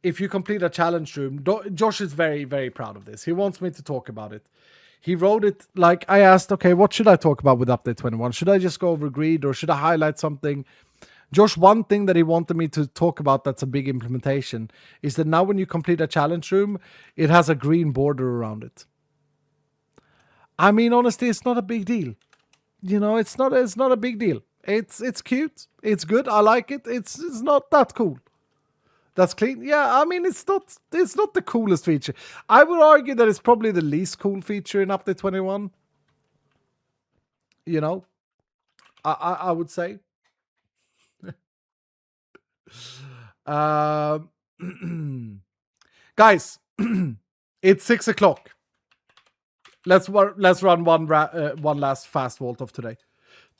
If you complete a challenge room, Josh is very, very proud of this. He wants me to talk about it. He wrote it like I asked, okay, what should I talk about with update 21? Should I just go over greed or should I highlight something? Josh, one thing that he wanted me to talk about that's a big implementation is that now when you complete a challenge room, it has a green border around it. I mean, honestly, it's not a big deal. You know, it's not a big deal. It's cute. It's good. I like it. It's not that cool. That's clean. Yeah, I mean, it's not the coolest feature. I would argue that it's probably the least cool feature in update 21. You know, I would say. Guys, it's 6 o'clock. Let's run one last fast vault of today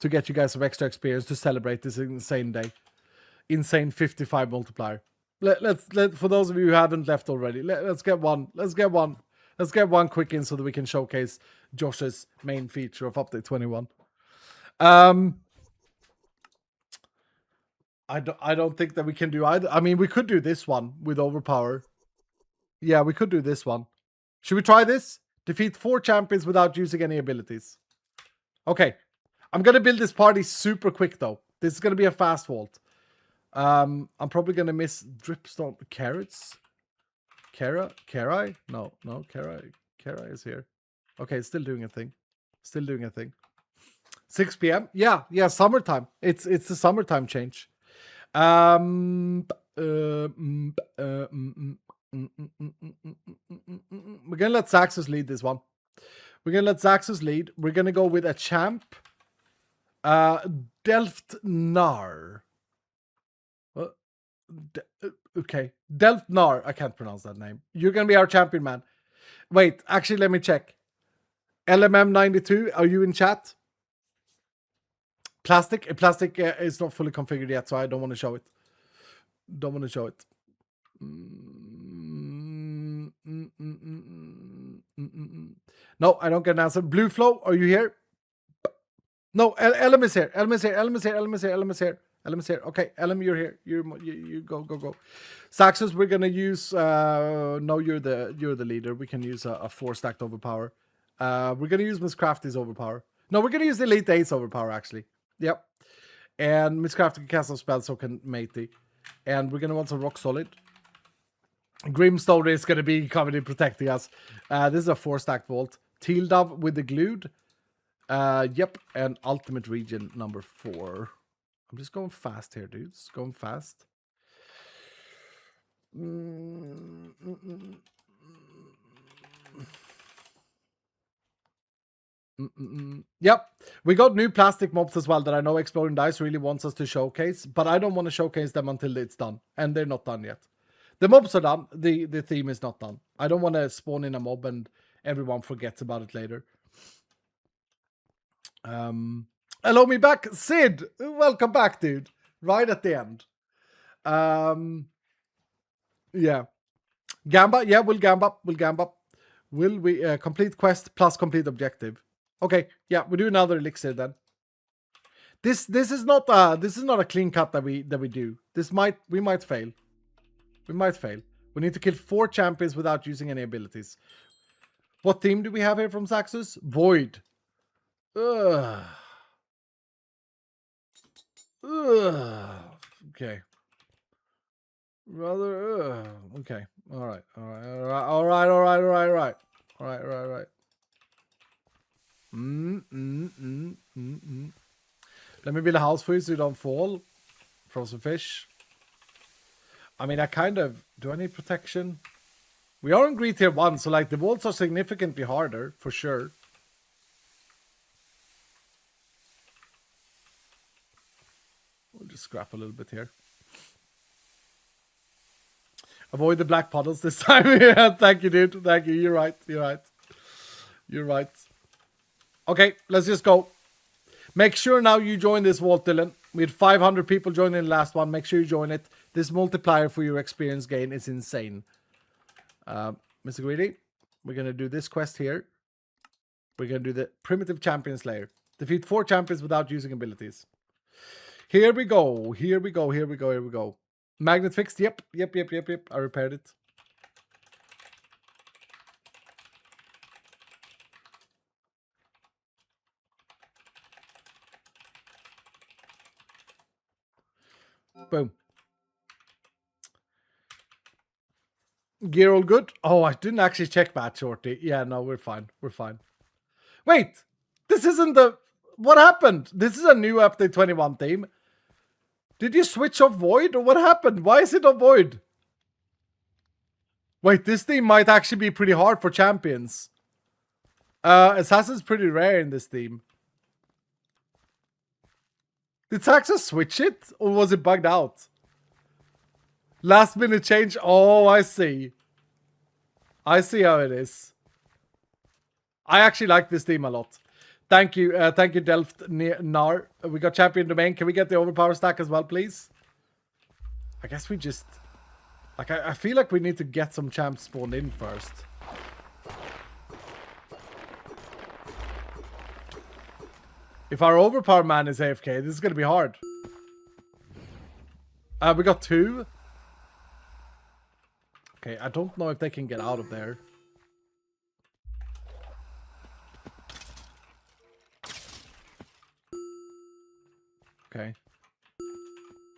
to get you guys some extra experience to celebrate this insane day, insane 55 multiplier. Let's for those of you who haven't left already, let's get one. Let's get one quick in so that we can showcase Josh's main feature of update 21. I don't think that we can do either. I mean, we could do this one with overpower. Yeah, we could do this one. Should we try this? Defeat 4 champions without using any abilities. Okay. I'm going to build this party super quick, though. This is going to be a fast vault. I'm probably going to miss Dripstone. Carrots? Karai? No, Karai is here. Okay, it's still doing a thing. 6 p.m. Yeah, summertime. It's the summertime change. We're gonna let Zaxus lead this one. We're gonna go with a champ. Delft Nar. Okay. Delft Nar. I can't pronounce that name. You're gonna be our champion, man. Wait, actually, let me check. LMM92, are you in chat? Plastic is not fully configured yet, so I don't want to show it. No, I don't get an answer. Blue Flow, are you here? No, Elm is here. Elm is here. Okay, Elm, you're here. You go. Saxons, we're gonna use. No, you're the leader. We can use a 4 stacked overpower. We're gonna use Miss Crafty's overpower. No, we're gonna use the Elite Ace overpower actually. Yep. And Miss Crafty can cast some spells, so can Matey. And we're gonna want some rock solid. Grimstone is gonna be coming in protecting us. This is a 4 stacked vault. Teal Dove with the glued. Yep, and ultimate region number 4. I'm just going fast here, dudes. Going fast. Yep, we got new plastic mobs as well that I know Exploding Dice really wants us to showcase, but I don't want to showcase them until it's done, and they're not done yet. The mobs are done. The theme is not done. I don't want to spawn in a mob and everyone forgets about it later. Hello, me back, Sid. Welcome back, dude. Right at the end. Yeah. Gamba. Yeah, we'll gamba. Will we complete quest plus complete objective? Okay. Yeah, we do another elixir then. This is not a clean cut that we do. We might fail. We need to kill 4 champions without using any abilities. What theme do we have here from Saxus? Void. Ugh. Okay. Rather. Okay. All right. Let me build a house for you so you don't fall. Frozen fish. I mean, do I need protection? We are in greed tier 1, so like the vaults are significantly harder for sure. We'll just scrap a little bit here. Avoid the black puddles this time. Yeah, thank you, dude. Thank you. You're right. Okay, let's just go. Make sure now you join this vault, Dylan. We had 500 people joining the last one. Make sure you join it. This multiplier for your experience gain is insane. Mr. Greedy, we're going to do this quest here. We're going to do the Primitive Champion Slayer. Defeat 4 champions without using abilities. Here we go. Here we go. Here we go. Here we go. Magnet fixed. Yep. Yep. Yep. Yep. Yep. I repaired it. Boom. Gear all good? Oh, I didn't actually check that, Shorty. Yeah, no, we're fine. We're fine. Wait! This isn't the... What happened? This is a new update 21 theme. Did you switch off Void or what happened? Why is it on Void? Wait, this theme might actually be pretty hard for champions. Assassin's pretty rare in this theme. Did Saxa switch it or was it bugged out? Last minute change. Oh, I see. I see how it is. I actually like this theme a lot. Thank you, Delft Nar. We got champion domain. Can we get the overpower stack as well, please? I guess we just... Like, I feel like we need to get some champs spawned in first. If our overpower man is AFK, this is going to be hard. We got 2. Okay, I don't know if they can get out of there. Okay.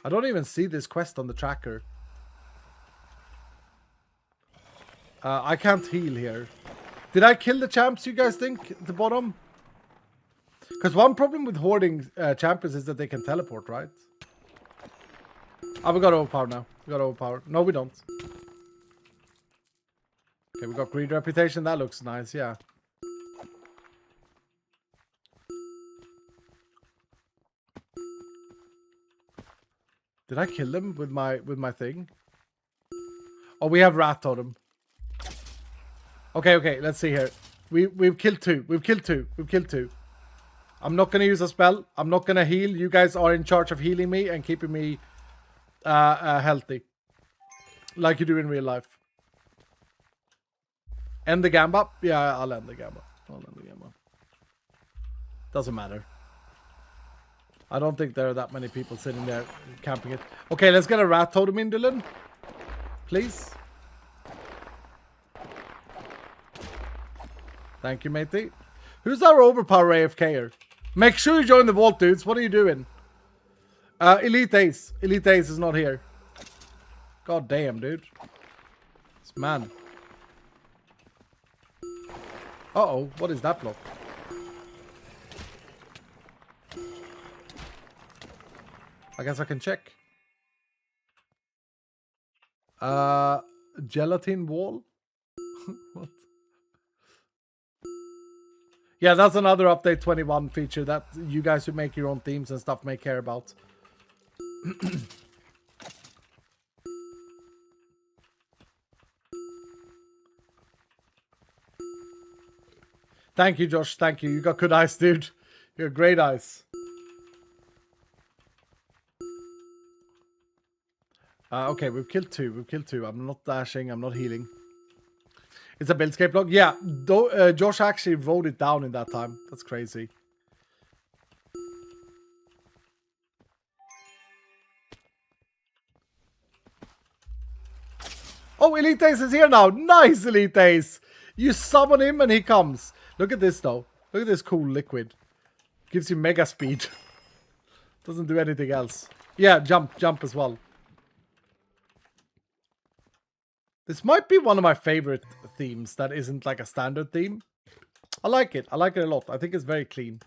I don't even see this quest on the tracker. I can't heal here. Did I kill the champs, you guys think, at the bottom? Because one problem with hoarding champions is that they can teleport, right? Oh, we got overpower now. We got overpower. No, we don't. Okay, we got greed reputation. That looks nice, yeah. Did I kill them with my thing? Oh, we have rat totem. Okay, let's see here. We've killed 2. We've killed 2. We've killed 2. I'm not gonna use a spell. I'm not gonna heal. You guys are in charge of healing me and keeping me healthy. Like you do in real life. End the gamba? Yeah, I'll end the gamba. Doesn't matter. I don't think there are that many people sitting there camping it. Okay, let's get a rat totem in, Dylan. Please. Thank you, matey. Who's our overpower AFKer? Make sure you join the vault, dudes. What are you doing? Elite Ace. Elite Ace is not here. God damn, dude. This man. Uh-oh. What is that block? I guess I can check. Gelatin wall? What? Yeah, that's another update 21 feature that you guys who make your own themes and stuff may care about. Thank you, Josh. Thank you. You got good eyes, dude. You got great eyes. Okay, we've killed 2. We've killed 2. I'm not dashing. I'm not healing. It's a buildscape log. Yeah, Josh actually wrote it down in that time. That's crazy. Oh, Elite Ace is here now. Nice, Elite Ace. You summon him and he comes. Look at this, though. Look at this cool liquid. Gives you mega speed. Doesn't do anything else. Yeah, jump as well. This might be one of my favorite themes that isn't like a standard theme. I like it. I like it a lot. I think it's very clean.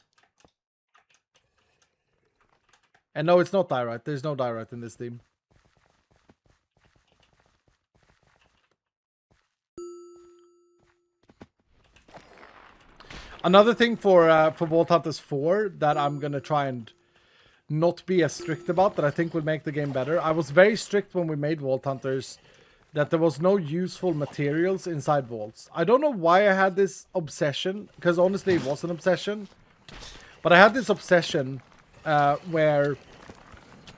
And no, it's not diorite. There's no diorite in this theme. Another thing for Vault Hunters 4 that I'm going to try and not be as strict about, that I think will make the game better. I was very strict when we made Vault Hunters that there was no useful materials inside vaults. I don't know why I had this obsession, because honestly it was an obsession. But I had this obsession where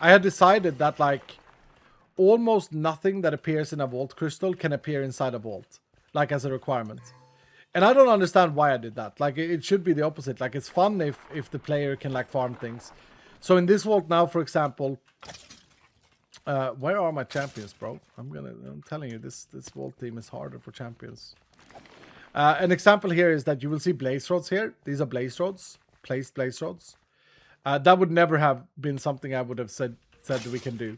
I had decided that like almost nothing that appears in a vault crystal can appear inside a vault, like as a requirement. And I don't understand why I did that. Like it should be the opposite. Like it's fun if the player can like farm things. So in this vault now, for example, where are my champions, bro? I'm telling you, this vault team is harder for champions. An example here is that you will see blaze rods here. These are blaze rods, placed blaze rods. That would never have been something I would have said that we can do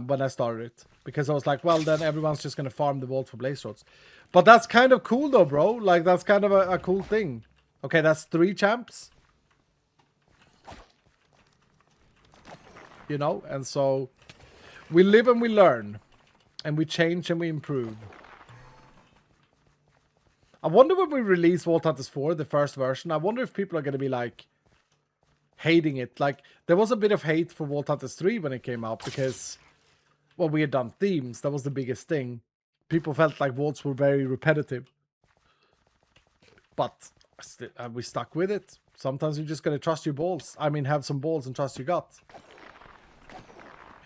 when I started it. Because I was like, well, then everyone's just going to farm the vault for blaze rods. But that's kind of cool though, bro. Like, that's kind of a cool thing. Okay, that's 3 champs. You know, and so we live and we learn. And we change and we improve. I wonder when we release Vault Hunters 4, the first version, I wonder if people are going to be like hating it. Like, there was a bit of hate for Vault Hunters 3 when it came out because, well, we had done themes. That was the biggest thing. People felt like vaults were very repetitive. But we stuck with it. Sometimes you just got to trust your balls. I mean, have some balls and trust your gut.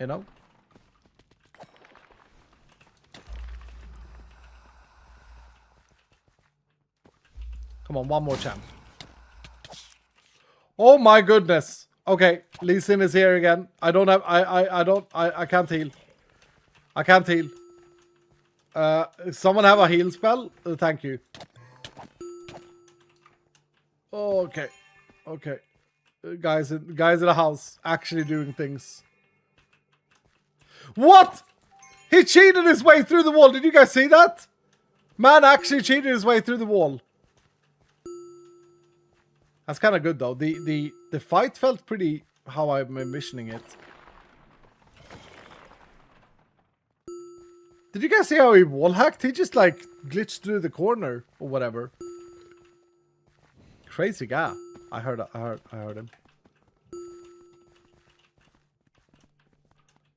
You know? Come on, one more champ. Oh my goodness. Okay, Lee Sin is here again. I don't have I can't heal. I can't heal. Someone have a heal spell? Thank you. Oh, okay. Okay. Guys in the house actually doing things. What? He cheated his way through the wall. Did you guys see that? Man actually cheated his way through the wall. That's kind of good though. The fight felt pretty how I'm envisioning it. Did you guys see how he wall hacked? He just like glitched through the corner or whatever. Crazy guy. I heard him.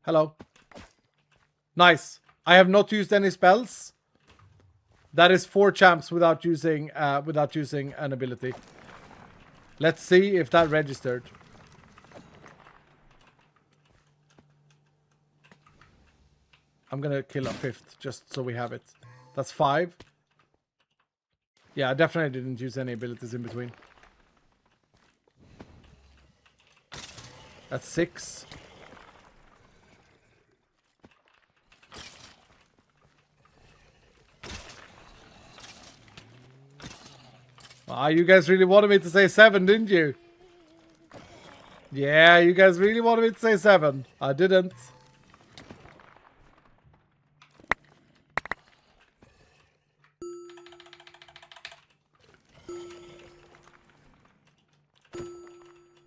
Hello. Nice. I have not used any spells. That is 4 champs without using an ability. Let's see if that registered. I'm gonna kill a 5th just so we have it. That's 5. Yeah, I definitely didn't use any abilities in between. That's 6. Ah, you guys really wanted me to say 7, didn't you? Yeah, you guys really wanted me to say 7. I didn't.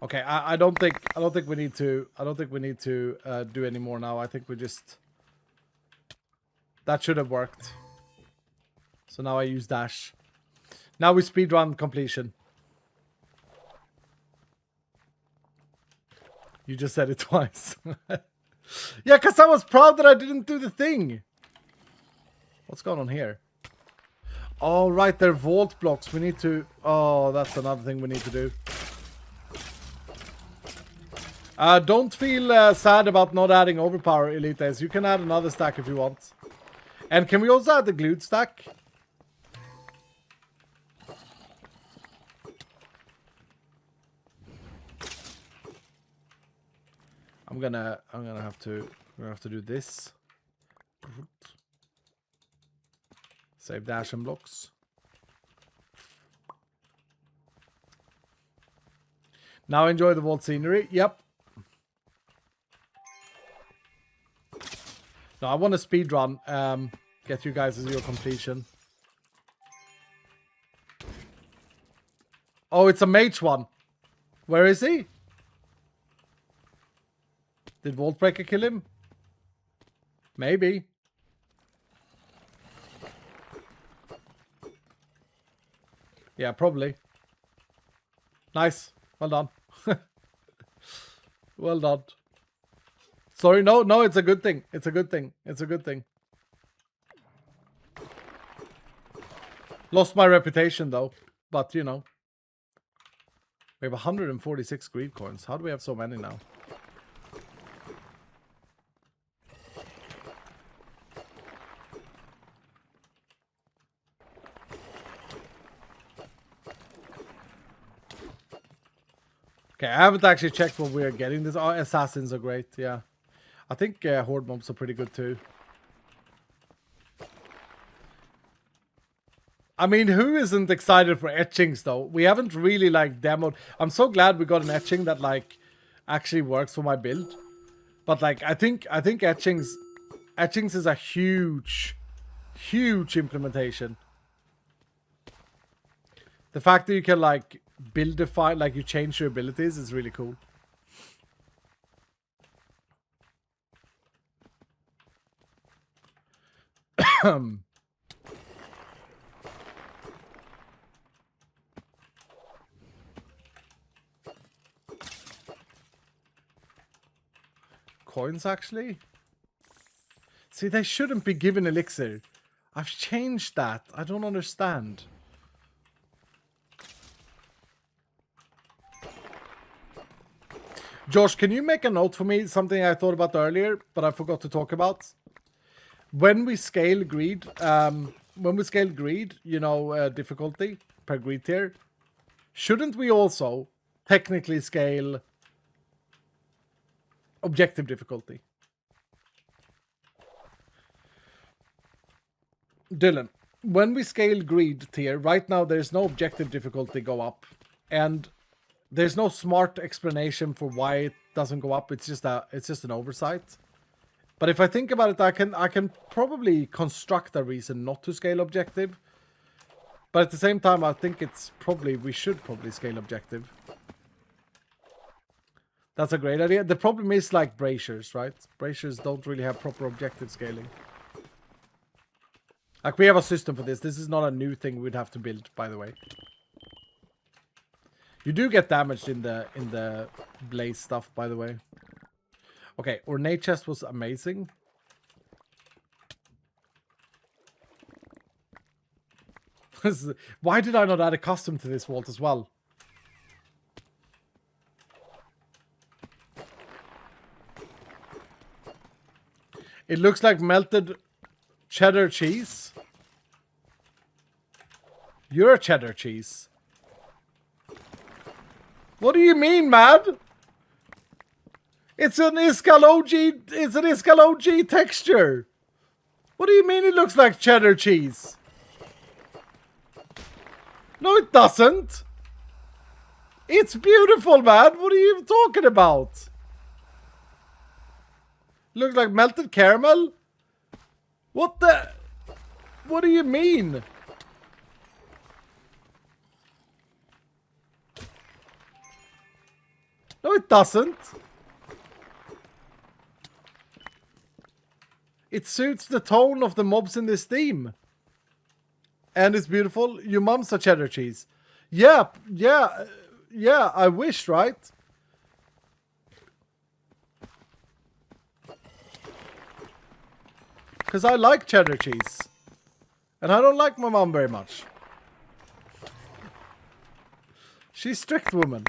Okay, I don't think we need to do any more now. I think we just, that should have worked. So now I use dash. Now we speedrun completion. You just said it twice. Yeah, because I was proud that I didn't do the thing. What's going on here? Oh, right, they're vault blocks. We need to... Oh, that's another thing we need to do. Don't feel sad about not adding overpower, Elites. You can add another stack if you want. And can we also add the glued stack? I'm gonna have to do this. Save dash and blocks. Now enjoy the vault scenery. Yep. No, I want to speedrun. Get you guys to your completion. Oh, it's a mage one. Where is he? Did Vault Breaker kill him? Maybe. Yeah, probably. Nice. Well done. Well done. Sorry, no, it's a good thing. It's a good thing. It's a good thing. Lost my reputation though. But, you know. We have 146 greed coins. How do we have so many now? Okay, I haven't actually checked what we're getting. This assassins are great, yeah. I think horde mobs are pretty good too. I mean, who isn't excited for etchings though? We haven't really like demoed. I'm so glad we got an etching that like actually works for my build. But like I think etchings is a huge implementation. The fact that you can like build a file, like you change your abilities is really cool. Coins actually? See, they shouldn't be given elixir. I've changed that. I don't understand. Josh, can you make a note for me? Something I thought about earlier, but I forgot to talk about. When we scale greed, you know, difficulty per greed tier, shouldn't we also technically scale objective difficulty? Dylan, when we scale greed tier, right now there's no objective difficulty go up, and there's no smart explanation for why it doesn't go up. It's just an oversight. But if I think about it, I can probably construct a reason not to scale objective. But at the same time, I think we should probably scale objective. That's a great idea. The problem is like braziers, right? Braziers don't really have proper objective scaling. Like we have a system for this. This is not a new thing we'd have to build, by the way. You do get damaged in the blaze stuff, by the way. Okay, ornate chest was amazing. Why did I not add a custom to this vault as well? It looks like melted cheddar cheese. You're a cheddar cheese. What do you mean, man? It's an Iskall OG texture. What do you mean it looks like cheddar cheese? No, it doesn't. It's beautiful, man. What are you even talking about? Looks like melted caramel? What do you mean? No, it doesn't. It suits the tone of the mobs in this theme. And it's beautiful. Your mom's a cheddar cheese. Yeah, I wish, right? Because I like cheddar cheese. And I don't like my mom very much. She's a strict woman.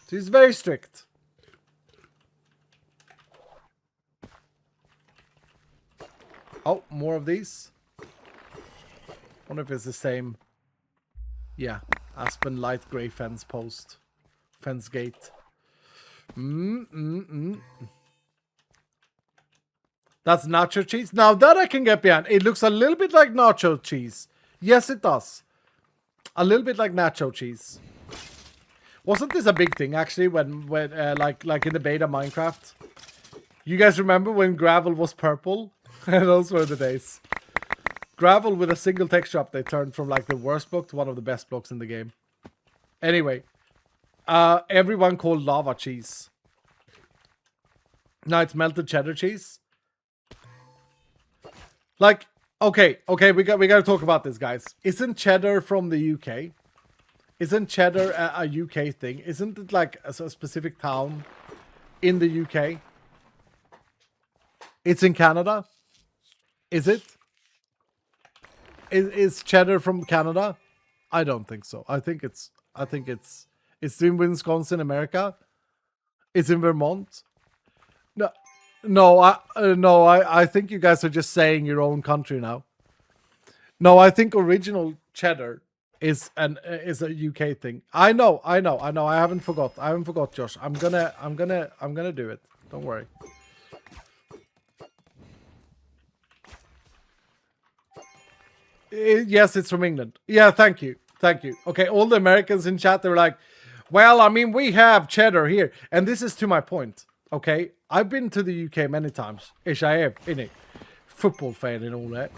She's very strict. Oh, more of these. Wonder if it's the same. Yeah, Aspen light grey fence post. Fence gate. That's nacho cheese. Now that I can get behind. It looks a little bit like nacho cheese. Yes, it does. A little bit like nacho cheese. Wasn't this a big thing actually when like in the beta Minecraft? You guys remember when gravel was purple? Those were the days. Gravel with a single texture update turned from like the worst block to one of the best blocks in the game. Anyway, everyone called lava cheese. Now it's melted cheddar cheese. Like, okay, we got to talk about this, guys. Isn't cheddar from the UK? Isn't cheddar a UK thing? Isn't it like a specific town in the UK? It's in Canada. Is it? Is cheddar from Canada? I don't think so. I think it's in Wisconsin, America. It's in Vermont. No, I think you guys are just saying your own country now. No, I think original cheddar is a UK thing. I know. I haven't forgot, Josh. I'm gonna do it. Don't worry. Yes, it's from England. Yeah, thank you. Okay, all the Americans in chat, they're like, well, I mean, we have cheddar here. And this is to my point, okay? I've been to the UK many times. Ish, I have, innit? Football fan and all that.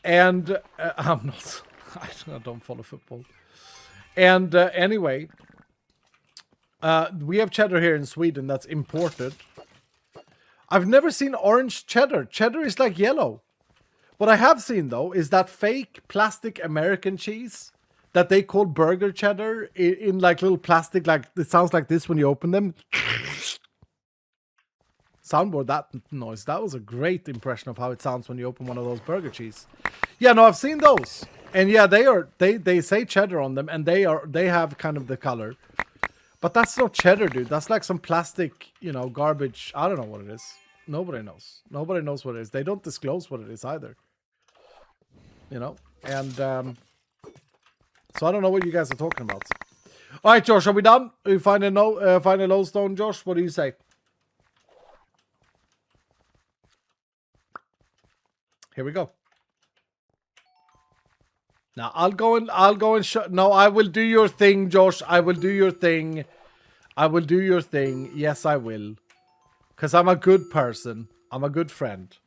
And I'm not. I don't follow football. And anyway, we have cheddar here in Sweden that's imported. I've never seen orange cheddar. Cheddar is like yellow. What I have seen, though, is that fake plastic American cheese that they call burger cheddar in like little plastic, like it sounds like this when you open them. Soundboard that noise. That was a great impression of how it sounds when you open one of those burger cheese. Yeah, no, I've seen those. And yeah, they say cheddar on them, and they have kind of the color. But that's not cheddar, dude. That's like some plastic, garbage. I don't know what it is. Nobody knows. Nobody knows what it is. They don't disclose what it is either. And so I don't know what you guys are talking about. All right, Josh, are we done? We find a lodestone, Josh. What do you say? Here we go. Now I'll go and show. No, I will do your thing, Josh. I will do your thing. Yes, I will. Because I'm a good person. I'm a good friend.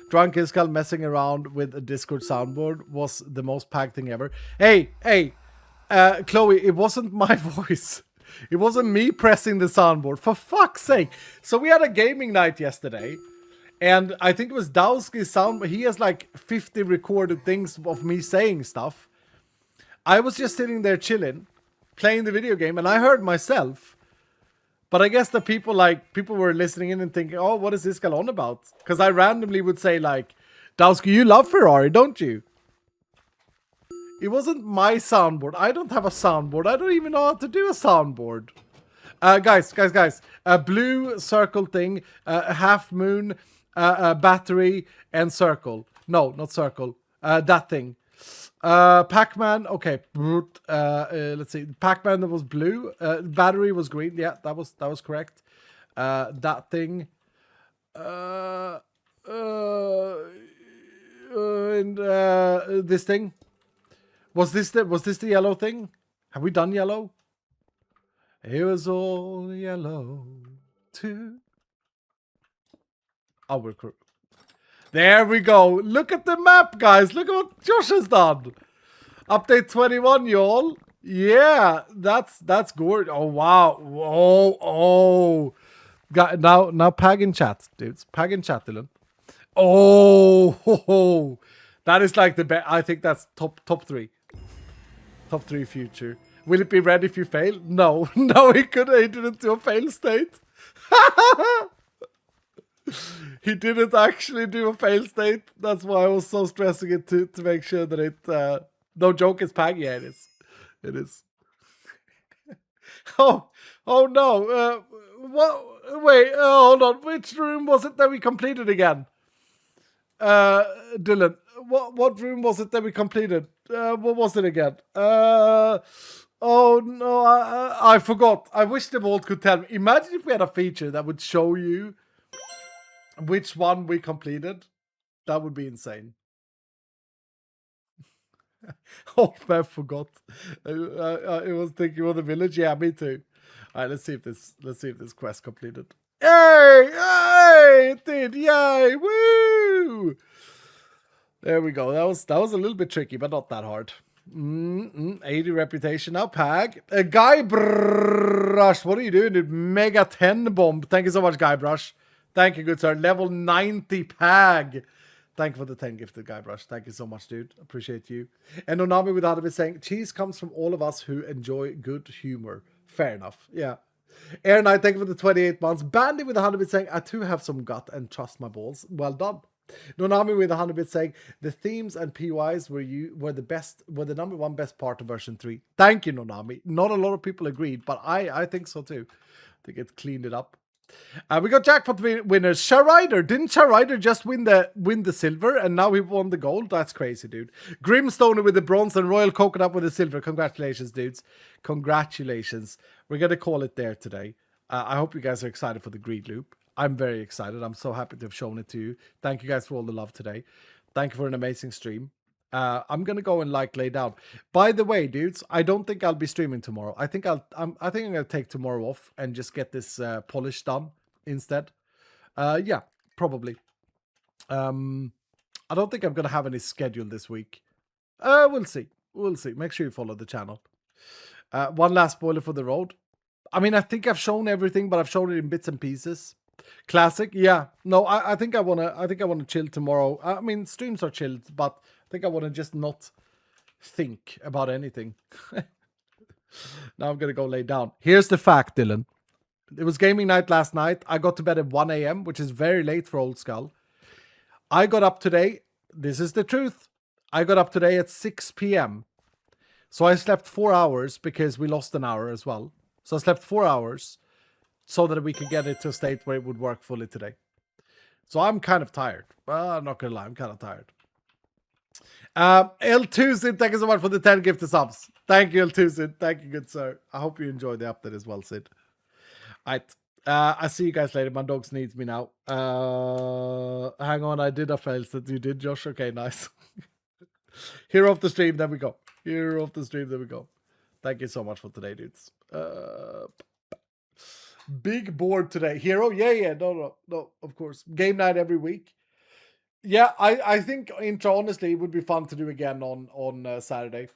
Drunk Iskal messing around with a Discord soundboard was the most packed thing ever. Hey, Chloe, it wasn't my voice. It wasn't me pressing the soundboard. For fuck's sake. So we had a gaming night yesterday. And I think it was Dowski's sound. He has like 50 recorded things of me saying stuff. I was just sitting there chilling, playing the video game, and I heard myself. But I guess the people were listening in and thinking, oh, what is this guy on about? Because I randomly would say like, Dowski, you love Ferrari, don't you? It wasn't my soundboard. I don't have a soundboard. I don't even know how to do a soundboard. Guys. Blue circle thing, half moon, battery, and circle. No, not circle. That thing. Pac-Man, okay. Let's see. Pac-Man that was blue. Battery was green. Yeah, that was correct. That thing. And this thing. Was this the yellow thing? Have we done yellow? It was all yellow too. Oh, we're cool. There we go. Look at the map, guys. Look at what Josh has done. Update 21, y'all. Yeah, that's good. Oh, wow. Oh. Now Pag in chat, dudes. Pag in chat, Dylan. Oh. That is like the best. I think that's top 3. Top 3 future. Will it be red if you fail? No. No, he didn't do a fail state. He didn't actually do a fail state. That's why I was so stressing it to make sure that it... no joke, it's Pag. Yeah, it is. It is. Oh no. Wait, hold on. Which room was it that we completed again? Dylan, what room was it that we completed? What was it again? Oh no, I forgot. I wish the vault could tell me. Imagine if we had a feature that would show you which one we completed. That would be insane. Oh, I forgot. I was thinking of the village. Yeah, me too. All right, let's see if this quest completed. Yay! It did. Yay! Woo! There we go. That was a little bit tricky, but not that hard. 80 reputation now, Pag. Guybrush, what are you doing, dude? Mega 10 bomb. Thank you so much, Guybrush. Thank you, good sir. Level 90 Pag. Thank you for the 10 gifted, Guybrush. Thank you so much, dude. Appreciate you. And Onami with Hadabit saying, cheese comes from all of us who enjoy good humor. Fair enough. Yeah. Aaron, I thank you for the 28 months. Bandy with 100 bits saying, I too have some gut and trust my balls. Well done. Nonami with 100 bits saying, the themes and PYs were the number one best part of version 3. Thank you, Nonami. Not a lot of people agreed, but I think so too. I think it cleaned it up. We got jackpot winners. Sharider. Didn't Sharider just win the silver and now he won the gold? That's crazy, dude. Grimstone with the bronze and Royal Coconut with the silver. Congratulations, dudes. Congratulations. We're going to call it there today. I hope you guys are excited for the greed loop. I'm very excited. I'm so happy to have shown it to you. Thank you guys for all the love today. Thank you for an amazing stream. I'm gonna go and lay down. By the way, dudes, I don't think I'll be streaming tomorrow. I think I'm gonna take tomorrow off and just get this polish done instead. Yeah, probably. I don't think I'm gonna have any schedule this week. We'll see. We'll see. Make sure you follow the channel. One last spoiler for the road. I mean, I think I've shown everything, but I've shown it in bits and pieces. Classic, yeah. No, I think I wanna chill tomorrow. I mean, streams are chilled, but I think I wanna just not think about anything. Now I'm gonna go lay down. Here's the fact, Dylan. It was gaming night last night. I got to bed at 1 a.m., which is very late for Old Skull. I got up today. This is the truth. I got up today at 6 p.m. So I slept 4 hours because we lost an hour as well. So I slept 4 hours so that we could get it to a state where it would work fully today. So I'm kind of tired. I'm not gonna lie, I'm kind of tired. L2 thank you so much for the 10 gifted subs. Thank you, L2 Thank you, good sir. I hope you enjoyed the update as well, Sid. Alright. I see you guys later. My dogs needs me now. Hang on, I did a fail that you did, Josh. Okay, nice. Hero of the stream, there we go. Hero of the stream, there we go. Thank you so much for today, dudes. Big board today. Hero? Yeah. No, of course. Game night every week. Yeah, I think, intro, honestly, it would be fun to do again on Saturday.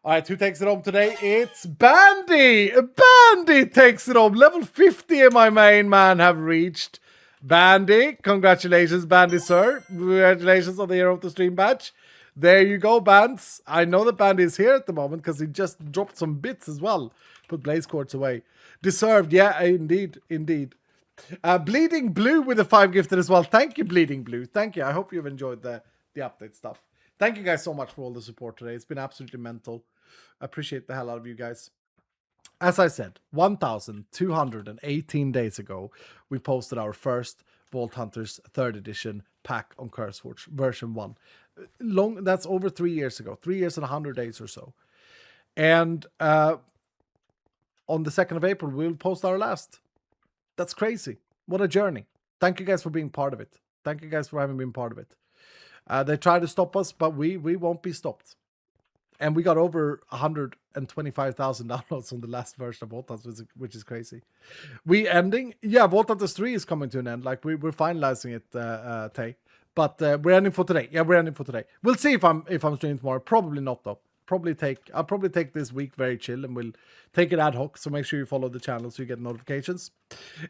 All right, who takes it home today? It's Bandy! Bandy takes it home. Level 50 and my main man have reached. Bandy, congratulations, Bandy, sir. Congratulations on the Hero of the Stream badge. There you go, Bands. I know that Bandy is here at the moment because he just dropped some bits as well. Put Blaze Quartz away. Deserved, yeah, indeed. Bleeding Blue with a 5 gifted as well. Thank you, Bleeding Blue. Thank you. I hope you've enjoyed the update stuff. Thank you guys so much for all the support today. It's been absolutely mental. I appreciate the hell out of you guys. As I said, 1,218 days ago, we posted our first Vault Hunters 3rd edition pack on CurseForge, version 1. That's over 3 years ago. 3 years and 100 days or so. And on the 2nd of April, we'll post our last. That's crazy. What a journey. Thank you guys for being part of it. Thank you guys for having been part of it. They tried to stop us, but we won't be stopped. And we got over 125,000 downloads on the last version of Vault Hunters, which is crazy. We ending? Yeah, Vault Hunters 3 is coming to an end. Like, we're finalizing it, Tay. But we're ending for today. Yeah, we're ending for today. We'll see if I'm streaming tomorrow. Probably not, though. I'll probably take this week very chill, and we'll take it ad hoc. So make sure you follow the channel so you get notifications.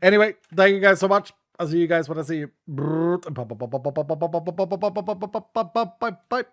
Anyway, thank you guys so much. I'll see you guys when I see you. Bye.